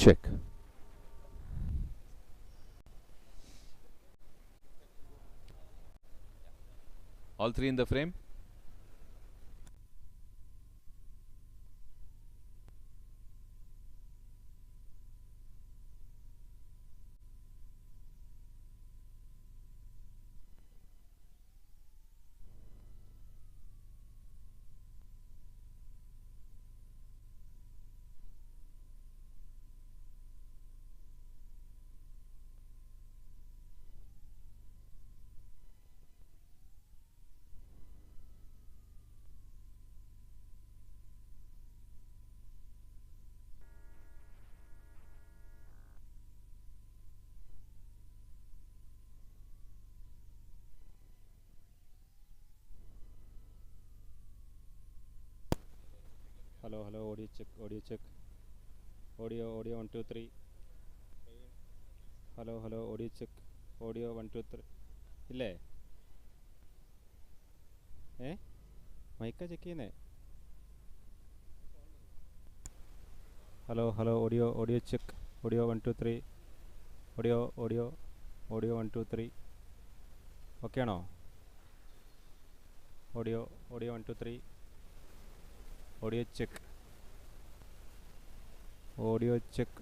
check. All three in the frame. Hello, hello, audio check, audio check. Audio, audio 1 2 3. Hello, hello, audio check. Audio 1 2 3. ഇല്ലേ മൈക്കാ check ചെയ്യുന്നേ. Hello hello audio audio check. Audio 1 2 3. Audio audio audio 1 2 3. Okay ആണോ? Audio audio 1 2 3. Audio check. Audio check.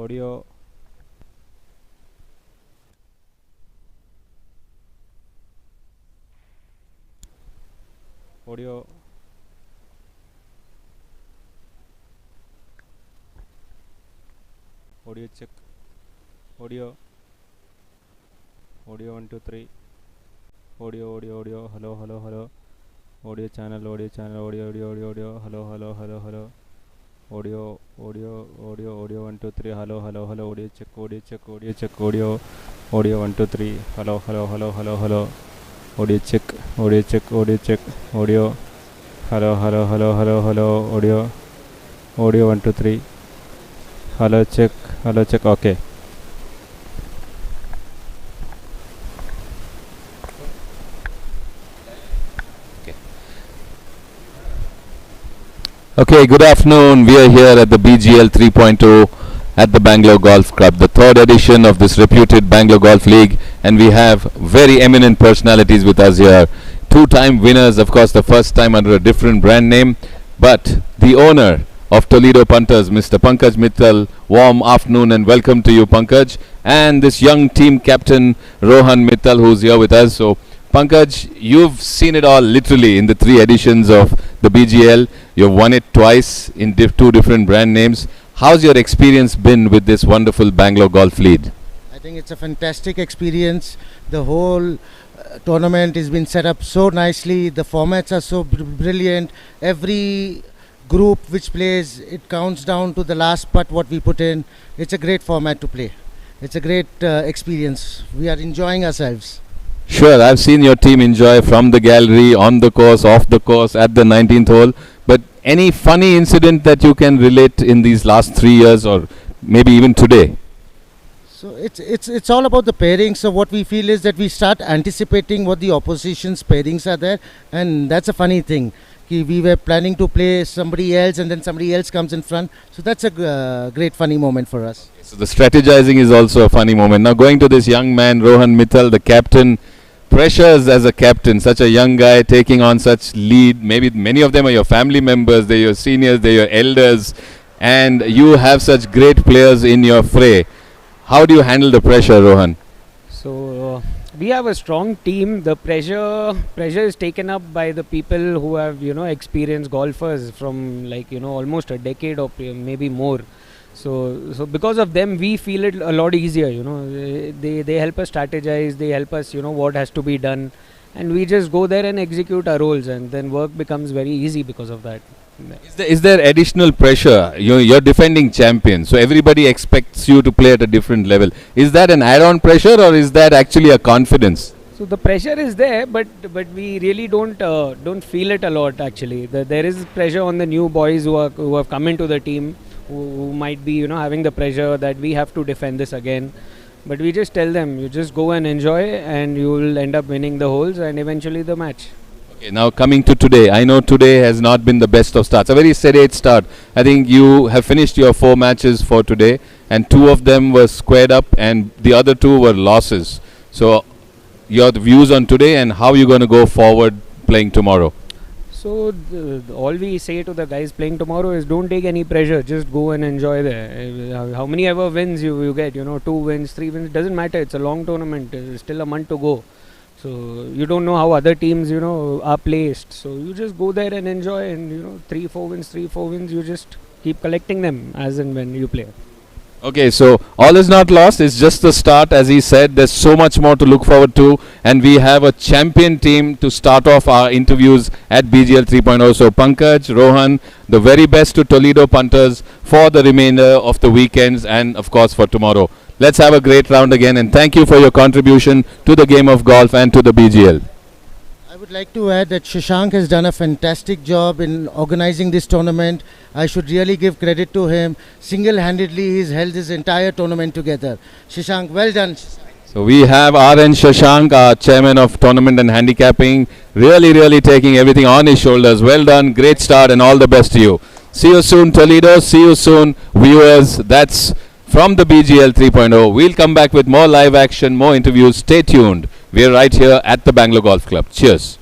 Audio audio audio check. Audio audio 1 2 3. Audio audio audio hello hello hello audio channel audio audio audio audio audio hello hello hello hello audio audio audio audio 1 2 3. Hello hello hello audio check audio check audio check audio audio 1 2 3. Hello hello hello hello hello audio check audio check audio check audio hello hello hello hello hello audio audio 1 2 3. Hello check okay. Okay, good afternoon. We are here at the BGL 3.0 at the Bangalore Golf Club, the third edition of this reputed Bangalore Golf League, and we have very eminent personalities with us here. Two-time winners, of course, the first time under a different brand name, but the owner of Toledo Punters, Mr. Pankaj Mittal. Warm afternoon and welcome to you, Pankaj, and this young team captain, Rohan Mittal, who's here with us. So, Pankaj, you've seen it all literally in the three editions of the BGL. You've won it twice in two different brand names. How's your experience been with this wonderful Bangalore Golf League? I think it's a fantastic experience. The whole tournament has been set up so nicely. The formats are so brilliant. Every group which plays, it counts down to the last putt what we put in. It's a great format to play. It's a great experience. We are enjoying ourselves. Sure, I've seen your team enjoy from the gallery, on the course, off the course, at the 19th hole. But any funny incident that you can relate in these last 3 years or maybe even today? So it's all about the pairings. So what we feel is that we start anticipating what the opposition's pairings are there, and that's a funny thing. We were planning to play somebody else, and then somebody else comes in front. So that's a great funny moment for us. So the strategizing is also a funny moment. Now going to this young man, Rohan Mittal, the captain. Pressures as a captain, such a young guy taking on such lead. Maybe many of them are your family members, they're your seniors, they're your elders, and you have such great players in your fray. How do you handle the pressure, Rohan? So we have a strong team. The pressure is taken up by the people who have experienced golfers from almost a decade or maybe more. So because of them, we feel it a lot easier. They help us strategize. They help us what has to be done, and we just go there and execute our roles, and then work becomes very easy because of that. Is there additional pressure? You're defending champion, so everybody expects you to play at a different level. Is that an add-on pressure, or is that actually a confidence? So the pressure is there, but we really don't feel it a lot actually. There is pressure on the new boys who have come into the team, who might be having the pressure that we have to defend this again. But we just tell them, you just go and enjoy, and you will end up winning the holes and eventually the match. Okay, now coming to today, I know today has not been the best of starts. A very sedate start. I think you have finished your 4 matches for today, and 2 of them were squared up, and the other 2 were losses. So, your views on today and how you're going to go forward playing tomorrow. So all we say to the guys playing tomorrow is don't take any pressure, just go and enjoy there. How many ever wins you get, 2 wins, 3 wins, doesn't matter. It's a long tournament, still a month to go. So you don't know how other teams, are placed. So you just go there and enjoy, and 3-4 wins, you just keep collecting them as and when you play. Okay, so all is not lost. It's just the start. As he said, there's so much more to look forward to, and we have a champion team to start off our interviews at BGL 3.0. So Pankaj, Rohan, the very best to Toledo punters for the remainder of the weekends and of course for tomorrow. Let's have a great round again, and thank you for your contribution to the game of golf and to the BGL. I would like to add that Shashank has done a fantastic job in organizing this tournament. I should really give credit to him. Single-handedly, he's held this entire tournament together. Shashank, well done. So we have R.N. Shashank, our chairman of tournament and handicapping, really taking everything on his shoulders. Well done, great start, and all the best to you. See you soon, Toledo. See you soon, viewers. That's from the BGL 3.0. We'll come back with more live action, more interviews. Stay tuned. We're right here at the Bangalore Golf Club. Cheers.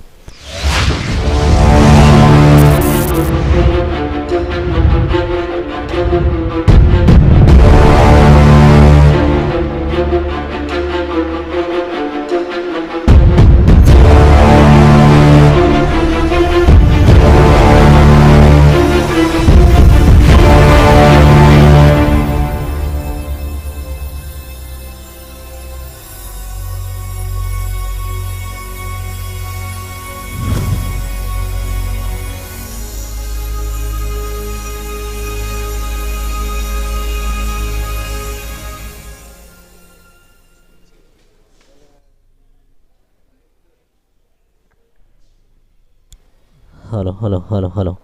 Hello.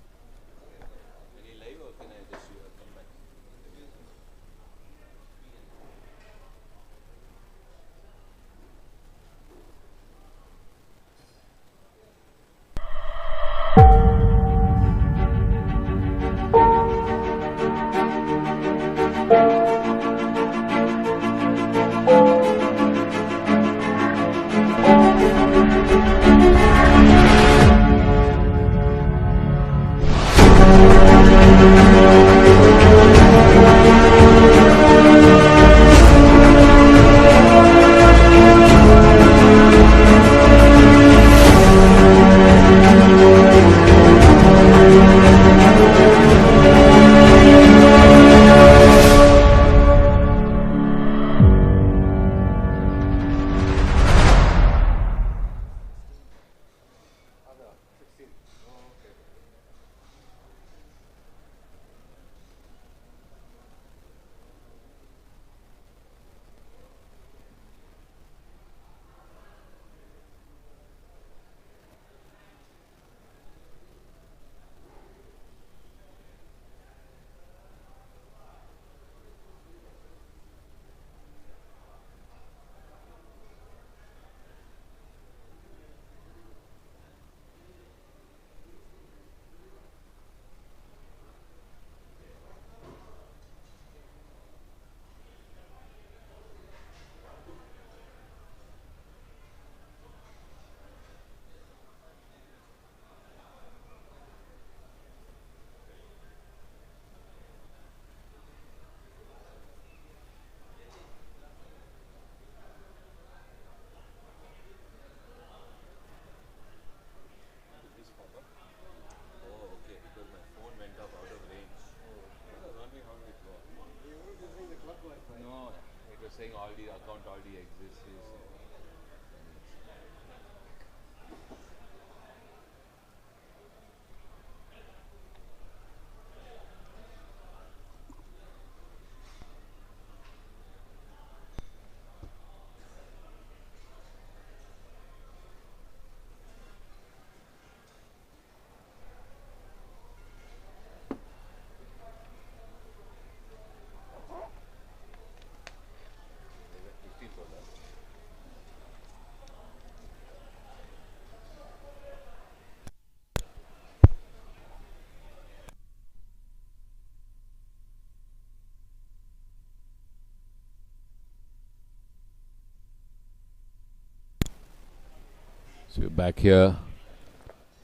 So we're back here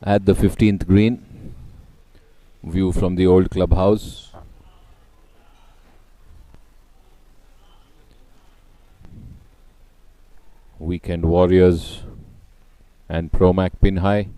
at the 15th green. View from the old clubhouse. Weekend Warriors and Promac pin high.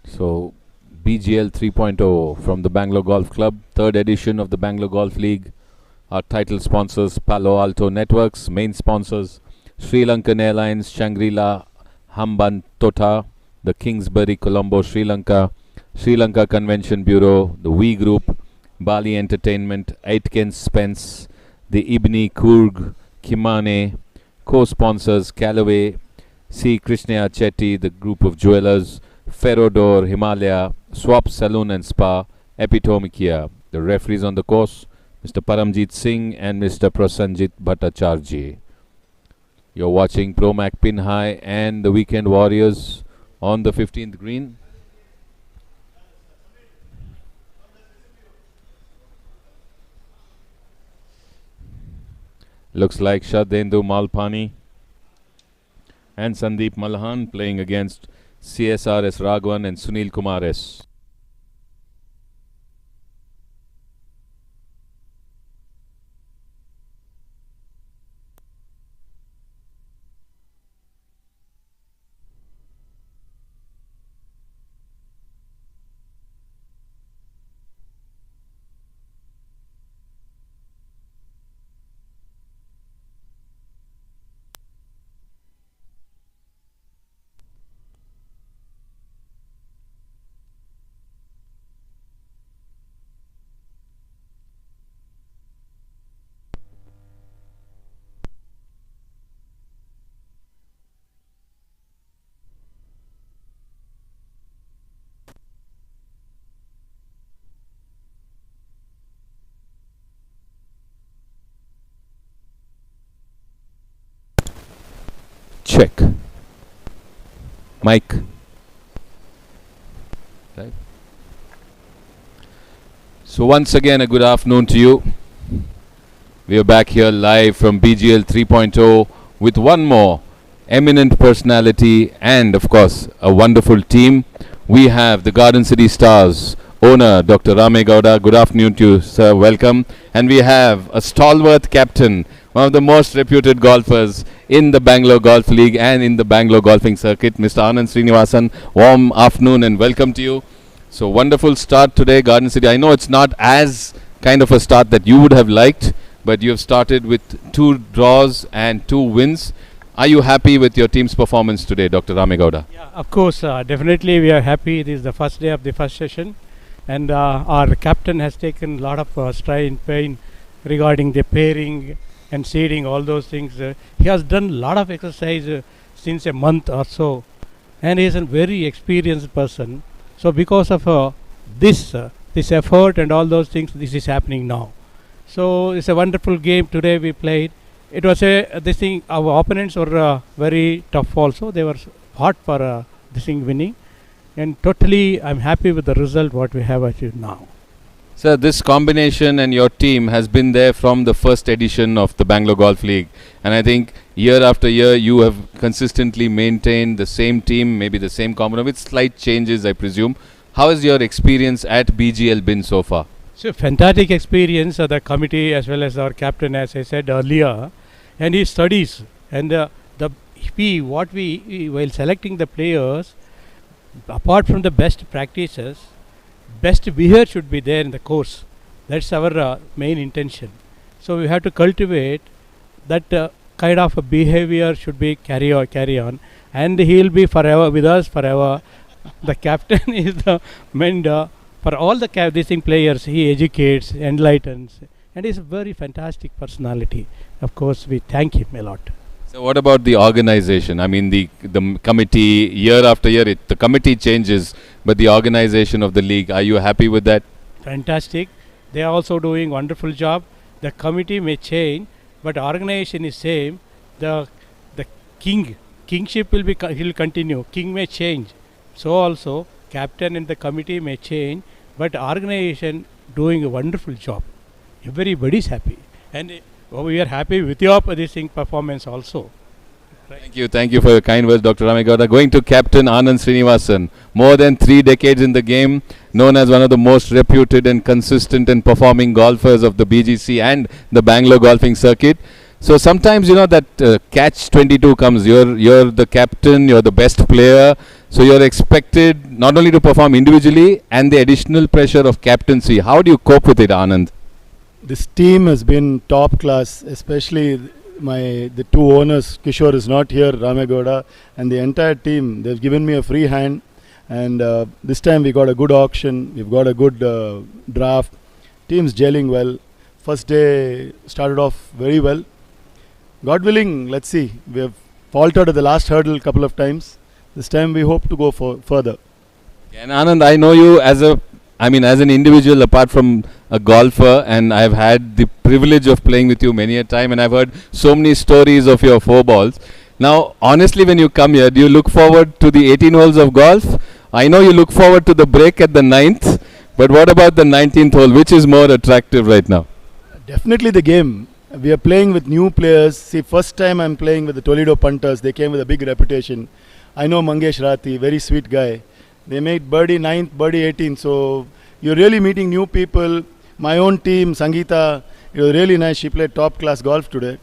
So BGL 3.0 from the Bangalore Golf Club, third edition of the Bangalore Golf League. Our title sponsors Palo Alto Networks, main sponsors Sri Lankan Airlines, Shangri-La, Hambantota, the Kingsbury, Colombo, Sri Lanka Convention Bureau, the We Group, Bali Entertainment, Aitken Spence, the Ibni Kurg, Kimane, co-sponsors Callaway, C. Krishnaya Chetty, the group of jewelers, Ferrodor, Himalaya, Swap Saloon and Spa, Epitome Kia. The referees on the course, Mr. Paramjit Singh and Mr. Prasanjit Bhattacharjee. You're watching Promac Pin High and the Weekend Warriors on the 15th green. Looks like Shardhendu Malpani and Sandeep Malhan playing against CSRS Raghavan and Sunil Kumar S. Check. Mike. Right. So once again a good afternoon to you. We are back here live from BGL 3.0 with one more eminent personality and of course a wonderful team. We have the Garden City Stars owner Dr. Rame Gowda. Good afternoon to you, sir. Welcome. And we have a stalwart captain, one of the most reputed golfers in the Bangalore Golf League and in the Bangalore golfing circuit, Mr. Anand Srinivasan. Warm afternoon and welcome to you. So wonderful start today, Garden City. I know it's not as kind of a start that you would have liked, but you have started with 2 draws and 2 wins. Are you happy with your team's performance today, Dr. Rame Gowda? Yeah, of course, definitely we are happy. This is the first day of the first session, and our captain has taken a lot of stride in pain regarding the pairing and seeding, all those things. He has done a lot of exercise since a month or so, and he is a very experienced person. So because of this effort and all those things, this is happening now. So it's a wonderful game today we played. It was this thing, our opponents were very tough also. They were hot for this thing winning, and totally I'm happy with the result what we have achieved now. Sir, this combination and your team has been there from the first edition of the Bangalore Golf League, and I think year after year you have consistently maintained the same team, maybe the same combination with slight changes, I presume. How has your experience at BGL been so far? So fantastic experience of the committee as well as our captain, as I said earlier, and he studies, and while selecting the players, apart from the best practices, best behavior should be there in the course. That's our main intention. So we have to cultivate that kind of a behavior should be carry on, and he will be forever with us forever. The captain is the mentor for all the these players. He educates, enlightens, and is a very fantastic personality. Of course, we thank him a lot. So what about the organization? I mean, the committee, year after year, the committee changes, but the organization of the league, are you happy with that? Fantastic. They are also doing wonderful job. The committee may change, but organization is same. The kingship will be will continue. King may change. So also captain and the committee may change, but organization doing a wonderful job. Everybody is happy, and we are happy with your performance also. Thank you for your kind words, Dr. Ramegowda. Going to Captain Anand Srinivasan, more than 3 decades in the game, known as one of the most reputed and consistent and performing golfers of the BGC and the Bangalore golfing circuit. So sometimes that catch 22 comes. You're the captain, you're the best player, so you're expected not only to perform individually and the additional pressure of captaincy. How do you cope with it, Anand? This team has been top class, especially the two owners. Kishore is not here, Ramegowda, and the entire team. They've given me a free hand, and this time we got a good auction. We've got a good draft. Team's gelling well. First day started off very well. God willing, let's see. We have faltered at the last hurdle a couple of times. This time we hope to go further. And Anand, I know you as an individual apart from a golfer, and I've had the privilege of playing with you many a time, and I've heard so many stories of your 4 balls. Now, honestly, when you come here, do you look forward to the 18 holes of golf? I know you look forward to the break at the 9th, but what about the 19th hole? Which is more attractive right now? Definitely the game. We are playing with new players. See, first time I'm playing with the Toledo punters. They came with a big reputation. I know Mangesh Rathi, very sweet guy. They made birdie 9th, birdie 18th. So you're really meeting new people. My own team, Sangeeta, it was really nice. She played top class golf today.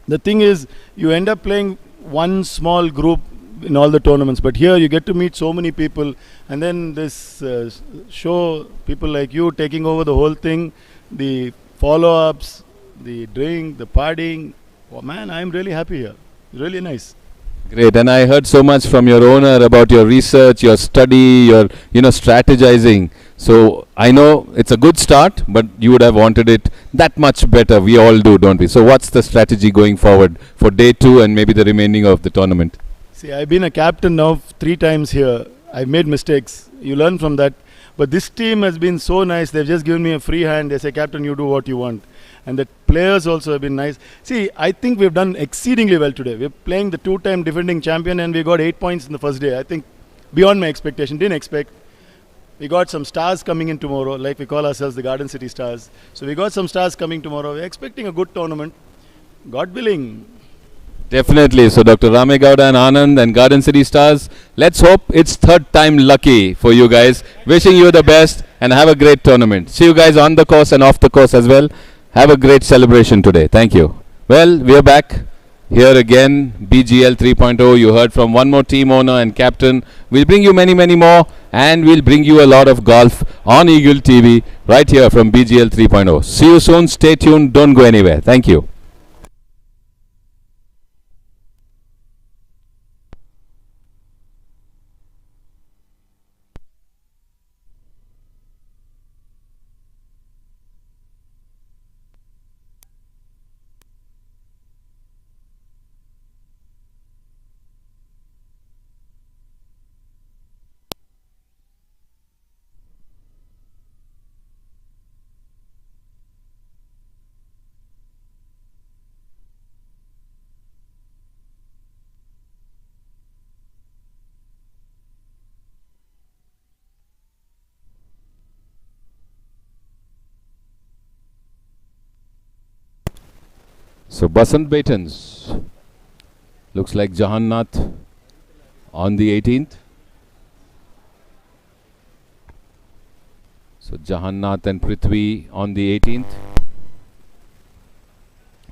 The thing is, you end up playing one small group in all the tournaments, but here you get to meet so many people, and then this show, people like you taking over the whole thing, the follow-ups, the drink, the partying. Oh man, I'm really happy here. Really nice. Great. And I heard so much from your owner about your research, your study, your strategizing. So I know it's a good start, but you would have wanted it that much better. We all do, don't we? So what's the strategy going forward for day 2 and maybe the remaining of the tournament? See, I've been a captain now 3 times here. I've made mistakes. You learn from that. But this team has been so nice. They've just given me a free hand. They say, Captain, you do what you want. And the players also have been nice. See, I think we've done exceedingly well today. We're playing the 2-time defending champion, and we got 8 points in the first day. I think beyond my expectation. Didn't expect. We got some stars coming in tomorrow, like we call ourselves the Garden City Stars. So we got some stars coming tomorrow. We're expecting a good tournament. God willing. Definitely. So Dr. Ramegowda and Anand and Garden City Stars, let's hope it's 3rd time lucky for you guys. Wishing you the best and have a great tournament. See you guys on the course and off the course as well. Have a great celebration today. Thank you. Well, we are back here again. BGL 3.0. You heard from one more team owner and captain. We'll bring you many, many more, and we'll bring you a lot of golf on Eagle TV right here from BGL 3.0. See you soon. Stay tuned. Don't go anywhere. Thank you. So Basant Baitons, looks like Jahannath on the 18th. So Jahannath and Prithvi on the 18th.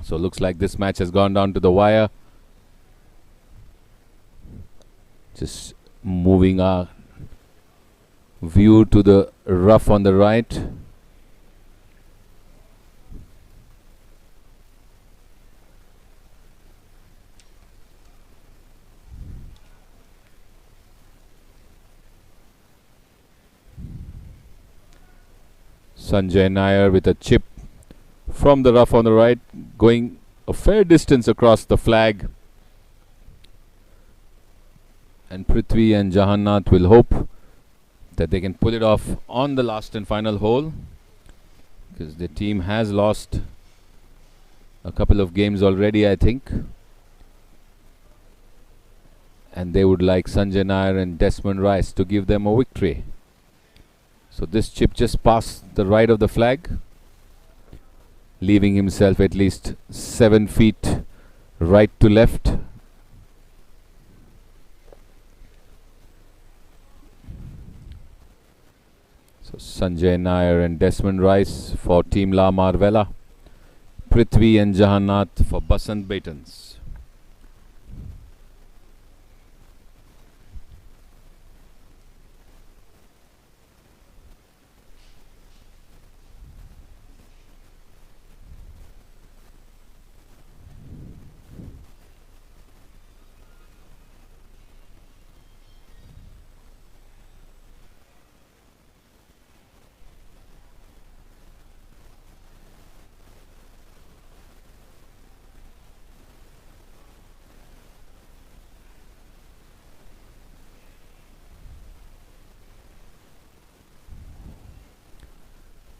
So looks like this match has gone down to the wire. Just moving our view to the rough on the right. Sanjay Nair with a chip from the rough on the right, going a fair distance across the flag. And Prithvi and Jahannath will hope that they can pull it off on the last and final hole, because the team has lost a couple of games already, I think. And they would like Sanjay Nair and Desmond Rice to give them a victory. So this chip just passed the right of the flag, leaving himself at least 7 feet right to left. So Sanjay Nair and Desmond Rice for Team La Marvella, Prithvi and Jahannath for Basant Baitons.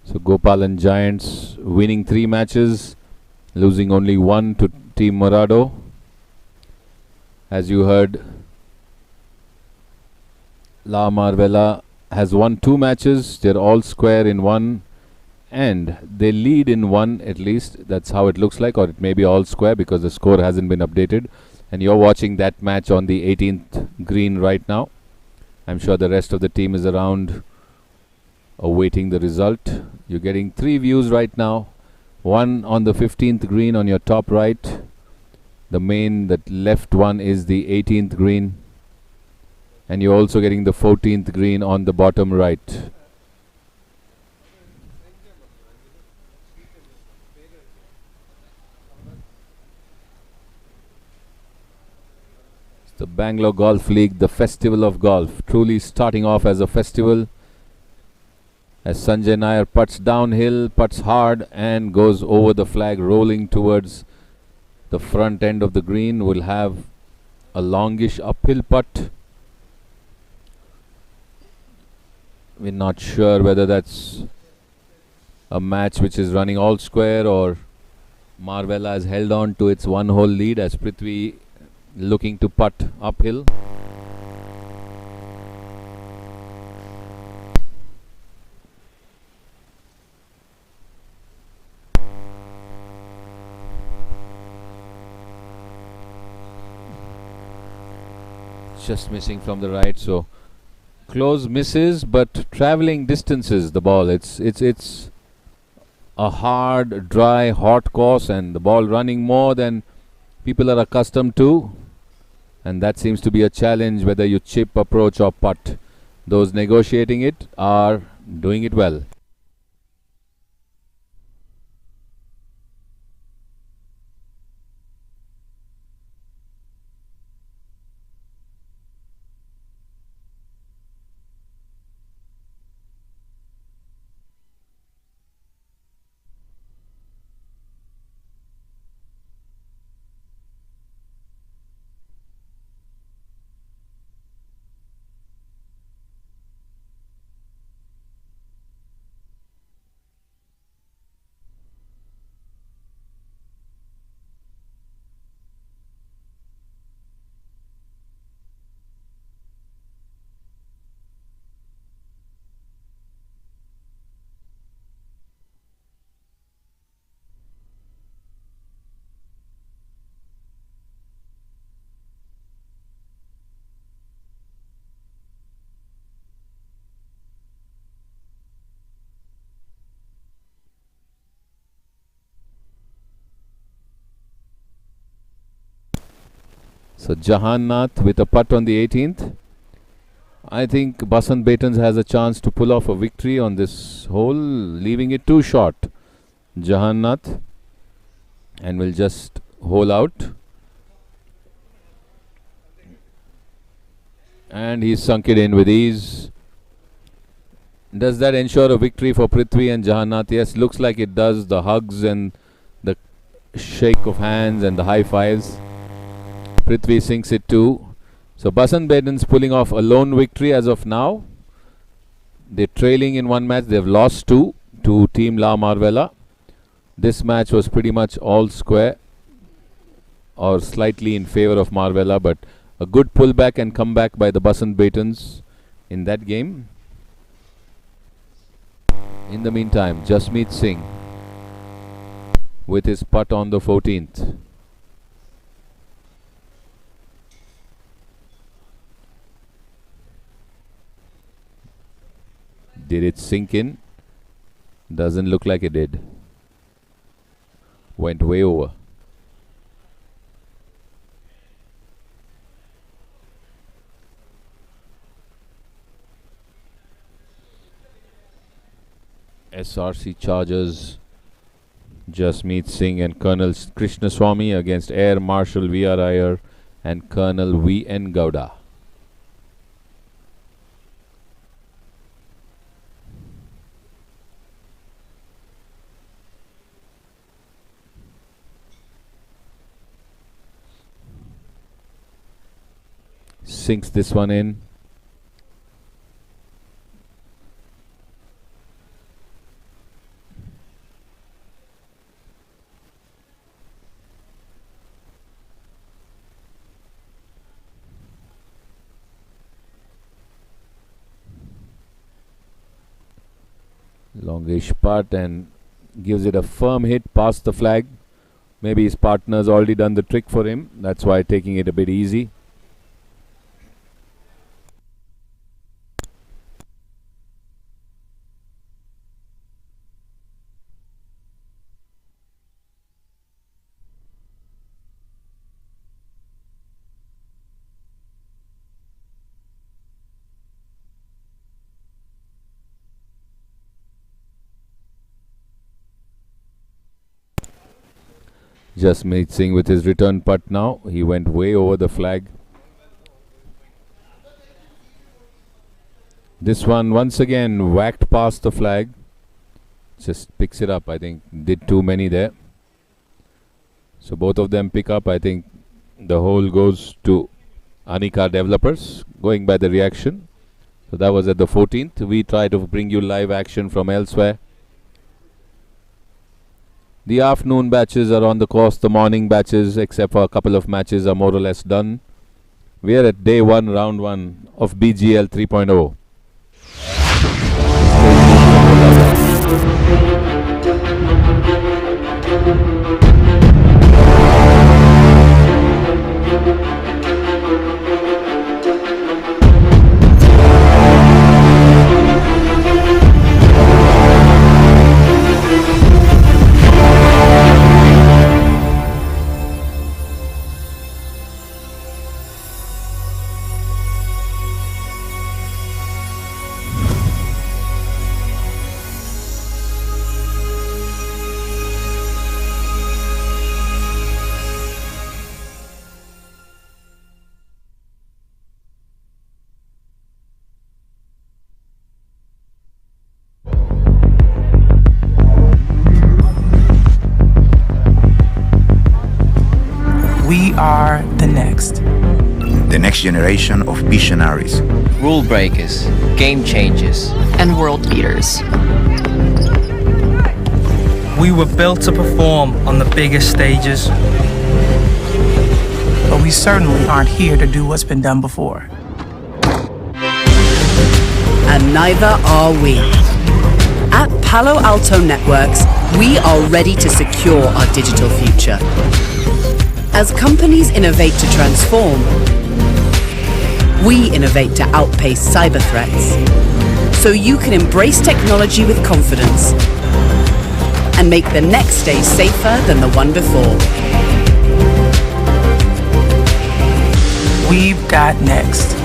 So Gopal and Giants winning 3 matches, losing only 1 to Team Morado. As you heard, La Marvella has won 2 matches. They're all square in 1, and they lead in 1 at least. That's how it looks like, or it may be all square because the score hasn't been updated. And you're watching that match on the 18th green right now. I'm sure the rest of the team is around awaiting the result. You're getting 3 views right now. One on the 15th green on your top right. The main, that left one, is the 18th green. And you're also getting the 14th green on the bottom right. It's the Bangalore Golf League, the festival of golf, truly starting off as a festival. As Sanjay Nair putts downhill, putts hard and goes over the flag, rolling towards the front end of the green. Will have a longish uphill putt. We're not sure whether that's a match which is running all square or Marvella has held on to its 1-hole lead as Prithvi looking to putt uphill. Just missing from the right, so close misses, but traveling distances the ball. It's a hard, dry, hot course, and the ball running more than people are accustomed to, and that seems to be a challenge whether you chip, approach or putt. Those negotiating it are doing it well. So Jahannath with a putt on the 18th. I think Basant Baitons has a chance to pull off a victory on this hole, leaving it too short. Jahannath, and will just hole out. And he's sunk it in with ease. Does that ensure a victory for Prithvi and Jahannath? Yes, looks like it does. The hugs and the shake of hands and the high fives. Prithvi sinks it too. So Basant Baitons pulling off a lone victory as of now. They're trailing in 1 match. They've lost 2 to Team La Marvella. This match was pretty much all square or slightly in favor of Marvella, but a good pullback and comeback by the Basant Batons in that game. In the meantime, Jasmeet Singh with his putt on the 14th. Did it sink in? Doesn't look like it did. Went way over. SRC Chargers, Jasmeet Singh and Colonel Krishnaswamy against Air Marshal V.R. Iyer and Colonel V.N. Gowda. Sinks this one in. Longish putt and gives it a firm hit past the flag. Maybe his partner's already done the trick for him. That's why taking it a bit easy. Jasmeet Singh with his return putt now. He went way over the flag. This one once again whacked past the flag. Just picks it up. I think did too many there. So both of them pick up. I think the hole goes to Anika Developers, going by the reaction. So that was at the 14th. We try to bring you live action from elsewhere. The afternoon batches are on the course. The morning batches, except for a couple of matches, are more or less done. We are at day 1, round 1 of BGL 3.0. We are the next. The next generation of visionaries. Rule breakers, game changers, and world beaters. We were built to perform on the biggest stages. But we certainly aren't here to do what's been done before. And neither are we. At Palo Alto Networks, we are ready to secure our digital future. As companies innovate to transform, we innovate to outpace cyber threats. So you can embrace technology with confidence and make the next day safer than the one before. We've got next.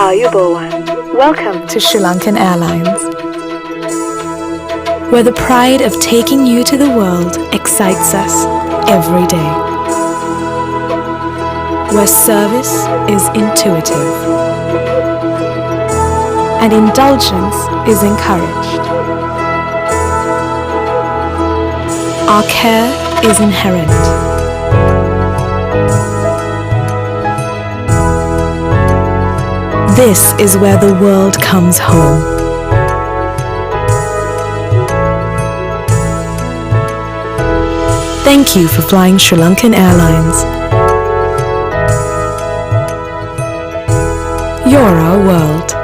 Ayubowan. Welcome to Sri Lankan Airlines, where the pride of taking you to the world excites us every day, where service is intuitive, and indulgence is encouraged. Our care is inherent. This is where the world comes home. Thank you for flying Sri Lankan Airlines. You're our world.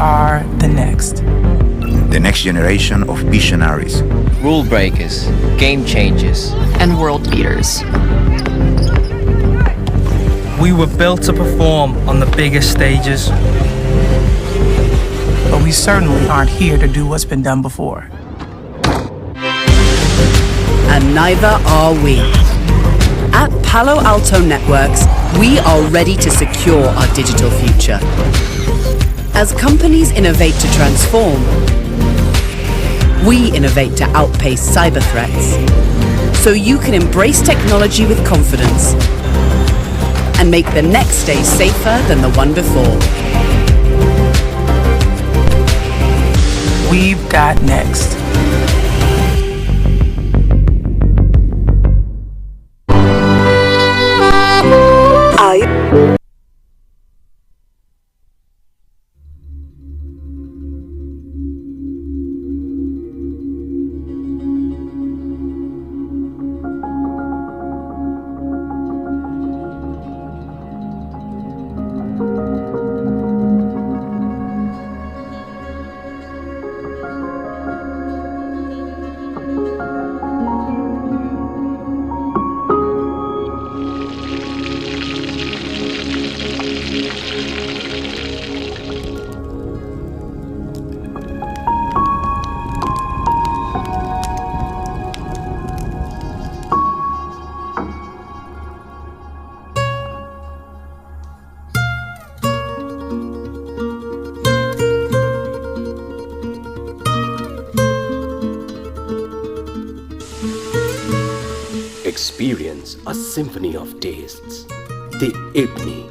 are the next. The next generation of visionaries. Rule breakers, game changers, and world beaters. We were built to perform on the biggest stages. But we certainly aren't here to do what's been done before. And neither are we. At Palo Alto Networks, we are ready to secure our digital future. As companies innovate to transform, we innovate to outpace cyber threats, so you can embrace technology with confidence and make the next day safer than the one before. We've got next. Experience a symphony of tastes. The Ebony.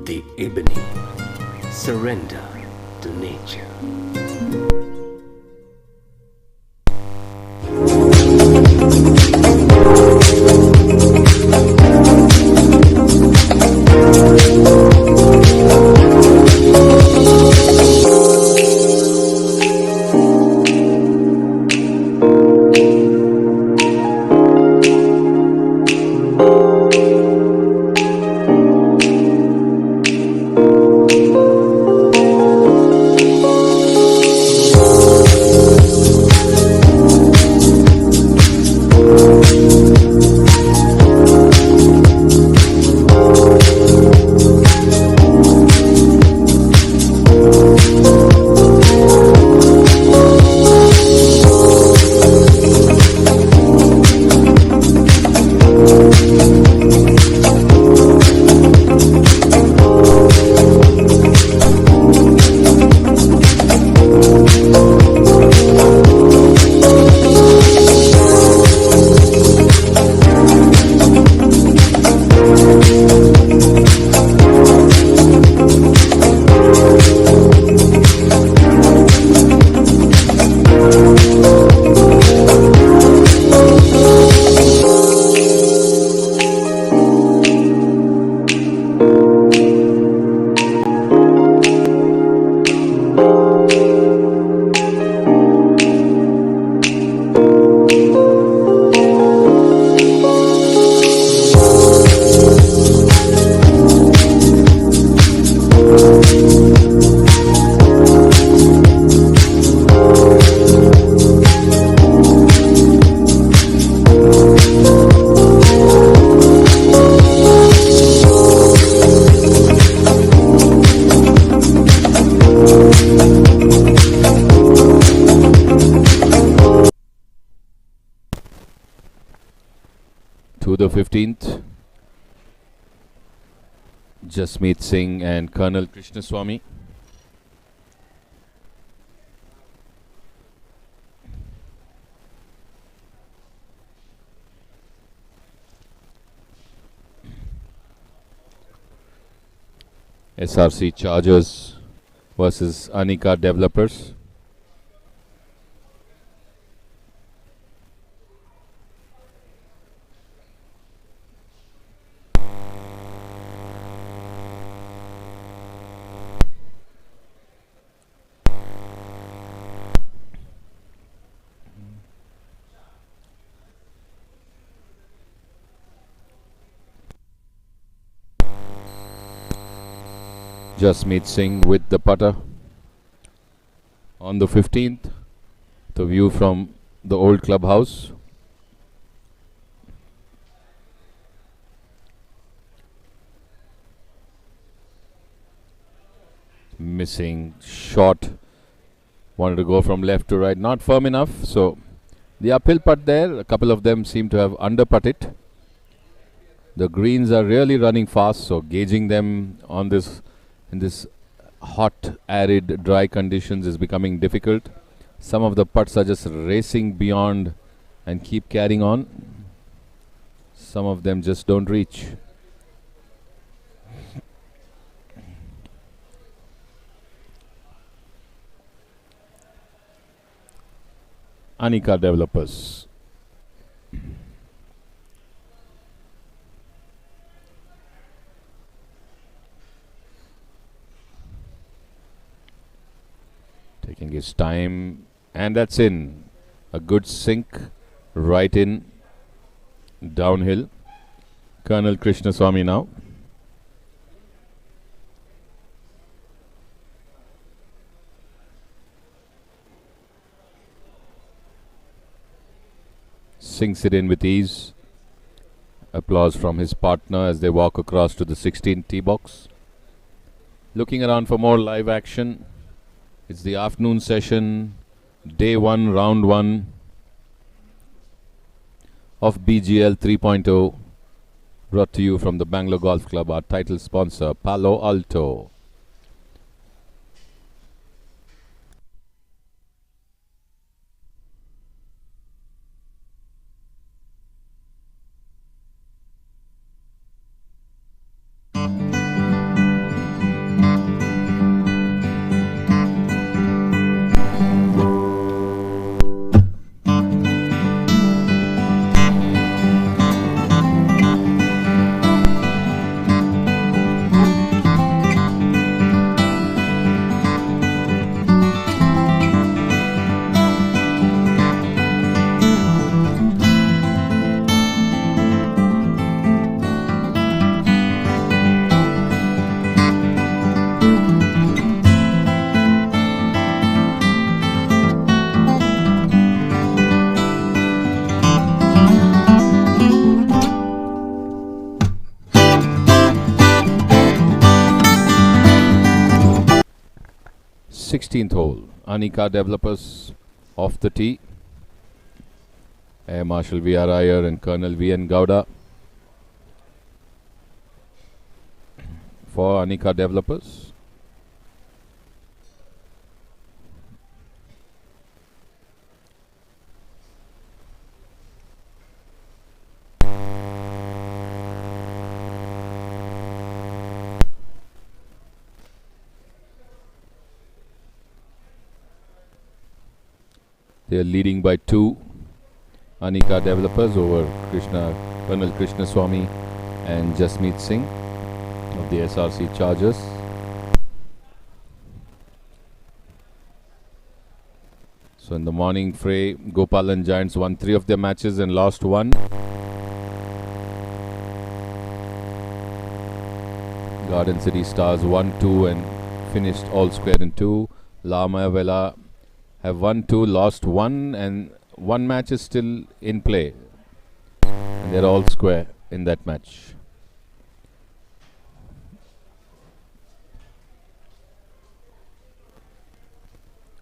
The Ebony. Surrender to nature. the 15th. Jasmeet Singh and Colonel Krishnaswamy. SRC Chargers versus Anika Developers. Jasmeet Singh with the putter. On the 15th, the view from the old clubhouse. Missing shot. Wanted to go from left to right, not firm enough. So the uphill putt there, a couple of them seem to have under putt it. The greens are really running fast, so gauging them on this in this hot, arid, dry conditions is becoming difficult. Some of the putts are just racing beyond and keep carrying on. Some of them just don't reach. Anika Developers. Taking his time, and that's in. A good sink, right in, downhill. Colonel Krishnaswamy now. Sinks it in with ease. Applause from his partner as they walk across to the 16th tee box. Looking around for more live action. It's the afternoon session, day 1, round 1 of BGL 3.0, brought to you from the Bangalore Golf Club, our title sponsor, Palo Alto. Hole, Anika Developers off the tee. Air Marshal V.R. Iyer and Colonel V.N. Gowda for Anika Developers. They are leading by 2. Anika Developers over Colonel Krishnaswamy and Jasmeet Singh of the SRC Chargers. So in the morning fray, Gopalan Giants won 3 of their matches and lost 1. Garden City Stars won 2 and finished all square in 2. Lama Vela have won 2, lost 1, and 1 match is still in play. And they're all square in that match.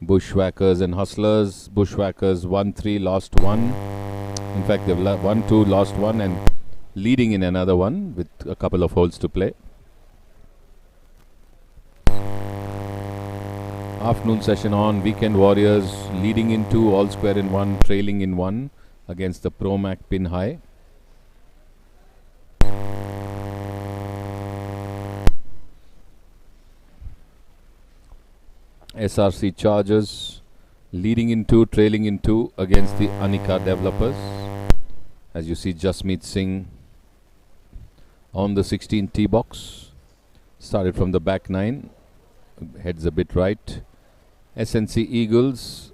Bushwhackers and Hustlers. Bushwhackers won 3, lost 1. In fact, they've won 2, lost 1, and leading in another one with a couple of holes to play. Afternoon session on. Weekend Warriors leading in 2, all square in 1, trailing in 1 against the Pro Mac pin high. SRC Chargers leading in 2, trailing in 2 against the Anika developers. As you see, Jasmeet Singh on the 16 tee box. Started from the back 9. Heads a bit right. SNC Eagles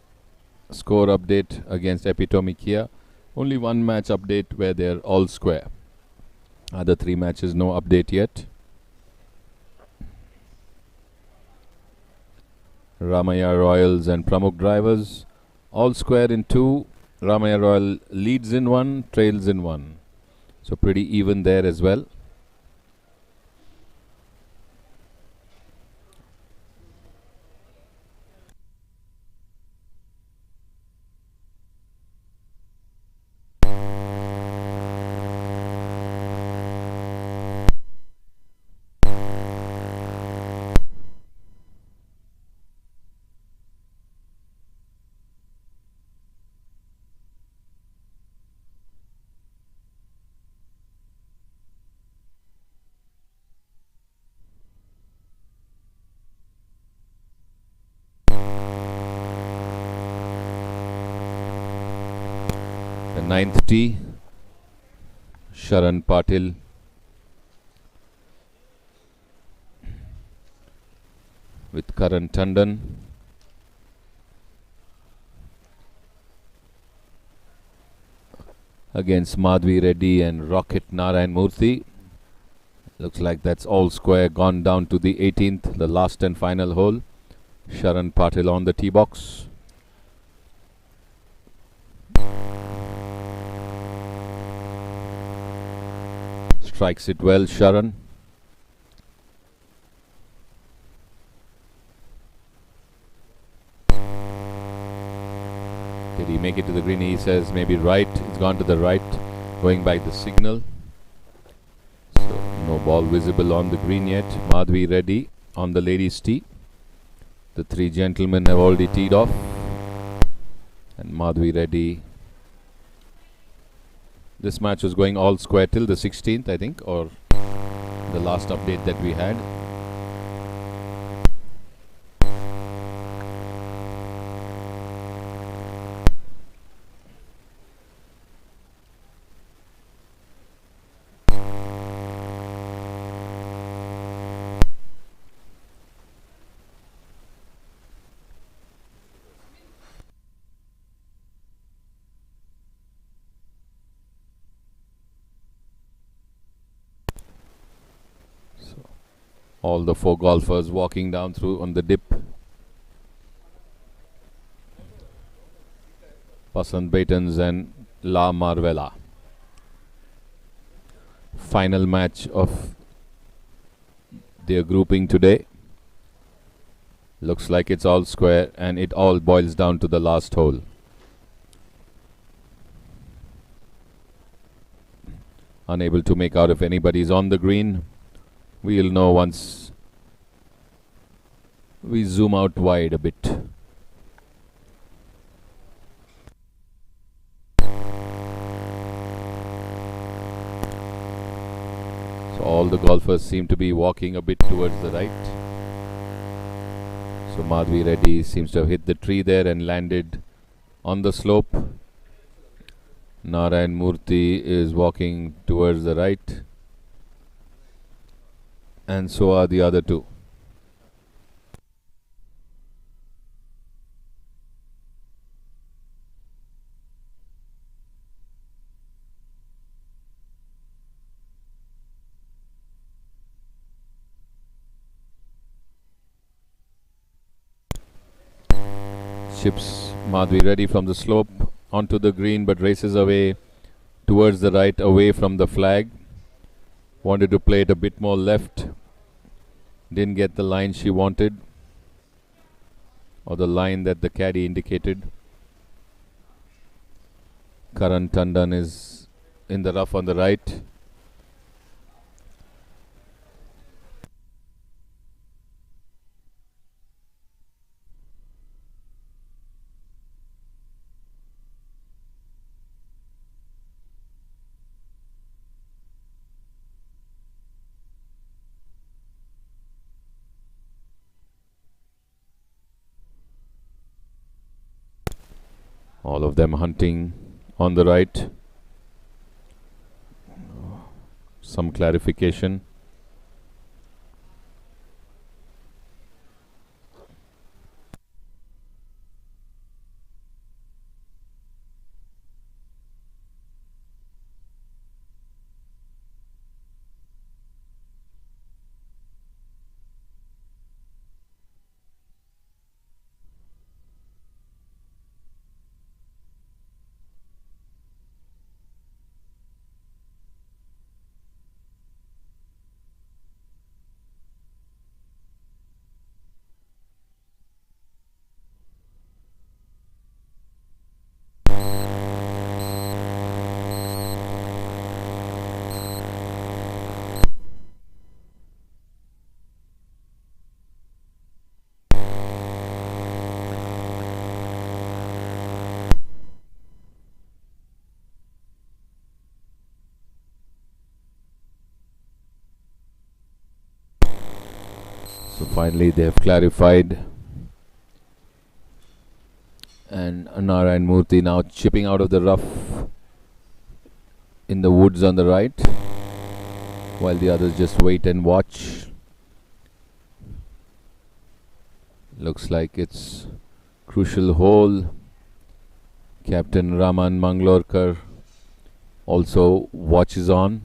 score update against Epitome Kia. Only one match update where they're all square. Other 3 matches no update yet. Ramaya Royals and Pramukh Drivers all square in 2. Ramaya Royal leads in 1, trails in 1. So pretty even there as well. The 9th tee, Sharan Patil with Karan Tandon. Against Madhvi Reddy and Rocket Narayan Murthy. Looks like that's all square, gone down to the 18th, the last and final hole. Sharan Patil on the tee box. Strikes it well, Sharan. Did he make it to the green? He says maybe right. It's gone to the right, going by the signal. So no ball visible on the green yet. Madhvi Reddy on the ladies' tee. The 3 gentlemen have already teed off. And Madhvi Reddy. This match was going all square till the 16th, I think, or the last update that we had. All the 4 golfers walking down through on the dip. Pasant Baitons and La Marvella. Final match of their grouping today. Looks like it's all square and it all boils down to the last hole. Unable to make out if anybody's on the green. We'll know once we zoom out wide a bit. So all the golfers seem to be walking a bit towards the right. So Madhvi Reddy seems to have hit the tree there and landed on the slope. Narayan Murthy is walking towards the right. And so are the other 2. Chips Madhvi Reddy from the slope onto the green, but races away towards the right, away from the flag. Wanted to play it a bit more left. Didn't get the line she wanted, or the line that the caddy indicated. Karan Tandon is in the rough on the right. All of them hunting on the right. Some clarification. So finally they have clarified, and Narayan Murthy now chipping out of the rough in the woods on the right, while the others just wait and watch. Looks like it's crucial hole. Captain Raman Manglorkar also watches on.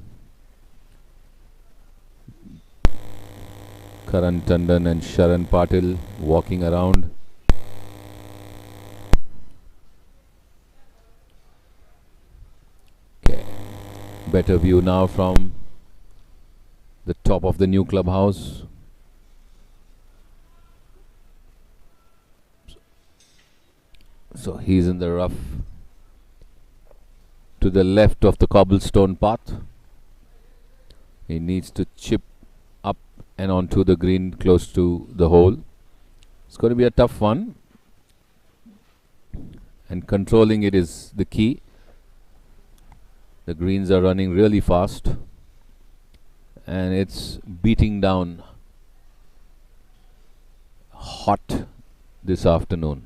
Karan Tandon and Sharan Patil walking around. Okay, better view now from the top of the new clubhouse. So he's in the rough to the left of the cobblestone path. He needs to chip up and onto the green close to the hole. It's going to be a tough one, and controlling it is the key. The greens are running really fast, and it's beating down hot this afternoon.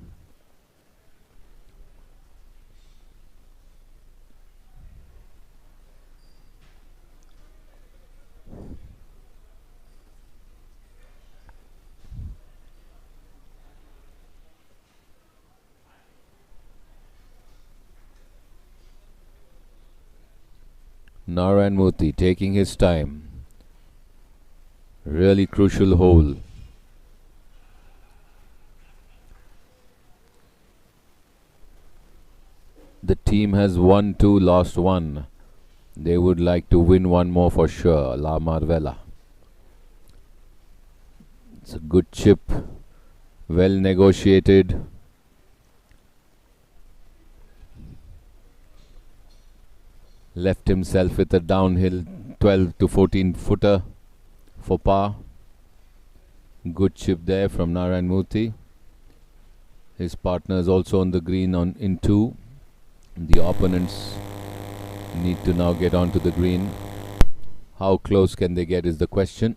Narayan Murthy taking his time. Really crucial hole. The team has won 2, lost 1. They would like to win one more for sure. La Marvella. It's a good chip. Well negotiated. Left himself with a downhill 12 to 14 footer for par. Good chip there from Narayan Murthy. His partner is also on the green in 2. The opponents need to now get onto the green. How close can they get is the question.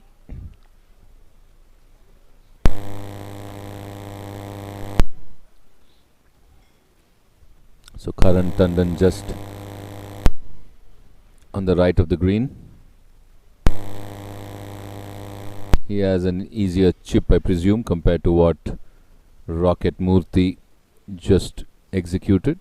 So Karan Tandon just on the right of the green. He has an easier chip, I presume, compared to what Rocket Murthy just executed.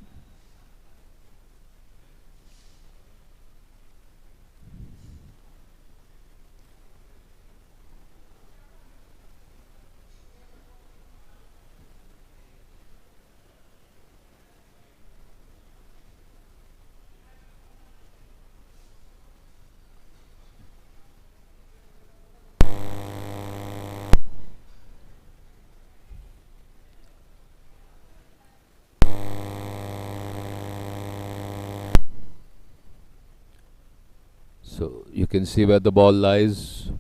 So you can see where the ball lies.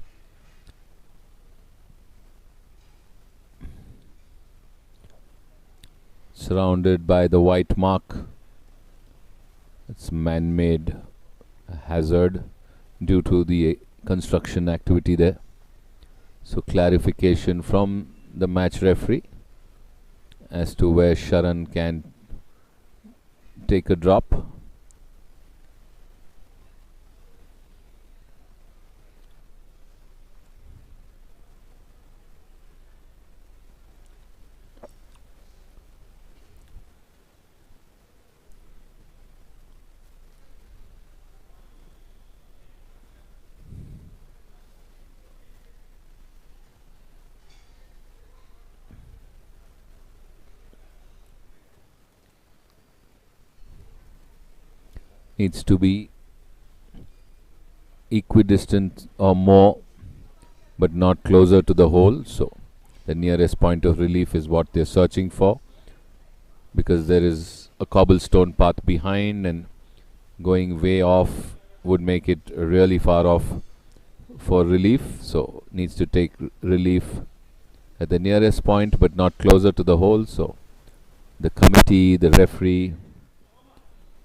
Surrounded by the white mark. It's man-made hazard due to the construction activity there. So clarification from the match referee as to where Sharan can take a drop. Needs to be equidistant or more, but not closer to the hole. So the nearest point of relief is what they're searching for, because there is a cobblestone path behind, and going way off would make it really far off for relief. So needs to take relief at the nearest point, but not closer to the hole. So the committee, the referee,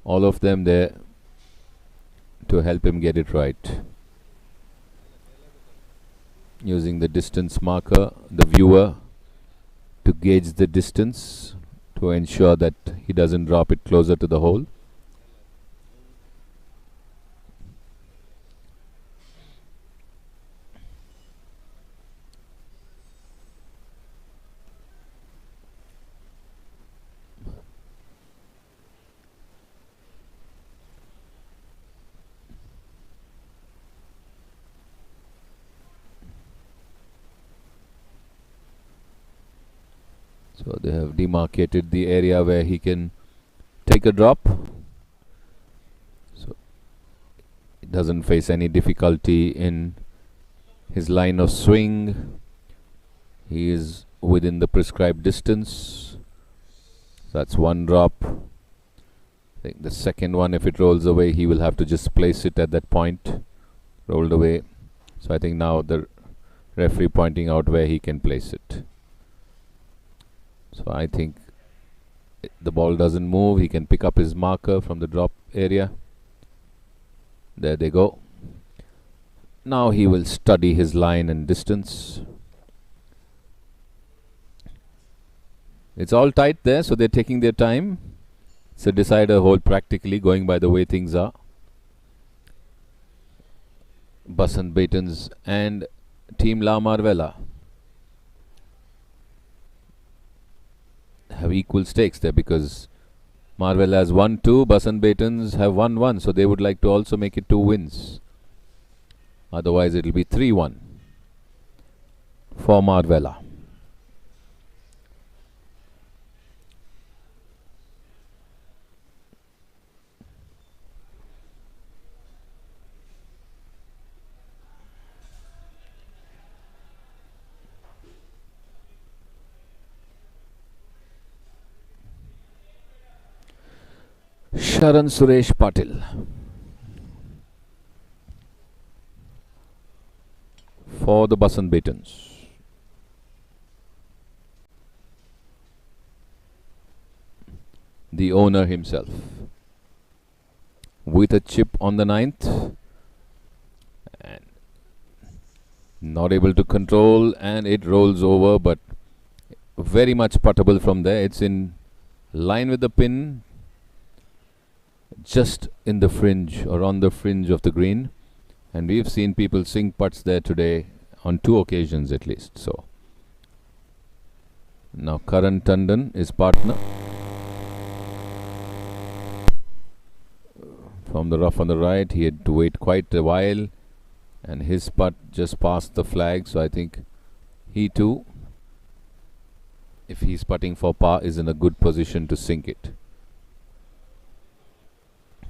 all of them there to help him get it right. Using the distance marker, the viewer, to gauge the distance to ensure that he doesn't drop it closer to the hole. So they have demarcated the area where he can take a drop. So it doesn't face any difficulty in his line of swing. He is within the prescribed distance. That's one drop. I think the second one, if it rolls away, he will have to just place it at that point. Rolled away. So I think now the referee pointing out where he can place it. So I think the ball doesn't move. He can pick up his marker from the drop area. There they go. Now he will study his line and distance. It's all tight there, so they're taking their time. It's a decider hole practically, going by the way things are. Basant Baitons and Team La Marvella have equal stakes there, because Marvella has 1-2, Basant Baitons have 1-1, so they would like to also make it 2 wins. Otherwise it will be 3-1 for Marvella. Sharan Suresh Patil for the Basant Baitons. The owner himself with a chip on the 9th and not able to control, and it rolls over, but very much puttable from there. It's in line with the pin, just in the fringe or on the fringe of the green, and we've seen people sink putts there today on 2 occasions at least. So now Karan Tandon is partner from the rough on the right. He had to wait quite a while, and his putt just passed the flag, so I think he too, if he's putting for par, is in a good position to sink it.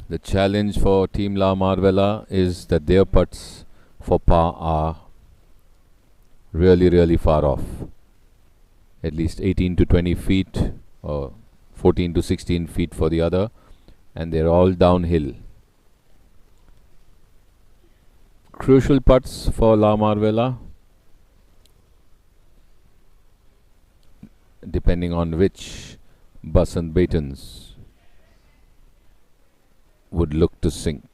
The challenge for Team La Marvella is that their putts for par are really far off, at least 18 to 20 feet or 14 to 16 feet for the other, and they're all downhill. Crucial putts for La Marvella, depending on which Basant Baitons would look to sink.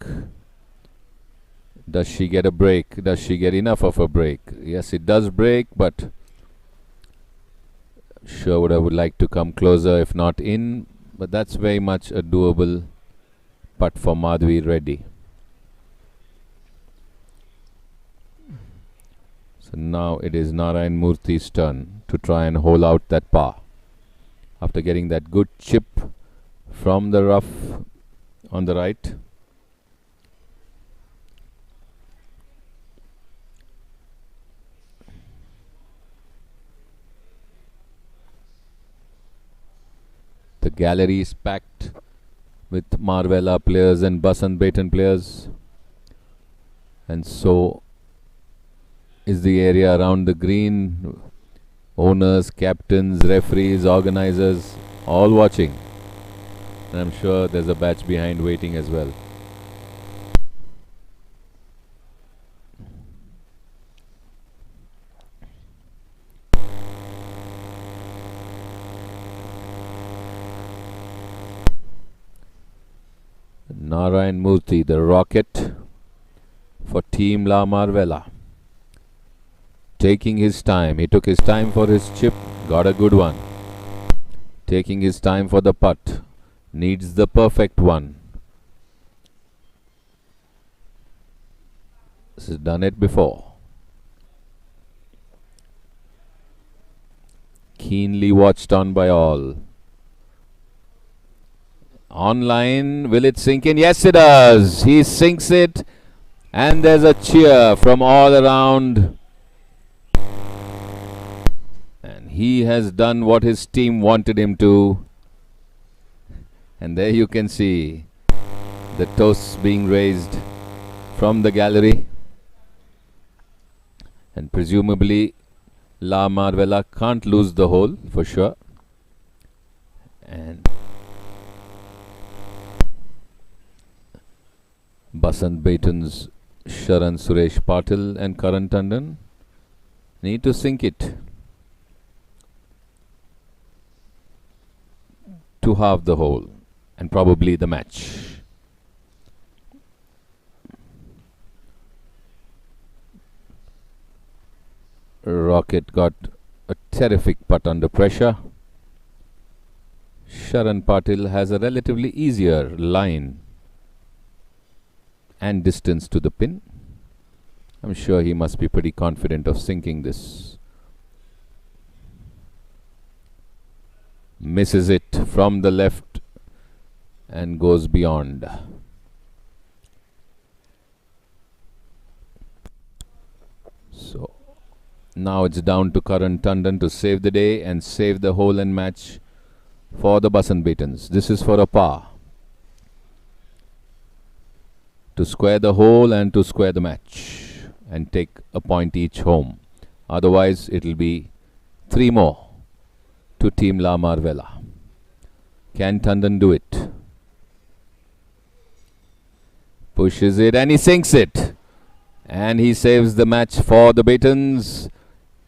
Does she get a break? Does she get enough of a break? Yes, it does break, but Sherwood would like to come closer, if not in, But that's very much a doable putt for Madhvi Reddy. So now it is Narayan Murthy's turn to try and hole out that par. After getting that good chip from the rough on the right. The gallery is packed with Marvella players and Basant Baton players, and so is the area around the green. Owners, captains, referees, organizers, all watching. And I'm sure there's a batch behind waiting as well. Narayan Murthy, the rocket for Team La Marvella. Taking his time. He took his time for his chip, got a good one. Taking his time for the putt. Needs the perfect one. This has done it before. Keenly watched on by all. Online, will it sink in? Yes, it does. He sinks it, and there's a cheer from all around. And he has done what his team wanted him to. And there you can see the toasts being raised from the gallery. And presumably La Marvella can't lose the hole for sure. And Basant Baton's Sharan Suresh Patil and Karan Tandon need to sink it to halve the hole and probably the match. Rocket got a terrific putt under pressure. Sharan Patil has a relatively easier line and distance to the pin. I'm sure he must be pretty confident of sinking this. Misses it from the left and goes beyond. So now it's down to Karan Tandon to save the day and save the hole and match for the Basant Batons. This is for a par. To square the hole and to square the match and take a point each home. Otherwise, it will be 3 more to Team La Marvella. Can Tandon do it? Pushes it and he sinks it. And he saves the match for the Batons.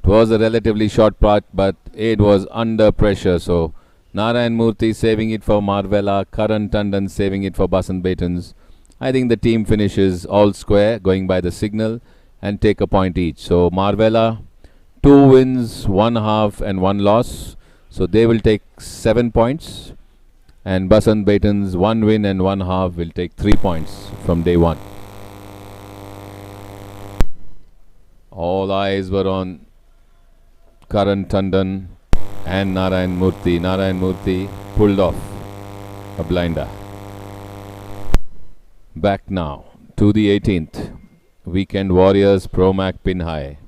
It was a relatively short putt, but it was under pressure. So Narayan Murthy saving it for Marvella, Karan Tandon saving it for Basant Batons. I think the team finishes all square, going by the signal, and take a point each. So Marvella, 2 wins, 1 half and 1 loss. So they will take 7 points. And Basant Batons, 1 win and 1 half, will take 3 points from day 1. All eyes were on Karan Tandon and Narayan Murthy. Narayan Murthy pulled off a blinder. Back now to the 18th. Weekend Warriors Pro Mac Pin High.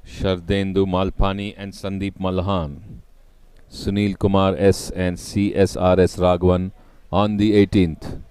Shardendu Malpani and Sandeep Malhan. Sunil Kumar S and CSRS Raghavan on the 18th.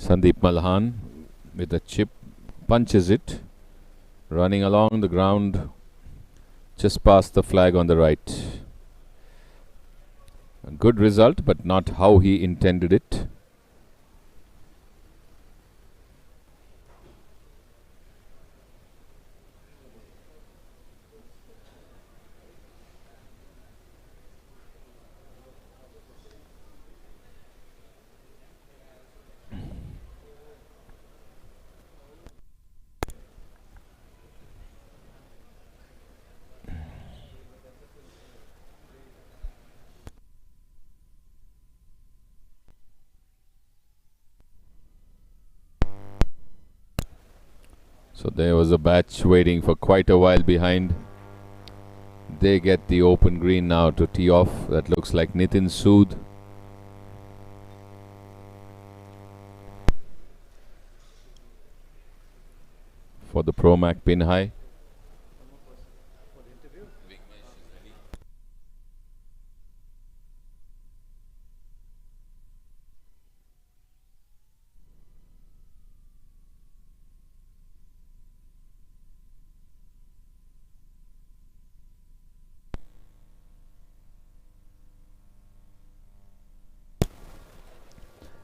Sandeep Malhan with a chip, punches it, running along the ground just past the flag on the right. A good result, but not how he intended it. So there was a batch waiting for quite a while behind. They get the open green now to tee off. That looks like Nitin Sood. For the Pro Mac pin high.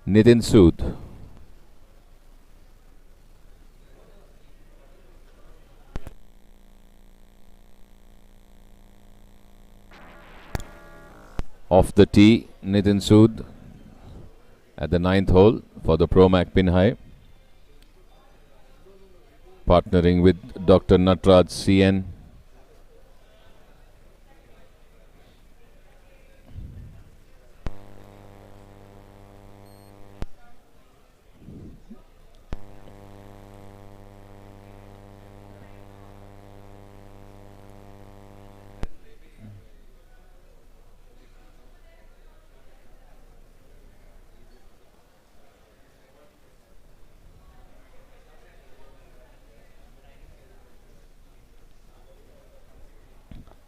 Nitin Sood. Off the tee, Nitin Sood at the 9th hole for the Pro Mac pin high. Partnering with Dr. Natraj CN.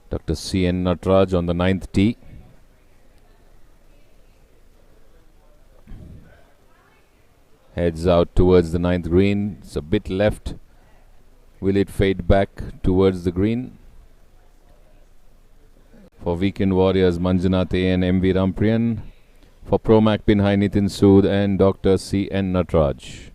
Dr. C.N. Natraj on the 9th tee. Heads out towards the 9th green. It's a bit left. Will it fade back towards the green? For Weekend Warriors, Manjunath A and M.V. Rampriyan. For Pro Mac pin high, Nitin Sood and Dr. C.N. Natraj.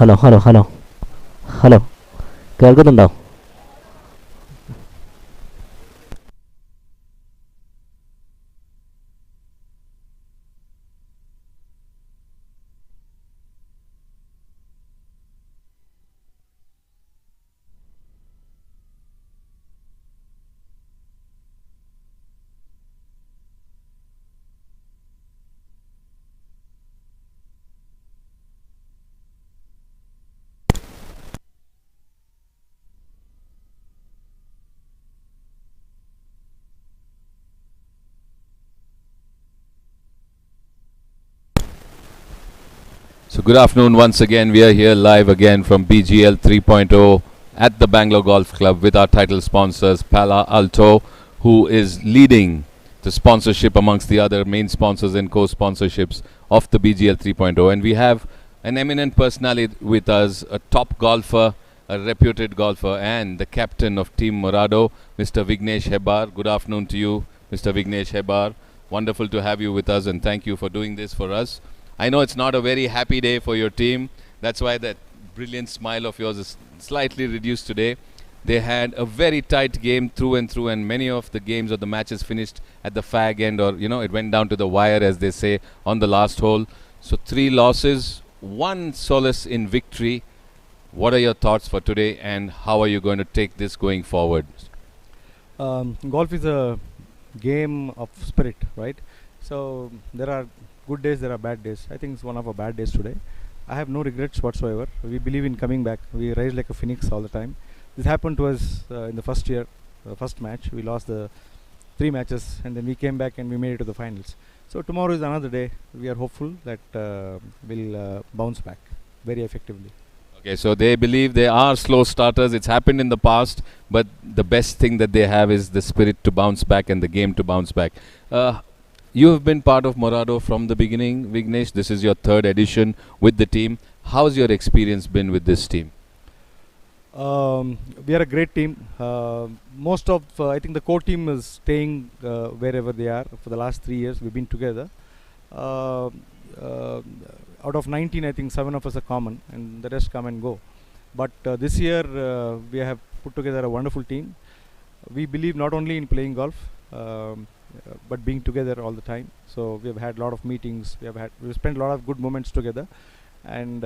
Hello hello hello hello കേൾക്കുന്നുണ്ടോ? So good afternoon once again. We are here live again from BGL 3.0 at the Bangalore Golf Club with our title sponsors Palo Alto, who is leading the sponsorship amongst the other main sponsors and co-sponsorships of the BGL 3.0. And we have an eminent personality with us, a top golfer, a reputed golfer and the captain of Team Morado, Mr. Vignesh Hebar. Good afternoon to you, Mr. Vignesh Hebar. Wonderful to have you with us and thank you for doing this for us. I know it's not a very happy day for your team. That's why that brilliant smile of yours is slightly reduced today. They had a very tight game through and through, and many of the games or the matches finished at the fag end, or it went down to the wire, as they say, on the last hole. So 3 losses, 1 solace in victory. What are your thoughts for today, and how are you going to take this going forward? Golf is a game of spirit, right? So there are good days, there are bad days. I think it's one of our bad days today. I have no regrets whatsoever. We believe in coming back. We rise like a phoenix all the time. This happened to us in the first year, first match. We lost the 3 matches, and then we came back and we made it to the finals. So tomorrow is another day. We are hopeful that we'll bounce back very effectively. Okay, so they believe they are slow starters. It's happened in the past, but the best thing that they have is the spirit to bounce back and the game to bounce back. You have been part of Morado from the beginning, Vignesh. This is your 3rd edition with the team. How's your experience been with this team? We are a great team. Most of, I think the core team is staying wherever they are for the last 3 years. We've been together. Out of 19, I think 7 of us are common, and the rest come and go. But this year, we have put together a wonderful team. We believe not only in playing golf, but being together all the time. So we have had a lot of meetings. We've spent a lot of good moments together, and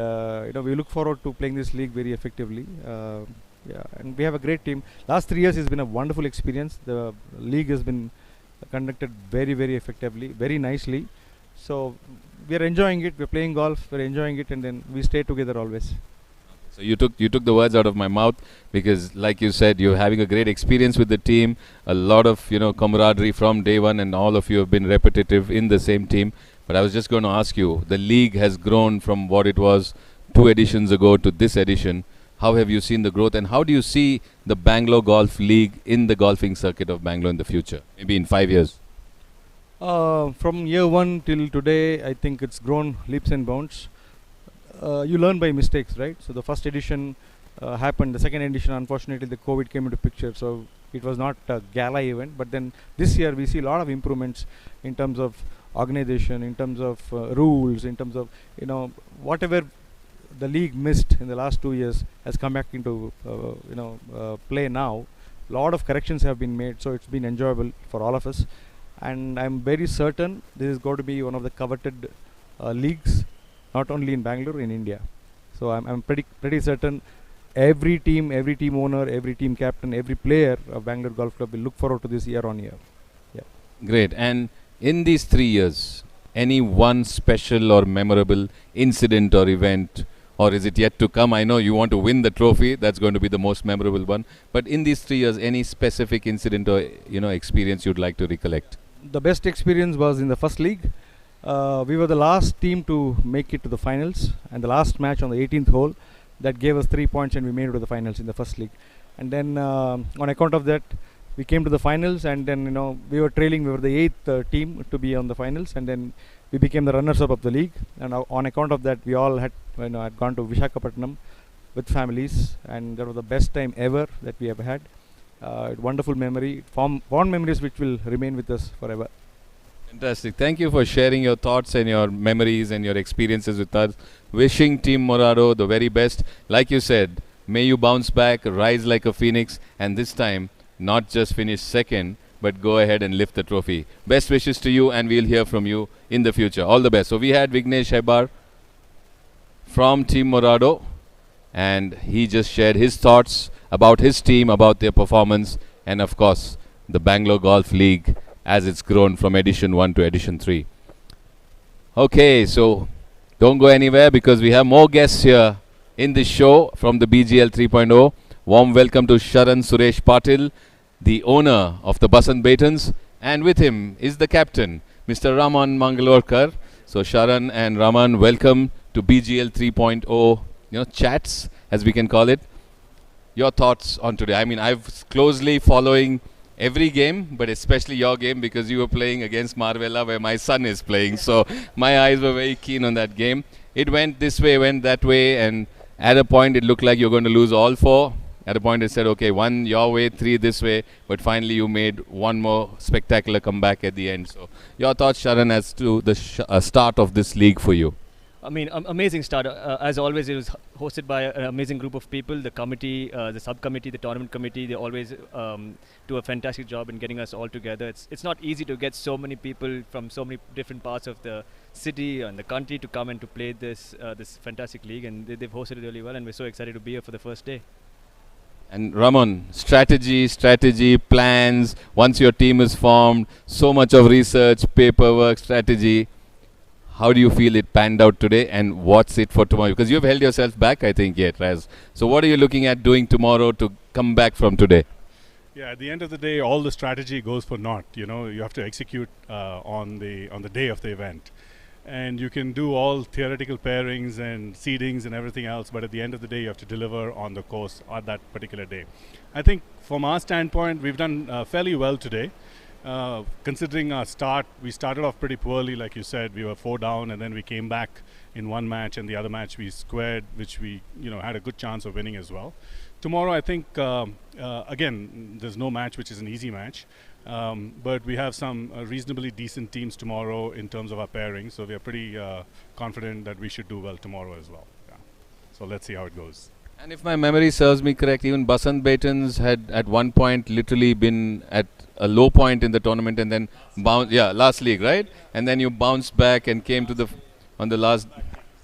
we look forward to playing this league very effectively. And we have a great team. Last 3 years has been a wonderful experience. The league has been conducted very, very effectively, very nicely. So we are enjoying it. We're playing golf. We're enjoying it, and then we stay together always. So you took the words out of my mouth, because like you said, you're having a great experience with the team, a lot of camaraderie from day one, and all of you have been repetitive in the same team. But I was just going to ask you, the league has grown from what it was 2 editions ago to this edition. How have you seen the growth, and how do you see the Bangalore Golf League in the golfing circuit of Bangalore in the future, maybe in 5 years? From year 1 till today, I think it's grown leaps and bounds. You learn by mistakes, right? So the first edition happened. The second edition, unfortunately, the COVID came into picture, so it was not a gala event. But then this year, we see a lot of improvements in terms of organization, in terms of rules, in terms of whatever the league missed in the last 2 years has come back into play now. A lot of corrections have been made, so it's been enjoyable for all of us. And I'm very certain this is going to be one of the coveted leagues, not only in Bangalore, in India. So I'm pretty certain every team owner, every team captain, every player of Bangalore Golf Club will look forward to this year on year. Yeah. Great. And in these 3 years, any one special or memorable incident or event, or is it yet to come? I know you want to win the trophy. That's going to be the most memorable one. But in these 3 years, any specific incident or experience you'd like to recollect? The best experience was in the first league. We were the last team to make it to the finals, and the last match on the 18th hole that gave us 3 points, and we made it to the finals in the first league. And then on account of that, we came to the finals, and then we were trailing. We were the 8th team to be on the finals, and then we became the runners-up of the league. And on account of that, we all had had gone to Visakhapatnam with families, and that was the best time ever that we have had. Wonderful memory, fond memories which will remain with us forever. Fantastic. Thank you for sharing your thoughts and your memories and your experiences with us. Wishing Team Morado the very best. Like you said, may you bounce back, rise like a phoenix, and this time not just finish second, but go ahead and lift the trophy. Best wishes to you, and we'll hear from you in the future. All the best. So we had Vignesh Hebar from Team Morado, and he just shared his thoughts about his team, about their performance, and of course the Bangalore Golf League as it's grown from edition 1 to edition 3. Okay, so don't go anywhere, because we have more guests here in this show from the BGL 3.0. Warm welcome to Sharan Suresh Patil, the owner of the Basant Batons, and with him is the captain, Mr. Raman Mangalorkar. So Sharan and Raman, welcome to BGL 3.0, chats, as we can call it. Your thoughts on today? I mean, I've closely following every game, but especially your game, because you were playing against Marvella, where my son is playing. So my eyes were very keen on that game. It went this way, went that way, and at a point it looked like you're going to lose all 4. At a point it said, okay, 1 your way, 3 this way, but finally you made one more spectacular comeback at the end. So your thoughts, Sharan, as to the start of this league for you? I mean, amazing start. As always, it was hosted by an amazing group of people. The committee, the subcommittee, the tournament committee, they always do a fantastic job in getting us all together. It's not easy to get so many people from so many different parts of the city and the country to come and to play this fantastic league, and they've hosted it really well, and we're so excited to be here for the first day. And Raman, strategy, plans, once your team is formed, so much of research, paperwork, strategy. How do you feel it panned out today, and what's it for tomorrow? Because you've held yourself back, I think, yet, Raz. So what are you looking at doing tomorrow to come back from today? Yeah, at the end of the day, all the strategy goes for naught. You know, you have to execute on the day of the event. And you can do all theoretical pairings and seedings and everything else, but at the end of the day, you have to deliver on the course on that particular day. I think from our standpoint, we've done fairly well today. Considering our start, we started off pretty poorly, like you said. We were 4 down, and then we came back in one match, and the other match we squared, which we had a good chance of winning as well. Tomorrow, I think, again, there's no match which is an easy match, but we have some reasonably decent teams tomorrow in terms of our pairing, so we are pretty confident that we should do well tomorrow as well. Yeah. So let's see how it goes. And if my memory serves me correct, even Basant Baitons had at one point literally been at a low point in the tournament and then last league, right? And then you bounced back and came to on the last,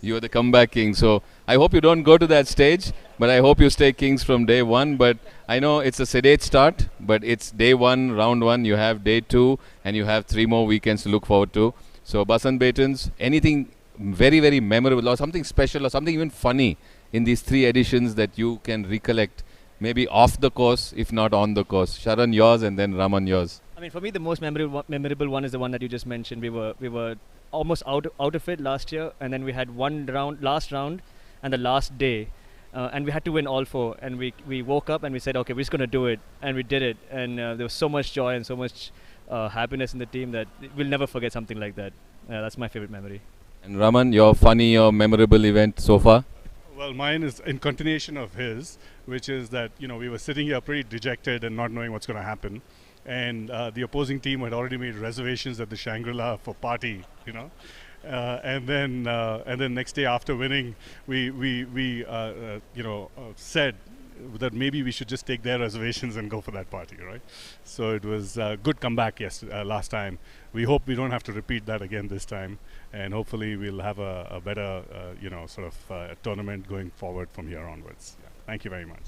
you were the comeback king. So I hope you don't go to that stage, but I hope you stay kings from day one. But I know it's a sedate start, but it's day one, round one, you have day 2, and you have 3 more weekends to look forward to. So Basant Baitons, anything very, very memorable or something special or something even funny in these 3 editions that you can recollect, maybe off the course, if not on the course? Sharan, yours, and then Raman, yours. I mean, for me, the most memorable one is the one that you just mentioned. We were almost out of it last year, and then we had last round, and the last day, and we had to win all 4. And we woke up and we said, okay, we're just going to do it, and we did it. And there was so much joy and so much happiness in the team that we'll never forget something like that. That's my favorite memory. And Raman, your funny or memorable event so far? Well, mine is in continuation of his, which is that we were sitting here pretty dejected and not knowing what's going to happen, and the opposing team had already made reservations at the Shangri-La for party, and then next day after winning, we said that maybe we should just take their reservations and go for that party, right? So it was a good comeback last time. We hope we don't have to repeat that again this time, and hopefully we'll have a better, tournament going forward from here onwards. Yeah. Thank you very much.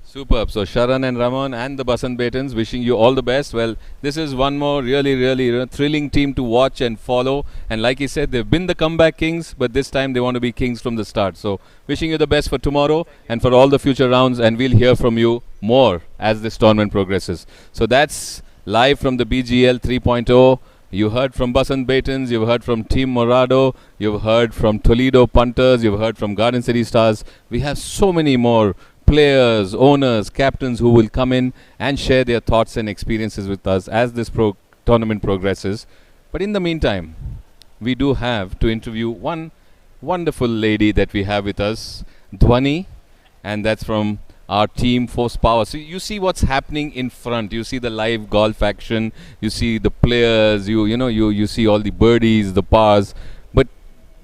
Superb. So Sharan and Raman and the Basant Baitons, wishing you all the best. Well, this is one more really thrilling team to watch and follow. And like he said, they've been the comeback kings, but this time they want to be kings from the start. So wishing you the best for tomorrow and for all the future rounds. And we'll hear from you more as this tournament progresses. So that's live from the BGL 3.0. You heard from Basant Baitons, you've heard from Team Morado, you've heard from Toledo Punters, you've heard from Garden City Stars. We have so many more players, owners, captains who will come in and share their thoughts and experiences with us as this tournament progresses. But in the meantime, we do have to interview one wonderful lady that we have with us, Dhwani, and that's from our team Force Power. So you see what's happening in front. You see the live golf action. You see the players. You see all the birdies, the pars. But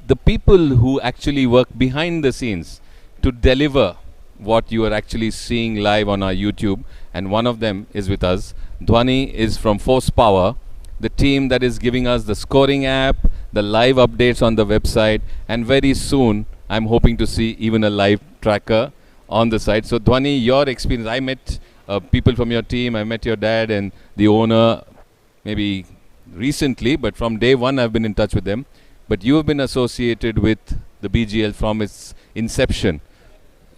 the people who actually work behind the scenes to deliver what you are actually seeing live on our YouTube, and one of them is with us. Dhwani is from Force Power, the team that is giving us the scoring app, the live updates on the website, and very soon I'm hoping to see even a live tracker on the site. So Dhwani, your experience, I met people from your team, I met your dad and the owner maybe recently, but from day one I've been in touch with them. But you have been associated with the BGL from its inception.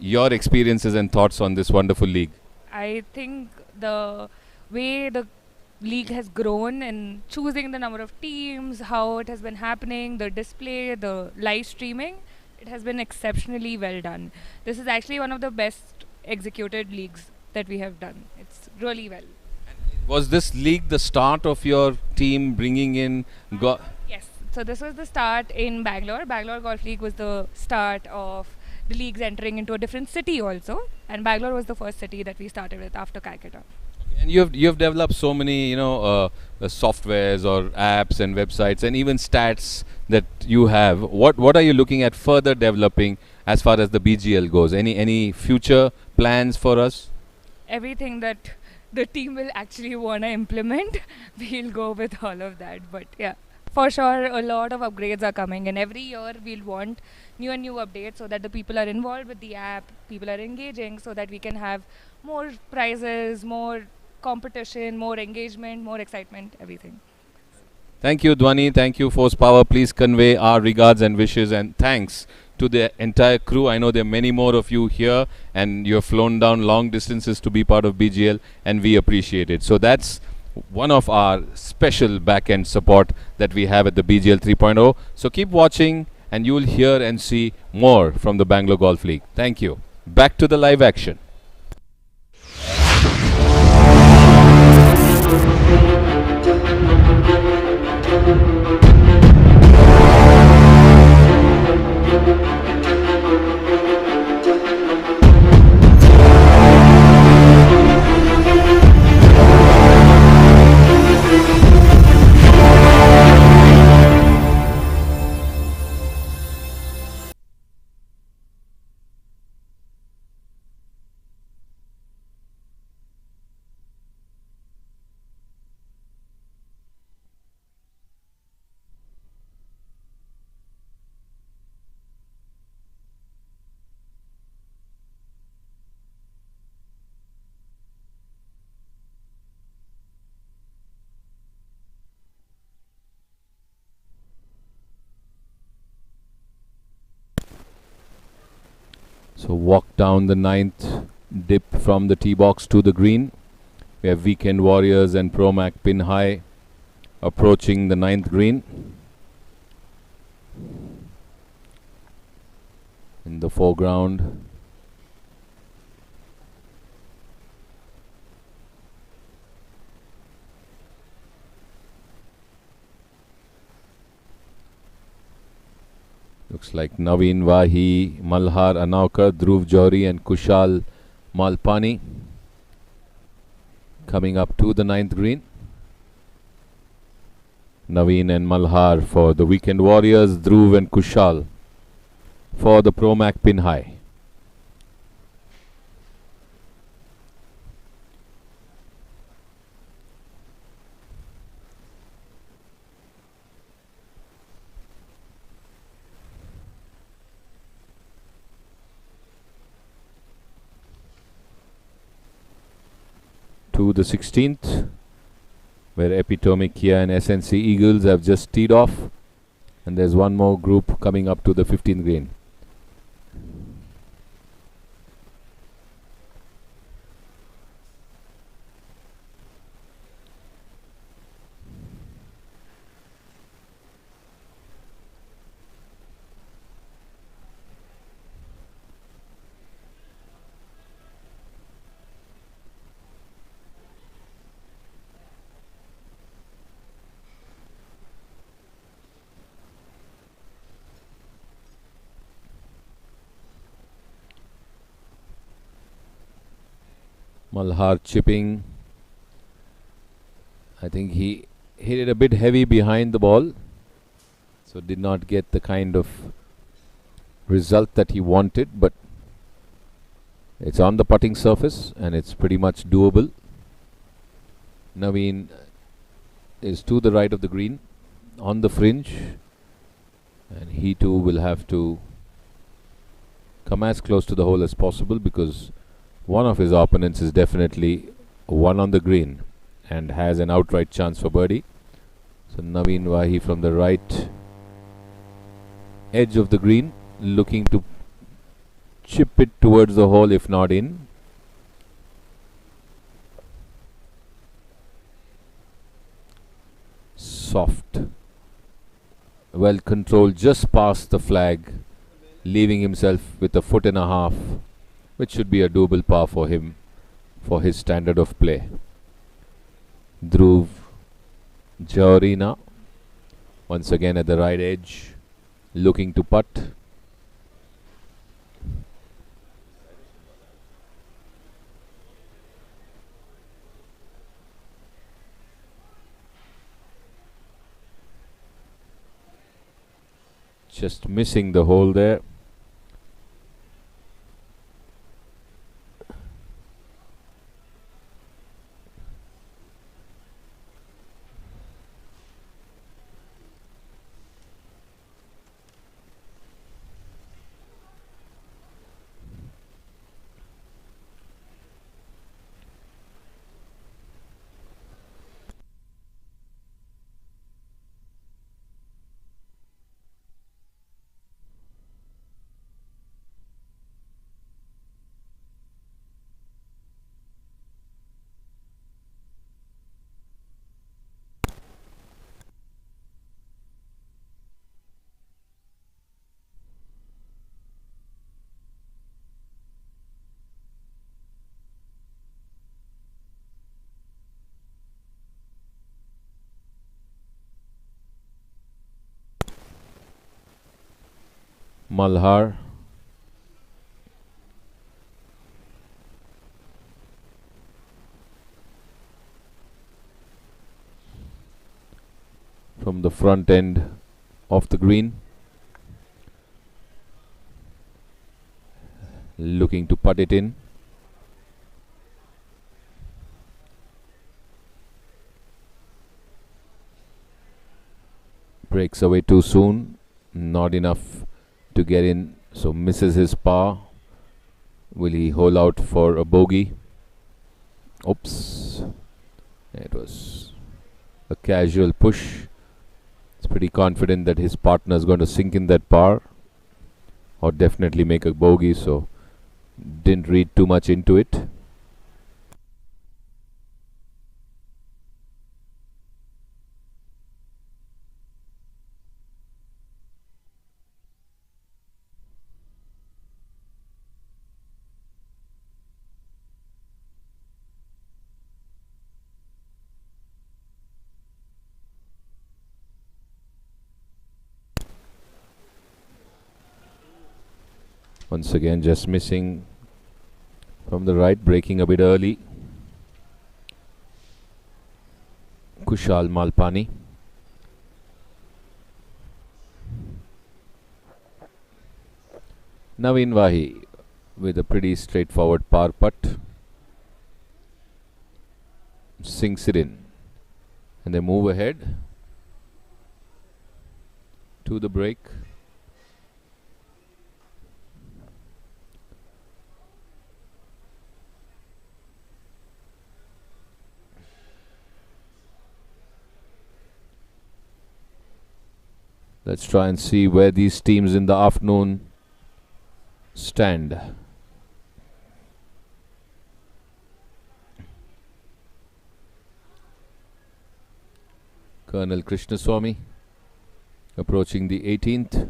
Your experiences and thoughts on this wonderful league? I think the way the league has grown and choosing the number of teams, how it has been happening, the display, the live streaming, it has been exceptionally well done. This is actually one of the best executed leagues that we have done. It's really well. Was this league the start of your team bringing in... Yes. So this was the start in Bangalore. Bangalore Golf League was the start of the leagues entering into a different city also, and Bangalore was the first city that we started with after Calcutta. And you have developed so many softwares or apps and websites and even stats that you have. What are you looking at further developing as far as the BGL goes? Any future plans for us? Everything that the team will actually want to implement, we'll go with all of that. But yeah, for sure, a lot of upgrades are coming, and every year we'll want new and new updates so that the people are involved with the app, people are engaging, so that we can have more prizes, more competition, more engagement, more excitement, everything. Thank you, Dhwani. Thank you, Force Power. Please convey our regards and wishes and thanks to the entire crew. I know there are many more of you here and you have flown down long distances to be part of BGL, and we appreciate it. So that's one of our special back-end support that we have at the BGL 3.0. So keep watching and you will hear and see more from the Bangalore Golf League. Thank you. Back to the live action. So walk down the ninth, dip from the tee box to the green. We have Weekend Warriors and Promac pin high approaching the ninth green. In the foreground, looks like Naveen Wahi, Malhar Anaukar, Dhruv Johri and Kushal Malpani coming up to the ninth green. Naveen and Malhar for the Weekend Warriors, Dhruv and Kushal for the Promac pin high. To the 16th, where Epitomic Kia and SNC Eagles have just teed off, and there's one more group coming up to the 15th green. Malhar chipping. I think he hit it a bit heavy behind the ball, so did not get the kind of result that he wanted, but it's on the putting surface and it's pretty much doable. Naveen is to the right of the green on the fringe, and he too will have to come as close to the hole as possible because one of his opponents is definitely one on the green and has an outright chance for birdie. So Naveen Wahi from the right edge of the green, looking to chip it towards the hole if not in. Soft, well controlled, just past the flag, leaving himself with a foot and a half, which should be a doable par for him for his standard of play. Dhruv Johri now, once again at the right edge, looking to putt. Just missing the hole there. Malhar. From the front end of the green. Looking to putt it in. Breaks away too soon. Not enough to get in, so misses his par. Will he hole out for a bogey? Oops. It was a casual push. He's pretty confident that his partner is going to sink in that par or definitely make a bogey, so didn't read too much into it. Once again, just missing from the right, breaking a bit early. Kushal Malpani. Naveen Wahi with a pretty straightforward par putt. Sinks it in. And they move ahead to the break. Let's try and see where these teams in the afternoon stand. Colonel Krishnaswamy approaching the 18th.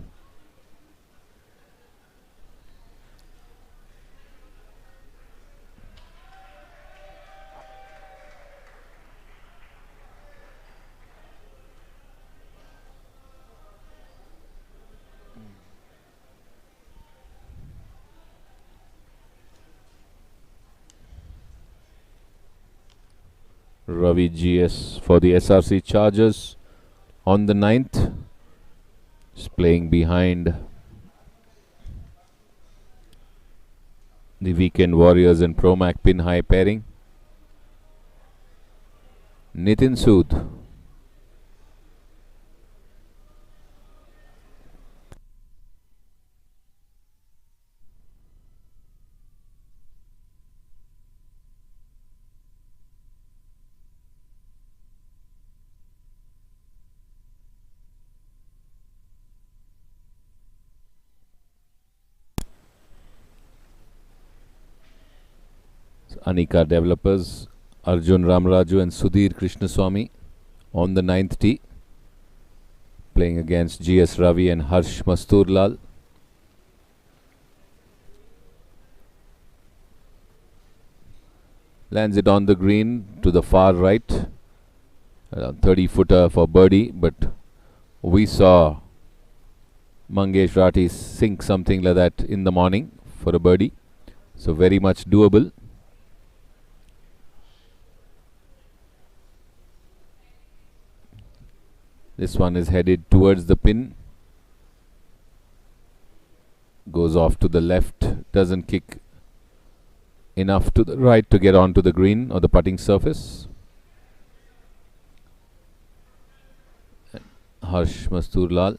Ravi GS for the SRC Chargers on the 9th. Is playing behind the Weekend Warriors and Promac pin high pairing. Nitin Sood. Anika Developers, Arjun Ramaraju and Sudhir Krishnaswamy on the 9th tee, playing against GS Ravi and Harsh Masturlal. Lands it on the green to the far right, around 30-footer for birdie, but we saw Mangesh Rathi sink something like that in the morning for a birdie, so very much doable. This one is headed towards the pin. goes off to the left, doesn't kick enough to the right to get onto the green or the putting surface. Harsh Masturlal.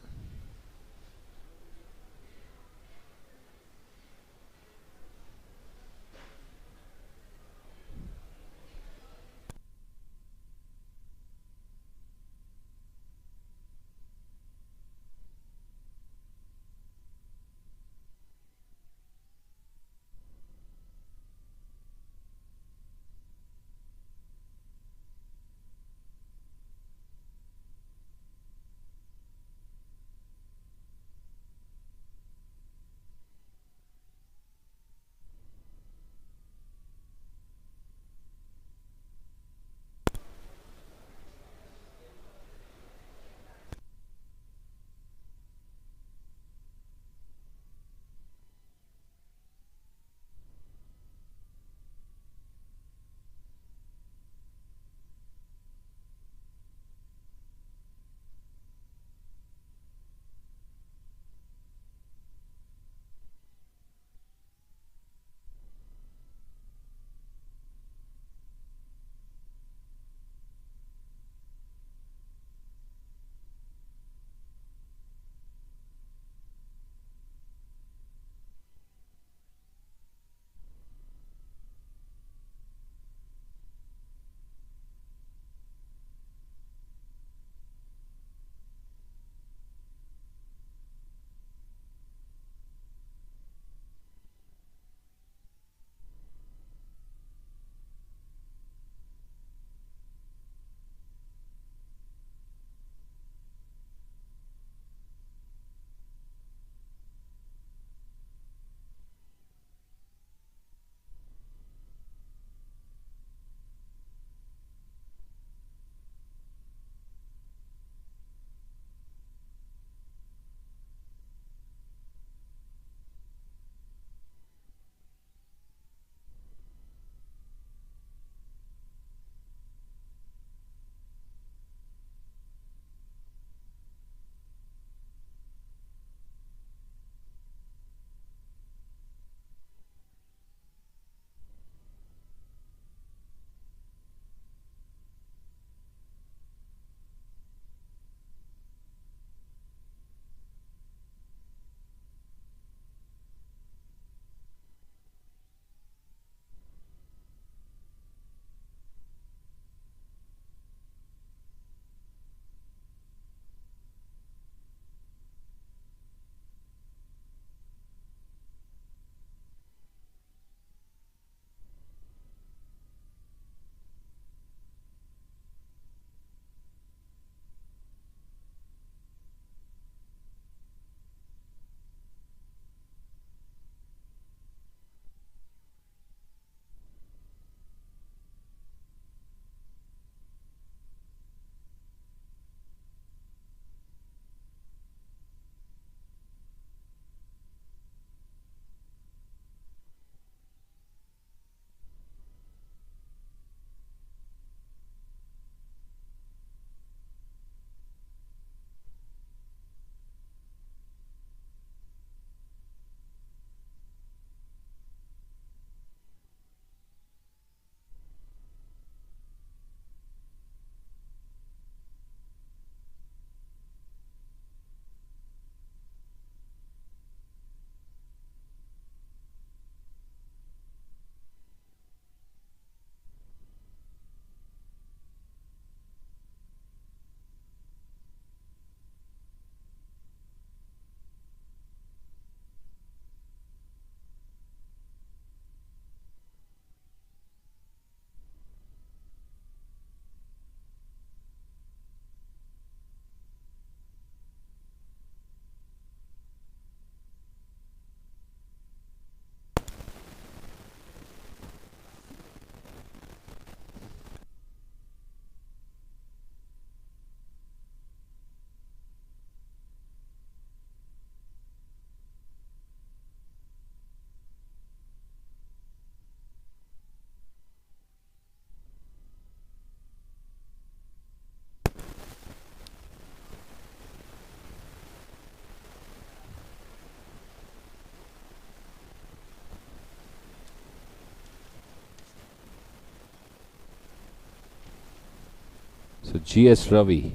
So GS Ravi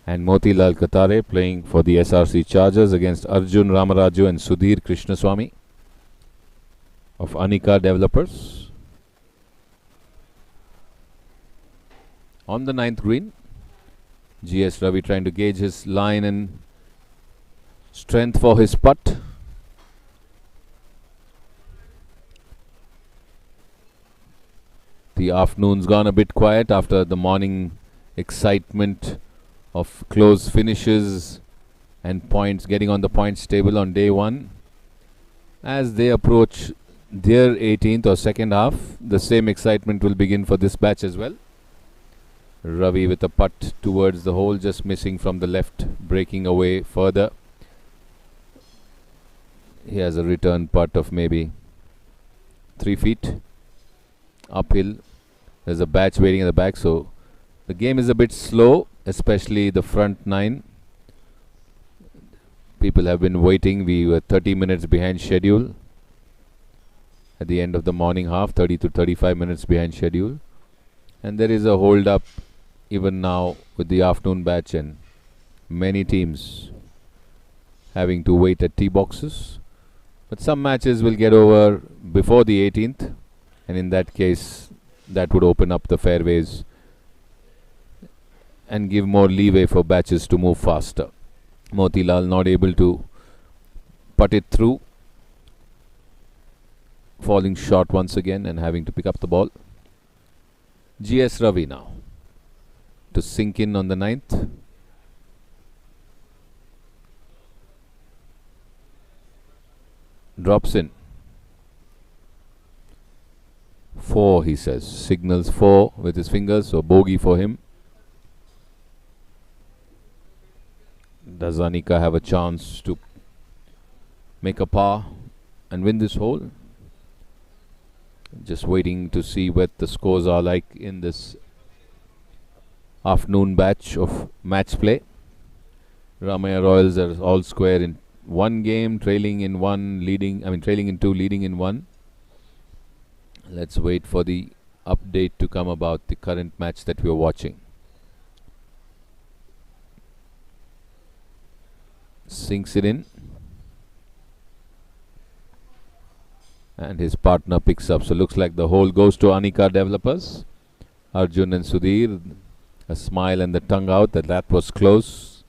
and Motilal Katare playing for the SRC Chargers against Arjun Ramaraju and Sudhir Krishnaswamy of Anika Developers. On the 9th green, GS Ravi trying to gauge his line and strength for his putt. The afternoon's gone a bit quiet after the morning excitement of close finishes and points, getting on the points table on day one. As they approach their 18th or second half, the same excitement will begin for this batch as well. Ravi with a putt towards the hole, just missing from the left, breaking away further. He has a return putt of maybe 3 feet uphill. There's a batch waiting at the back, so the game is a bit slow, especially the front 9. People have been waiting. We were 30 minutes behind schedule at the end of the morning half, 30 to 35 minutes behind schedule. And there is a hold up even now with the afternoon batch and many teams having to wait at tee boxes. But some matches will get over before the 18th, and in that case that would open up the fairways and give more leeway for batches to move faster. Motilal not able to putt it through, falling short once again and having to pick up the ball. GS Ravi now to sink in on the 9th. Drops in. 4, he says. Signals 4 with his fingers, so bogey for him. Does Anika have a chance to make a par and win this hole? Just waiting to see what the scores are like in this afternoon batch of match play. Ramaya Royals are all square in one game, trailing in 2, leading in 1. Let's wait for the update to come about the current match that we are watching. Sinks it in, and his partner picks up. So looks like the hole goes to Anika Developers. Arjun and Sudhir, a smile and the tongue out that was close.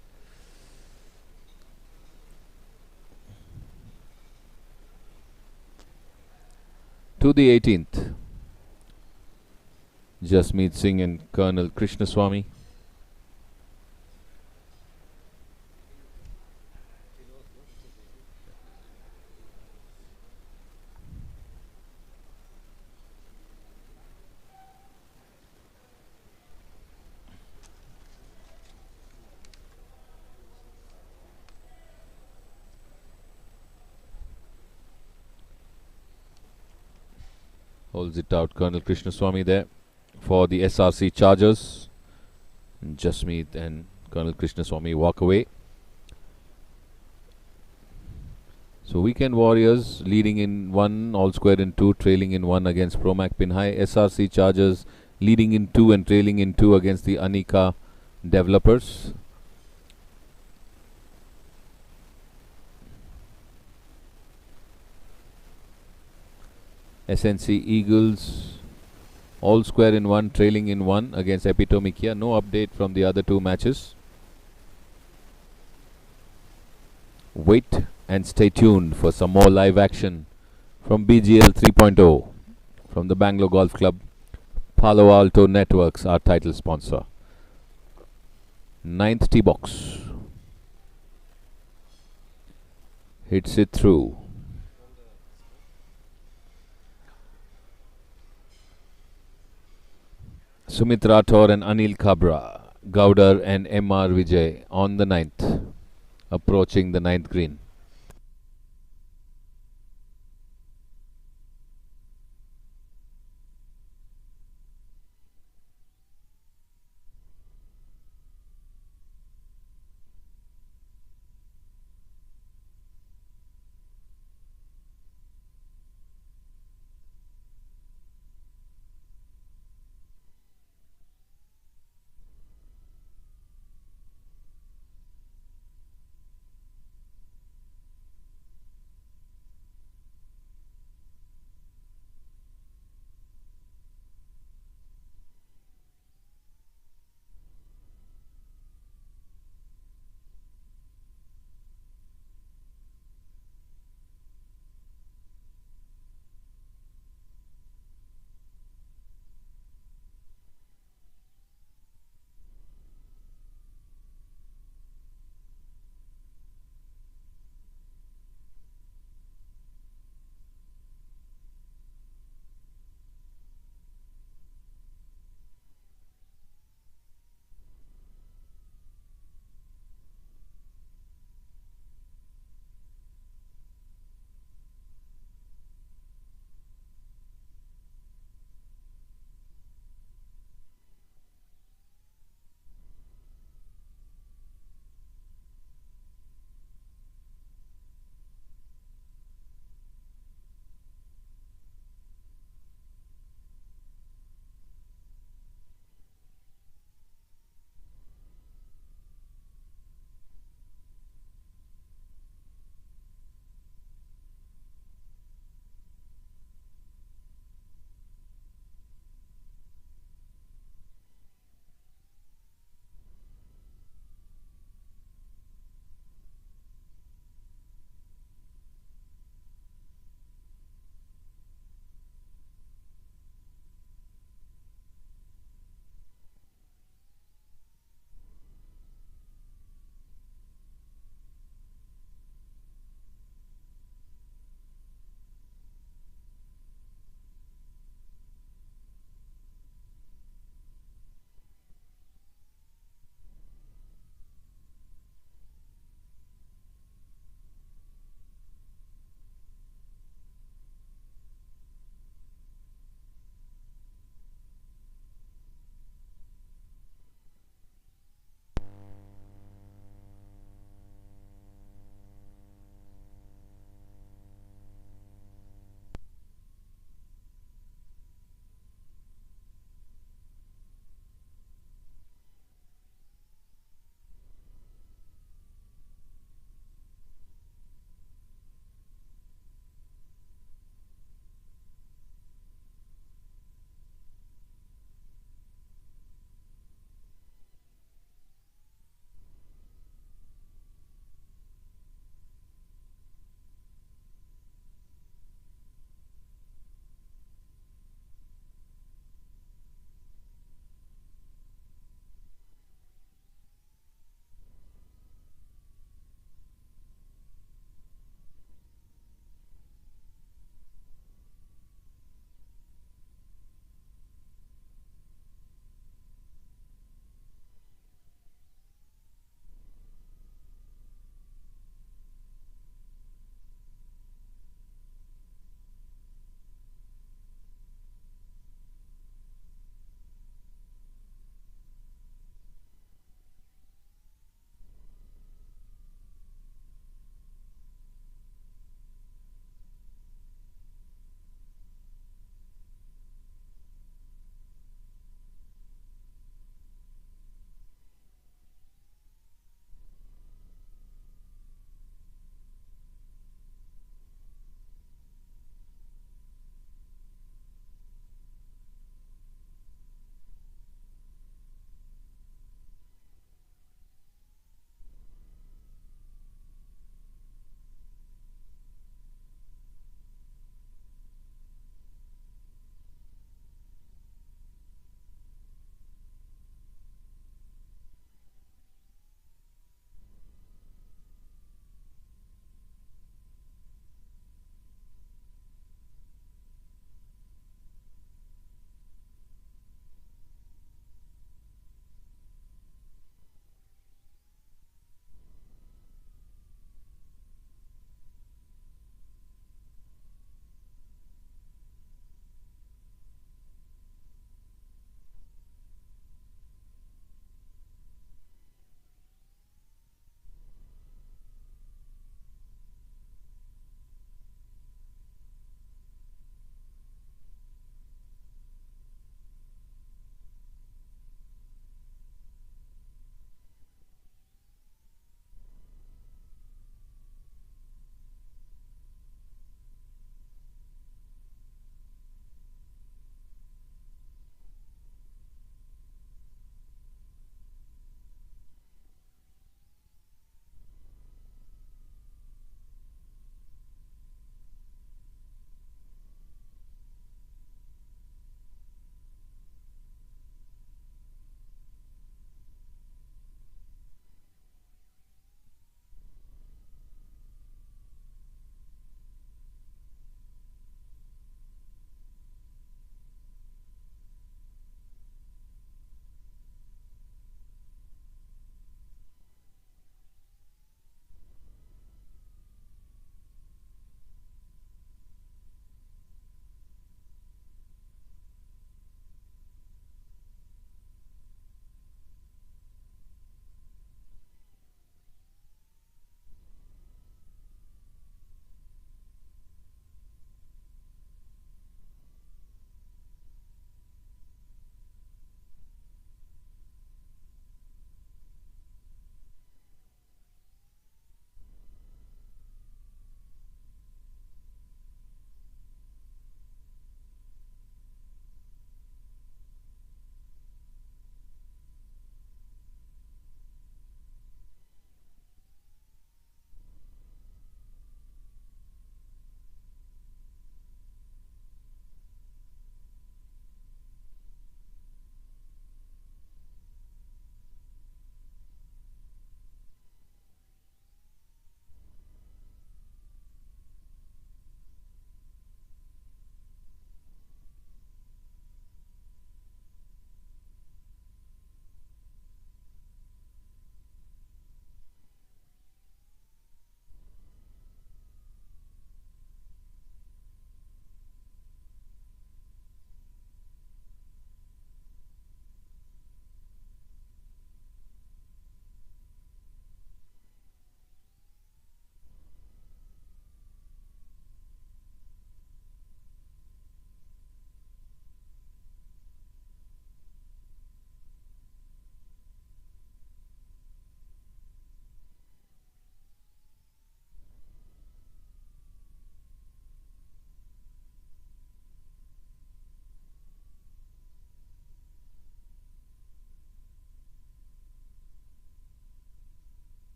To the 18th, Jasmeet Singh and Colonel Krishnaswamy. Holds it out, Colonel Krishnaswamy there for the SRC Chargers. And Jasmeet and Colonel Krishnaswamy walk away. So Weekend Warriors leading in 1, all square in 2, trailing in 1 against Promac Pinhai. SRC Chargers leading in 2 and trailing in 2 against the Anika Developers. SNC Eagles all square in 1, trailing in 1 against Epitome Kia. No update from the other 2 matches. Wait and stay tuned for some more live action from BGL 3.0 from the Bangalore Golf Club. Palo Alto Networks, our title sponsor. 9th tee box. Hits it through. Sumit Rathore and Anil Kabra, Gaudar and M.R. Vijay on the 9th, approaching the 9th green.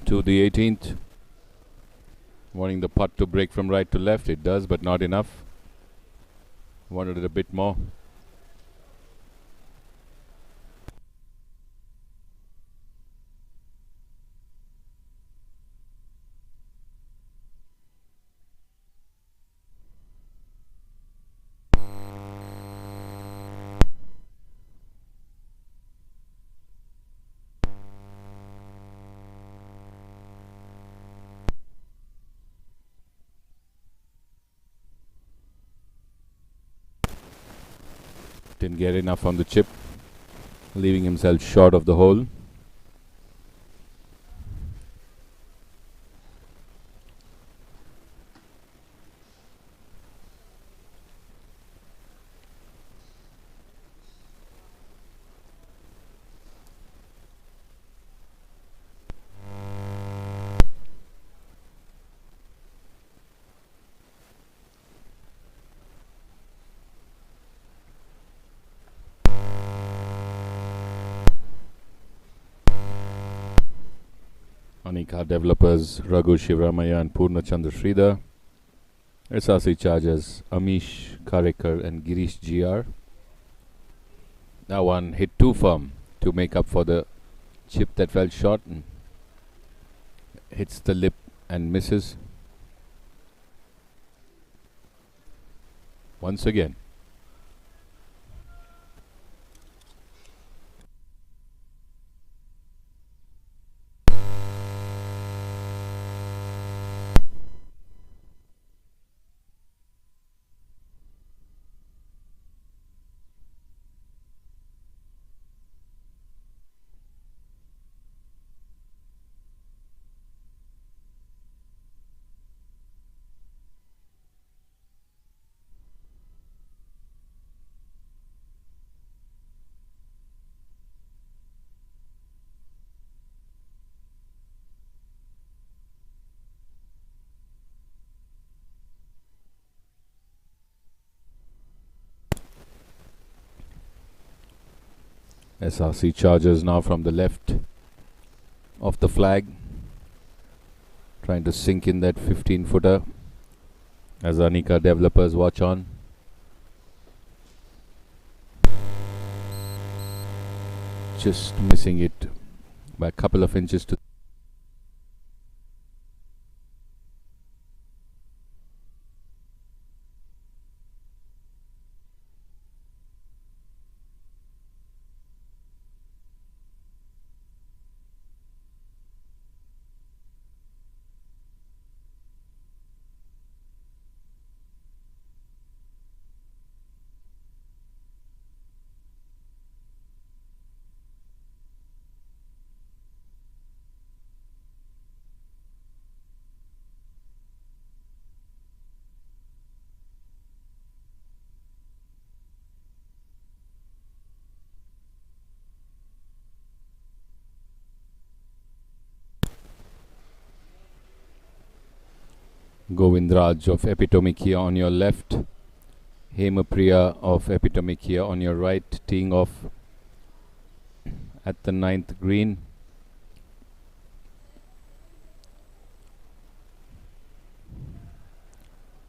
to the 18th. Wanting the putt to break from right to left. It does, but not enough. Wanted it a bit more. Didn't get enough on the chip, leaving himself short of the hole. Anika developers Raghu Shivramaya and Purna Chandra Sridhar. SRC charges Amish Karekar and Girish GR. Now one hit too firm to make up for the chip that fell short and hits the lip and misses. Once again. SRC charges now from the left of the flag, trying to sink in that 15-footer as Anika developers watch on. Just missing it by a couple of inches to Govindraj of Epitomikia on your left, Hemapriya of Epitomikia on your right, teeing off at the 9th green.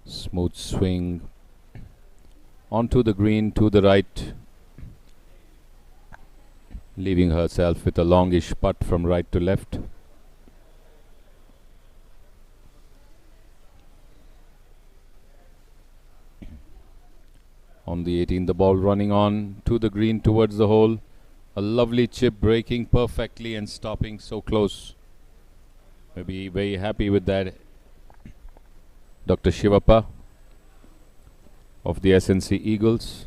Smooth swing onto the green to the right, leaving herself with a longish putt from right to left. On the 18th, the ball running on to the green towards the hole. A lovely chip breaking perfectly and stopping so close. We'll be very happy with that. Dr. Shivappa of the SNC Eagles.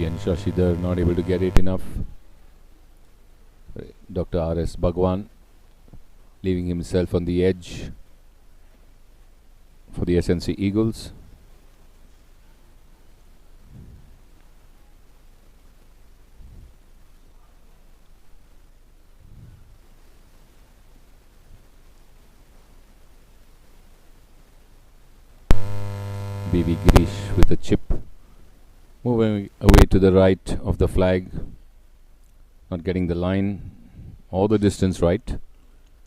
BB and Shashidhar not able to get it enough. Dr. R.S. Bhagwan leaving himself on the edge for the SNC Eagles. BB Girish with a chip, moving away to the right of the flag, not getting the line or the distance right,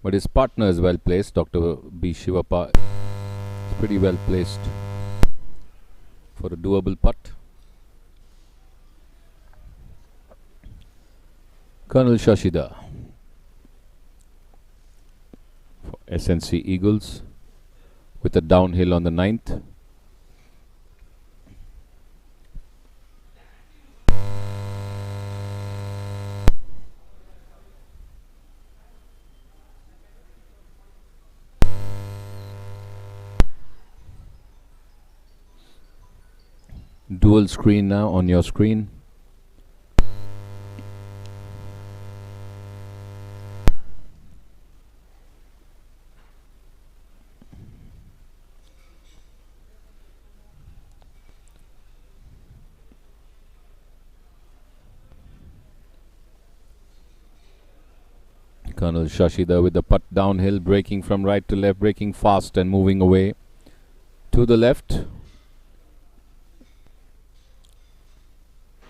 but his partner is well placed. Dr. B. Shivappa is pretty well placed for a doable putt. Colonel Shashidhar for SNC Eagles with a downhill on the 9th. Dual screen now on your screen. Colonel Shashidhar with the putt downhill, breaking from right to left, breaking fast and moving away to the left.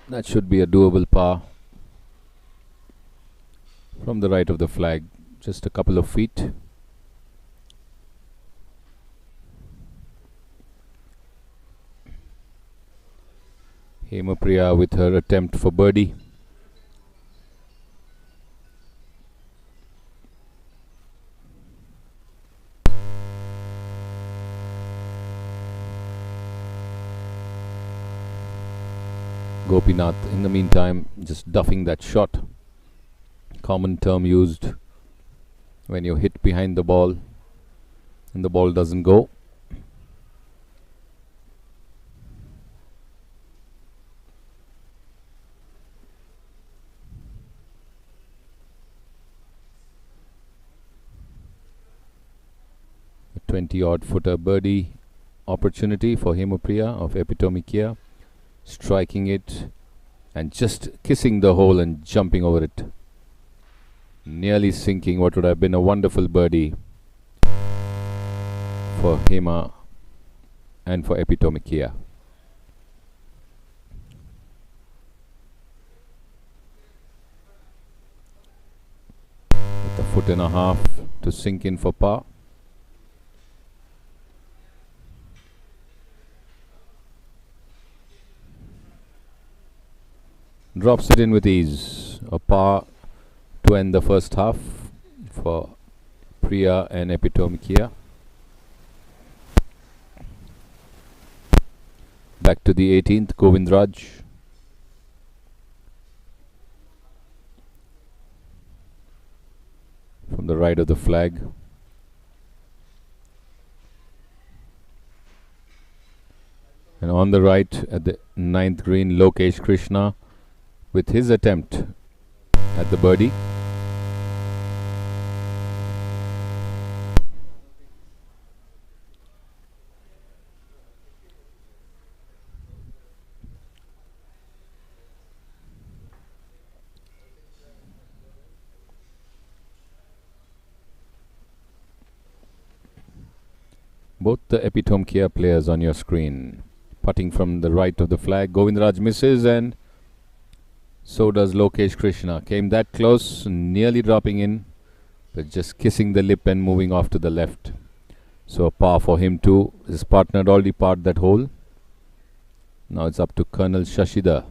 That should be a doable par from the right of the flag, just a couple of feet. Hemapriya with her attempt for birdie. Gopinath in the meantime just duffing that shot. Common term used when you hit behind the ball and the ball doesn't go. A 20-odd footer birdie opportunity for Hemapriya of Epitome Kia. Striking it and just kissing the hole and jumping over it. Nearly sinking what would have been a wonderful birdie for Hema and for Epitome Kia. With a foot and a half to sink in for par. Drops it in with ease. A par to end the first half for Priya and Epitome Kia. Back to the 18th, Govindraj. From the right of the flag. And on the right at the 9th green, Lokesh Krishna with his attempt at the birdie. Both the Epitome Kia players on your screen. Putting from the right of the flag. Govindraj misses and so does Lokesh Krishna. Came that close, nearly dropping in, but just kissing the lip and moving off to the left. So a par for him too. His partner had already parred that hole. Now it's up to Colonel Shashidhar.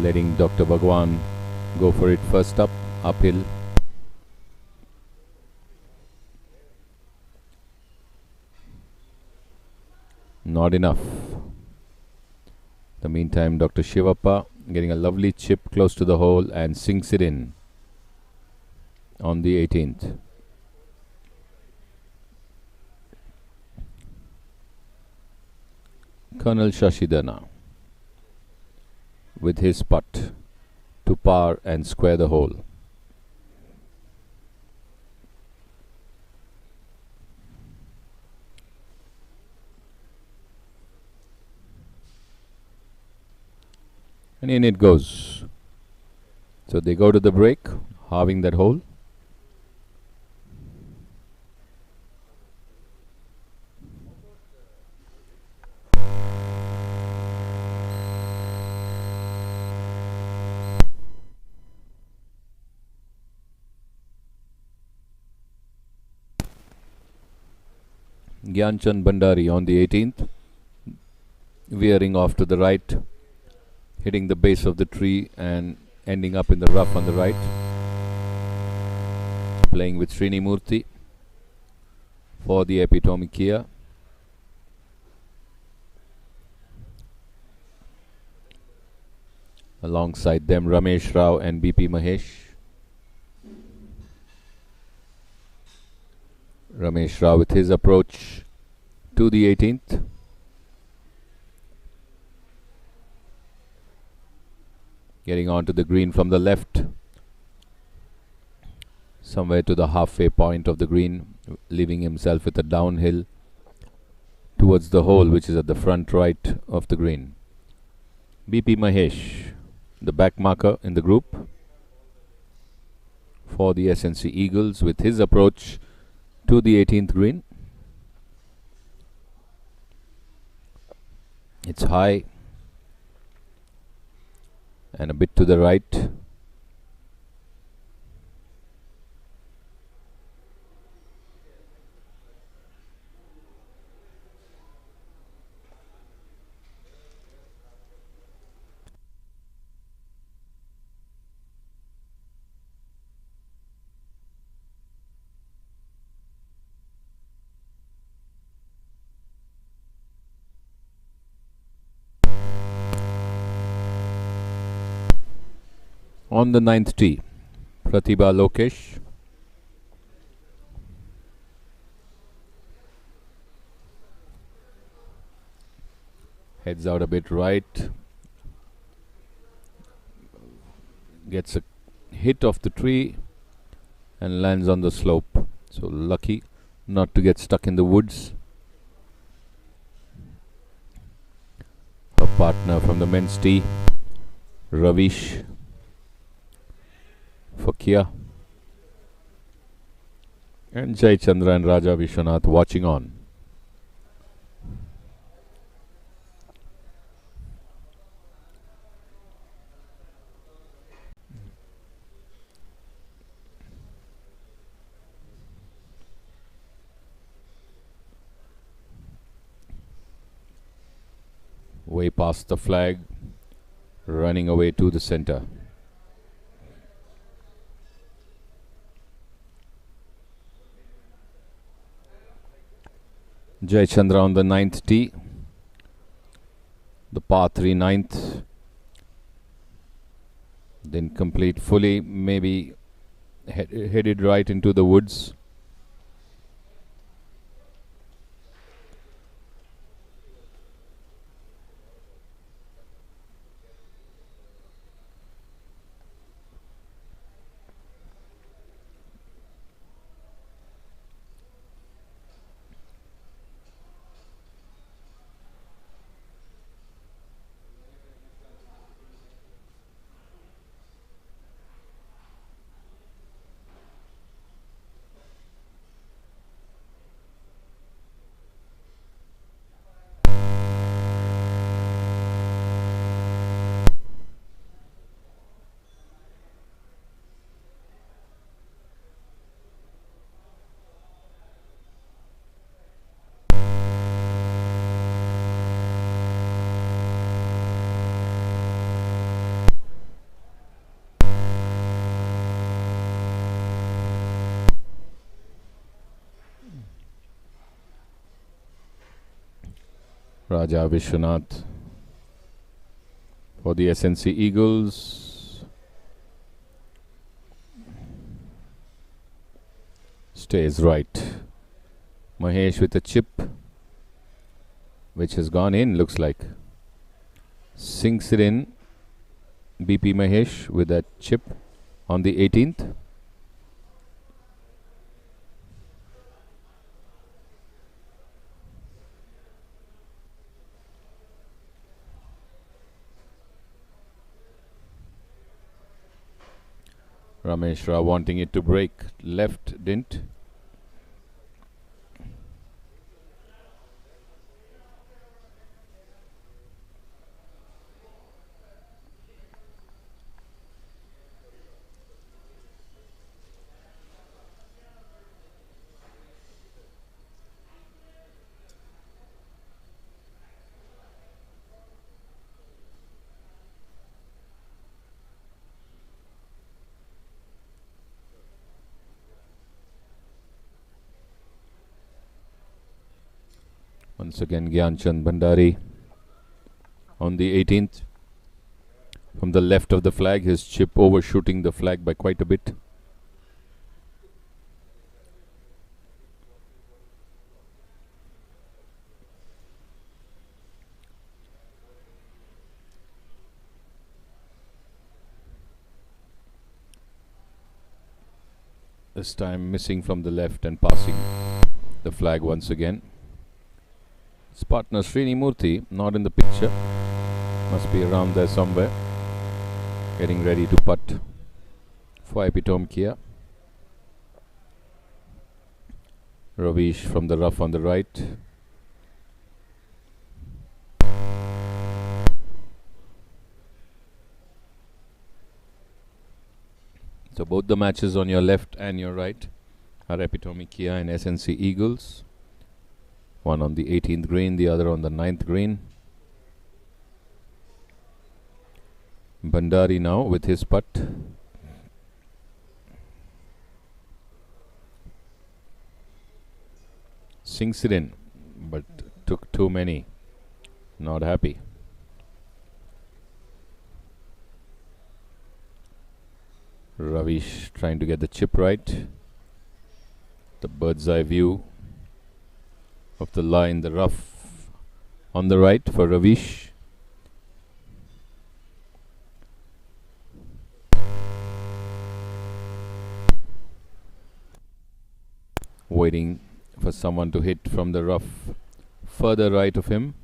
Letting Dr. Bhagwan go for it first up, uphill. Not enough. The meantime, Dr. Shivappa getting a lovely chip close to the hole and sinks it in on the 18th. Colonel Shashidana with his putt to par and square the hole. And in it goes. So they go to the break, halving that hole. Gyanchand Bandari on the 18th, veering off to the right, hitting the base of the tree and ending up in the rough on the right. Playing with Srini Murthy for the Epitome Kia. Alongside them Ramesh Rao and BP Mahesh. Ramesh Rao with his approach to the 18th. Getting onto the green from the left, somewhere to the halfway point of the green, leaving himself with a downhill towards the hole which is at the front right of the green. BP Mahesh, the back marker in the group for the SNC Eagles, with his approach to the 18th green. It's high and a bit to the right. On the 9th tee, Pratibha Lokesh. Heads out a bit right. Gets a hit off the tree and lands on the slope. So lucky not to get stuck in the woods. Her partner from the men's tee, Ravish for Kia, and Jai Chandra and Raja Vishwanath watching on. Way past the flag, running away to the center. Jai Chandra on the 9th tee, the par 3 9th, then complete fully, maybe headed right into the woods. Raja Vishwanath for the SNC Eagles. Stays right. Mahesh with a chip. which has gone in, looks like. Sinks it in. BP Mahesh with that chip on the 18th. Ramesh Rao wanting it to break. Left, didn't. Once again, Gyanchand Bhandari on the 18th. From the left of the flag, his chip overshooting the flag by quite a bit. This time missing from the left and passing the flag once again. His partner Srini Murthy not in the picture. Must be around there somewhere. Getting ready to putt for Epitome Kia. Ravish from the rough on the right. So both the matches on your left and your right are Epitome Kia and SNC Eagles. One on the 18th green, the other on the 9th green. Bhandari now with his putt. Sinks it in, but took too many. Not happy. Ravish trying to get the chip right. The bird's eye view of the line, the rough on the right for Ravish. Waiting for someone to hit from the rough further right of him.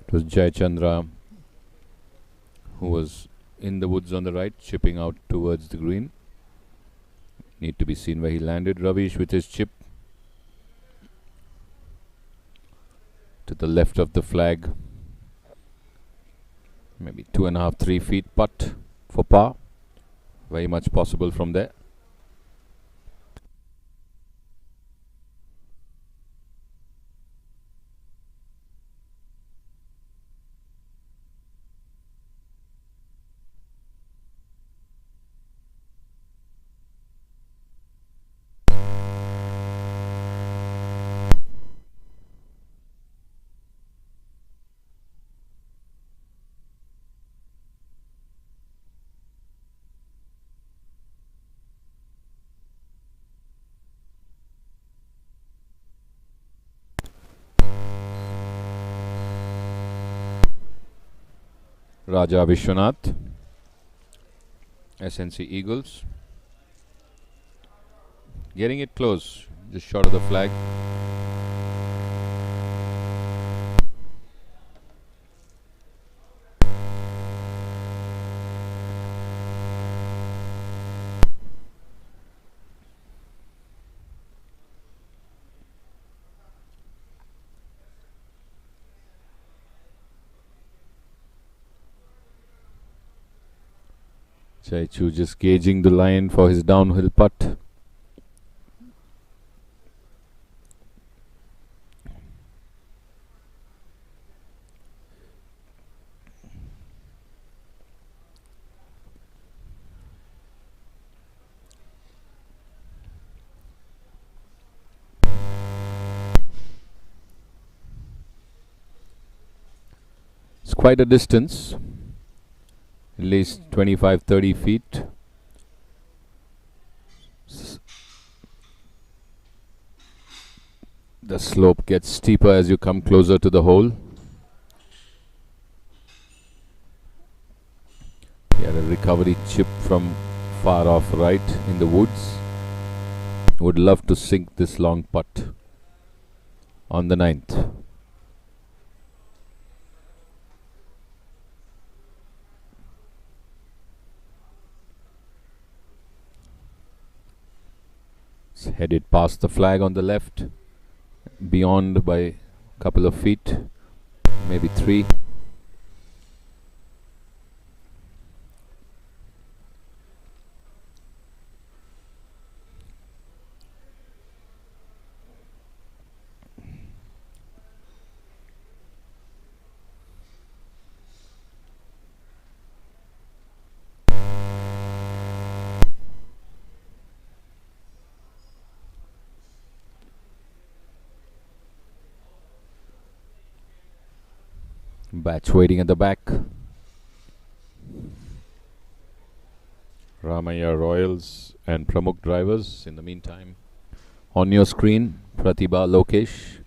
It was Jai Chandra who was in the woods on the right, chipping out towards the green. Need to be seen where he landed. Ravish with his chip to the left of the flag. Maybe 2.5, 3 feet putt for par. Very much possible from there. Raja Vishwanath, SNC Eagles, getting it close, just short of the flag. Chaichu just gauging the line for his downhill putt. quite a distance, at least 25-30 feet. The slope gets steeper as you come closer to the hole. He had a recovery chip from far off right in the woods. Would love to sink this long putt on the 9th. It's headed past the flag on the left, beyond by a couple of feet, maybe 3. Batch waiting at the back. Ramaya Royals and Pramukh drivers. In the meantime, on your screen, Pratibha Lokesh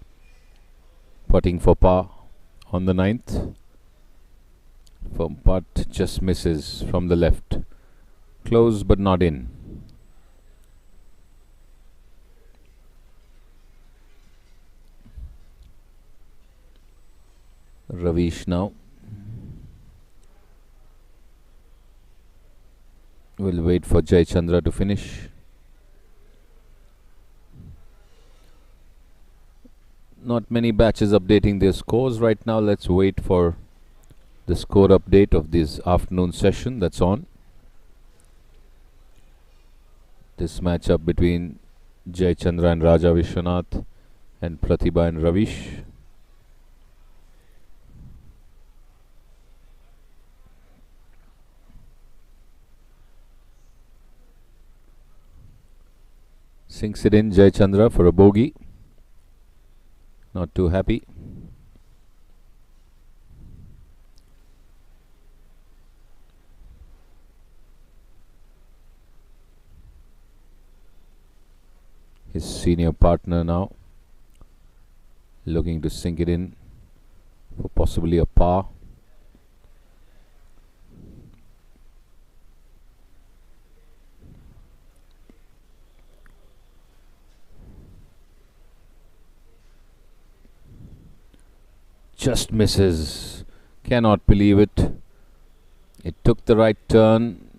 putting for par on the 9th. Firm putt just misses from the left. Close but not in. Ravish now will wait for Jai Chandra to finish. Not many batches updating their scores right now. Let's wait for the score update of this afternoon session that's on. This matchup between Jai Chandra and Raja Vishwanath and Pratibha and Ravish. Sinks it in, Jai Chandra for a bogey. Not too happy. His senior partner now looking to sink it in for possibly a par. Just misses. Cannot believe it. It took the right turn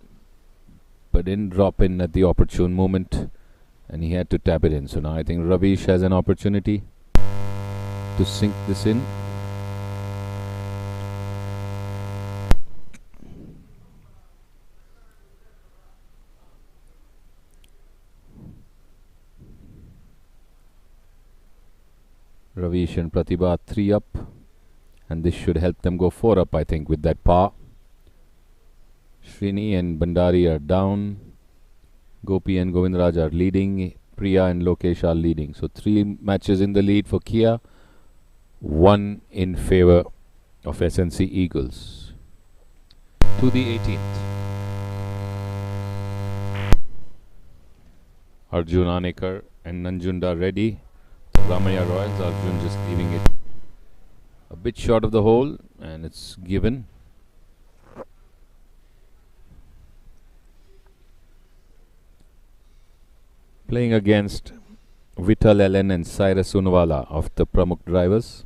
but didn't drop in at the opportune moment, and he had to tap it in. So now I think Ravish has an opportunity to sink this in. Ravish and Pratibha 3 up, and this should help them go 4 up, I think, with that par. Srini and Bandari are down. Gopi and Govindraj are leading. Priya and Lokesh are leading. So 3 matches in the lead for Kia, 1 in favor of SNC Eagles. To the 18th. Arjun Anekar and Nanjunda ready. Ramaya Royals, Arjun just leaving it a bit short of the hole, and it's given. Playing against Vital Ellen and Cyrus Unwala of the Pramukh drivers.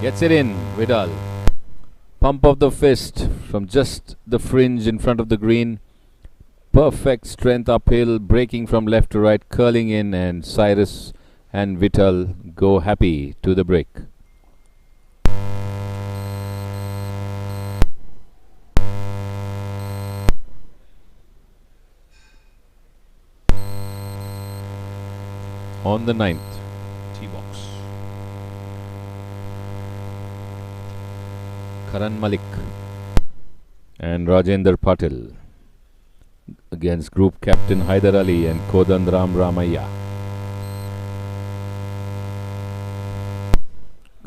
Gets it in, Vidal. Pump of the fist from just the fringe in front of the green. Perfect strength uphill, breaking from left to right, curling in, and Cyrus and Vital go happy to the break. on the 9th tee box. Karan Malik and Rajendra Patil against group captain Haidar Ali and Kodandram Ramaiah.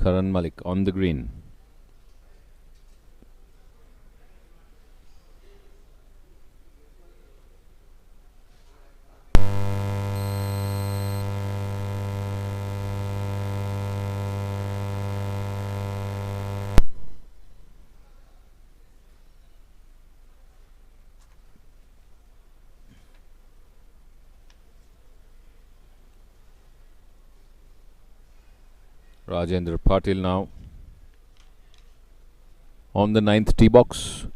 Karan Malik on the green. Rajendra Patil now on the 9th tee box.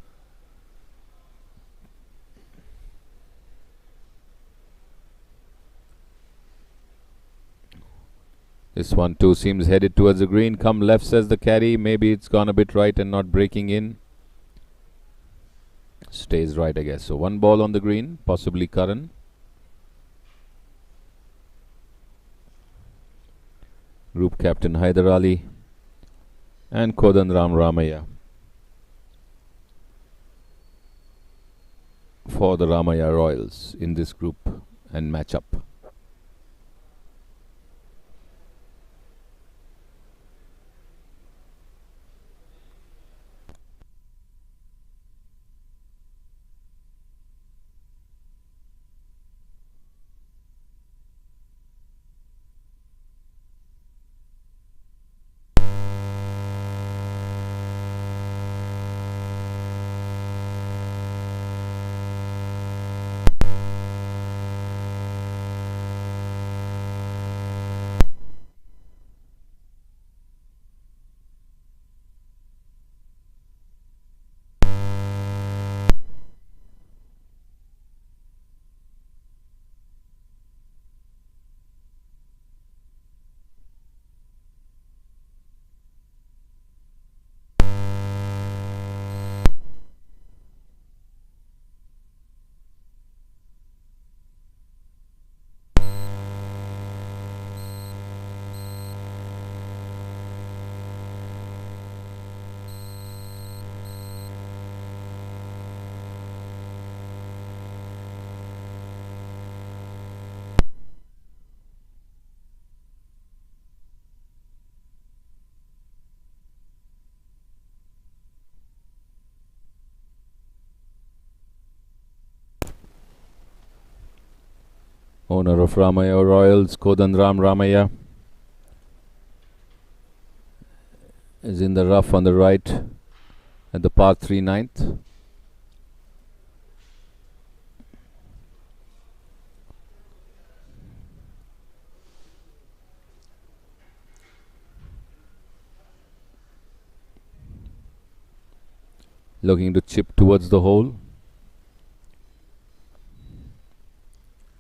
This one too seems headed towards the green. Come left, says the caddy. Maybe it's gone a bit right and not breaking in. Stays right, I guess. So one ball on the green, possibly Karan. Group captain Haidar Ali and Kodandram Ramaiah for the Ramaiah Royals in this group and matchup. Owner of Ramaiah Royals, Kodandram Ramaiah, is in the rough on the right at the par 3 9th. Looking to chip towards the hole.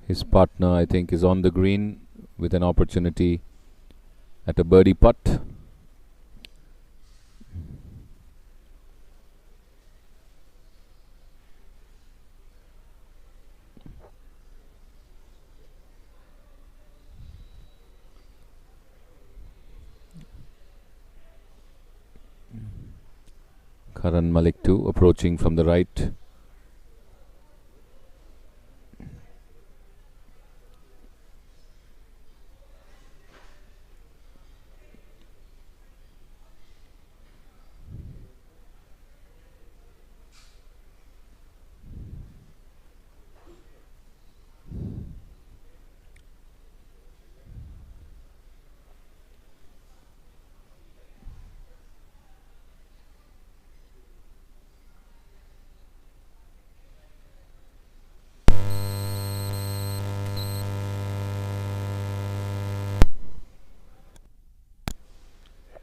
His partner, I think, is on the green with an opportunity at a birdie putt. Karan Malik too, approaching from the right.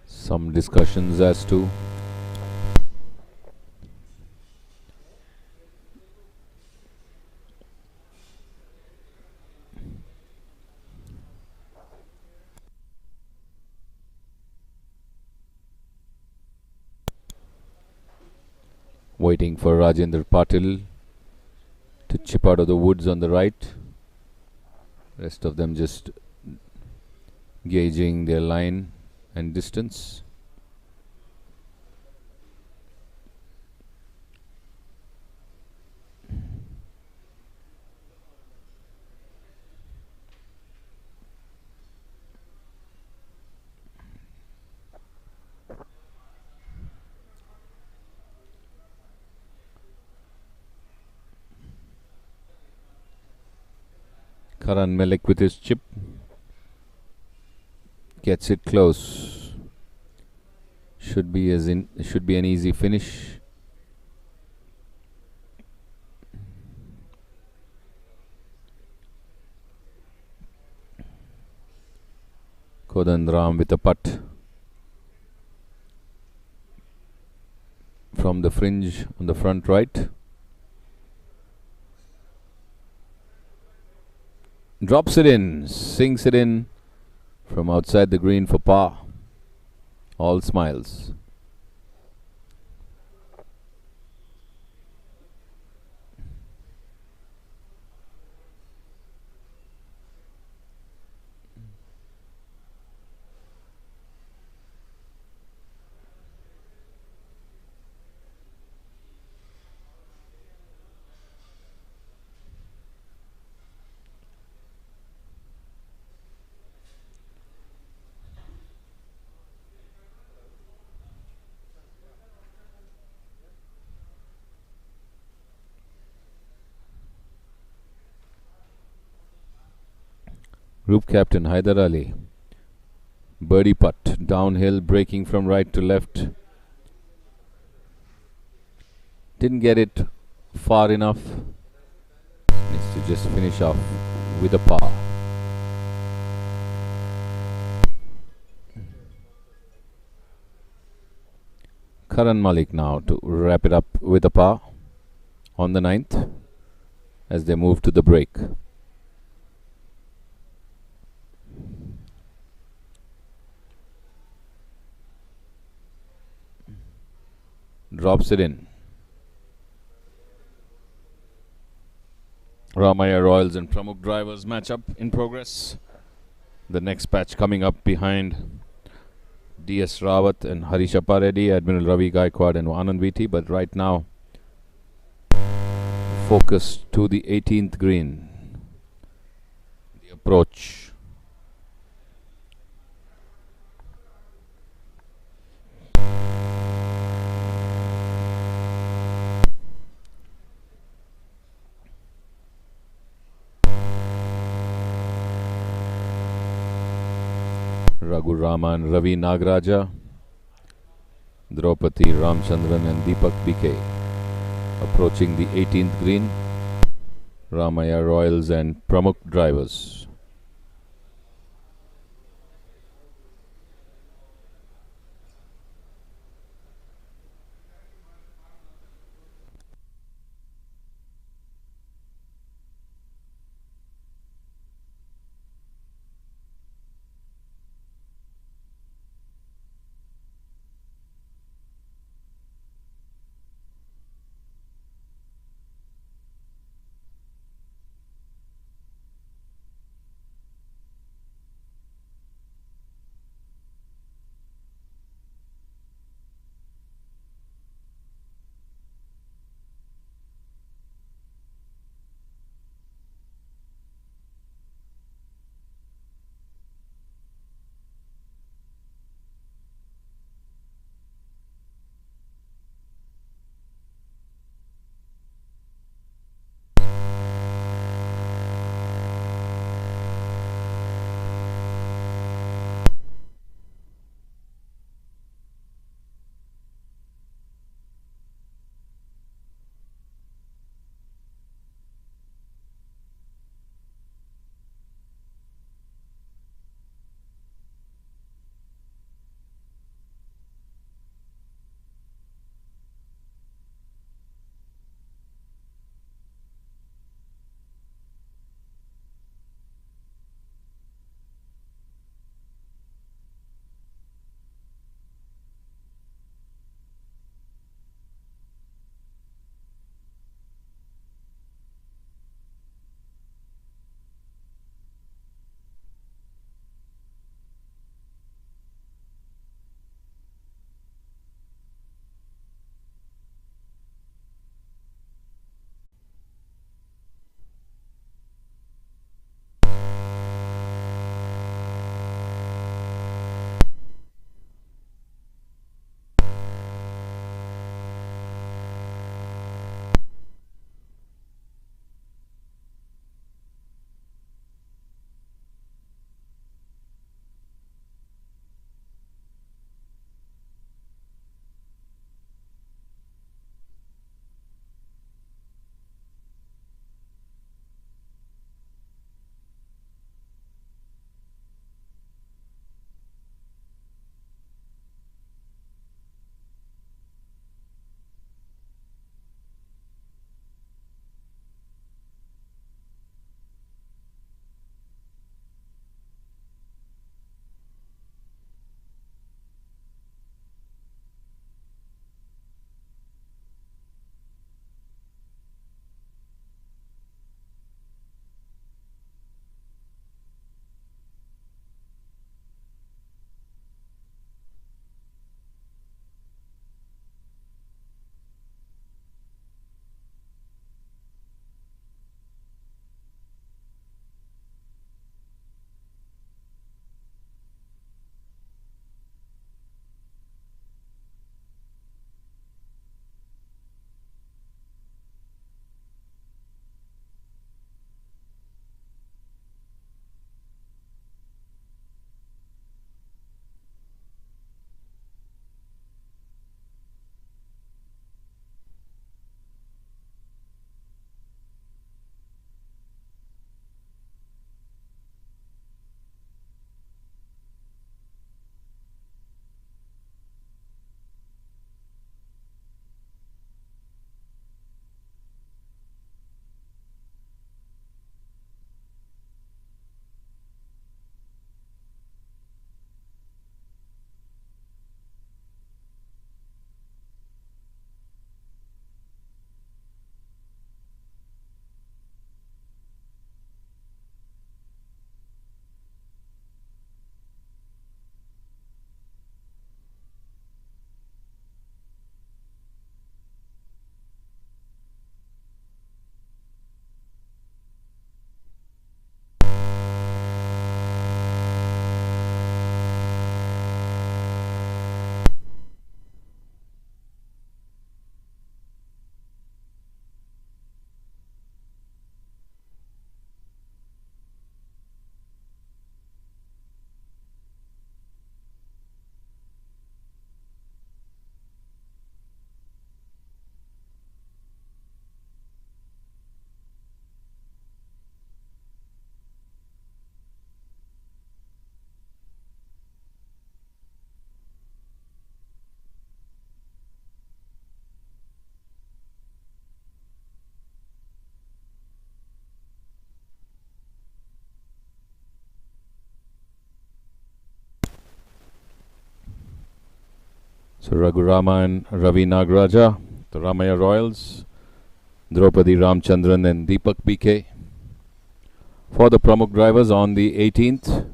Some discussions as to waiting for Rajendra Patil to chip out of the woods on the right. Rest of them just gauging their line and distance. Karan Malik with his chip gets it close. Should be an easy finish. Kodandram with a putt from the fringe on the front right. Drops it in, sinks it in from outside the green for par. All smiles. Group captain Hyder Ali. Birdie putt, downhill, breaking from right to left. Didn't get it far enough. Needs to just finish off with a par. Karan Malik now to wrap it up with a par on the 9th as they move to the break. Drops it in. Ramaya Royals and Pramukh Drivers matchup in progress. The next patch coming up behind DS Rawat and Harishappa Reddy, Admiral Ravi Gaikwad and Anand VT. But right now, focus to the 18th green. The approach. Raghu Raman, Ravi Nagaraja, Draupadi Ramchandran and Deepak BK approaching the 18th green. Ramaya Royals and Pramukh Drivers. So Raghurama and Ravi Nagaraja, the Ramaya Royals, Draupadi Ramchandran and Deepak BK. For the Pramukh drivers on the 18th,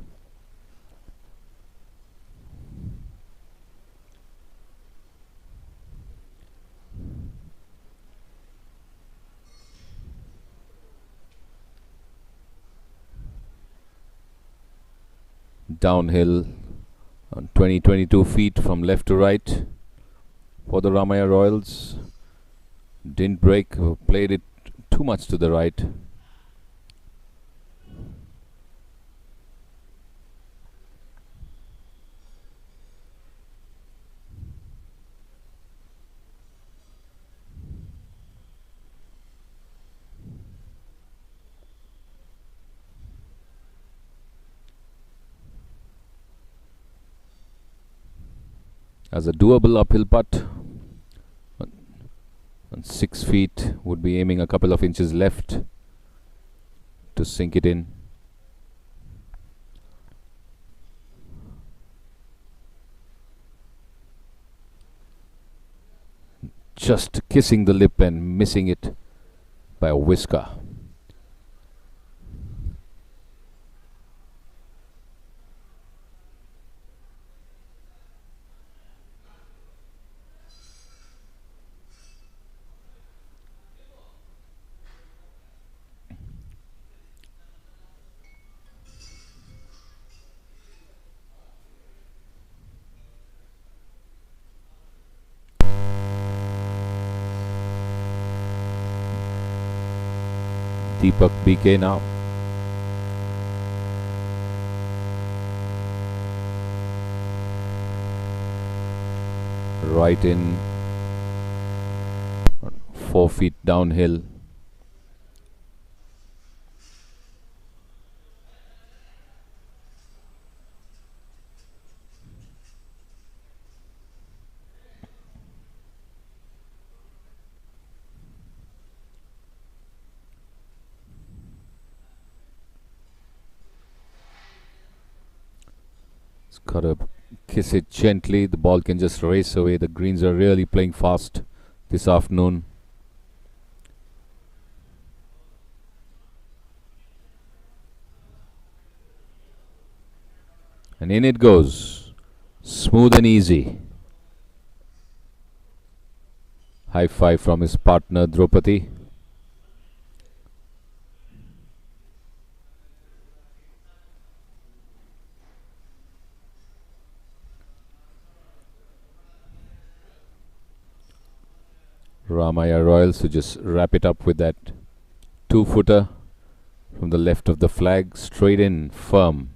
downhill on 22 feet from left to right for the Ramaya Royals. Didn't break, played it too much to the right. As a doable uphill putt on 6 feet, would be aiming a couple of inches left to sink it in. Just kissing the lip and missing it by a whisker. Deepak BK now. Right in, 4 feet downhill. Got to kiss it gently. The ball can just race away. The greens are really playing fast this afternoon. And in it goes. Smooth and easy. High five from his partner Draupadi. Ramaya Royals to just wrap it up with that 2-footer from the left of the flag, straight in, firm.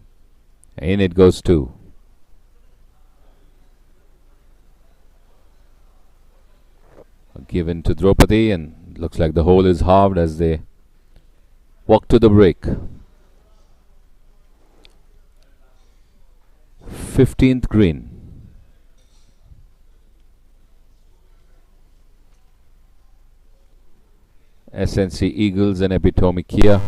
In it goes too. Given to Draupadi, and looks like the hole is halved as they walk to the break. 15th green. SNC Eagles and Epitome Kia.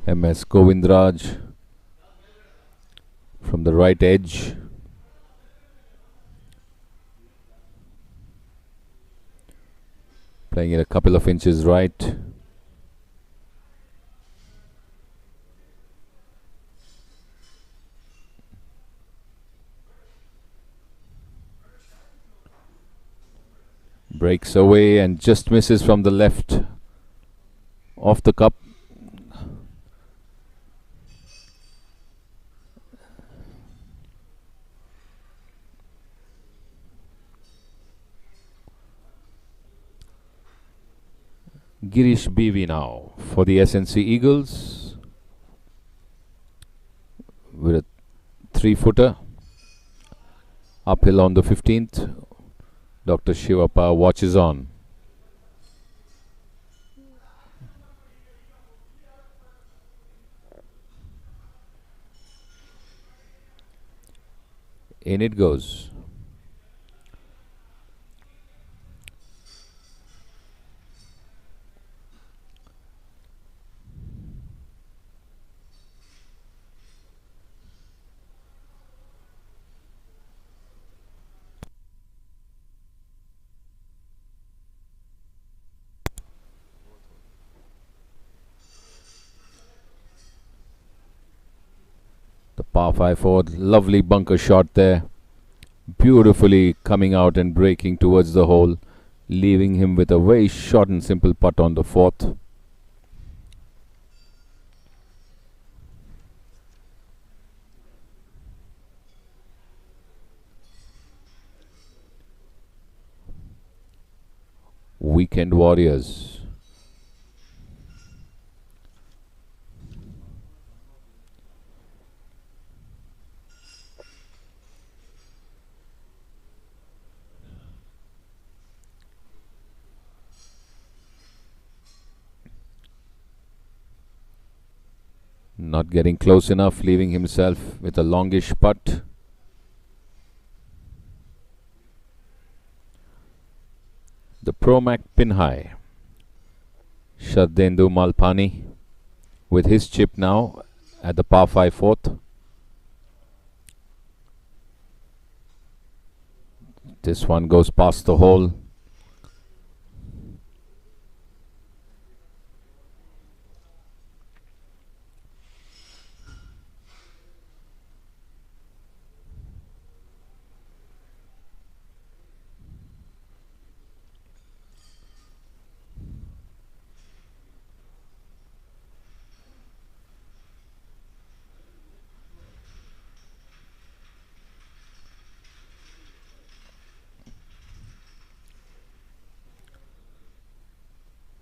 MS Govindraj from the right edge. Playing it a couple of inches right. Breaks away and just misses from the left off the cup. Girish BV now for the SNC Eagles with a 3-footer uphill on the 15th. Dr. Shivappa watches on. In it goes. The par 5 fourth, lovely bunker shot there. Beautifully coming out and breaking towards the hole, leaving him with a very short and simple putt on the fourth. Weekend Warriors. Not getting close enough, leaving himself with a longish putt. The Pro-Mac pin high. Shardhendu Malpani with his chip now at the par 5 fourth. This one goes past the hole.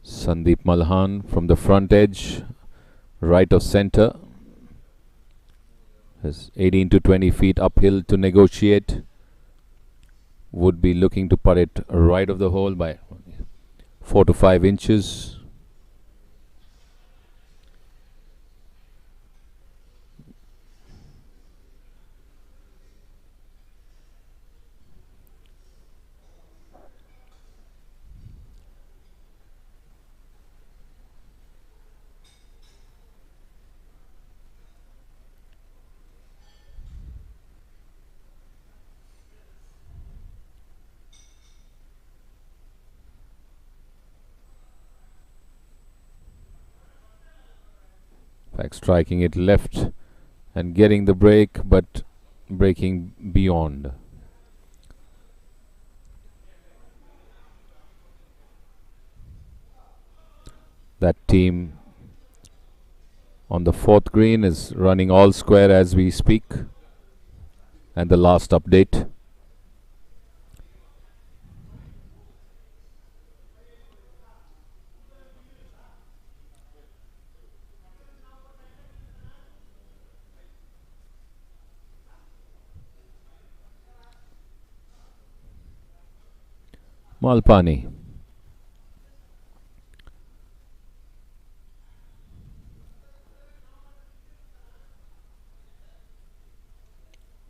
Sandeep Malhan from the front edge, right of center. Has 18 to 20 feet uphill to negotiate. Would be looking to putt it right of the hole by 4 to 5 inches. Striking it left and getting the break, but breaking beyond. That team on the fourth green is running all square as we speak. And the last update. Malpani.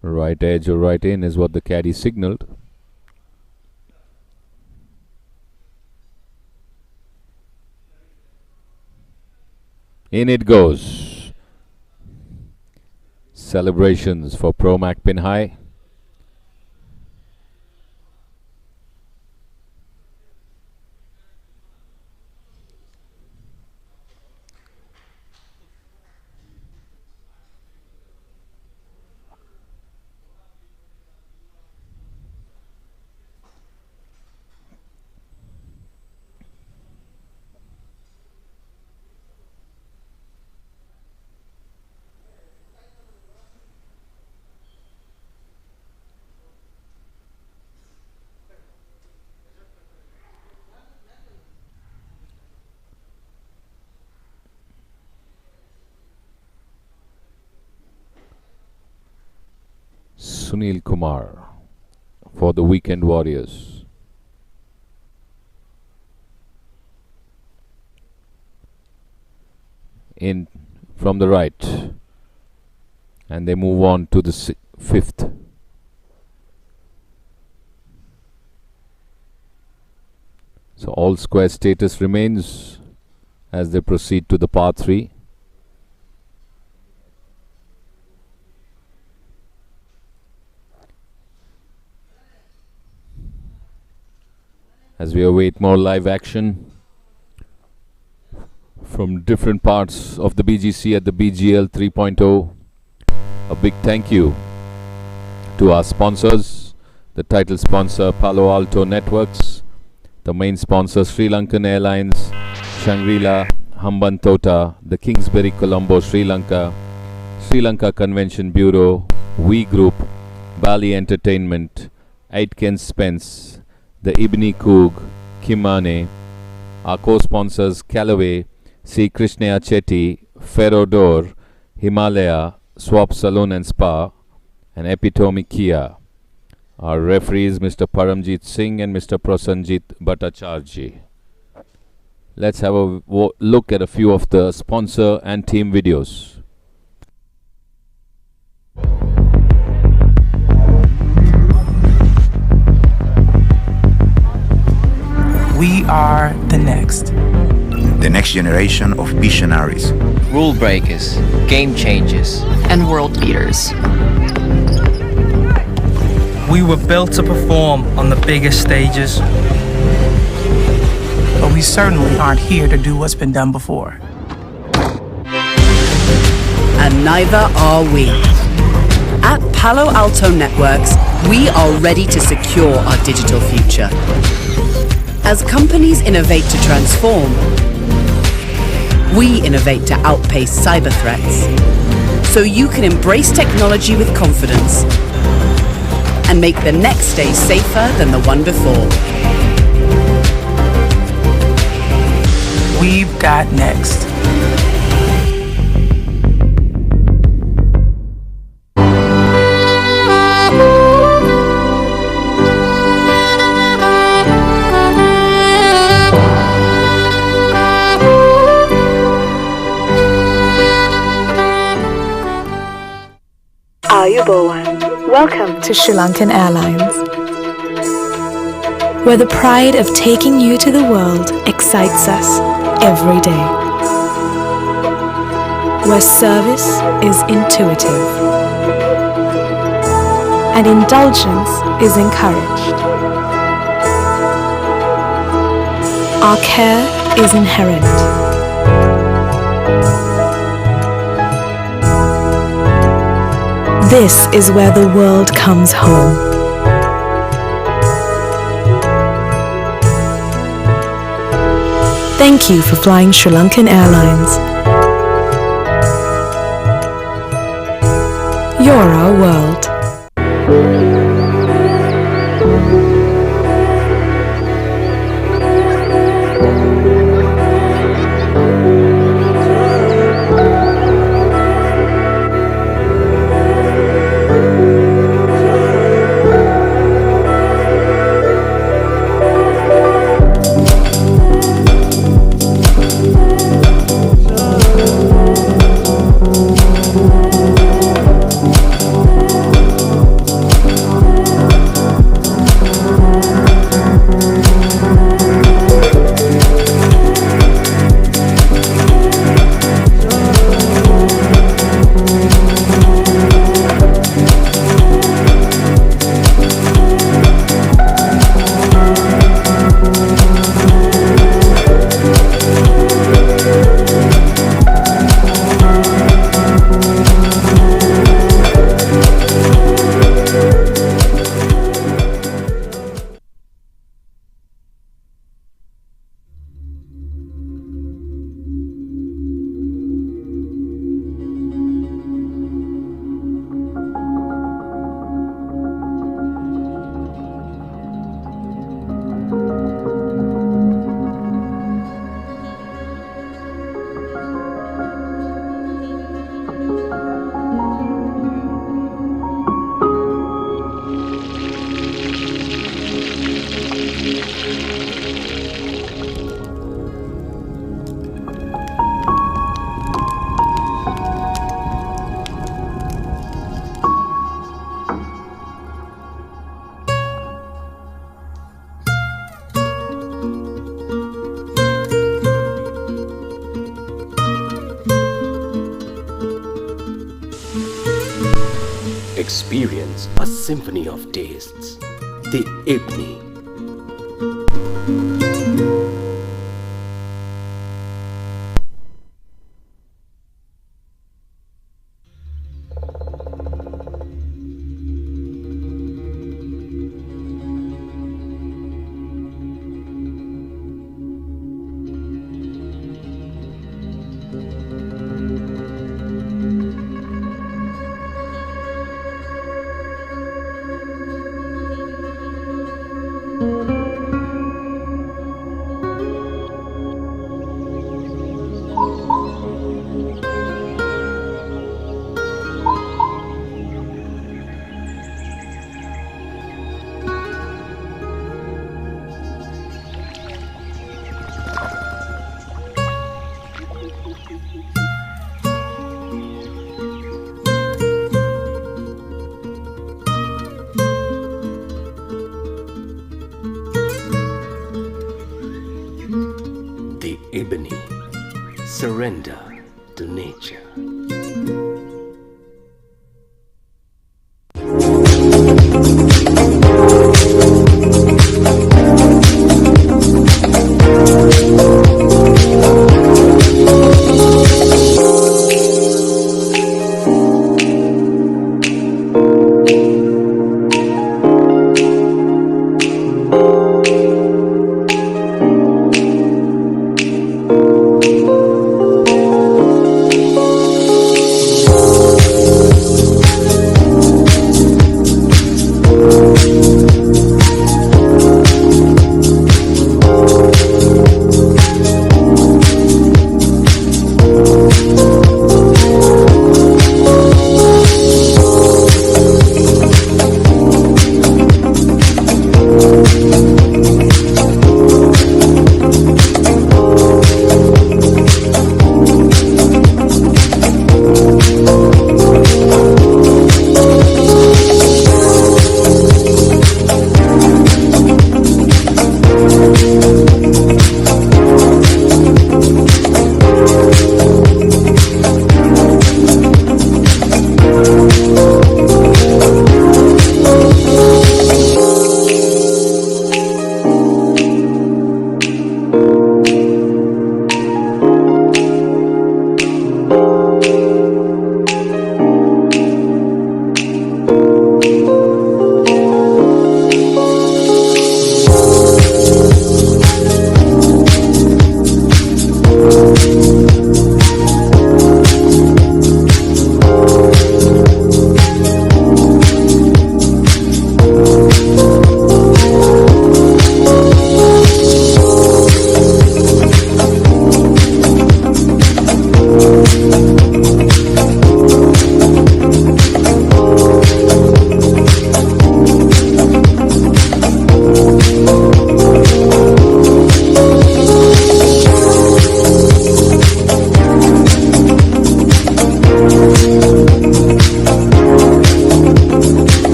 Right edge or right in is what the caddy signaled. In it goes. Celebrations for Pro-Mac pin high. Sunil Kumar for the Weekend Warriors. In from the right, and they move on to the fifth. So all square status remains as they proceed to the par 3. As we await more live action from different parts of the BGC at the BGL 3.0. A big thank you to our sponsors, the title sponsor Palo Alto Networks, the main sponsor Sri Lankan Airlines, Shangri-La, Hambantota, the Kingsbury Colombo Sri Lanka, Sri Lanka Convention Bureau, We Group, Bali Entertainment, Aitken Spence, the Ibni Coog, Kimane, our co-sponsors Callaway, C. Krishnaya Chetty, Ferrodor, Himalaya, Swap Salon and Spa, and Epitome Kia. Our referees Mr. Paramjit Singh and Mr. Prasanjit Bhattacharjee. Let's have a look at a few of the sponsor and team videos. We are the next. The next generation of visionaries. Rule breakers, game changers, and world beaters. We were built to perform on the biggest stages. But we certainly aren't here to do what's been done before. And neither are we. At Palo Alto Networks, we are ready to secure our digital future. As companies innovate to transform, we innovate to outpace cyber threats. So you can embrace technology with confidence and make the next day safer than the one before. We've got next. Ayubowan. Welcome to Sri Lankan Airlines, where the pride of taking you to the world excites us every day, where service is intuitive and indulgence is encouraged. Our care is inherent. This is where the world comes home. Thank you for flying Sri Lankan Airlines. You're our world. Experience a symphony of tastes. The Ebony. The Ebony. Surrender to nature.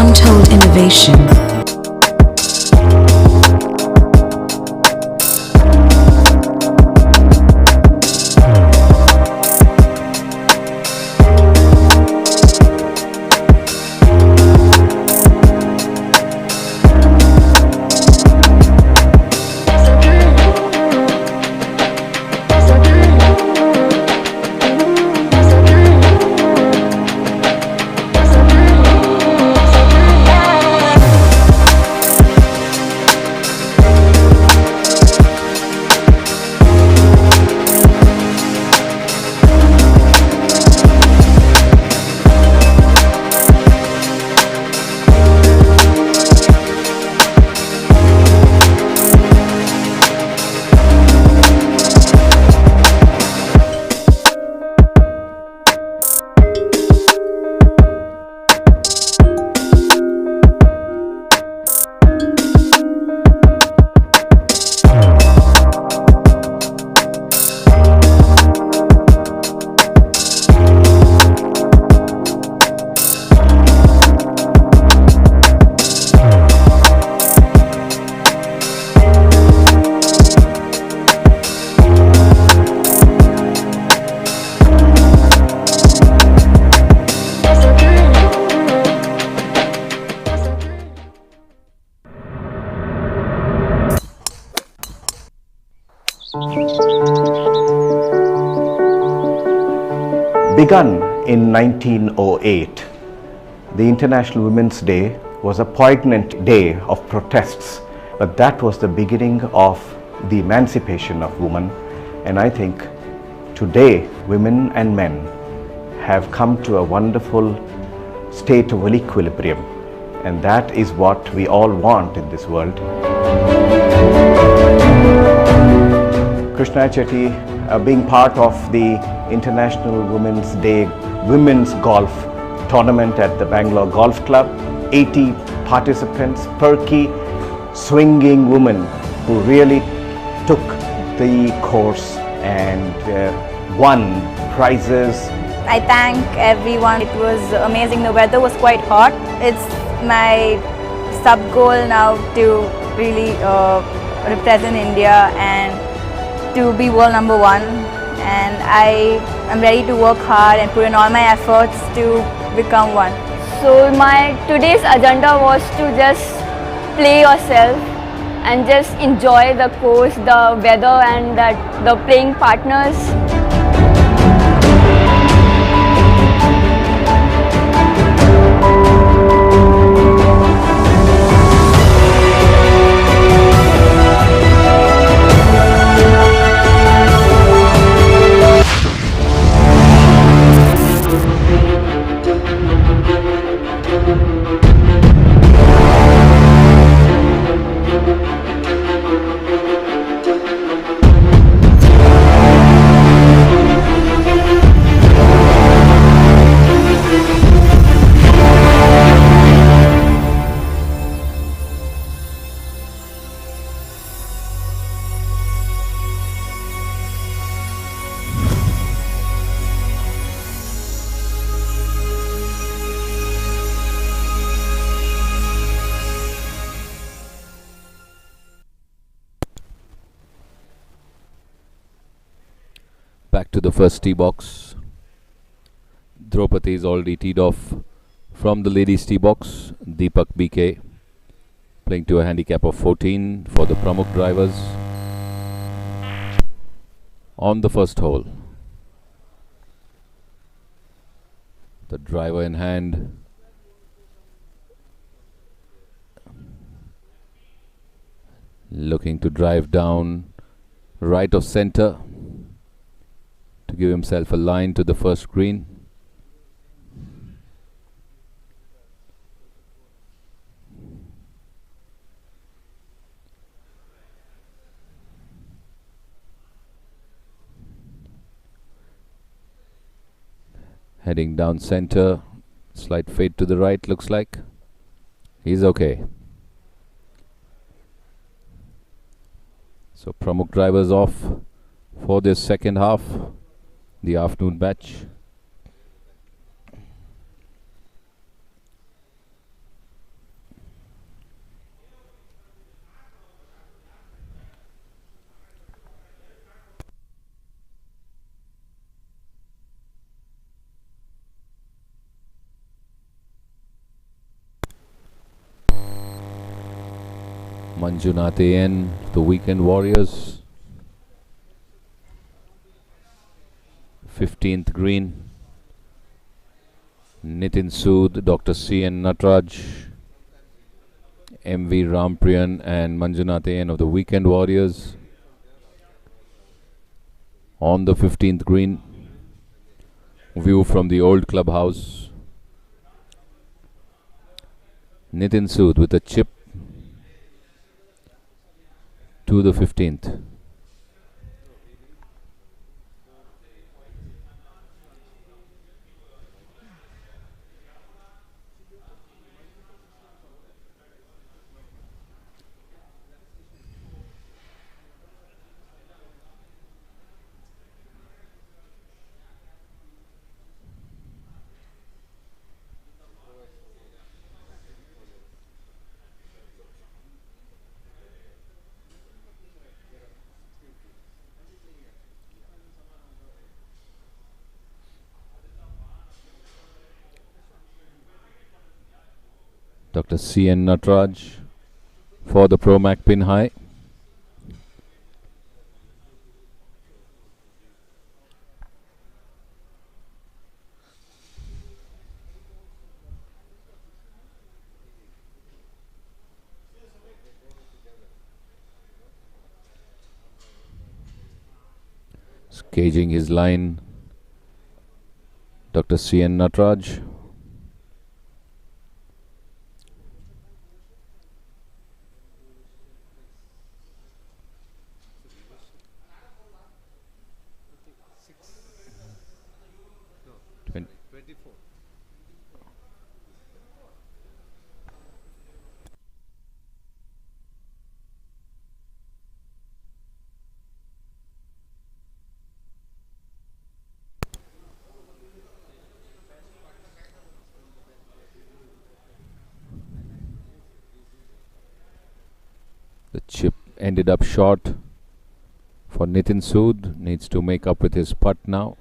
untold innovation. Begun in 1908, the International Women's Day was a poignant day of protests, but that was the beginning of the emancipation of women. And I think today women and men have come to a wonderful state of equilibrium, and that is what we all want in this world. Krishna Chetty, being part of the International Women's Day Women's Golf Tournament at the Bangalore Golf Club, 80 participants, perky, swinging women who really took the course and won prizes. I thank everyone. It was amazing. The weather was quite hot. It's my sub goal now to really represent India and to be world #1. And I am ready to work hard and put in all my efforts to become one. So my today's agenda was to just play yourself and just enjoy the course, the weather and the playing partners. Back to the first tee box. Draupadi is already teed off from the ladies tee box. Deepak BK playing to a handicap of 14 for the Pramukh drivers on the first hole. The driver in hand. Looking to drive down right of center to give himself a line to the first green. Heading down center, slight fade to the right, looks like. He's okay. So Pramukh drivers off for this second half, the afternoon batch. Manjunath AN, the Weekend Warriors. 15th green. Nitin Sood, Dr. C.N. Natraj, M.V. Rampriyan and Manjunath AN of the Weekend Warriors. On the 15th green, view from the old clubhouse. Nitin Sood with a chip to the 15th. Dr. C.N. Natraj for the Pro Mac pin high. Gauging his line, Dr. C.N. Natraj. The chip ended up short for Nitin Sood. Needs to make up with his putt now.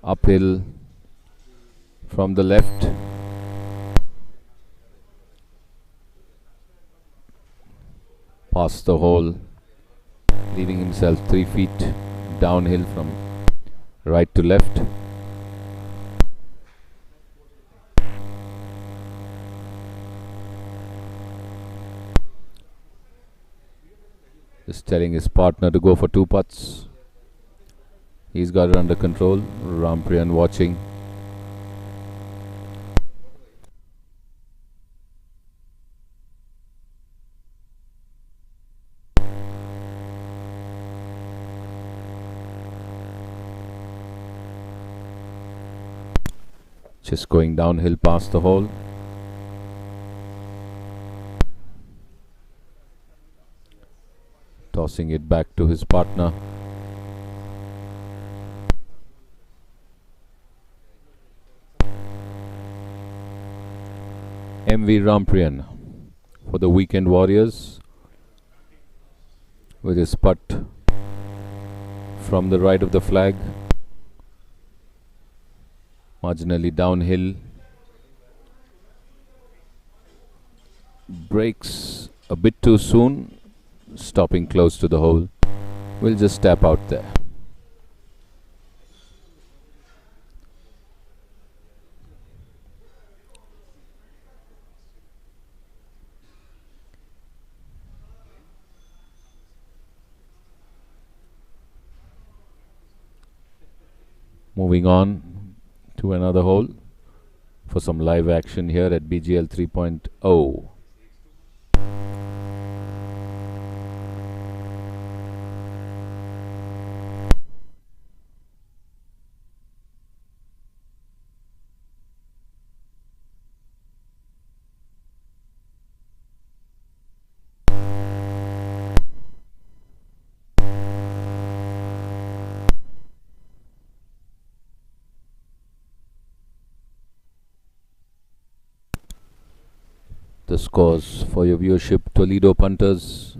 Uphill from the left. Past the hole, leaving himself 3 feet downhill from right to left. Just telling his partner to go for 2 putts. He's got it under control. Rampriyan watching. Just going downhill past the hole. Tossing it back to his partner. M.V. Rampriyan for the Weekend Warriors with his putt from the right of the flag. Marginally downhill. Breaks a bit too soon. Stopping close to the hole. We'll just tap out there. Moving on to another hole for some live action here at BGL 3.0. The scores for your viewership: Toledo Punters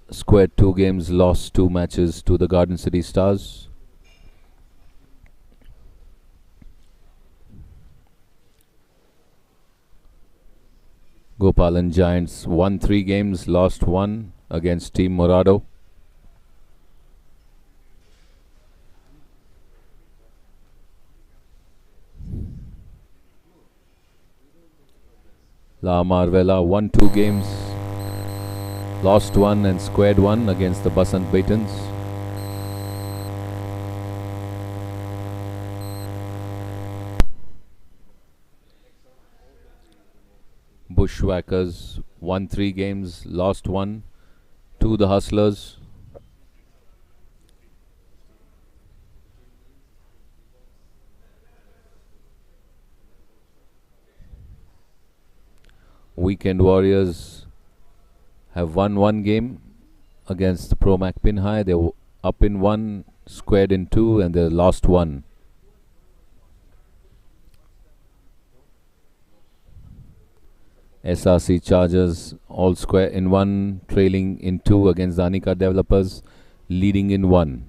squared 2 games, lost 2 matches to the Garden City Stars. Gopalan Giants won 3 games, lost 1 against Team Morado. La Marvella won 2 games, lost 1 and squared 1 against the Basant Batons. Bushwhackers won 3 games, lost 1 to the Hustlers. Weekend Warriors have won 1 game against the Promac Pinhai. They were up in 1, squared in 2, and they lost 1. SRC Chargers all square in 1, trailing in 2 against the Anika Developers, leading in 1.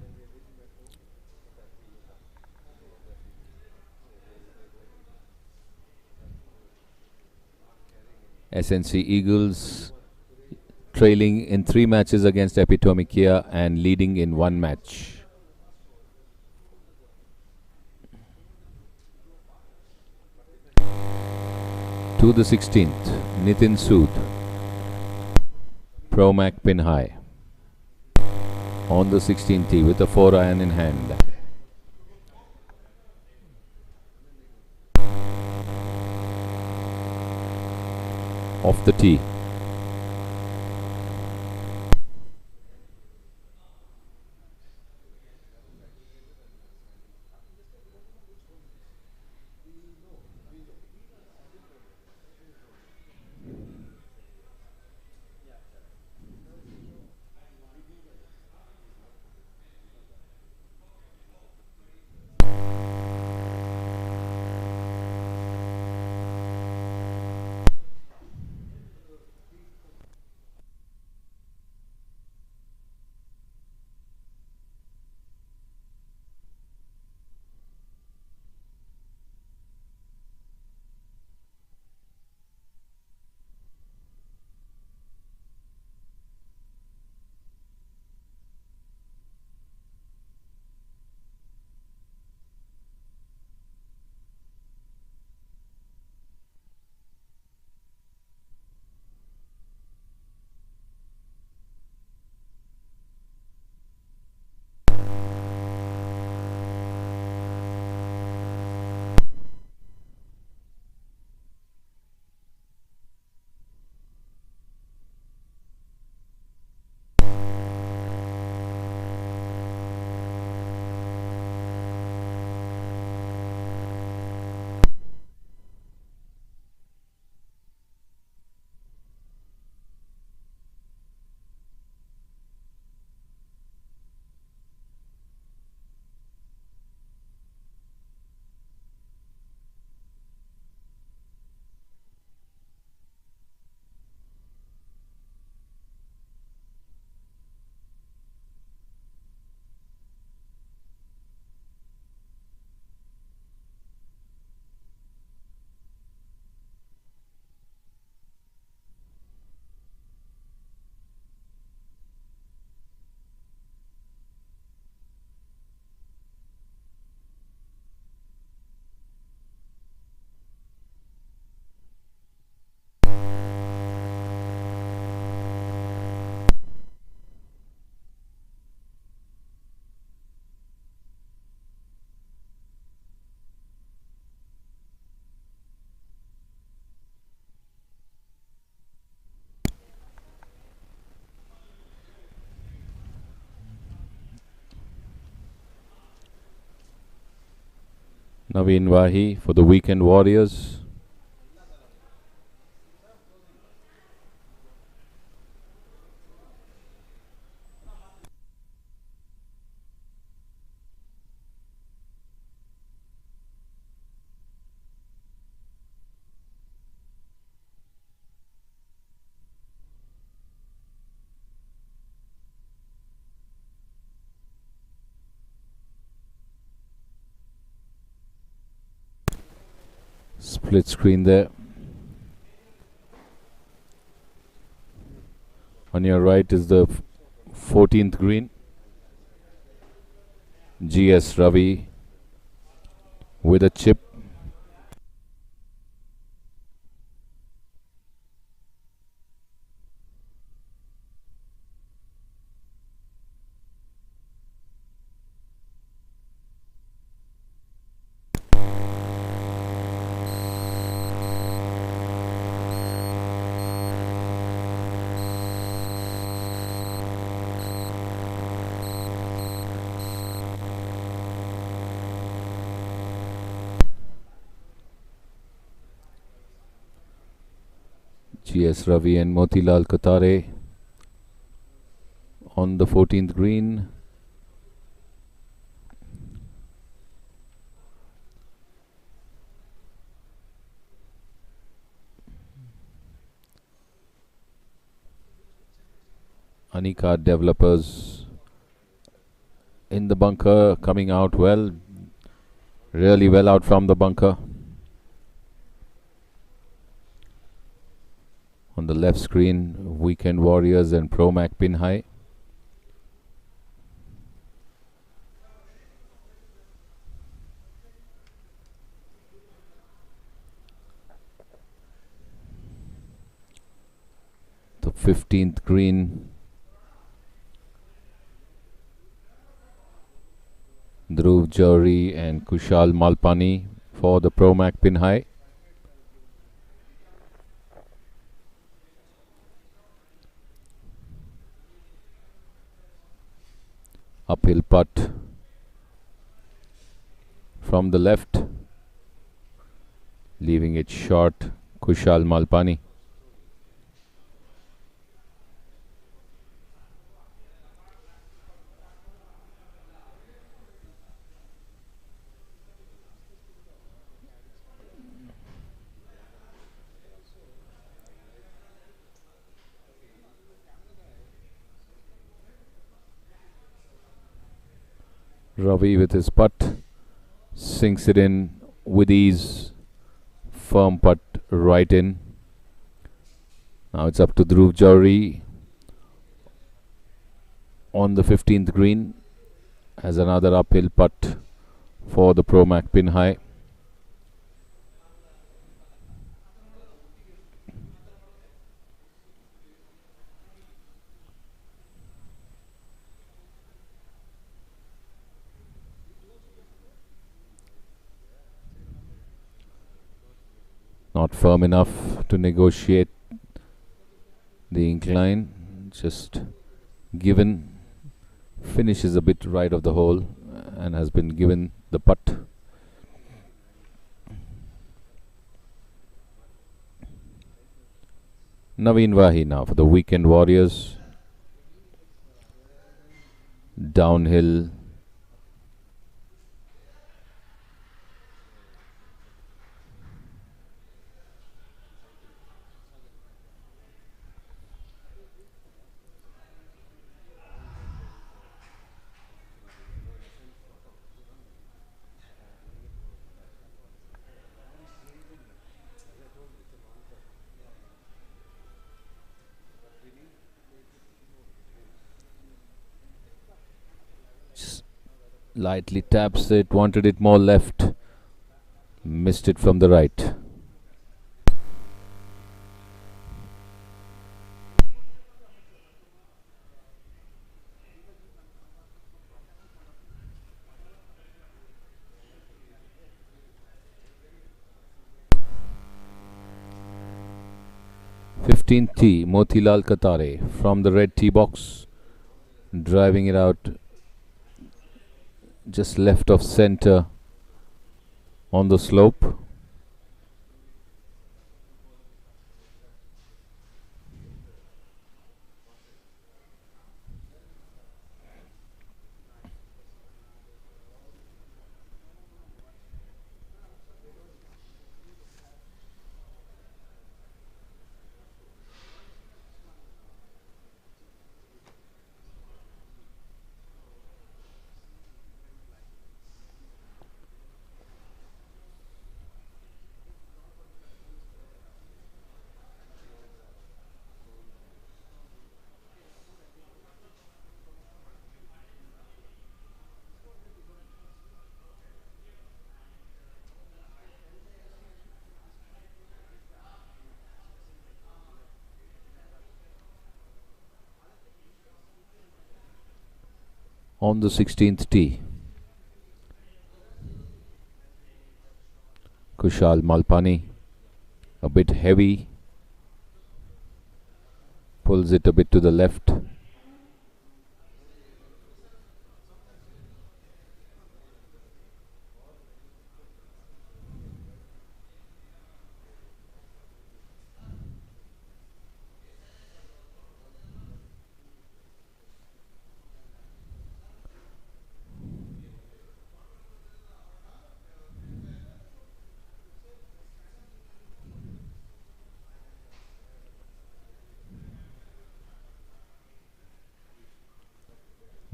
SNC Eagles trailing in 3 matches against Epitome Kia and leading in 1 match. To the 16th, Nitin Sood, Promac Pinhai, on the 16th tee with a 4-iron in hand. Off the tee. Naveen Wahi for the Weekend Warriors. Split screen there. On your right is the 14th green. GS Ravi with a chip. GS Ravi and Motilal Katare on the 14th green. Anika developers in the bunker, coming out well, really well out from the bunker. On the left screen, Weekend Warriors and Pro Mac pin high. The 15th green, Dhruv Jari and Kushal Malpani for the Pro Mac pin high. Uphill putt from the left, leaving it short. Kushal Malpani. Ravi with his putt sinks it in with ease. Firm putt right in. Now it's up to Dhruv Jari on the 15th green as another uphill putt for the Pro Mac pin high. Not firm enough to negotiate the incline, just given. Finishes a bit right of the hole and has been given the putt. Naveen Wahi now for the Weekend Warriors. Downhill. Lightly taps it, wanted it more left, missed it from the right. Fifteenth tee, Motilal Katare from the red tee box, driving it out just left of center on the slope. on the 16th tee. Kushal Malpani, a bit heavy, pulls it a bit to the left.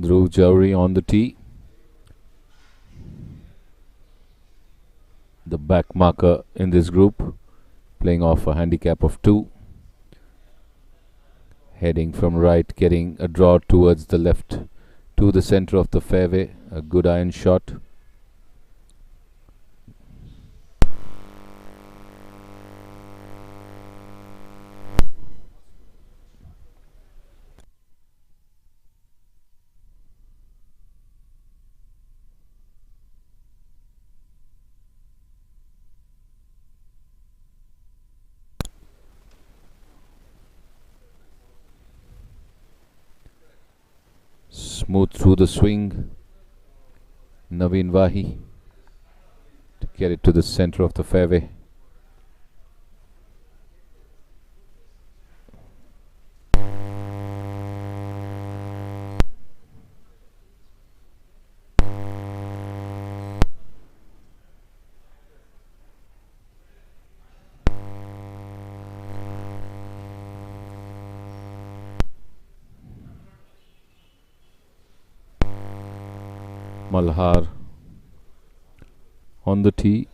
Dhruv Jowhari on the tee. The back marker in this group, playing off a handicap of 2. Heading from right, getting a draw towards the left to the center of the fairway. A good iron shot. Smooth through the swing. Naveen Wahi to get it to the center of the fairway. Malhar on the tee.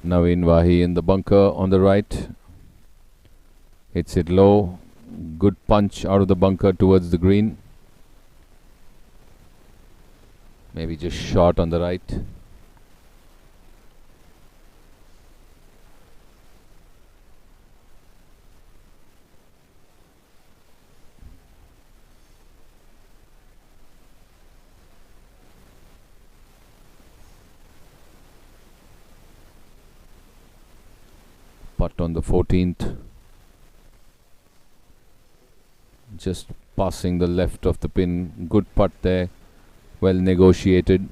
Naveen Wahi in the bunker on the right. Hits it low, Good punch out of the bunker towards the green. Maybe just short on the right. Putt on the 14th. Just passing the left of the pin. Good putt there. Well negotiated.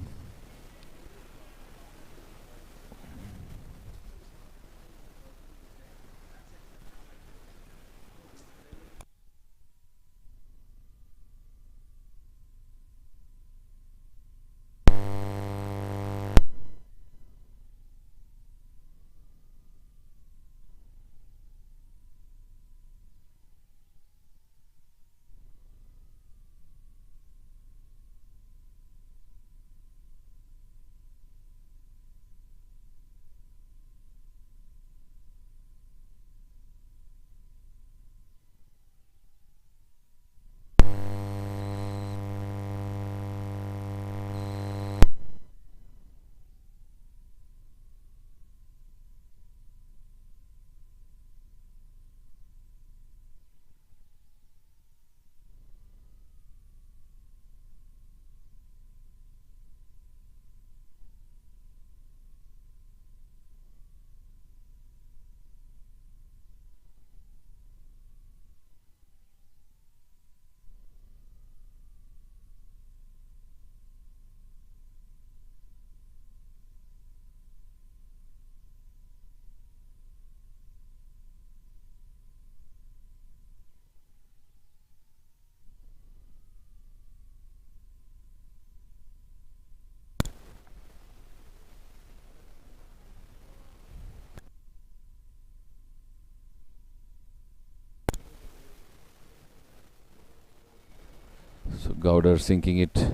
So Gowder sinking it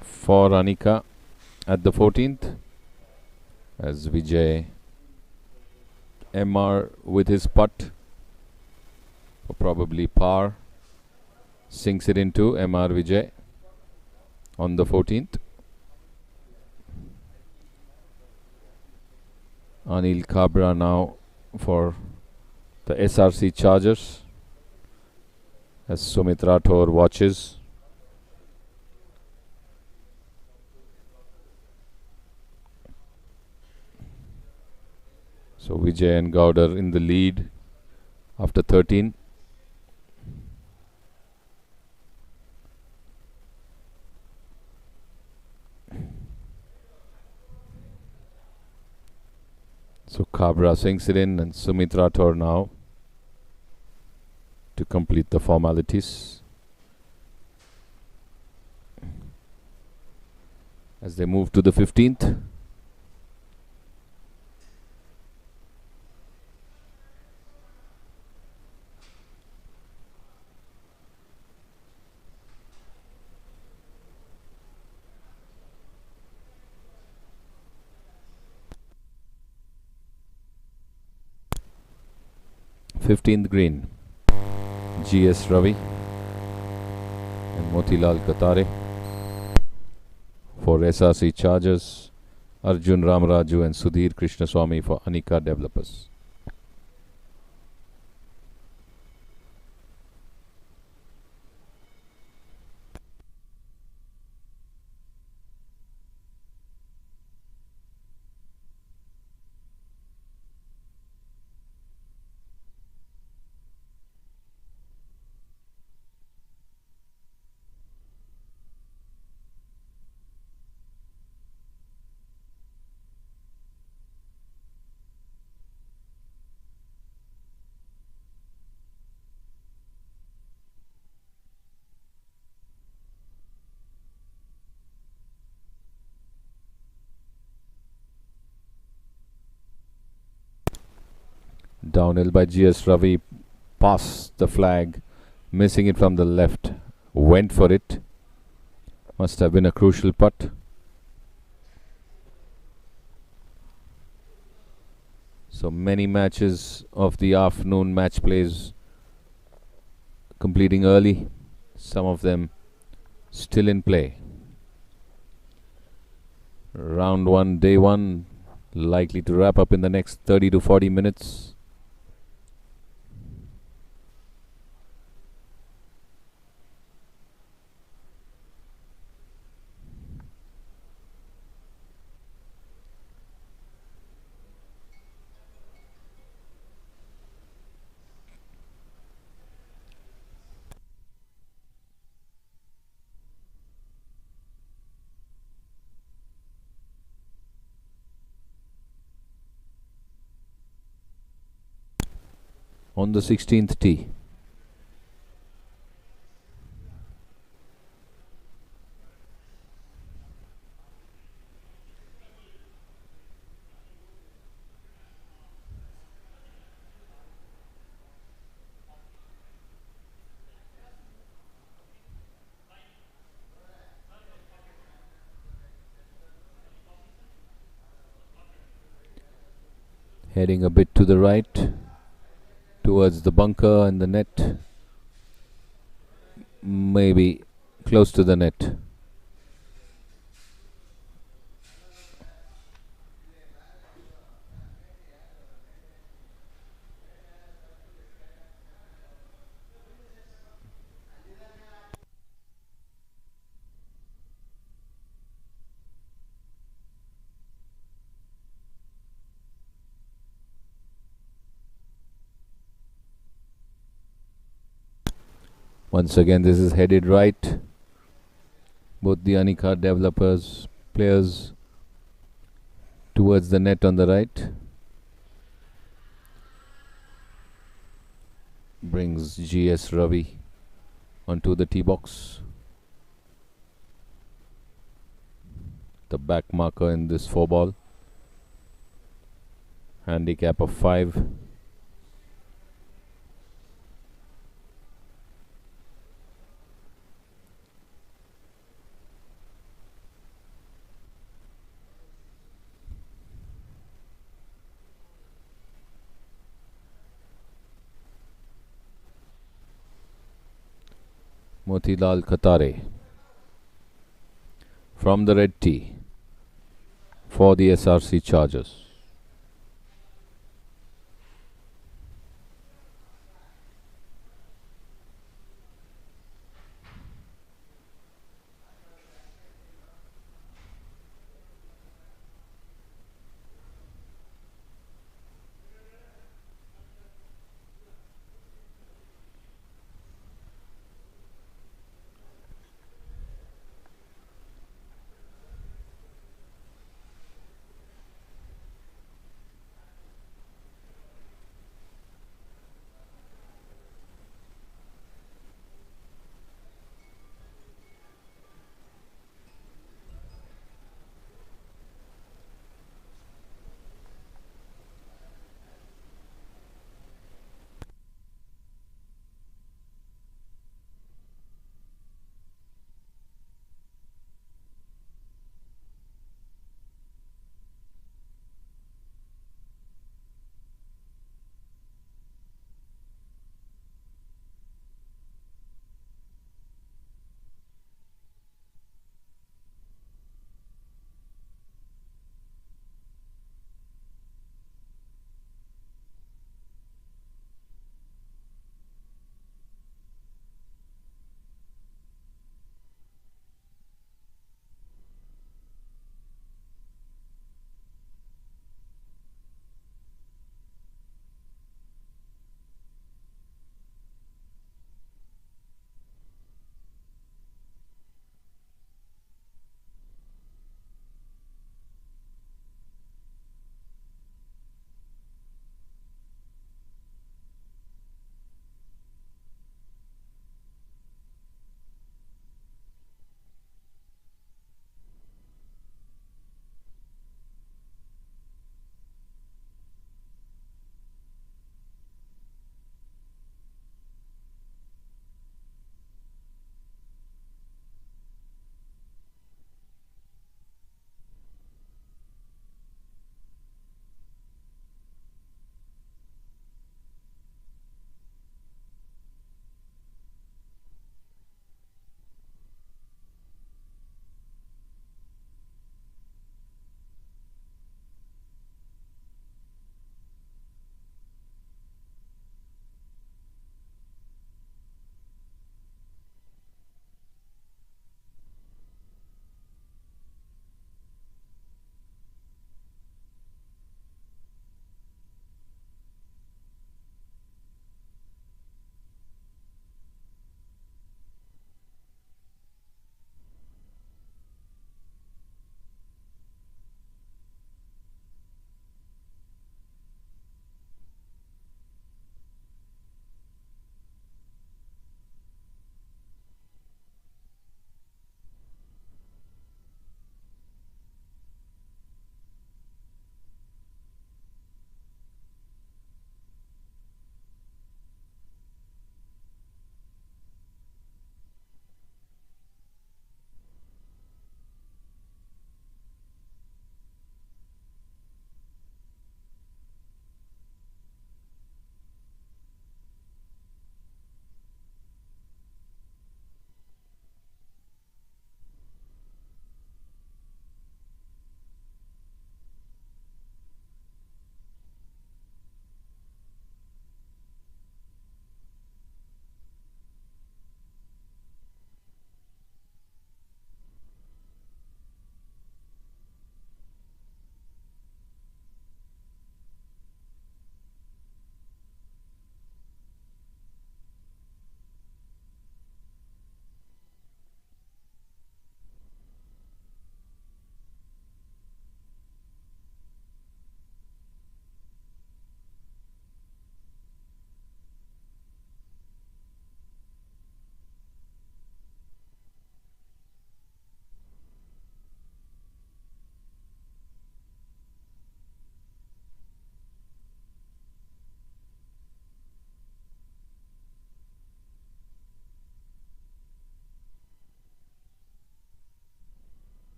for Anika at the 14th, as Vijay MR with his putt for probably par sinks it into MR Vijay on the 14th. Anil Kabra now for the SRC Chargers, as Sumit Rathore watches. So Vijay and Gowder in the lead after 13. So Kabra sinks it in, and Sumit Rathore now to complete the formalities as they move to the 15th. Green. GS Ravi and Motilal Katare. For SRC Chargers, Arjun Ramaraju and Sudhir Krishnaswamy for Anika Developers. Downhill by GS Ravi, past the flag, missing it from the left, went for it. Must have been a crucial putt. So many matches of the afternoon match plays completing early, some of them still in play. Round 1, day 1, likely to wrap up in the next 30 to 40 minutes. On the 16th tee. Heading a bit to the right towards the bunker and the net, maybe close to the net. Once again, this is headed right. Both the Anika developers, players towards the net on the right. Brings GS Ravi onto the tee box. The back marker in this 4-ball. Handicap of 5. Motilal Khatare from the red tee for the SRC Chargers.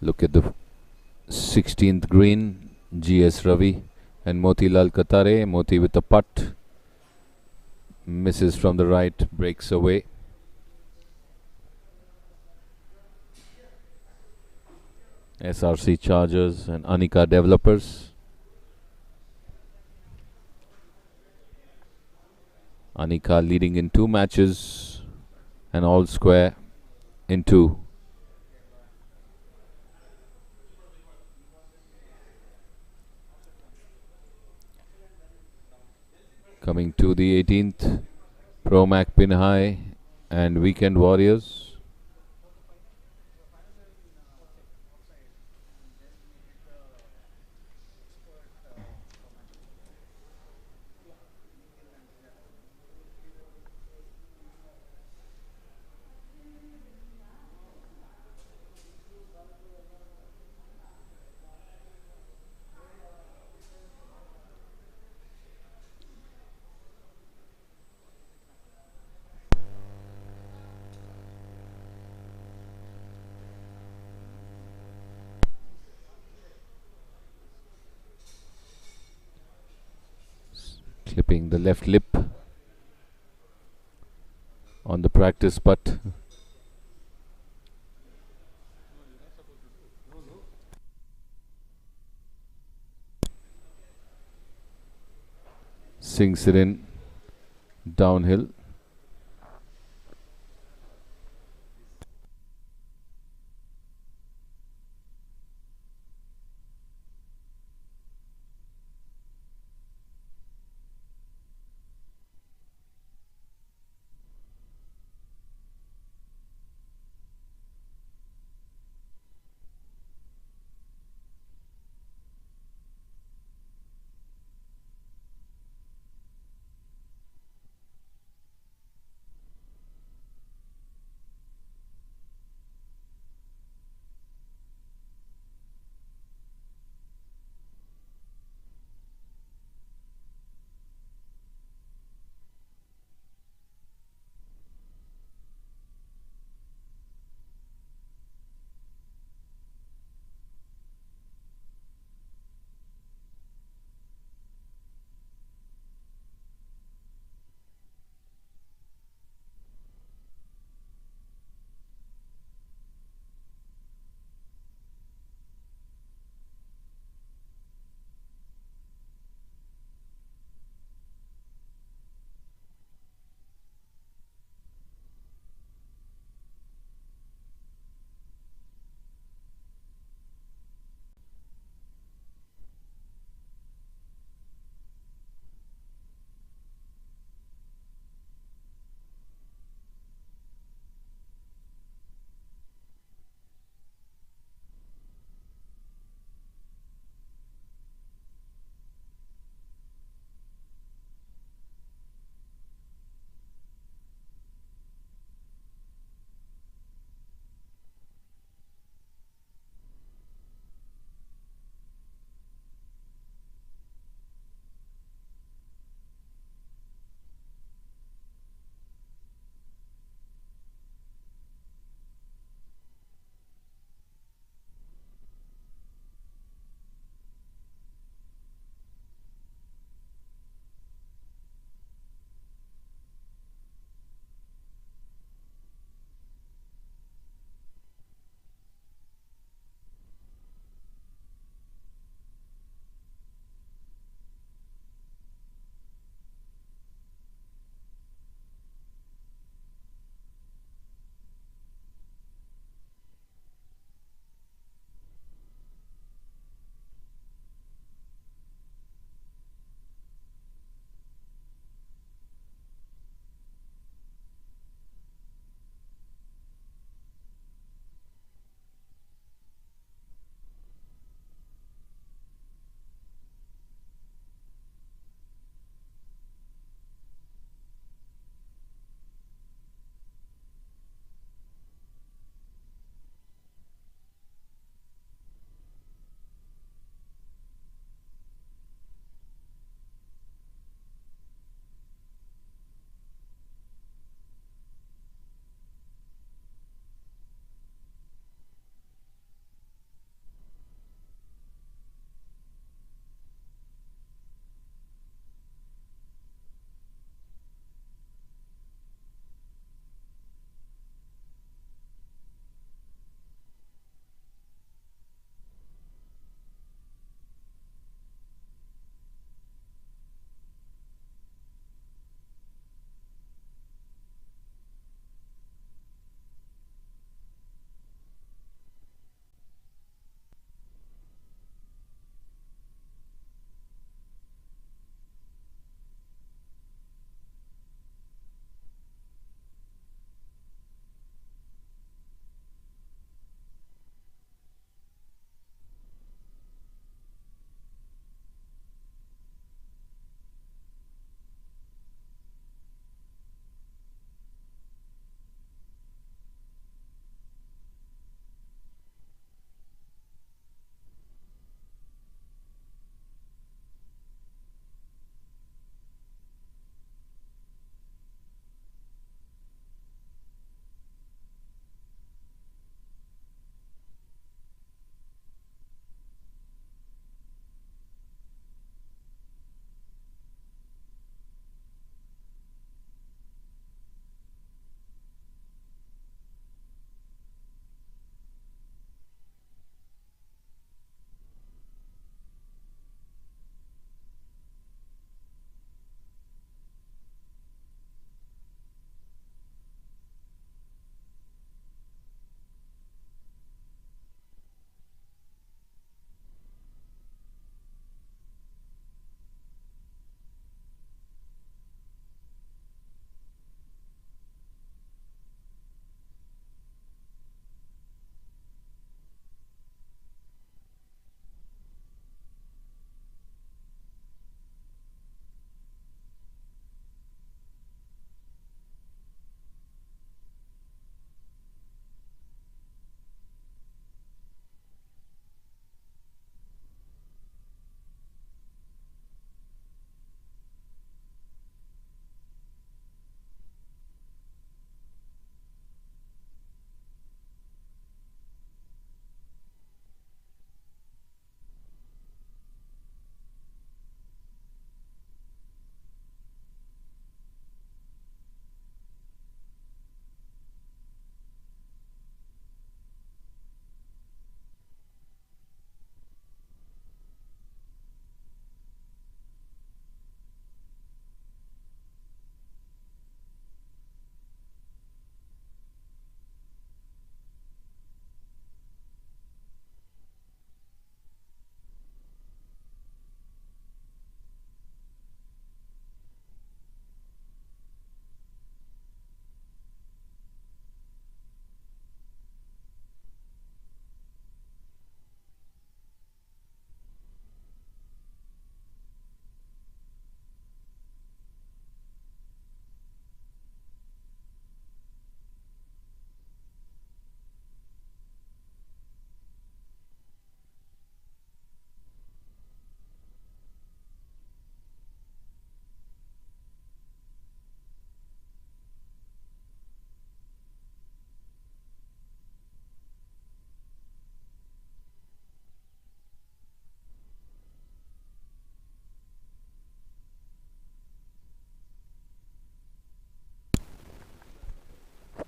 Look at the 16th green, GS Ravi and Motilal Katare. Moti with a putt. Misses from the right, breaks away. SRC Chargers and Anika Developers. Anika leading in 2 matches and all square in 2. Coming to the 18th, Promac Pinhai and Weekend Warriors. Clipping the left lip on the practice putt. Sinks it in downhill.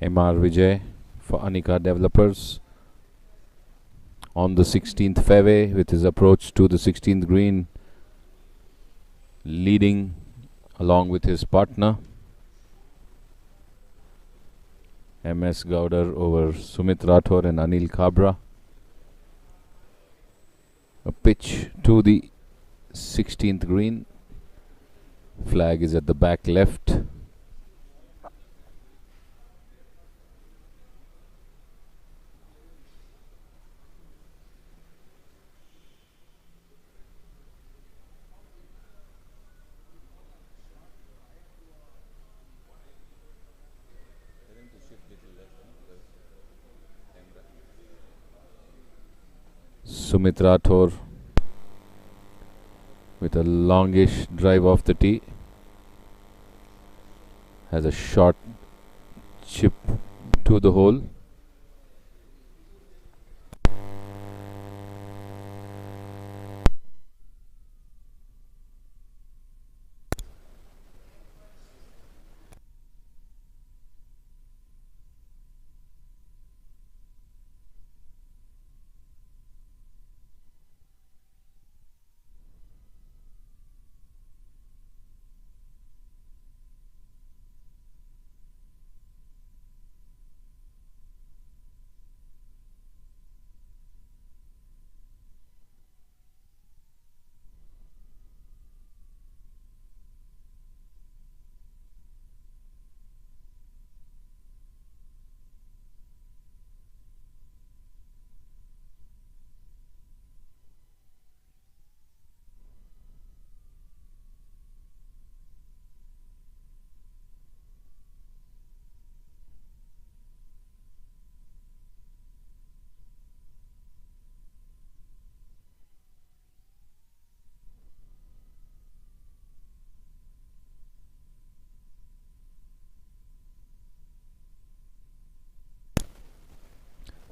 MR Vijay for Anika Developers on the 16th fairway with his approach to the 16th green, leading along with his partner. MS Gaudar over Sumit Rathore and Anil Kabra. A pitch to the 16th green. Flag is at the back left. Sumit Rathore with a longish drive off the tee. Has a short chip to the hole.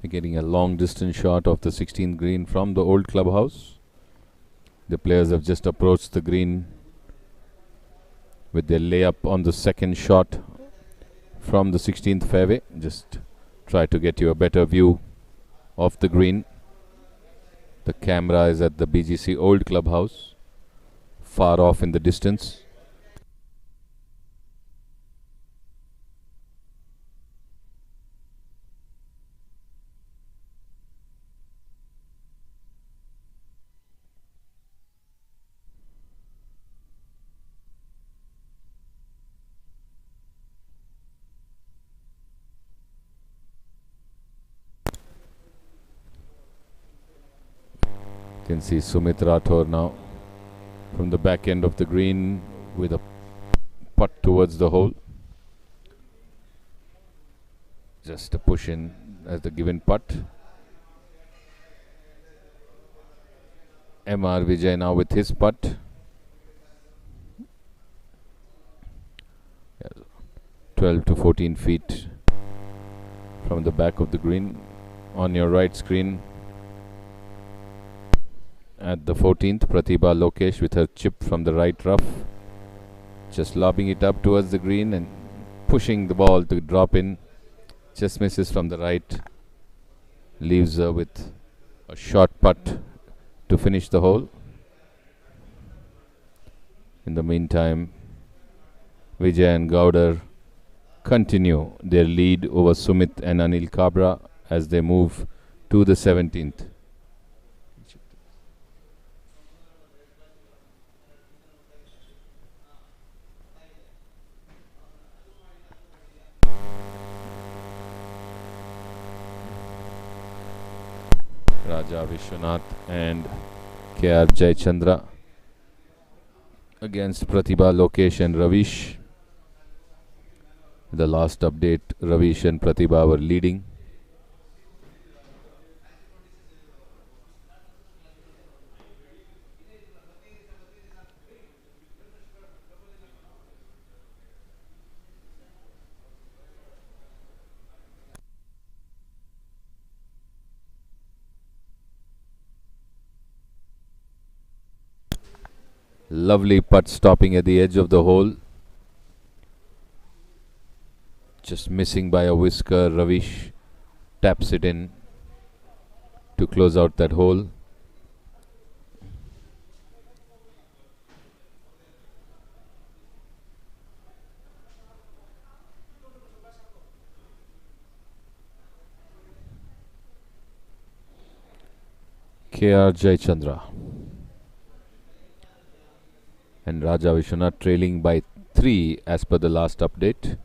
Getting a long distance shot of the 16th green from the old clubhouse. The players have just approached the green with their layup on the second shot from the 16th fairway. Just try to get you a better view of the green. The camera is at the BGC old clubhouse, far off in the distance. Can see Sumit Rathore now from the back end of the green with a putt towards the hole. Just a push in as the given putt. MR Vijay now with his putt. 12 to 14 feet from the back of the green on your right screen. At the 14th, Pratibha Lokesh with her chip from the right rough, just lobbing it up towards the green and pushing the ball to drop in. Just misses from the right, leaves her with a short putt to finish the hole. In the meantime, Vijay and Gaudar continue their lead over Sumit and Anil Kabra as they move to the 17th. Raja Vishwanath and KR Jayachandra against Pratibha Lokesh and Ravish. The last update, Ravish and Pratibha were leading. Lovely putt stopping at the edge of the hole. Just missing by a whisker. Ravish taps it in to close out that hole. KR Jayachandra and Raja Vishwanath trailing by 3 as per the last update.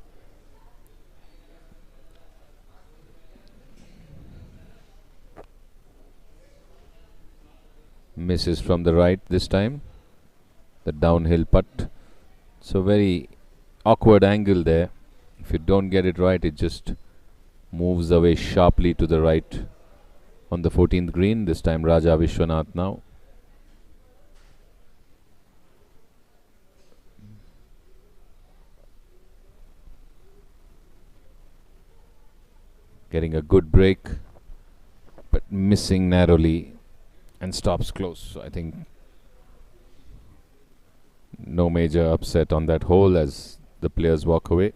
Misses from the right this time. The downhill putt. So very awkward angle there. If you don't get it right, it just moves away sharply to the right on the 14th green. This time Raja Vishwanath now. Getting a good break, but missing narrowly and stops close. So I think no major upset on that hole as the players walk away.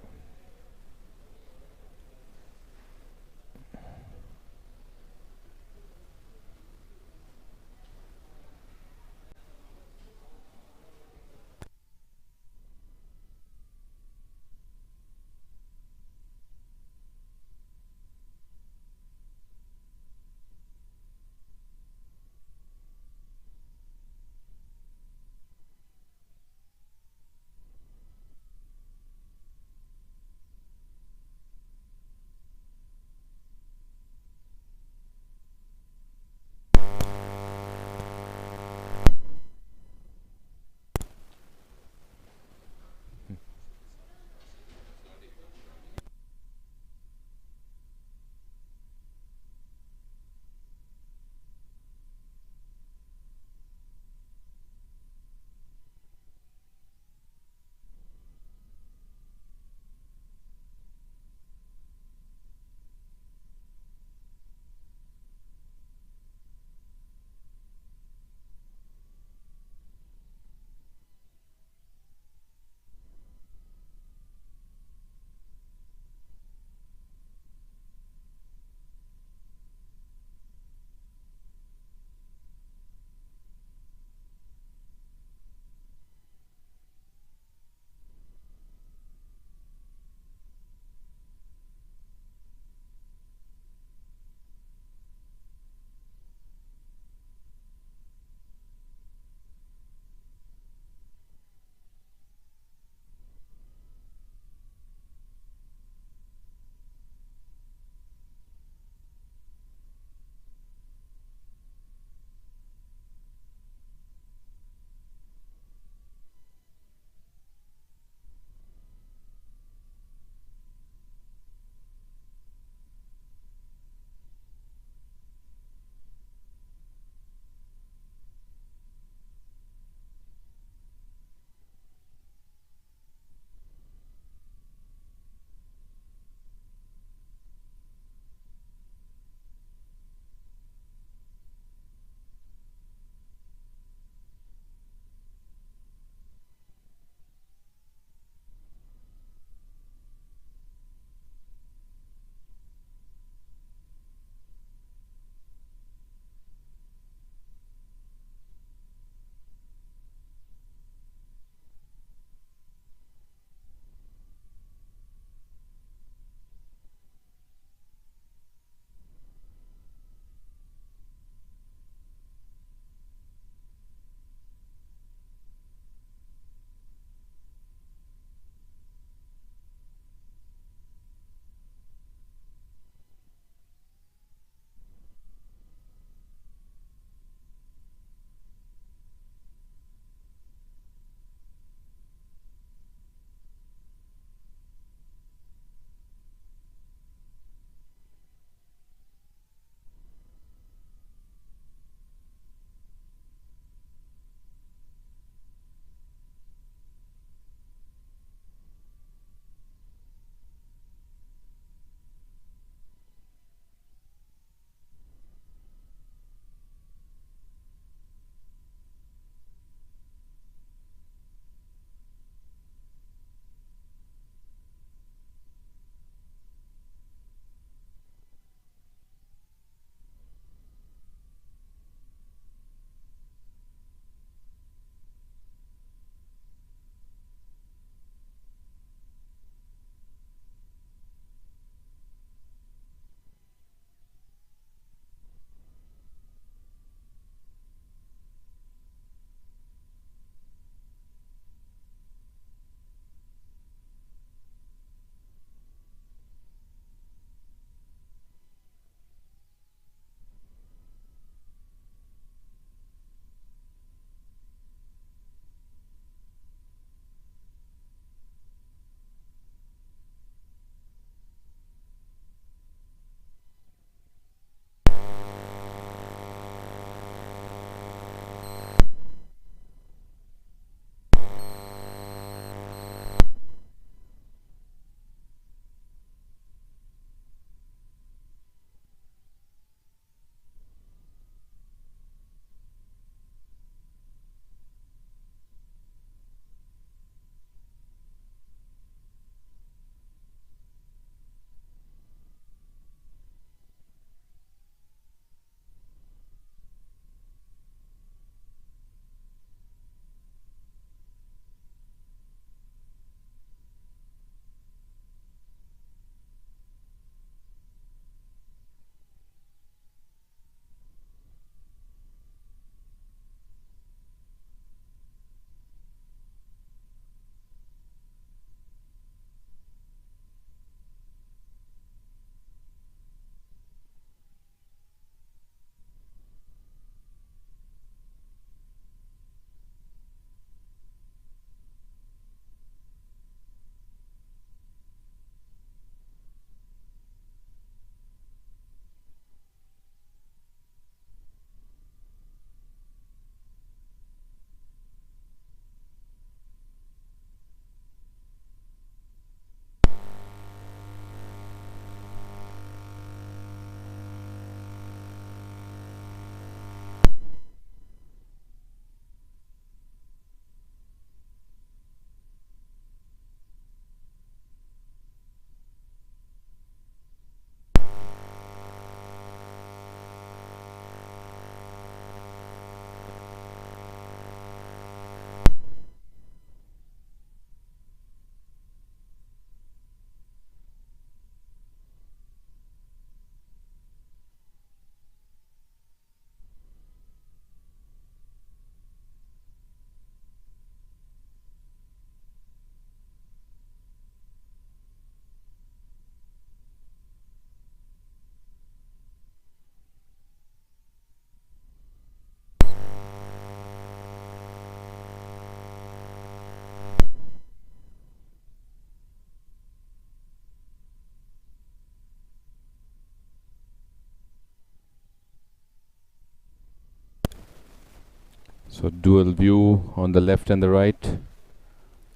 So dual view on the left and the right.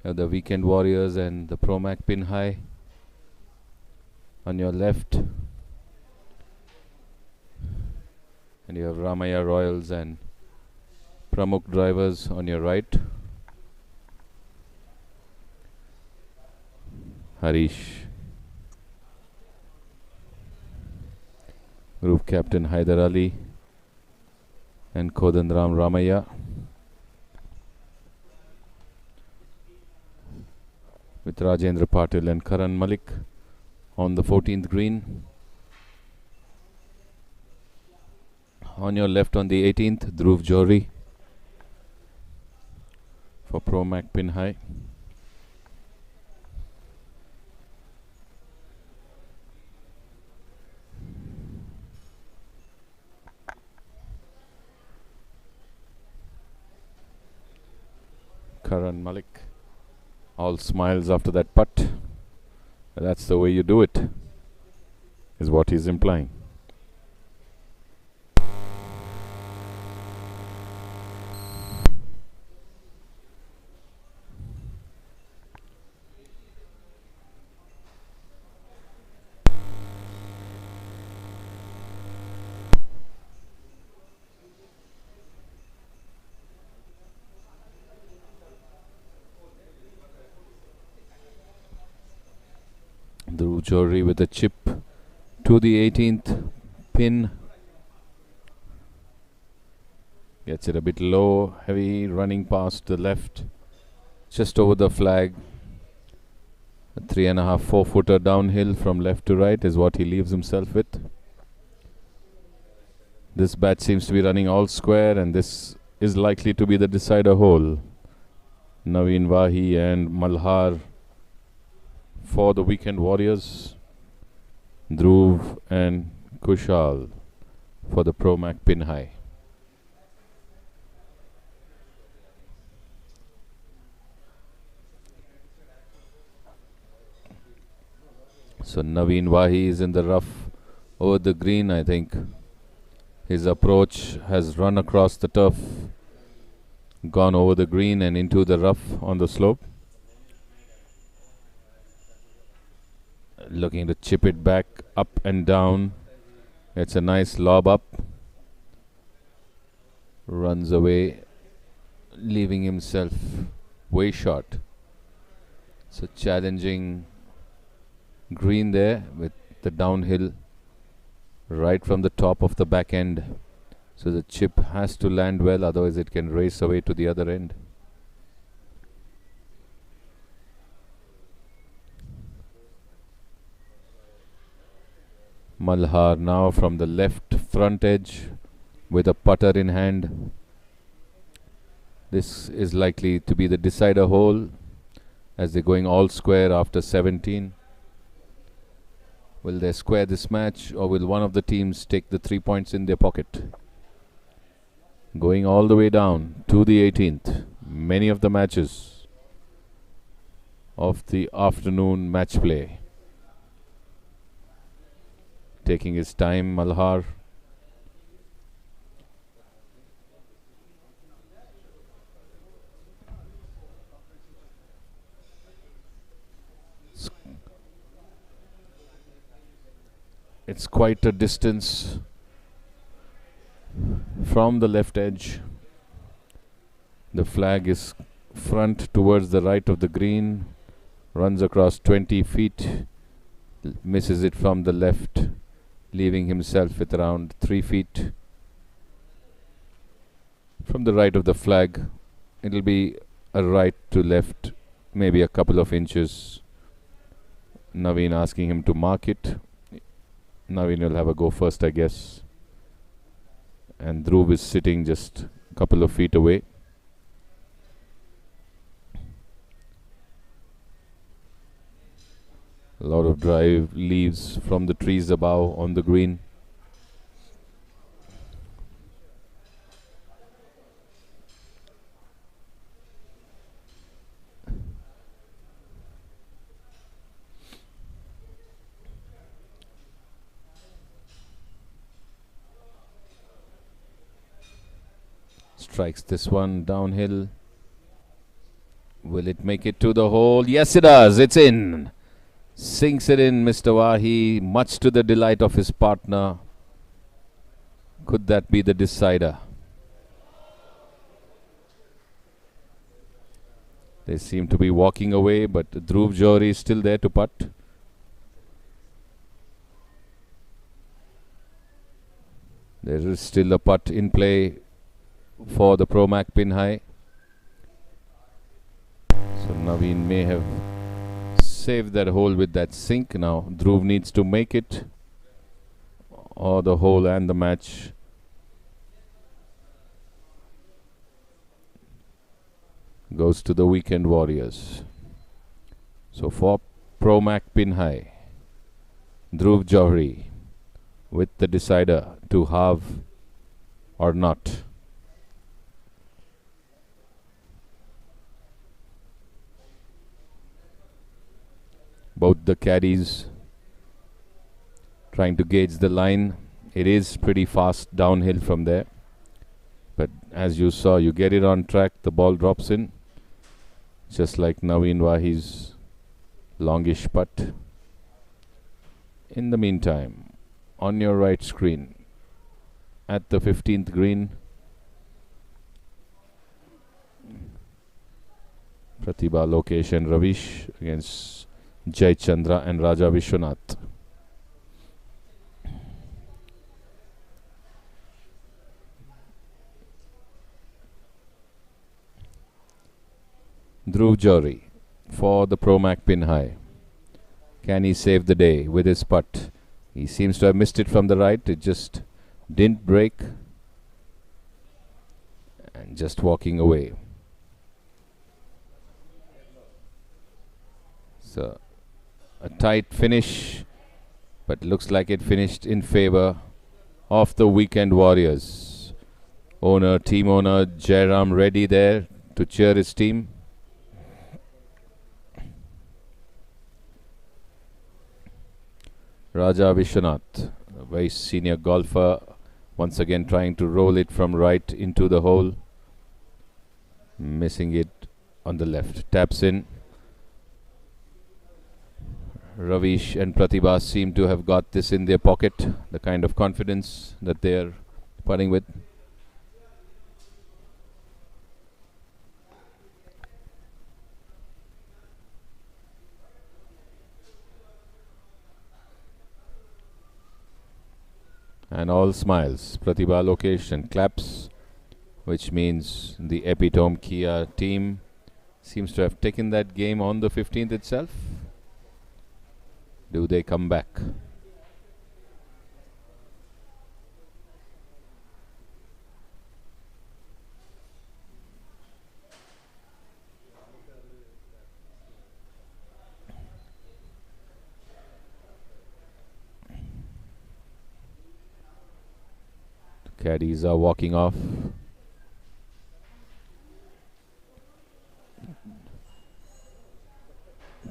The Weekend Warriors and the Promac Pin High on your left. And you have Ramaya Royals and Pramukh Drivers on your right. Harish. Group Captain Haidar Ali and Kodandram Ramaya. With Rajendra Patil and Karan Malik on the 14th green. On your left on the 18th, Dhruv Johri for Promac Pin High. Karan Malik, all smiles after that putt. That's the way you do it, is what he's implying. Dhruv Johri with a chip to the 18th pin. Gets it a bit low, heavy, running past the left, just over the flag. A 3.5, 4-footer downhill from left to right is what he leaves himself with. This bat seems to be running all square, and this is likely to be the decider hole. Naveen Wahi and Malhar for the Weekend Warriors. Dhruv and Kushal for the Promac Pin High. So Naveen Wahi is in the rough over the green. I think his approach has run across the turf, gone over the green and into the rough on the slope. Looking to chip it back up and down. It's a nice lob up. Runs away, leaving himself way short. So challenging green there with the downhill right from the top of the back end. So the chip has to land well, otherwise it can race away to the other end. Malhar now from the left front edge with a putter in hand. This is likely to be the decider hole as they're going all square after 17. Will they square this match, or will one of the teams take the 3 points in their pocket? Going all the way down to the 18th. Many of the matches of the afternoon match play. Taking his time, Malhar. It's quite a distance from the left edge. The flag is front towards the right of the green, runs across 20 feet, misses it from the left, leaving himself with around 3 feet from the right of the flag. It'll be a right to left, maybe a couple of inches. Naveen asking him to mark it. Naveen will have a go first, I guess. And Dhruv is sitting just a couple of feet away. A lot of dry leaves from the trees above on the green. Strikes this one downhill. Will it make it to the hole? Yes, it does. It's in. Sinks it in, Mr. Wahi, much to the delight of his partner. Could that be the decider? They seem to be walking away, but Dhruv Johri is still there to putt. There is still a putt in play for the Pro-Mac pin high. So Naveen may have saved that hole with that sink. Now Dhruv needs to make it, or the hole and the match goes to the Weekend Warriors. So for Pro-Mac pin high, Dhruv Johri with the decider to have or not. Both the caddies trying to gauge the line. It is pretty fast downhill from there, but as you saw, you get it on track, the ball drops in, just like Naveen Wahi's longish putt. In the meantime, on your right screen, at the 15th green, Pratibha Lokesh and Ravish against Jai Chandra and Raja Vishwanath. Dhruv Johri for the Pro-Mac pin high. Can he save the day with his putt? He seems to have missed it from the right. It just didn't break. And just walking away. So a tight finish, but looks like it finished in favor of the Weekend Warriors. Team owner Jairam Reddy there to cheer his team. Raja Vishwanath, a very senior golfer, once again trying to roll it from right into the hole. Missing it on the left. Taps in. Ravish and Pratibha seem to have got this in their pocket, the kind of confidence that they are putting with. And all smiles. Pratibha Lokesh and claps, which means the Epitome Kia team seems to have taken that game on the 15th itself. Do they come back? Caddies are walking off.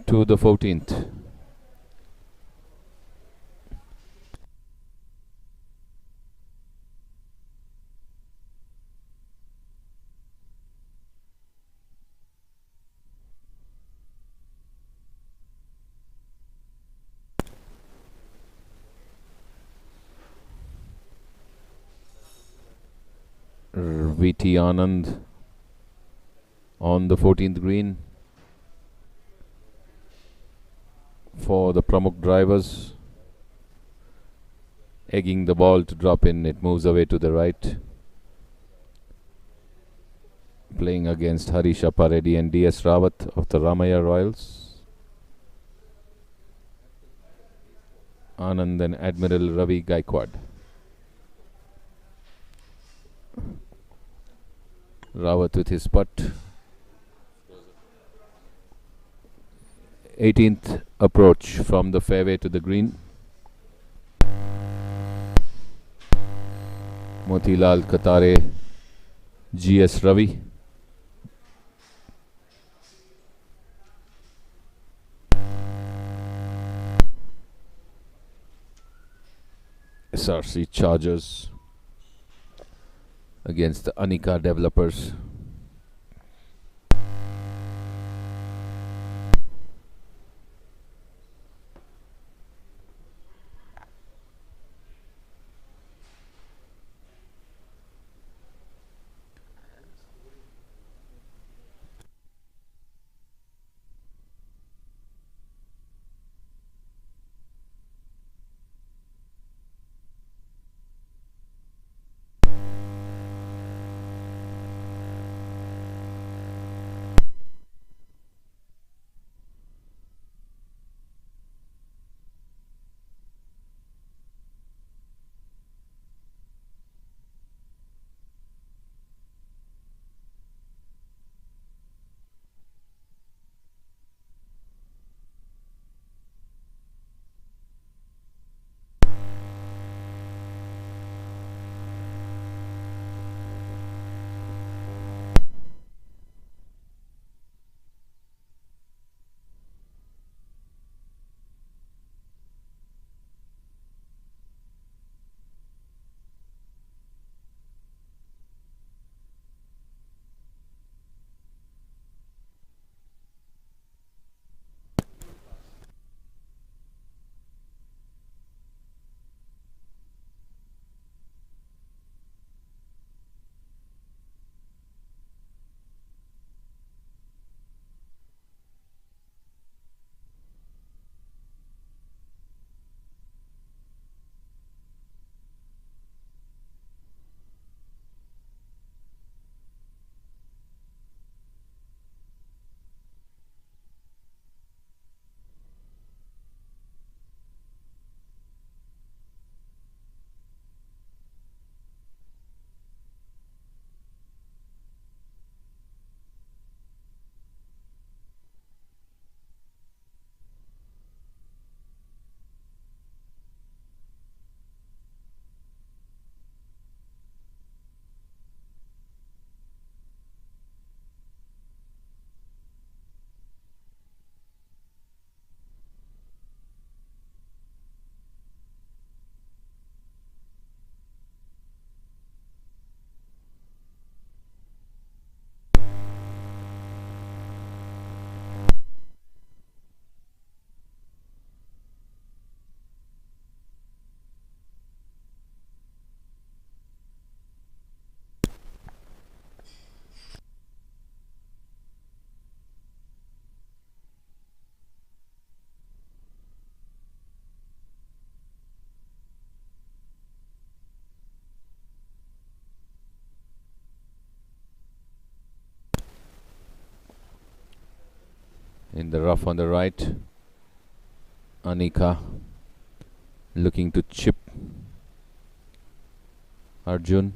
To the 14th. VT Anand on the 14th green for the Pramukh drivers, egging the ball to drop in. It moves away to the right. Playing against Harish Reddy and DS Rawat of the Ramaya Royals. Anand and Admiral Ravi Gaikwad. Rawat with his putt. 18th approach from the fairway to the green. Motilal Katare, GS Ravi. SRC Chargers against the Anika developers. In the rough on the right, Anika looking to chip Arjun.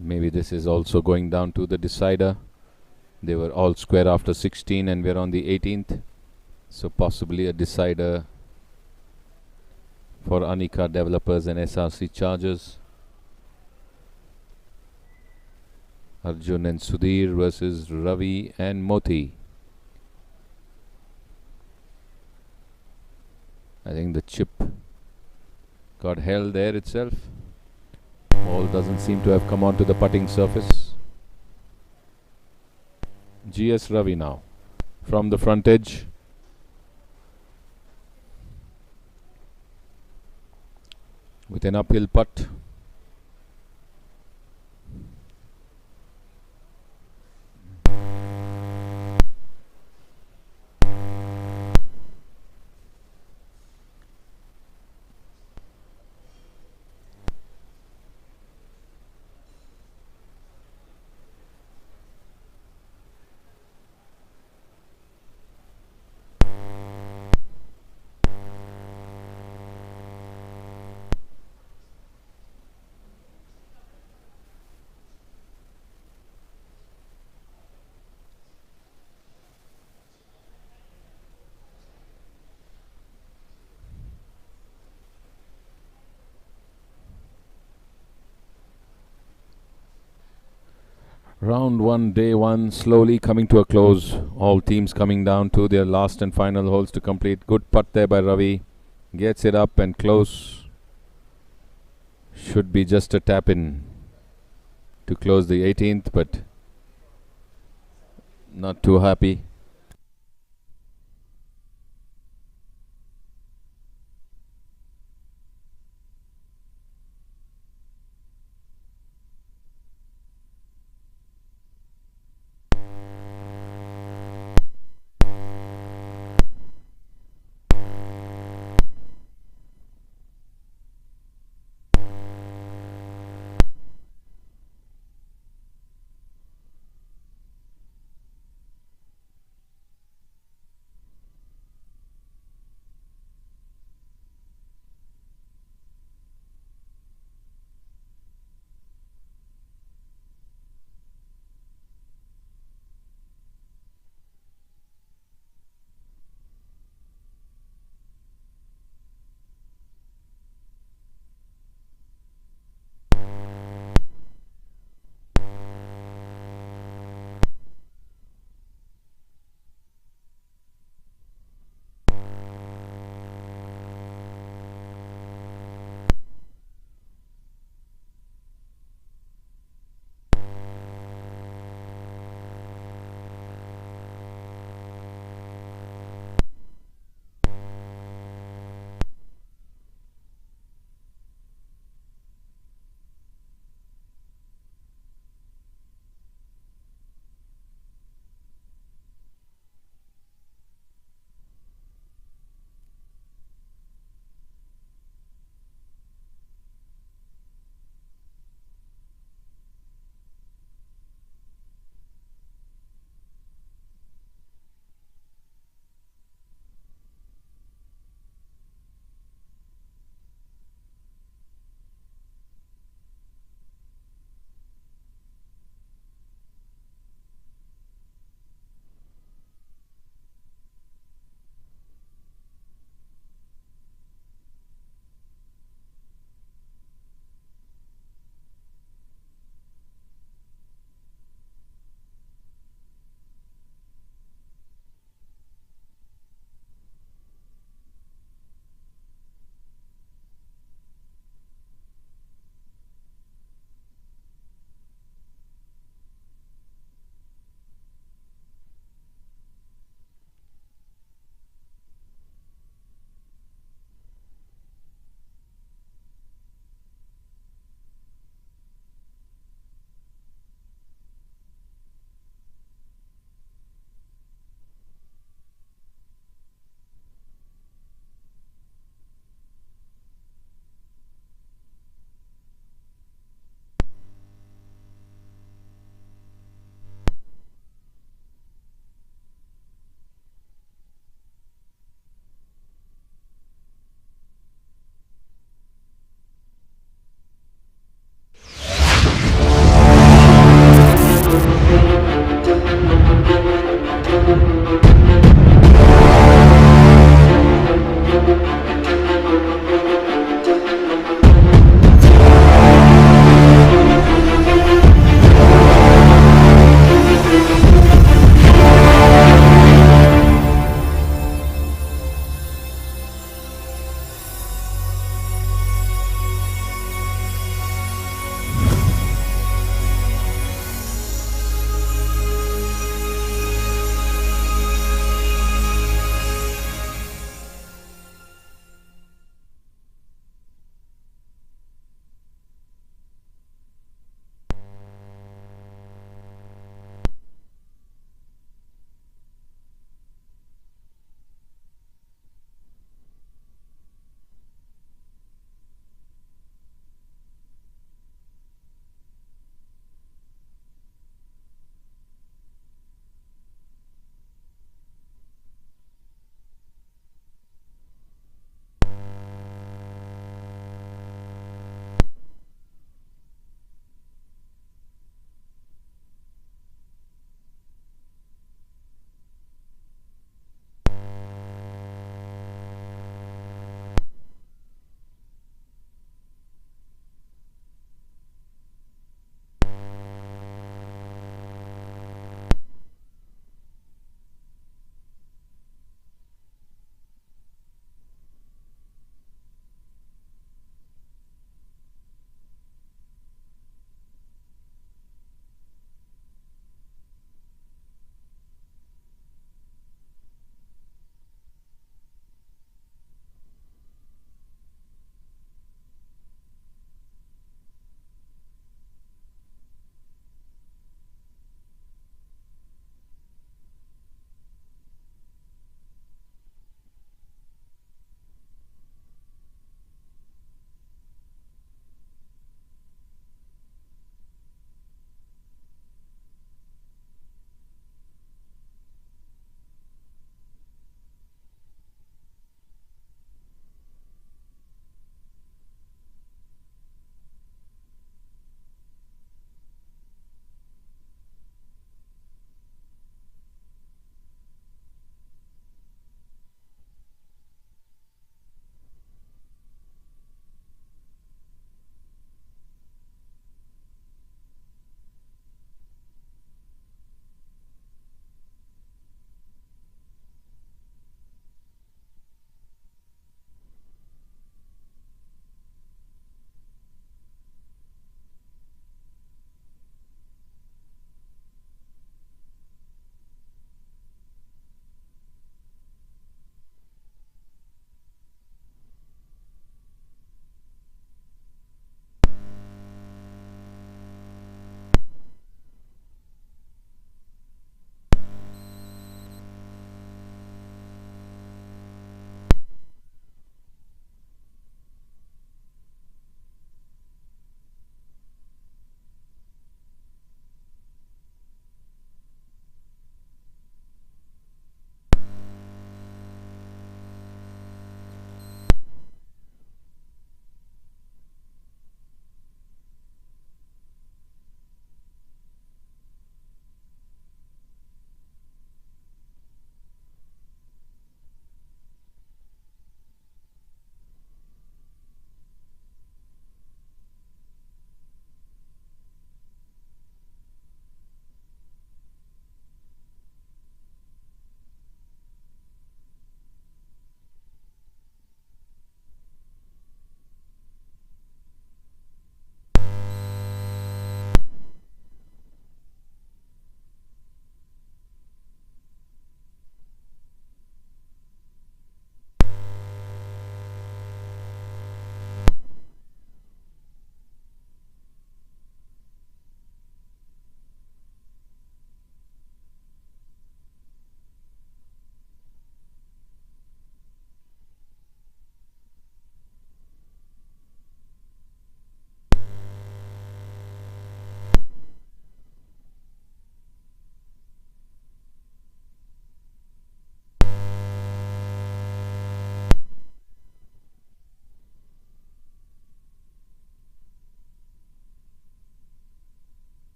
Maybe this is also going down to the decider. They were all square after 16 and we're on the 18th. So possibly a decider for Anika developers and SRC chargers. Arjun and Sudhir versus Ravi and Moti. I think the chip got held there itself. Ball doesn't seem to have come onto the putting surface. GS Ravi now from the front edge. With an uphill putt. Round 1, day 1, slowly coming to a close. All teams coming down to their last and final holes to complete. Good putt there by Ravi. Gets it up and close. Should be just a tap in to close the 18th, but not too happy.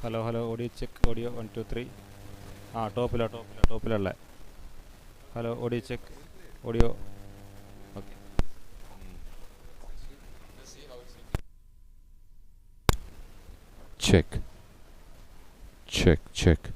hello, audio check, audio 1 2 3. Top illa. Hello, audio check, audio. Okay. Check. Check.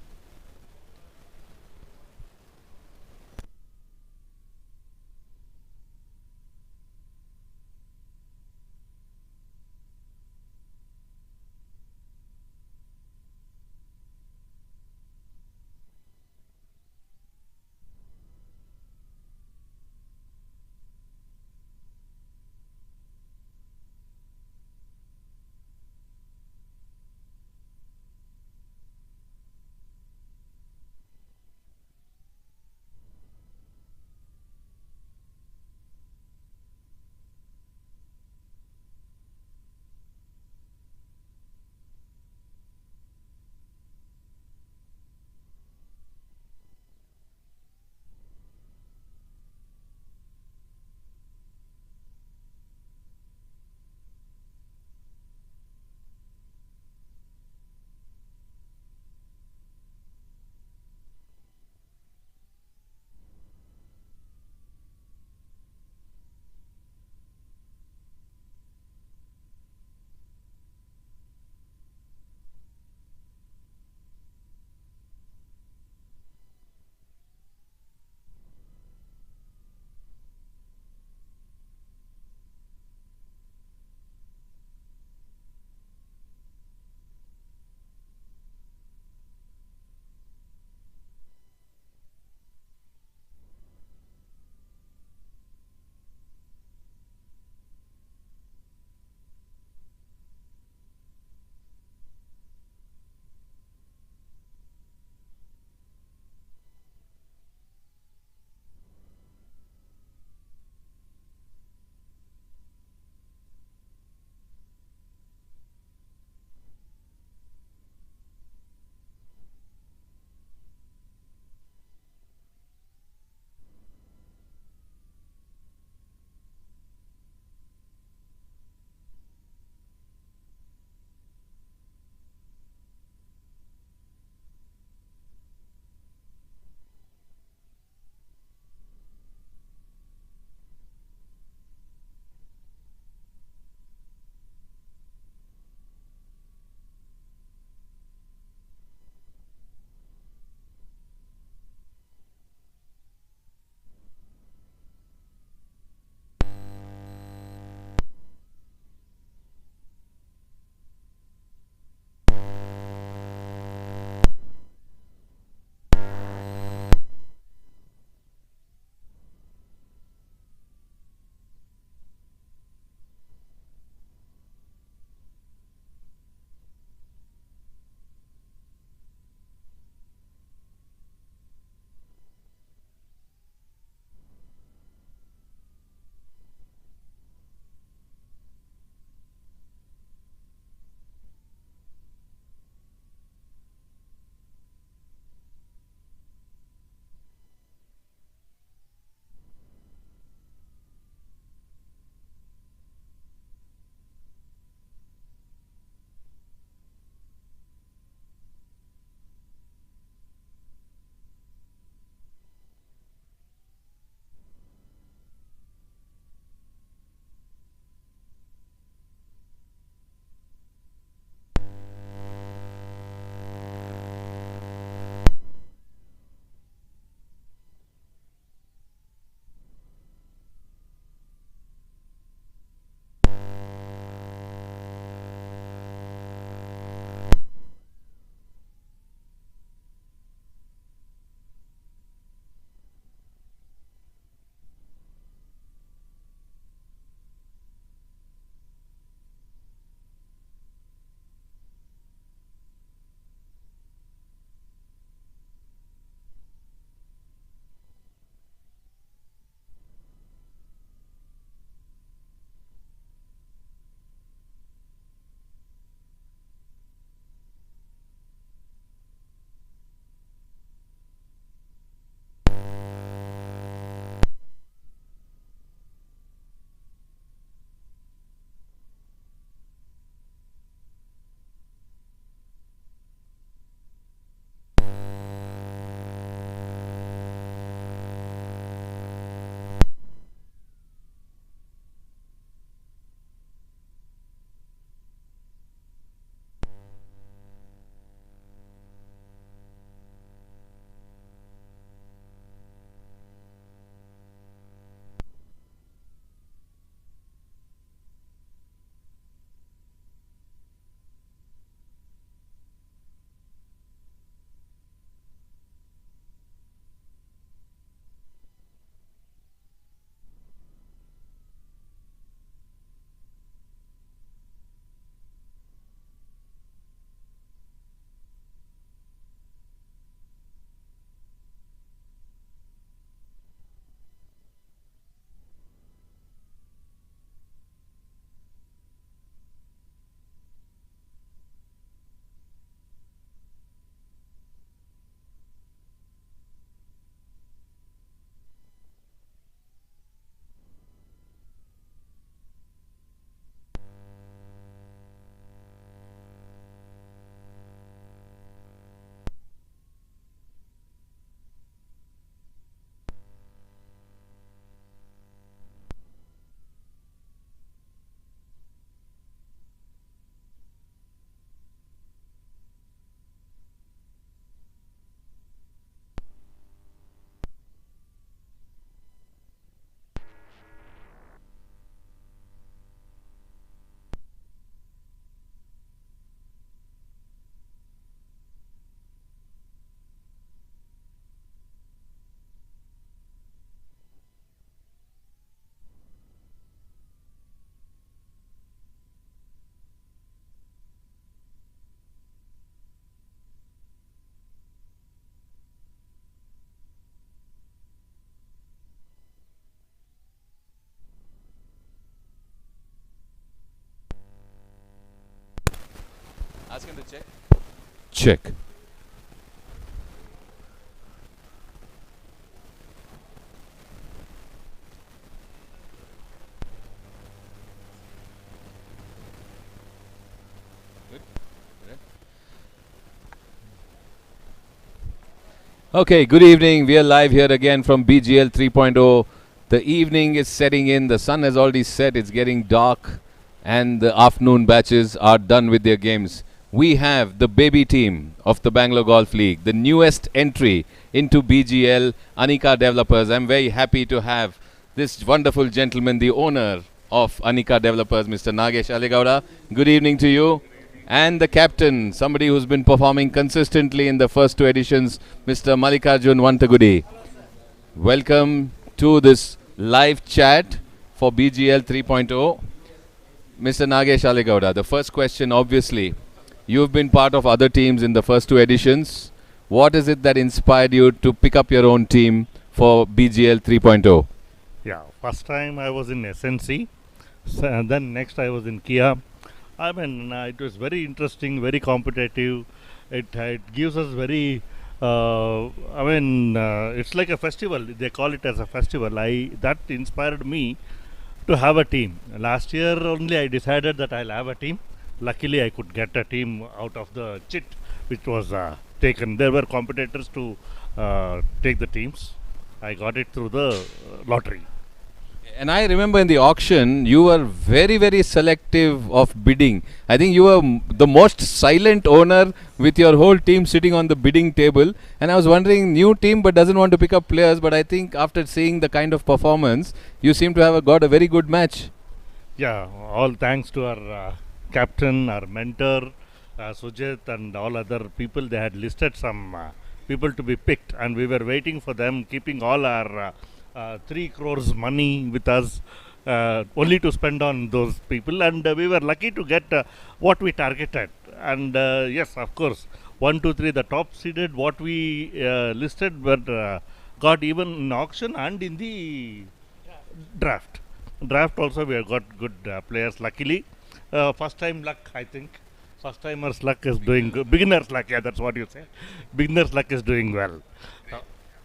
Ask him to check. Check. Okay, good evening. We are live here again from BGL 3.0. The evening is setting in. The sun has already set. It's getting dark. And the afternoon batches are done with their games. We have the baby team of the Bangalore Golf League, the newest entry into BGL, Anika Developers. I'm very happy to have this wonderful gentleman, the owner of Anika Developers, Mr. Nagesh Aligowda. Good evening to you. And the captain, somebody who's been performing consistently in the first two editions, Mr. Mallikarjun Vantagudi. Welcome to this live chat for BGL 3.0. Mr. Nagesh Aligowda, the first question, obviously, you've been part of other teams in the first two editions. What is it that inspired you to pick up your own team for BGL 3.0? Yeah, first time I was in SNC, and then next I was in Kia. I mean, it was very interesting, very competitive. It gives us very, it's like a festival. They call it as a festival. That inspired me to have a team. Last year only I decided that I'll have a team. Luckily, I could get a team out of the chit which was taken. There were competitors to take the teams. I got it through the lottery. And I remember in the auction, you were very, very selective of bidding. I think you were the most silent owner with your whole team sitting on the bidding table. And I was wondering, new team but doesn't want to pick up players. But I think after seeing the kind of performance, you seem to have got a very good match. Yeah, all thanks to our captain, our mentor, Sujit, and all other people. They had listed some people to be picked, and we were waiting for them, keeping all our 3 crores money with us only to spend on those people, and we were lucky to get what we targeted. And yes, of course, 1, 2, 3, the top seeded what we listed, but got even in auction and in the draft. Draft also we have got good players, luckily. First time luck, I think. First timers luck is doing good. Beginner's luck, yeah, that's what you say. Beginner's luck is doing well.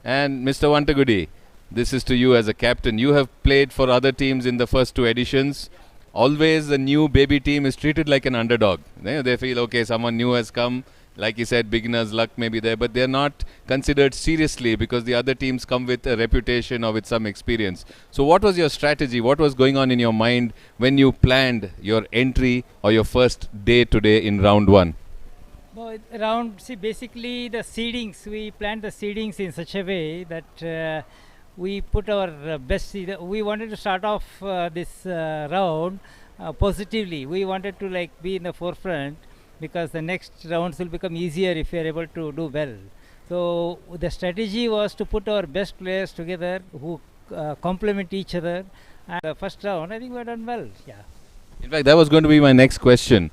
And Mr. Vantagudi, this is to you as a captain. You have played for other teams in the first two editions. Always the new baby team is treated like an underdog. They feel, okay, someone new has come. Like you said, beginner's luck may be there, but they're not considered seriously because the other teams come with a reputation or with some experience. So what was your strategy? What was going on in your mind when you planned your entry or your first day today in round one? No, basically the seedings, we planned the seedings in such a way that we put our best seed. We wanted to start off this round positively. We wanted to be in the forefront, because the next rounds will become easier if we are able to do well. So the strategy was to put our best players together who complement each other. And the first round, I think we have done well. Yeah. In fact, that was going to be my next question.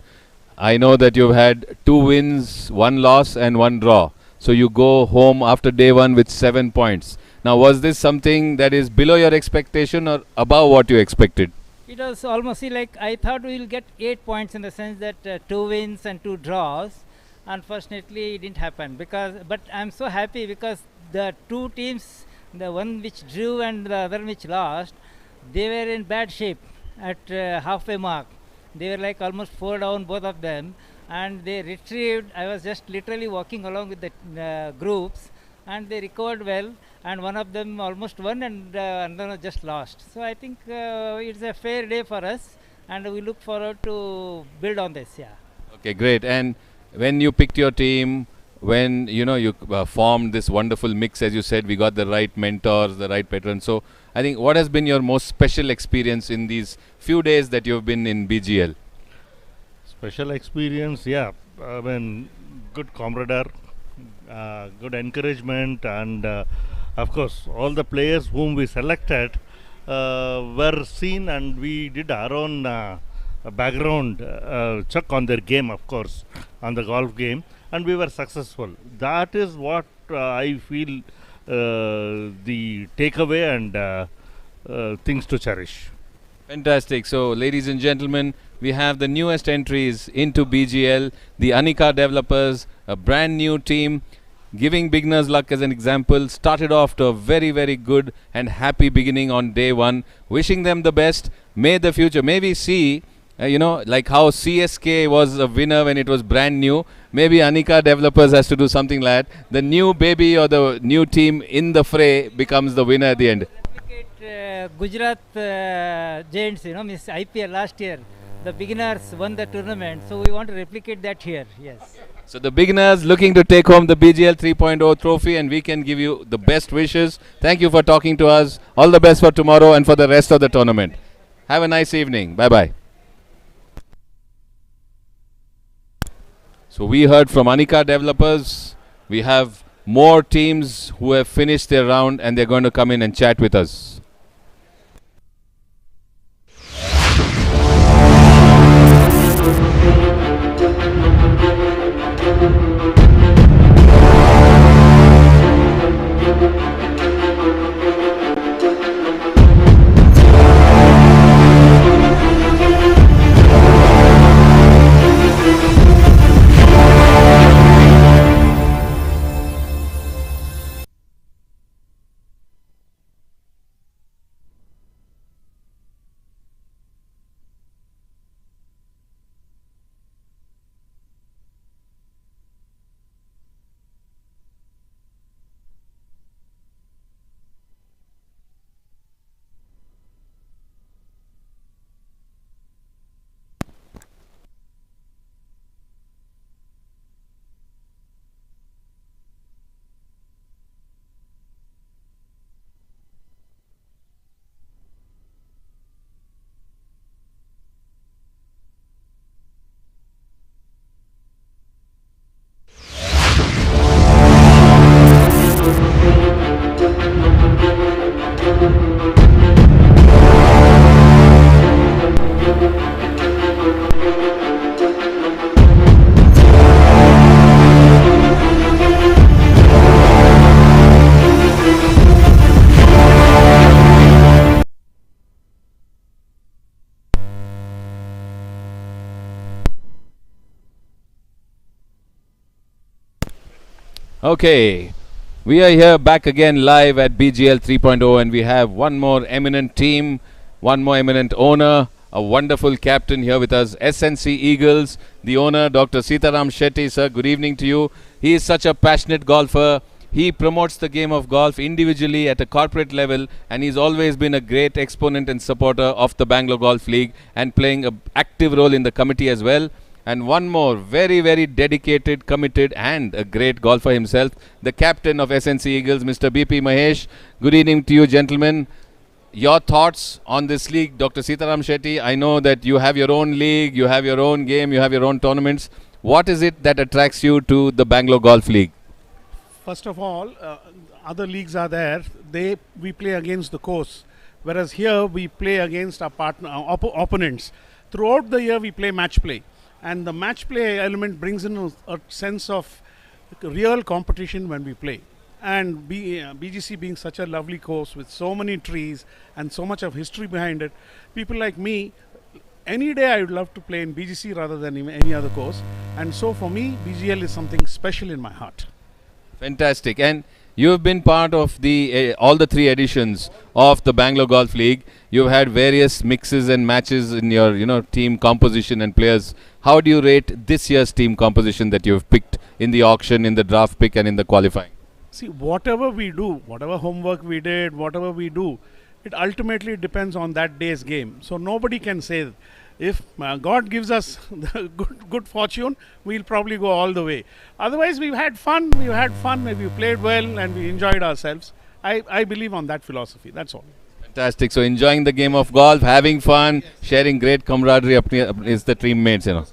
I know that you've had 2 wins, 1 loss and 1 draw. So you go home after day 1 with 7 points. Now, was this something that is below your expectation or above what you expected? It was almost I thought we will get 8 points, in the sense that 2 wins and 2 draws. Unfortunately, it didn't happen. But I'm so happy because the 2 teams, the one which drew and the other which lost, they were in bad shape at halfway mark. They were almost 4 down, both of them, and they retrieved. I was just literally walking along with the groups, and they recovered well. And one of them almost won, and another just lost. So I think it's a fair day for us, and we look forward to build on this. Yeah. Okay, great. And when you picked your team, when you formed this wonderful mix, as you said, we got the right mentors, the right patrons. So I think, what has been your most special experience in these few days that you've been in BGL? Special experience, yeah. I mean, good camaraderie, good encouragement, and of course, all the players whom we selected were seen, and we did our own background check on their game, of course, on the golf game, and we were successful. That is what I feel the takeaway and things to cherish. Fantastic. So, ladies and gentlemen, we have the newest entries into BGL, the Anika developers, a brand new team, giving beginners luck as an example. Started off to a very, very good and happy beginning on day one. Wishing them the best. May the future, may we see, like how CSK was a winner when it was brand new. Maybe Anika developers has to do something like that. The new baby or the new team in the fray becomes the winner at the end. Gujarat Giants, Miss IPL last year, the beginners won the tournament, so we want to replicate that here. Yes. So the beginners looking to take home the BGL 3.0 trophy, and we can give you the best wishes. Thank you for talking to us. All the best for tomorrow and for the rest of the tournament. Have a nice evening. Bye bye. So we heard from Anika developers. We have more teams who have finished their round and they're going to come in and chat with us. Okay, we are here back again live at BGL 3.0 and we have one more eminent team, one more eminent owner, a wonderful captain here with us, SNC Eagles, the owner Dr. Sitaram Shetty. Sir, good evening to you. He is such a passionate golfer. He promotes the game of golf individually at a corporate level, and he's always been a great exponent and supporter of the Bangalore Golf League and playing an active role in the committee as well. And one more very, very dedicated, committed and a great golfer himself, the captain of SNC Eagles, Mr. BP Mahesh. Good evening to you, gentlemen. Your thoughts on this league, Dr. Sitaram Shetty. I know that you have your own league, you have your own game, you have your own tournaments. What is it that attracts you to the Bangalore Golf League? First of all, other leagues are there. We play against the course, whereas here we play against our opponents. Throughout the year we play match play. And the match play element brings in a sense of real competition when we play. And BGC being such a lovely course with so many trees and so much of history behind it, people like me, any day I would love to play in BGC rather than any other course. And so for me, BGL is something special in my heart. Fantastic. And you have been part of the all the three editions of the Bangalore Golf League. You've had various mixes and matches in your team composition and players. How do you rate this year's team composition that you've picked in the auction, in the draft pick and in the qualifying? See, whatever we do, whatever homework we did, whatever we do, it ultimately depends on that day's game. So nobody can say, if God gives us the good fortune, we'll probably go all the way. Otherwise, we've had fun, we played well and we enjoyed ourselves. I believe on that philosophy, that's all. Fantastic. So enjoying the game of golf, having fun, yes, sharing great camaraderie is the teammates, All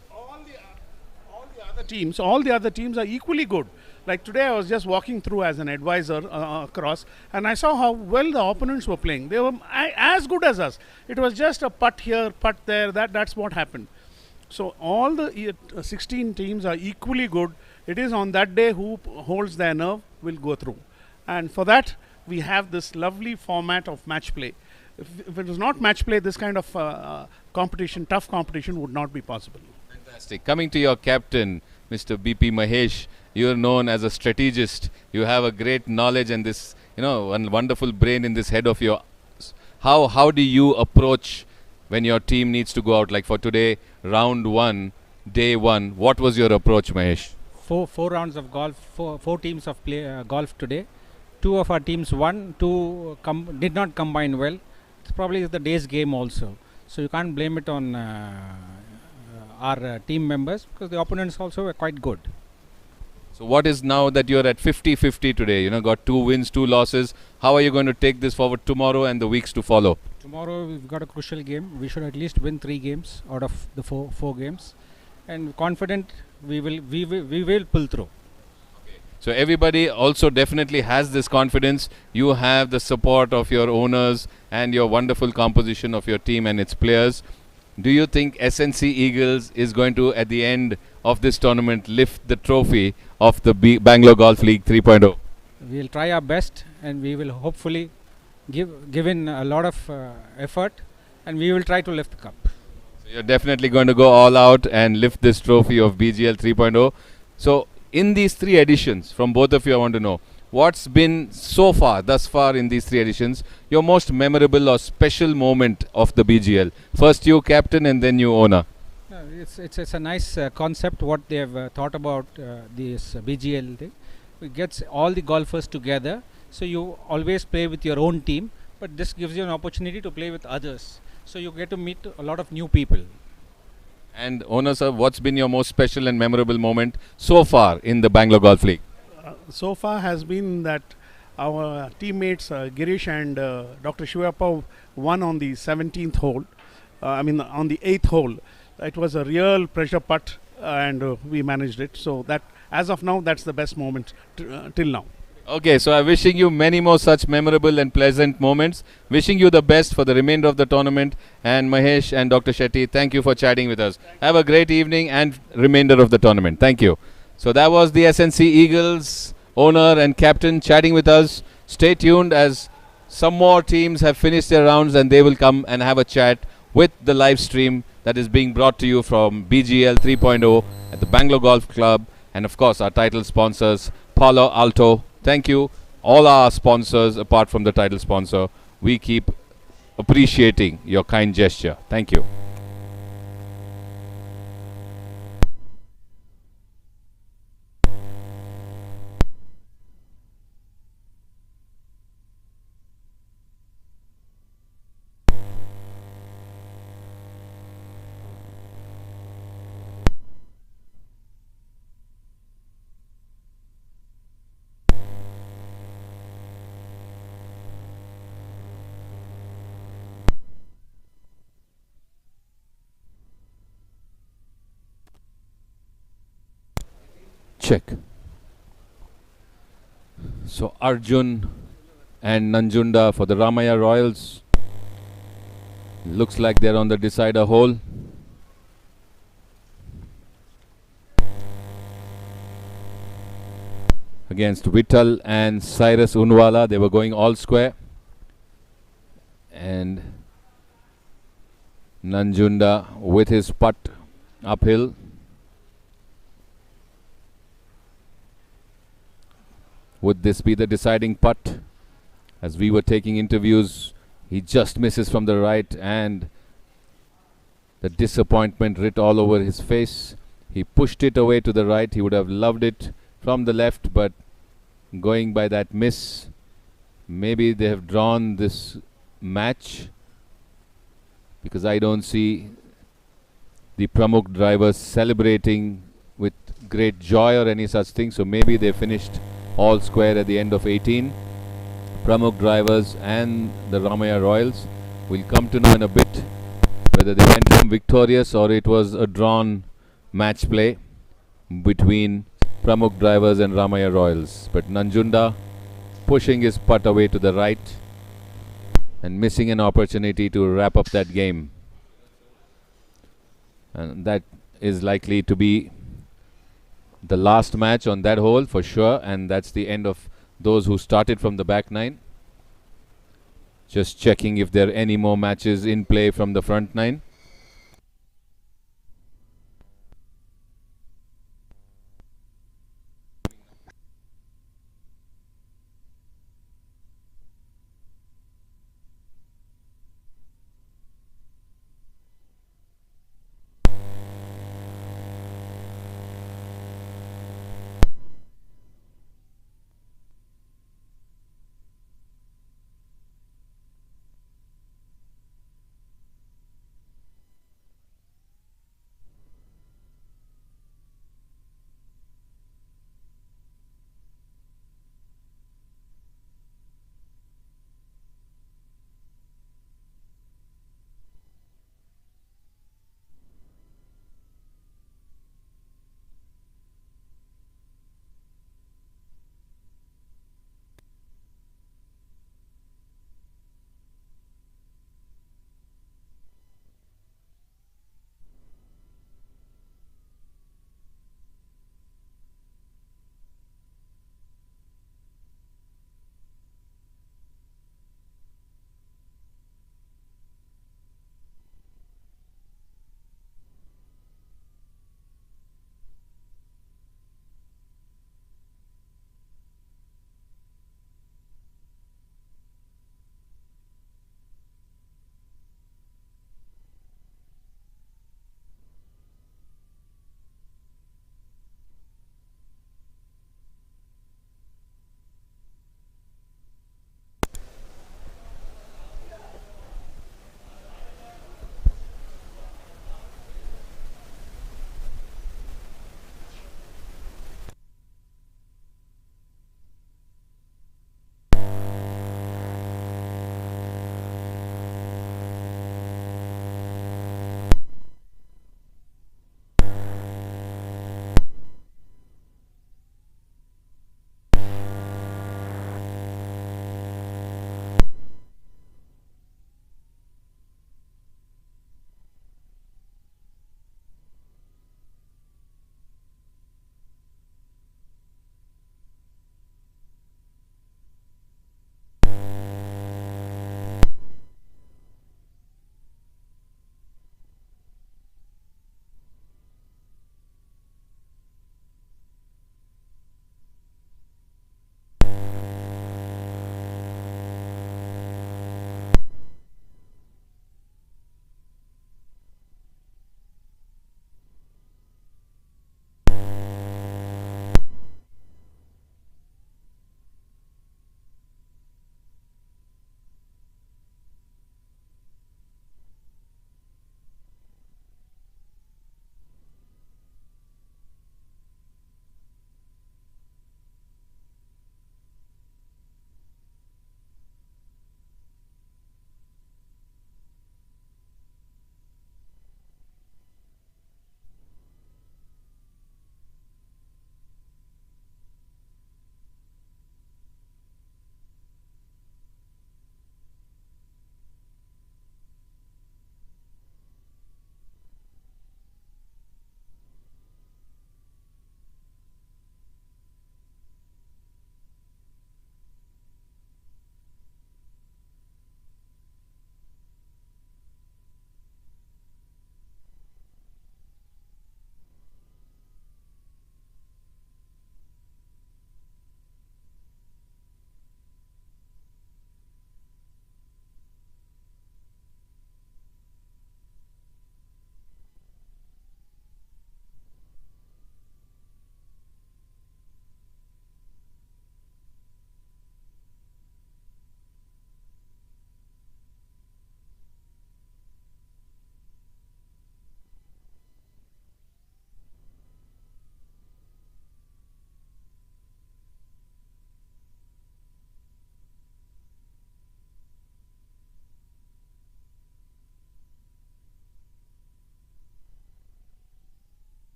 the other teams are equally good. Like today I was just walking through as an advisor across, and I saw how well the opponents were playing. They were as good as us. It was just a putt here, putt there, that's what happened. So all the 16 teams are equally good. It is on that day who holds their nerve will go through. And for that, we have this lovely format of match play. If it was not match play, this kind of competition, tough competition, would not be possible. Fantastic. Coming to your captain, Mr. BP Mahesh, you are known as a strategist. You have a great knowledge and this, one wonderful brain in this head of yours. How do you approach when your team needs to go out? Like for today, round 1, day 1, what was your approach, Mahesh? Four rounds of golf, four teams of golf today. 2 of our teams won, 2 did not combine well. It's probably the day's game also. So you can't blame it on our team members, because the opponents also were quite good. So what is now that you're at 50-50 today? Got 2 wins, 2 losses. How are you going to take this forward tomorrow and the weeks to follow? Tomorrow we've got a crucial game. We should at least win 3 games out of the four games, and confident we will pull through. So everybody also definitely has this confidence. You have the support of your owners and your wonderful composition of your team and its players. Do you think SNC Eagles is going to, at the end of this tournament, lift the trophy of the Bangalore Golf League 3.0? We'll try our best, and we will hopefully give in a lot of effort, and we will try to lift the cup. So you're definitely going to go all out and lift this trophy of BGL 3.0. So in these 3 editions, from both of you, I want to know, what's been thus far in these 3 editions, your most memorable or special moment of the BGL? First you, captain, and then you, owner. It's a nice concept what they have thought about this BGL thing. It gets all the golfers together, so you always play with your own team, but this gives you an opportunity to play with others, so you get to meet a lot of new people. And owner sir, what's been your most special and memorable moment so far in the Bangalore Golf League? So far has been that our teammates Girish and Dr. Shivappa won on the 17th hole, on the 8th hole. It was a real pressure putt, and we managed it. So that, as of now, that's the best moment till now. Okay, so I'm wishing you many more such memorable and pleasant moments. Wishing you the best for the remainder of the tournament. And Mahesh and Dr. Shetty, thank you for chatting with us. Have a great evening and remainder of the tournament. Thank you. So that was the SNC Eagles owner and captain chatting with us. Stay tuned, as some more teams have finished their rounds and they will come and have a chat with the live stream that is being brought to you from BGL 3.0 at the Bangalore Golf Club, and of course our title sponsors, Palo Alto. Thank you, all our sponsors apart from the title sponsor. We keep appreciating your kind gesture. Thank you. Check. So Arjun and Nanjunda for the Ramaya Royals. Looks like they're on the decider hole. Against Vittal and Cyrus Unwala, they were going all square. And Nanjunda with his putt uphill. Would this be the deciding putt? As we were taking interviews, he just misses from the right, and the disappointment writ all over his face. He pushed it away to the right. He would have loved it from the left, but going by that miss, maybe they have drawn this match, because I don't see the Pramukh drivers celebrating with great joy or any such thing. So maybe they finished all square at the end of 18. Pramukh drivers and the Ramaya Royals. We'll come to know in a bit whether they went home victorious or it was a drawn match play between Pramukh drivers and Ramaya Royals. But Nanjunda pushing his putt away to the right and missing an opportunity to wrap up that game. And that is likely to be the last match on that hole for sure, and that's the end of those who started from the back nine. Just checking if there are any more matches in play from the front nine.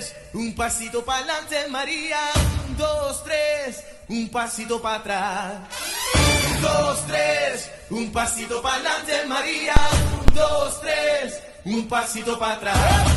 tres, un pasito para adelante, María. 1, 2, 3, un pasito para atrás. 1, 2, 3, un pasito para adelante, María. 1, 2, 3, un pasito para atrás.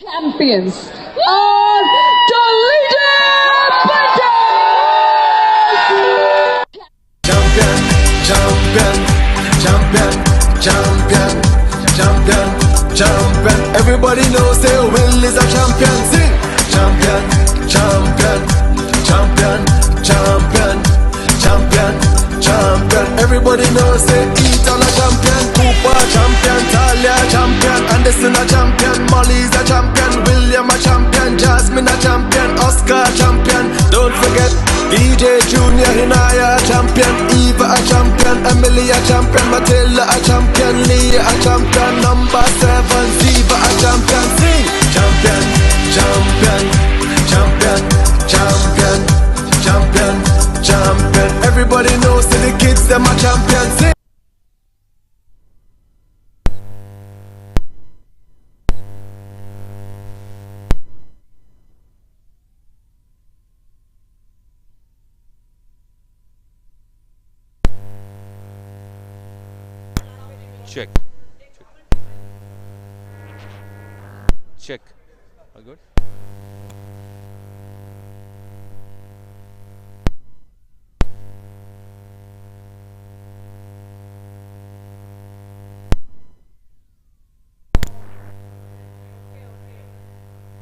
Champions are Champion, champion, champion, champion, champion, champion. Everybody knows say Will is a champion. Sing, champion, champion, champion, champion, champion, champion. Everybody knows say Eton a champion, Cooper champion, Talia champion, Anderson a champion, Molly's a champion, William a champion, Jasmine a champion, Oscar champion. Don't forget DJ Junior Hinaya a champion, Eva a champion, Emily a champion, Matilda a champion, Leah a champion, number 7 Ziva a champion. Sing, champion, champion, champion, champion, champion, champion. Everybody knows that the kids them a champion. Sing. Check. Check. All good?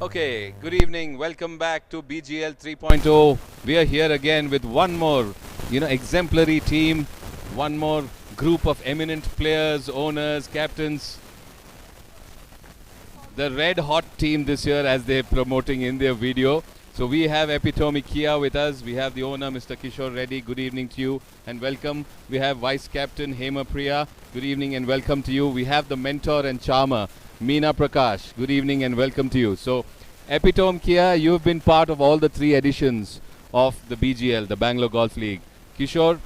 Okay, good evening. Welcome back to BGL 3.0. We are here again with one more, exemplary team, one more group of eminent players, owners, captains. The red hot team this year, as they're promoting in their video. So we have Epitome Kia with us. We have the owner, Mr. Kishore Reddy. Good evening to you and welcome. We have Vice Captain Hema Priya. Good evening and welcome to you. We have the mentor and charmer, Meena Prakash. Good evening and welcome to you. So Epitome Kia, you've been part of all the 3 editions of the BGL, the Bangalore Golf League. Kishore,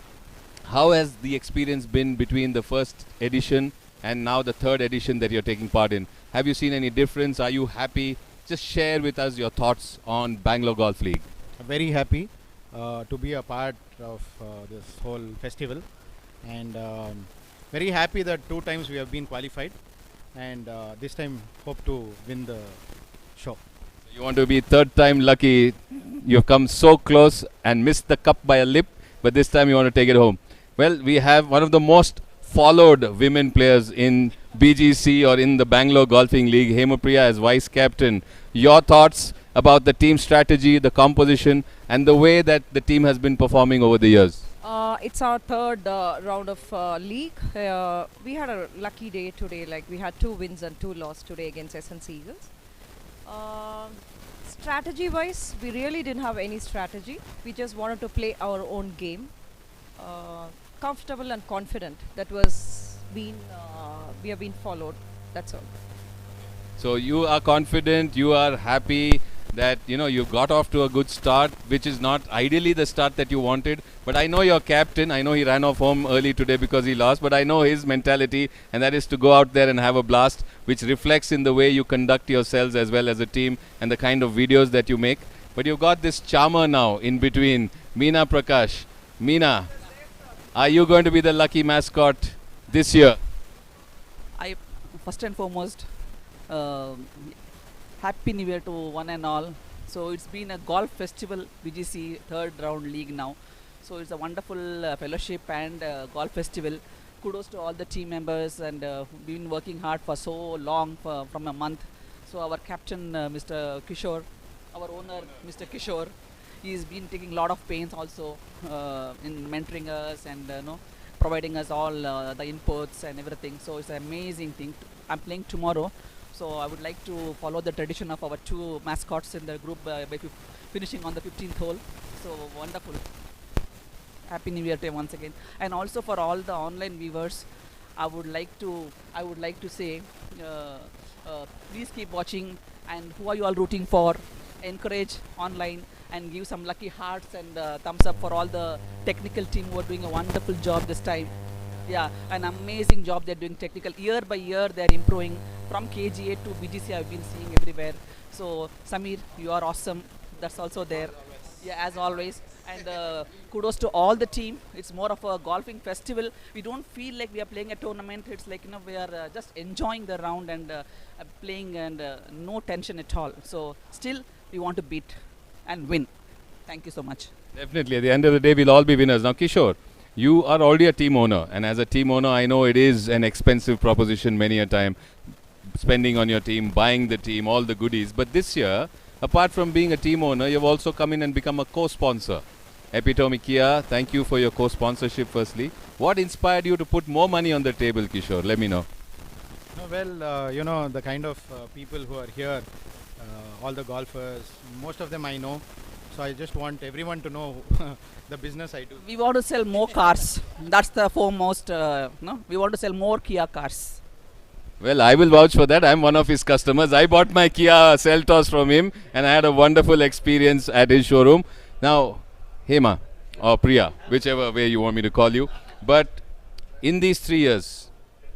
how has the experience been between the first edition and now the 3rd edition that you're taking part in? Have you seen any difference? Are you happy? Just share with us your thoughts on Bangalore Golf League. Very happy to be a part of this whole festival, and very happy that 2 times we have been qualified, and this time hope to win the show. You want to be 3rd time lucky. You've come so close and missed the cup by a lip, but this time you want to take it home. Well, we have one of the most followed women players in BGC or in the Bangalore Golfing League, Hema Priya as vice captain. Your thoughts about the team strategy, the composition and the way that the team has been performing over the years? It's our 3rd round of league. We had a lucky day today, like we had 2 wins and 2 losses today against SNC Eagles. Strategy wise, we really didn't have any strategy. We just wanted to play our own game. Comfortable and confident. That was we have been followed. That's all. So you are confident, you are happy that you got off to a good start, which is not ideally the start that you wanted. But I know your captain. I know he ran off home early today because he lost. But I know his mentality, and that is to go out there and have a blast, which reflects in the way you conduct yourselves as well as a team and the kind of videos that you make. But you've got this charmer now in between, Meena Prakash. Meena, are you going to be the lucky mascot this year? First and foremost, Happy New Year to one and all. So it's been a golf festival, BGC third round league now. So it's a wonderful fellowship and golf festival. Kudos to all the team members, and we've been working hard for so long, from a month. So our captain, Mr. Kishore, our owner, Mr. Kishore, he's been taking a lot of pains also in mentoring us and providing us all the inputs and everything. So it's an amazing thing. I'm playing tomorrow. So I would like to follow the tradition of our two mascots in the group by finishing on the 15th hole. So wonderful. Happy New Year to you once again. And also for all the online viewers, I would like to say, please keep watching. And who are you all rooting for? Encourage online and give some lucky hearts and thumbs up for all the technical team who are doing a wonderful job this time. Yeah, an amazing job they're doing technical. Year by year they're improving. From KGA to BGC I've been seeing everywhere. So Samir, you are awesome. That's also there. Yeah, as always. And kudos to all the team. It's more of a golfing festival. We don't feel like we are playing a tournament. It's like we are just enjoying the round and playing, and no tension at all. So still we want to beat and win. Thank you so much. Definitely. At the end of the day, we'll all be winners. Now, Kishore, you are already a team owner, and as a team owner, I know it is an expensive proposition many a time, spending on your team, buying the team, all the goodies. But this year, apart from being a team owner, you've also come in and become a co-sponsor. Epitome Kia, thank you for your co-sponsorship firstly. What inspired you to put more money on the table, Kishore? Let me know. No, well, the kind of people who are here, all the golfers, most of them I know. So I just want everyone to know the business I do. We want to sell more cars. That's the foremost, we want to sell more Kia cars. Well, I will vouch for that. I'm one of his customers. I bought my Kia Seltos from him and I had a wonderful experience at his showroom. Now, Hema or Priya, whichever way you want me to call you. But in these 3 years,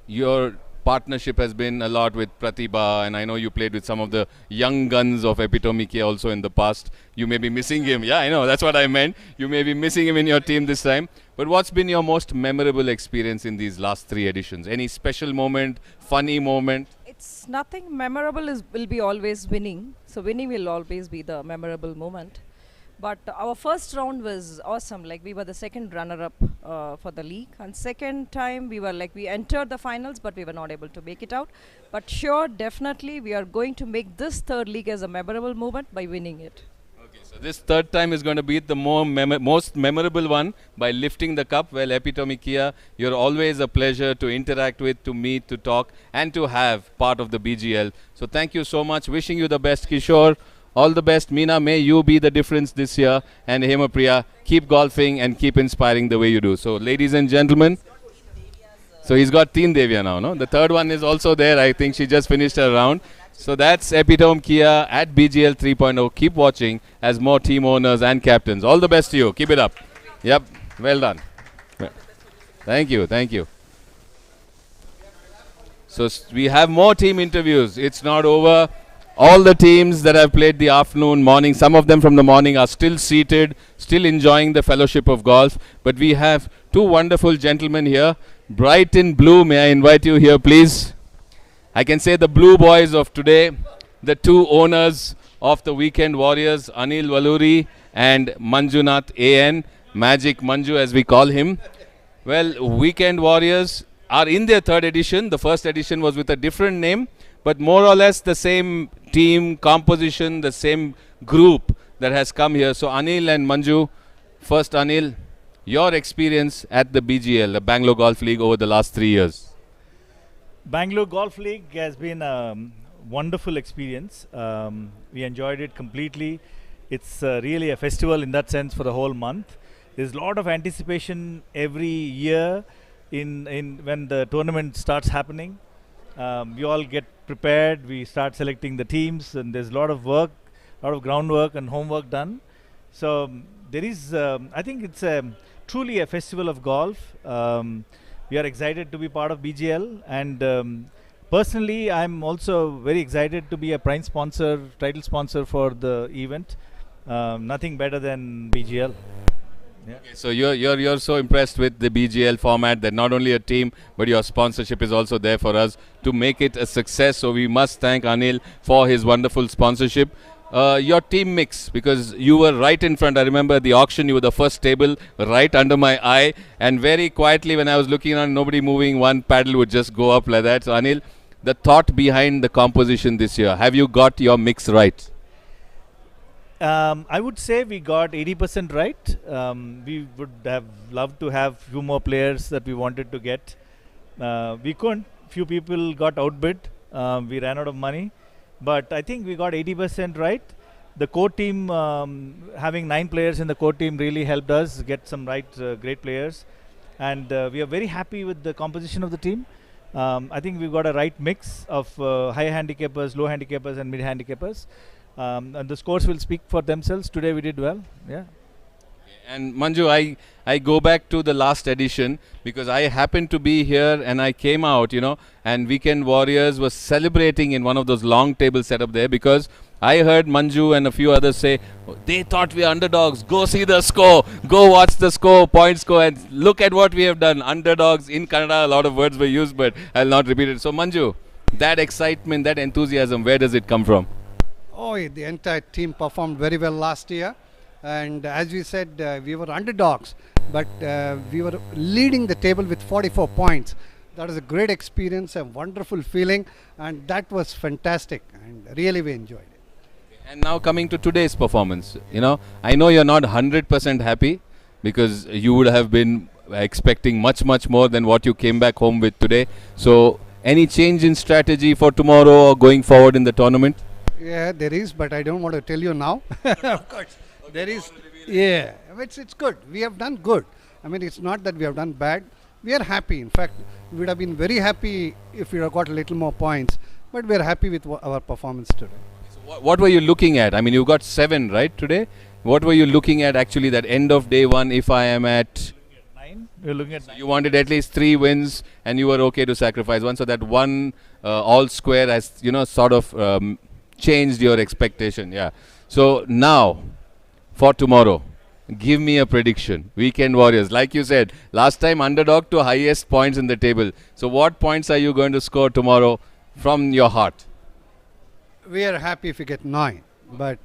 your partnership has been a lot with Pratibha, and I know you played with some of the young guns of Epitome Kia also in the past. You may be missing him. Yeah, I know. That's what I meant. You may be missing him in your team this time. But what's been your most memorable experience in these last 3 editions? Any special moment, funny moment? It's nothing memorable. Will be always winning. So winning will always be the memorable moment. But our first round was awesome. Like, we were the second runner-up for the league. And second time we entered the finals, but we were not able to make it out. But sure, definitely, we are going to make this third league as a memorable moment by winning it. Okay, so this third time is going to be the most memorable one by lifting the cup. Well, Epitome Kia, you're always a pleasure to interact with, to meet, to talk, and to have part of the BGL. So thank you so much. Wishing you the best, Kishore. All the best, Meena. May you be the difference this year. And Hema Priya, keep golfing and keep inspiring the way you do. So, ladies and gentlemen, so he's got Teen Devya now, no? The third one is also there. I think she just finished her round. So that's Epitome Kia at BGL 3.0. Keep watching as more team owners and captains. All the best to you. Keep it up. Yep. Well done. Thank you. Thank you. So we have more team interviews. It's not over. All the teams that have played the afternoon, morning, some of them from the morning are still seated, still enjoying the fellowship of golf. But we have two wonderful gentlemen here. Bright in blue, may I invite you here, please? I can say the blue boys of today, the two owners of the Weekend Warriors, Anil Valuri and Manjunath A.N., Magic Manju as we call him. Well, Weekend Warriors are in their third edition. The first edition was with a different name, but more or less the same team composition, the same group that has come here. So Anil and Manju, first Anil, your experience at the BGL, the Bangalore Golf League, over the last 3 years. Bangalore Golf League has been a wonderful experience. We enjoyed it completely. It's really a festival in that sense for the whole month. There's a lot of anticipation every year in when the tournament starts happening. We all get prepared. We start selecting the teams, and there's a lot of work, a lot of groundwork and homework done. So there is, I think it's truly a festival of golf. We are excited to be part of BGL, and personally, I'm also very excited to be a prime sponsor, title sponsor for the event. Nothing better than BGL. Yeah. Okay, so you're so impressed with the BGL format that not only a team but your sponsorship is also there for us to make it a success. So we must thank Anil for his wonderful sponsorship. Your team mix, because you were right in front. I remember at the auction you were the first table right under my eye, and very quietly when I was looking on, nobody moving, one paddle would just go up like that. So Anil, the thought behind the composition this year, have you got your mix right? I would say we got 80% right. We would have loved to have few more players that we wanted to get. We couldn't. Few people got outbid. We ran out of money. But I think we got 80% right. The core team, having 9 players in the core team really helped us get some great players. And we are very happy with the composition of the team. I think we've got a right mix of high handicappers, low handicappers and mid handicappers. And the scores will speak for themselves. Today we did well. Yeah. And Manju, I go back to the last edition because I happened to be here and I came out, and Weekend Warriors was celebrating in one of those long tables set up there, because I heard Manju and a few others say, oh, they thought we are underdogs. Go see the score. Go watch the score, point score, and look at what we have done. Underdogs in Kannada, a lot of words were used, but I'll not repeat it. So Manju, that excitement, that enthusiasm, where does it come from? Oh, the entire team performed very well last year, and as we said, we were underdogs, but we were leading the table with 44 points. That was a great experience, a wonderful feeling, and that was fantastic, and really we enjoyed it. And now coming to today's performance, I know you're not 100% happy because you would have been expecting much more than what you came back home with today. So any change in strategy for tomorrow or going forward in the tournament? Yeah, there is, but I don't want to tell you now. Of course, there is. Yeah, it's good. We have done good. I mean, it's not that we have done bad. We are happy. In fact, we would have been very happy if we had got a little more points. But we are happy with our performance today. So what were you looking at? I mean, you got 7, right, today? What were you looking at actually that end of day 1 if I am at 9? We're looking at 9. You wanted at least 3 wins and you were okay to sacrifice 1. So that one all square has, sort of changed your expectation. Yeah. So now for tomorrow, give me a prediction. Weekend Warriors, like you said, last time underdog to highest points in the table. So what points are you going to score tomorrow from your heart? We are happy if we get 9, but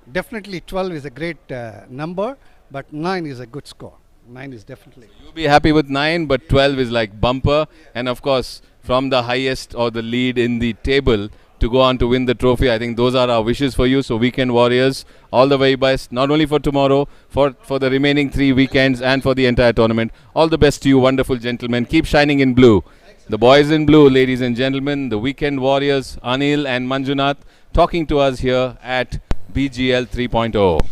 definitely 12 is a great number, but 9 is a good score. 9 is definitely. So you'll be happy with 9, but 12 is like bumper. And of course, from the highest or the lead in the table to go on to win the trophy, I think those are our wishes for you. So Weekend Warriors, all the very best, not only for tomorrow, for the remaining 3 weekends and for the entire tournament. All the best to you, wonderful gentlemen. Keep shining in blue. The boys in blue, ladies and gentlemen, the Weekend Warriors, Anil and Manjunath, talking to us here at BGL 3.0.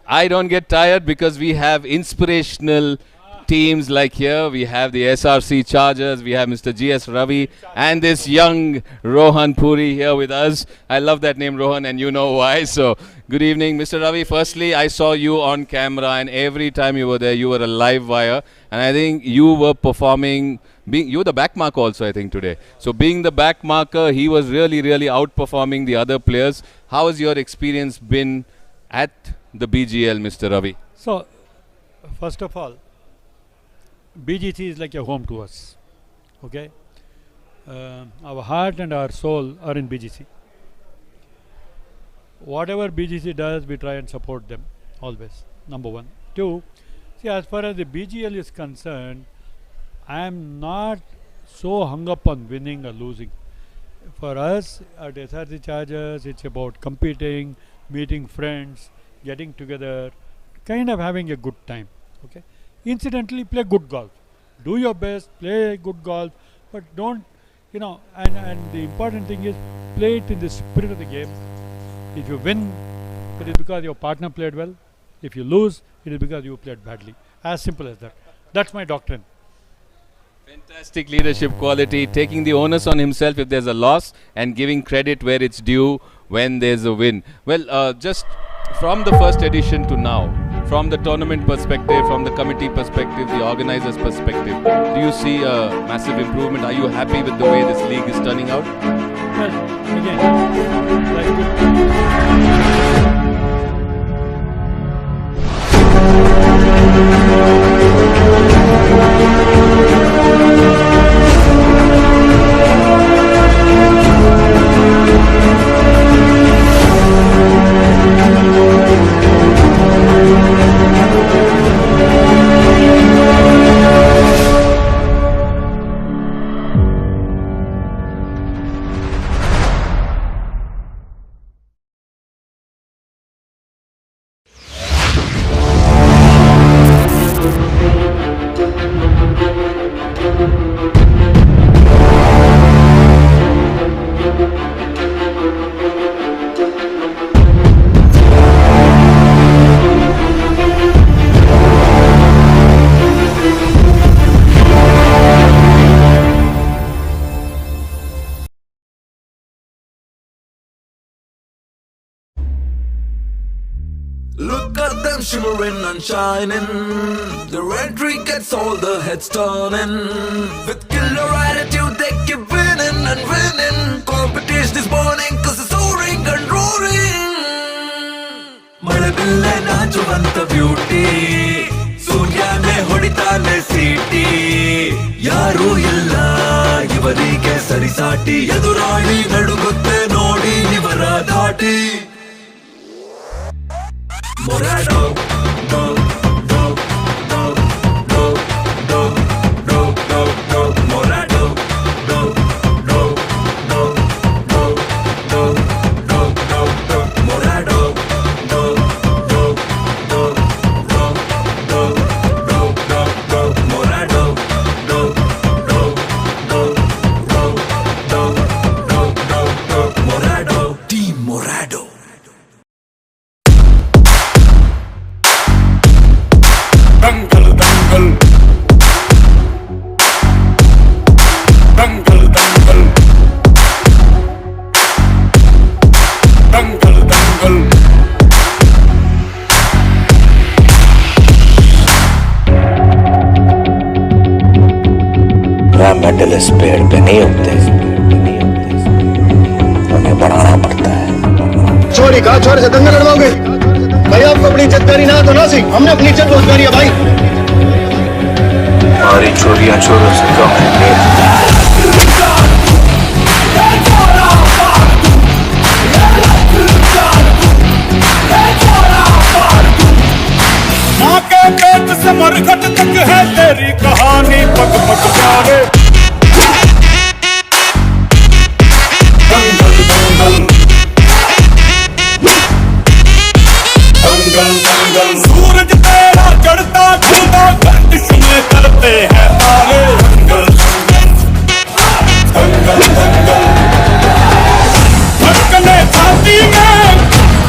I don't get tired because we have inspirational teams like here. We have the SRC Chargers, we have Mr. GS Ravi and this young Rohan Puri here with us. I love that name, Rohan, and you know why. So good evening, Mr. Ravi. Firstly, I saw you on camera and every time you were there, you were a live wire, and I think you were performing, you were the back marker also, I think, today. So being the back marker, he was really outperforming the other players. How has your experience been at the BGL, Mr. Ravi? So, first of all, BGC is like a home to us, okay? Our heart and our soul are in BGC. Whatever BGC does, we try and support them, always, number 1. 2, see, as far as the BGL is concerned, I am not so hung up on winning or losing. For us, at SRC Chargers, it's about competing, meeting friends, getting together, kind of having a good time, okay? Incidentally, play good golf. Do your best, play good golf, but don't, and the important thing is play it in the spirit of the game. If you win, it is because your partner played well. If you lose, it is because you played badly. As simple as that. That's my doctrine. Fantastic leadership quality, taking the onus on himself if there's a loss and giving credit where it's due when there's a win. Well, just from the first edition to now, from the tournament perspective, from the committee perspective, the organizers' perspective, do you see a massive improvement? Are you happy with the way this league is turning out? Well, again, Look at them shimmering and shining. Their entry gets all the heads turning. With killer attitude they keep winning and winning. Competition is burning cause it's soaring and roaring. Madabille nachuvanta beauty. Suryane hoditane city. Yaru illa ivarige sarisati. Edurani nadugutte nodi ivara dhaati. Morado, go, go, go, go, go, go, go, go, Morado, go, go, go, go, go, go, go, go, Morado, go, go, go, go, go, go, go, go, Morado, go, go, go, go, go, go, go, go, Morado, Team Morado. Dangal, dangal, dangal, dangal, dangal, dangal. Metal इस पेड़ पे नहीं उगते, उन्हें बढ़ाना पड़ता है। छोरी कहा छोरे से दंगल लड़वाओगे? भाई आपको अपनी इज्जत प्यारी ना तो ना सी, हमने अपनी इज्जत बहुत प्यारी है भाई। हमारी चोरियां छोरों से कम है। माँ के पेट से मरघट तक है तेरी कहानी पग पग प्यारे। दंगल दंगल दंगल दंगल सूरज तेरा चढ़ता ढलता गर्दिश में करते हैं तारे। दंगल दंगल दंगल धड़कने छाती में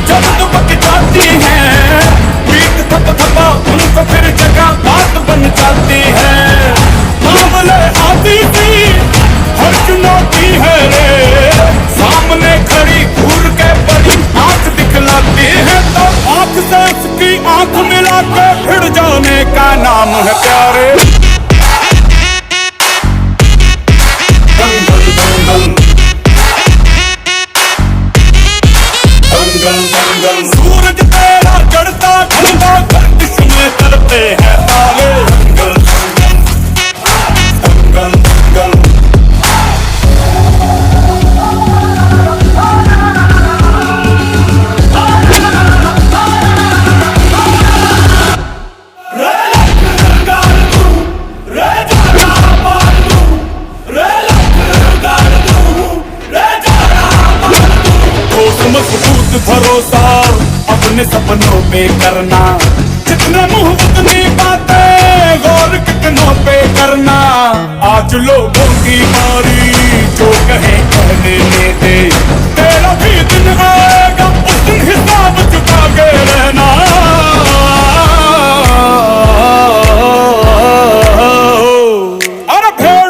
जब दुबक जाती है। पीठ थप थपा उनको फिर जगह बात बन जाती है। मामले आती थी हर चुनौती है रे। सामने खड़ी घूर के बड़ी आंख दिखलाती है तो आंख से उसकी आंख मिला के भिड़ जाने का नाम है प्यारे। दंगल दंगल दंगल दंगल सूरज तेरा चढ़ता ढलता गर्दिश में करते हैं तारे। दंगल दंगल दंगल मजबूत भरोसा अपने सपनों पे करना। जितने मुंह उतनी बातें गौर कितनों पे करना। आज लोगों की बारी जो कहे कहने दे। तेरा भी दिन आएगा उस दिन हिसाब चुका के रहना। अरे भेड़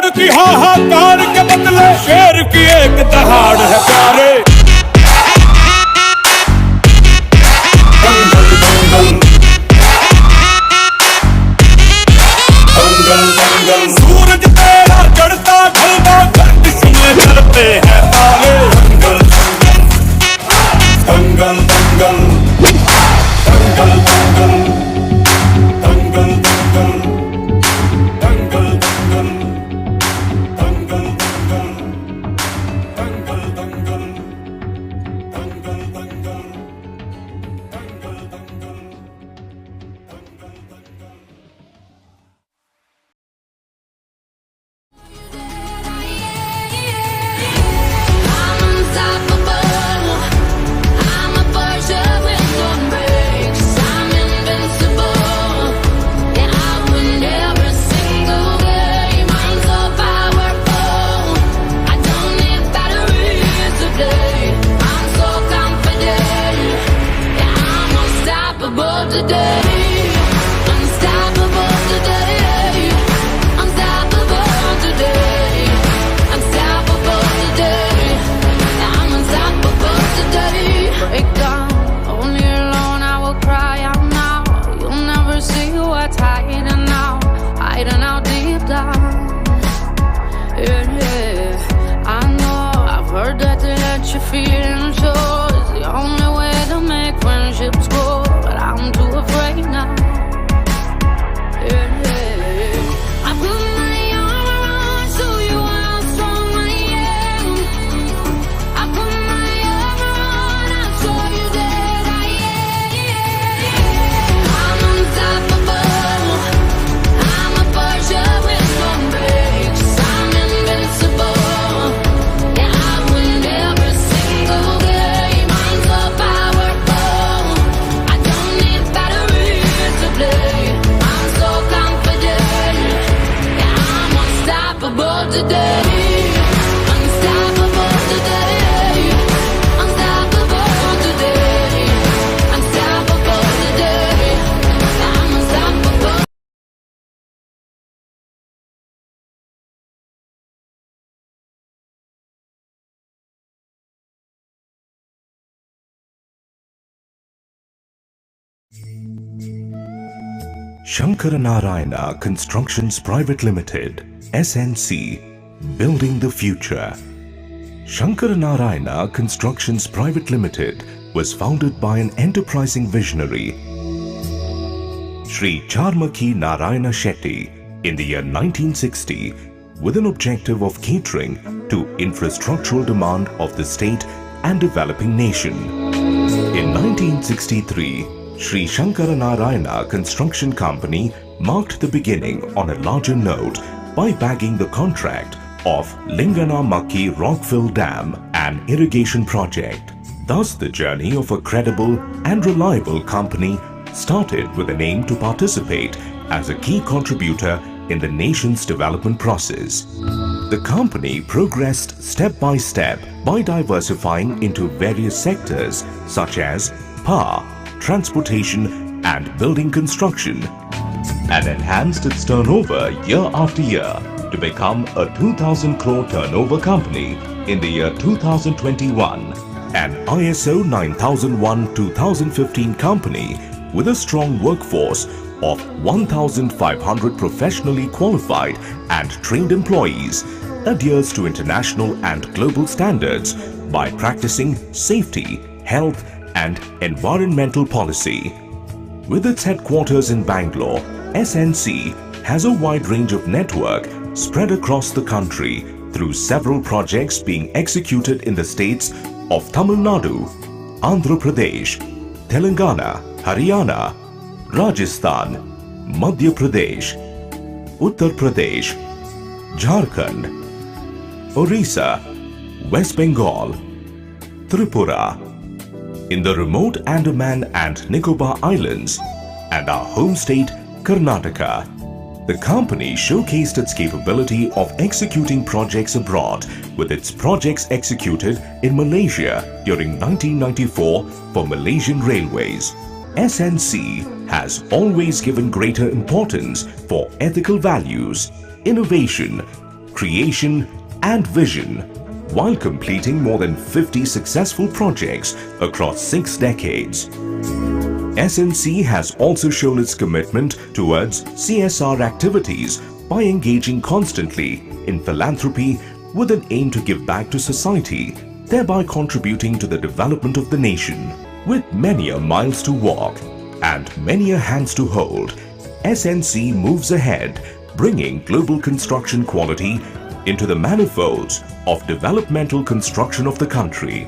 being sure is the only way to make friendships grow. But I'm too afraid now. Yeah, yeah. I put my arm around, show you how strong I am. I put my arm around, I'll show you that I am. I'm unstoppable. I'm a Persia with strong brakes. I'm invincible. Yeah, I win every single game. I'm so powerful. I don't need batteries to play. I'm so confident. Yeah, I'm unstoppable today. Unstoppable today. Unstoppable today. Unstoppable today. I'm unstoppable. Shankaranarayana Constructions Private Limited, SNC, building the future. Shankaranarayana Constructions Private Limited was founded by an enterprising visionary, Sri Charmaki Narayana Shetty, in the year 1960, with an objective of catering to infrastructural demand of the state and developing nation. In 1963, Sri Shankaranarayana Construction Company marked the beginning on a larger note by bagging the contract of Linganamakki Rockfill Dam and irrigation project. Thus, the journey of a credible and reliable company started with an aim to participate as a key contributor in the nation's development process. The company progressed step by step by diversifying into various sectors such as power, transportation and building construction, and enhanced its turnover year after year to become a 2,000 crore turnover company in the year 2021, an ISO 9001-2015 company with a strong workforce of 1,500 professionally qualified and trained employees, adheres to international and global standards by practicing safety, health and environmental policy. With its headquarters in Bangalore, SNC has a wide range of network spread across the country through several projects being executed in the states of Tamil Nadu, Andhra Pradesh, Telangana, Haryana, Rajasthan, Madhya Pradesh, Uttar Pradesh, Jharkhand, Orissa, West Bengal, Tripura, in the remote Andaman and Nicobar Islands, and our home state Karnataka. The company showcased its capability of executing projects abroad with its projects executed in Malaysia during 1994 for Malaysian Railways. SNC has always given greater importance for ethical values, innovation, creation and vision, while completing more than 50 successful projects across 6 decades. SNC has also shown its commitment towards CSR activities by engaging constantly in philanthropy with an aim to give back to society, thereby contributing to the development of the nation. With many a miles to walk and many a hands to hold, SNC moves ahead, bringing global construction quality into the manifolds of developmental construction of the country.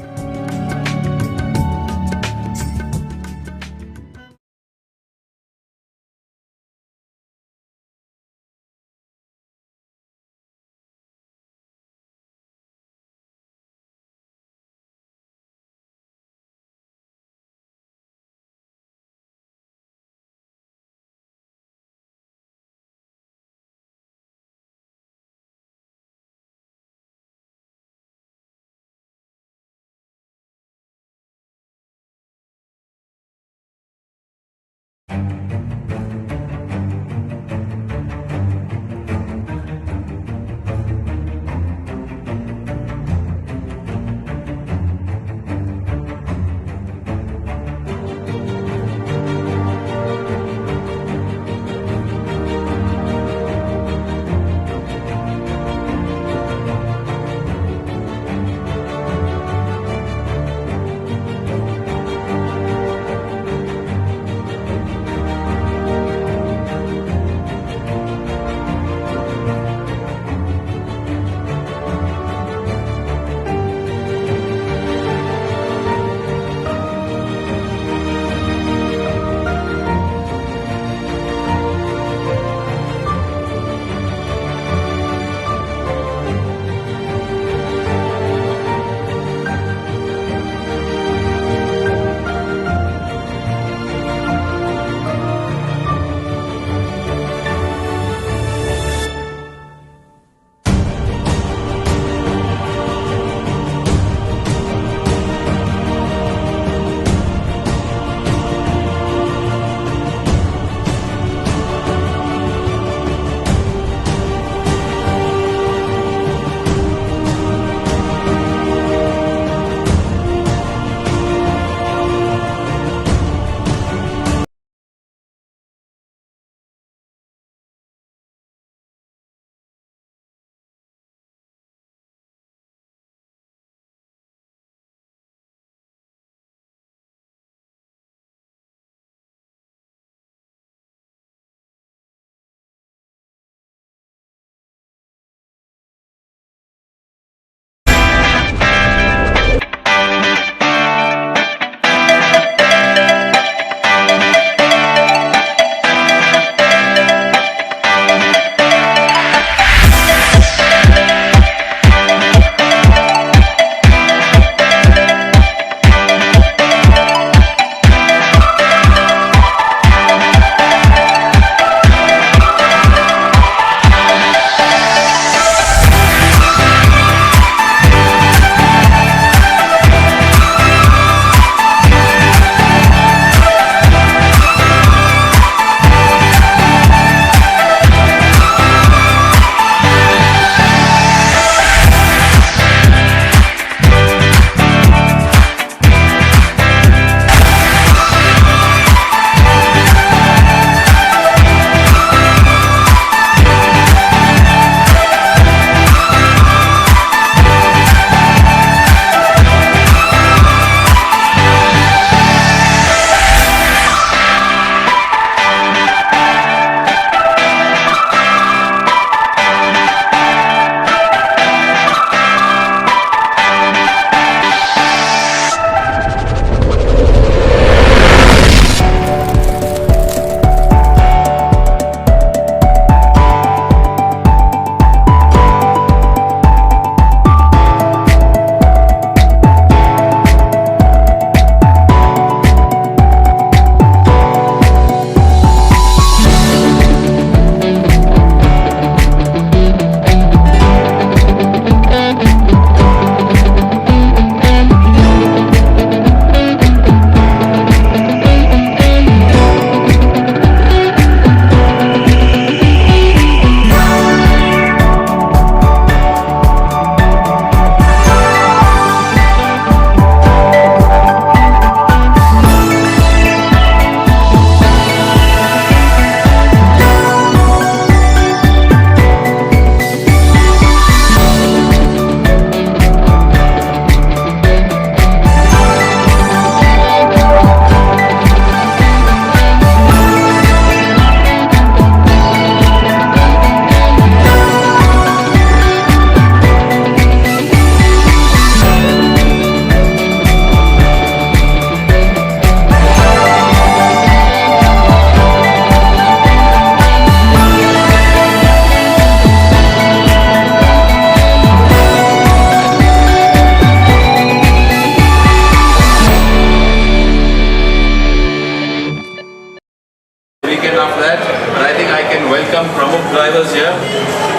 drivers here.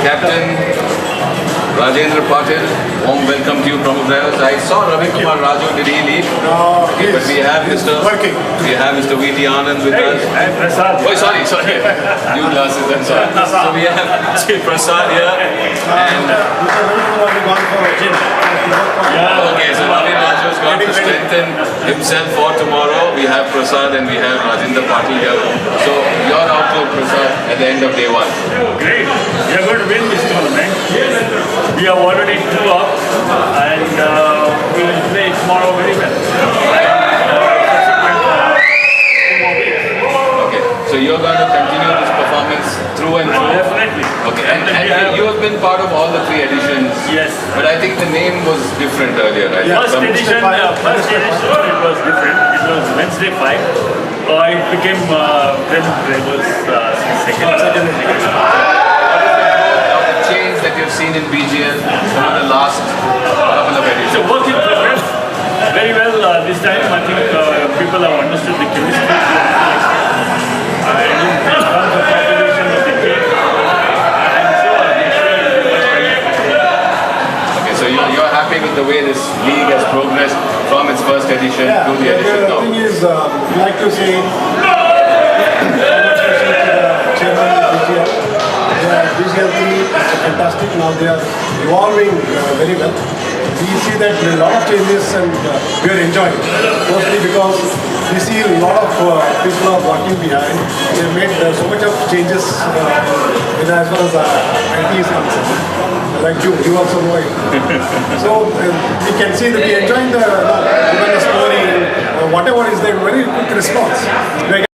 Captain Rajendra Patil, warm welcome to you, Pramukh drivers. I saw Ravi Kumar Raju, did he leave? No, Okay, but we have Mr. working. We have Mr. V.T. Anand with us. Oh, sorry. New glasses, I'm sorry. So we have Chief Prasad here. And okay, so Ravi Raju has gone to strengthen himself for tomorrow. We have Prasad and we have Rajendra Patil here. So your outlook, Prasad, at the end of day one? Great. We are going to win this tournament. We are already 2 up and we will play tomorrow very well. Okay, so you're going to continue this performance through and through? Definitely. Okay, and you have been part of all the 3 editions. Yes. But I think the name was different earlier, right? First edition, it was different. It was Wednesday 5. It became Drivers second. Change that you've seen in BGL over the last couple of editions? So work in progress. Very well this time. I think people have understood the chemistry. And in terms of population of the game, I'm sure Okay, so you're happy with the way this league has progressed from its first edition to the edition The now? thing is, I'd like to say, congratulations to the chairman of BGL. BGL 3 is fantastic. Now they are evolving very well. We see that there are a lot of changes and we are enjoying. Mostly because we see a lot of people are working behind. They made so much of changes as far as IT is concerned. Like you also know it. So we can see that we are enjoying the scoring, whatever is there, very quick response. Like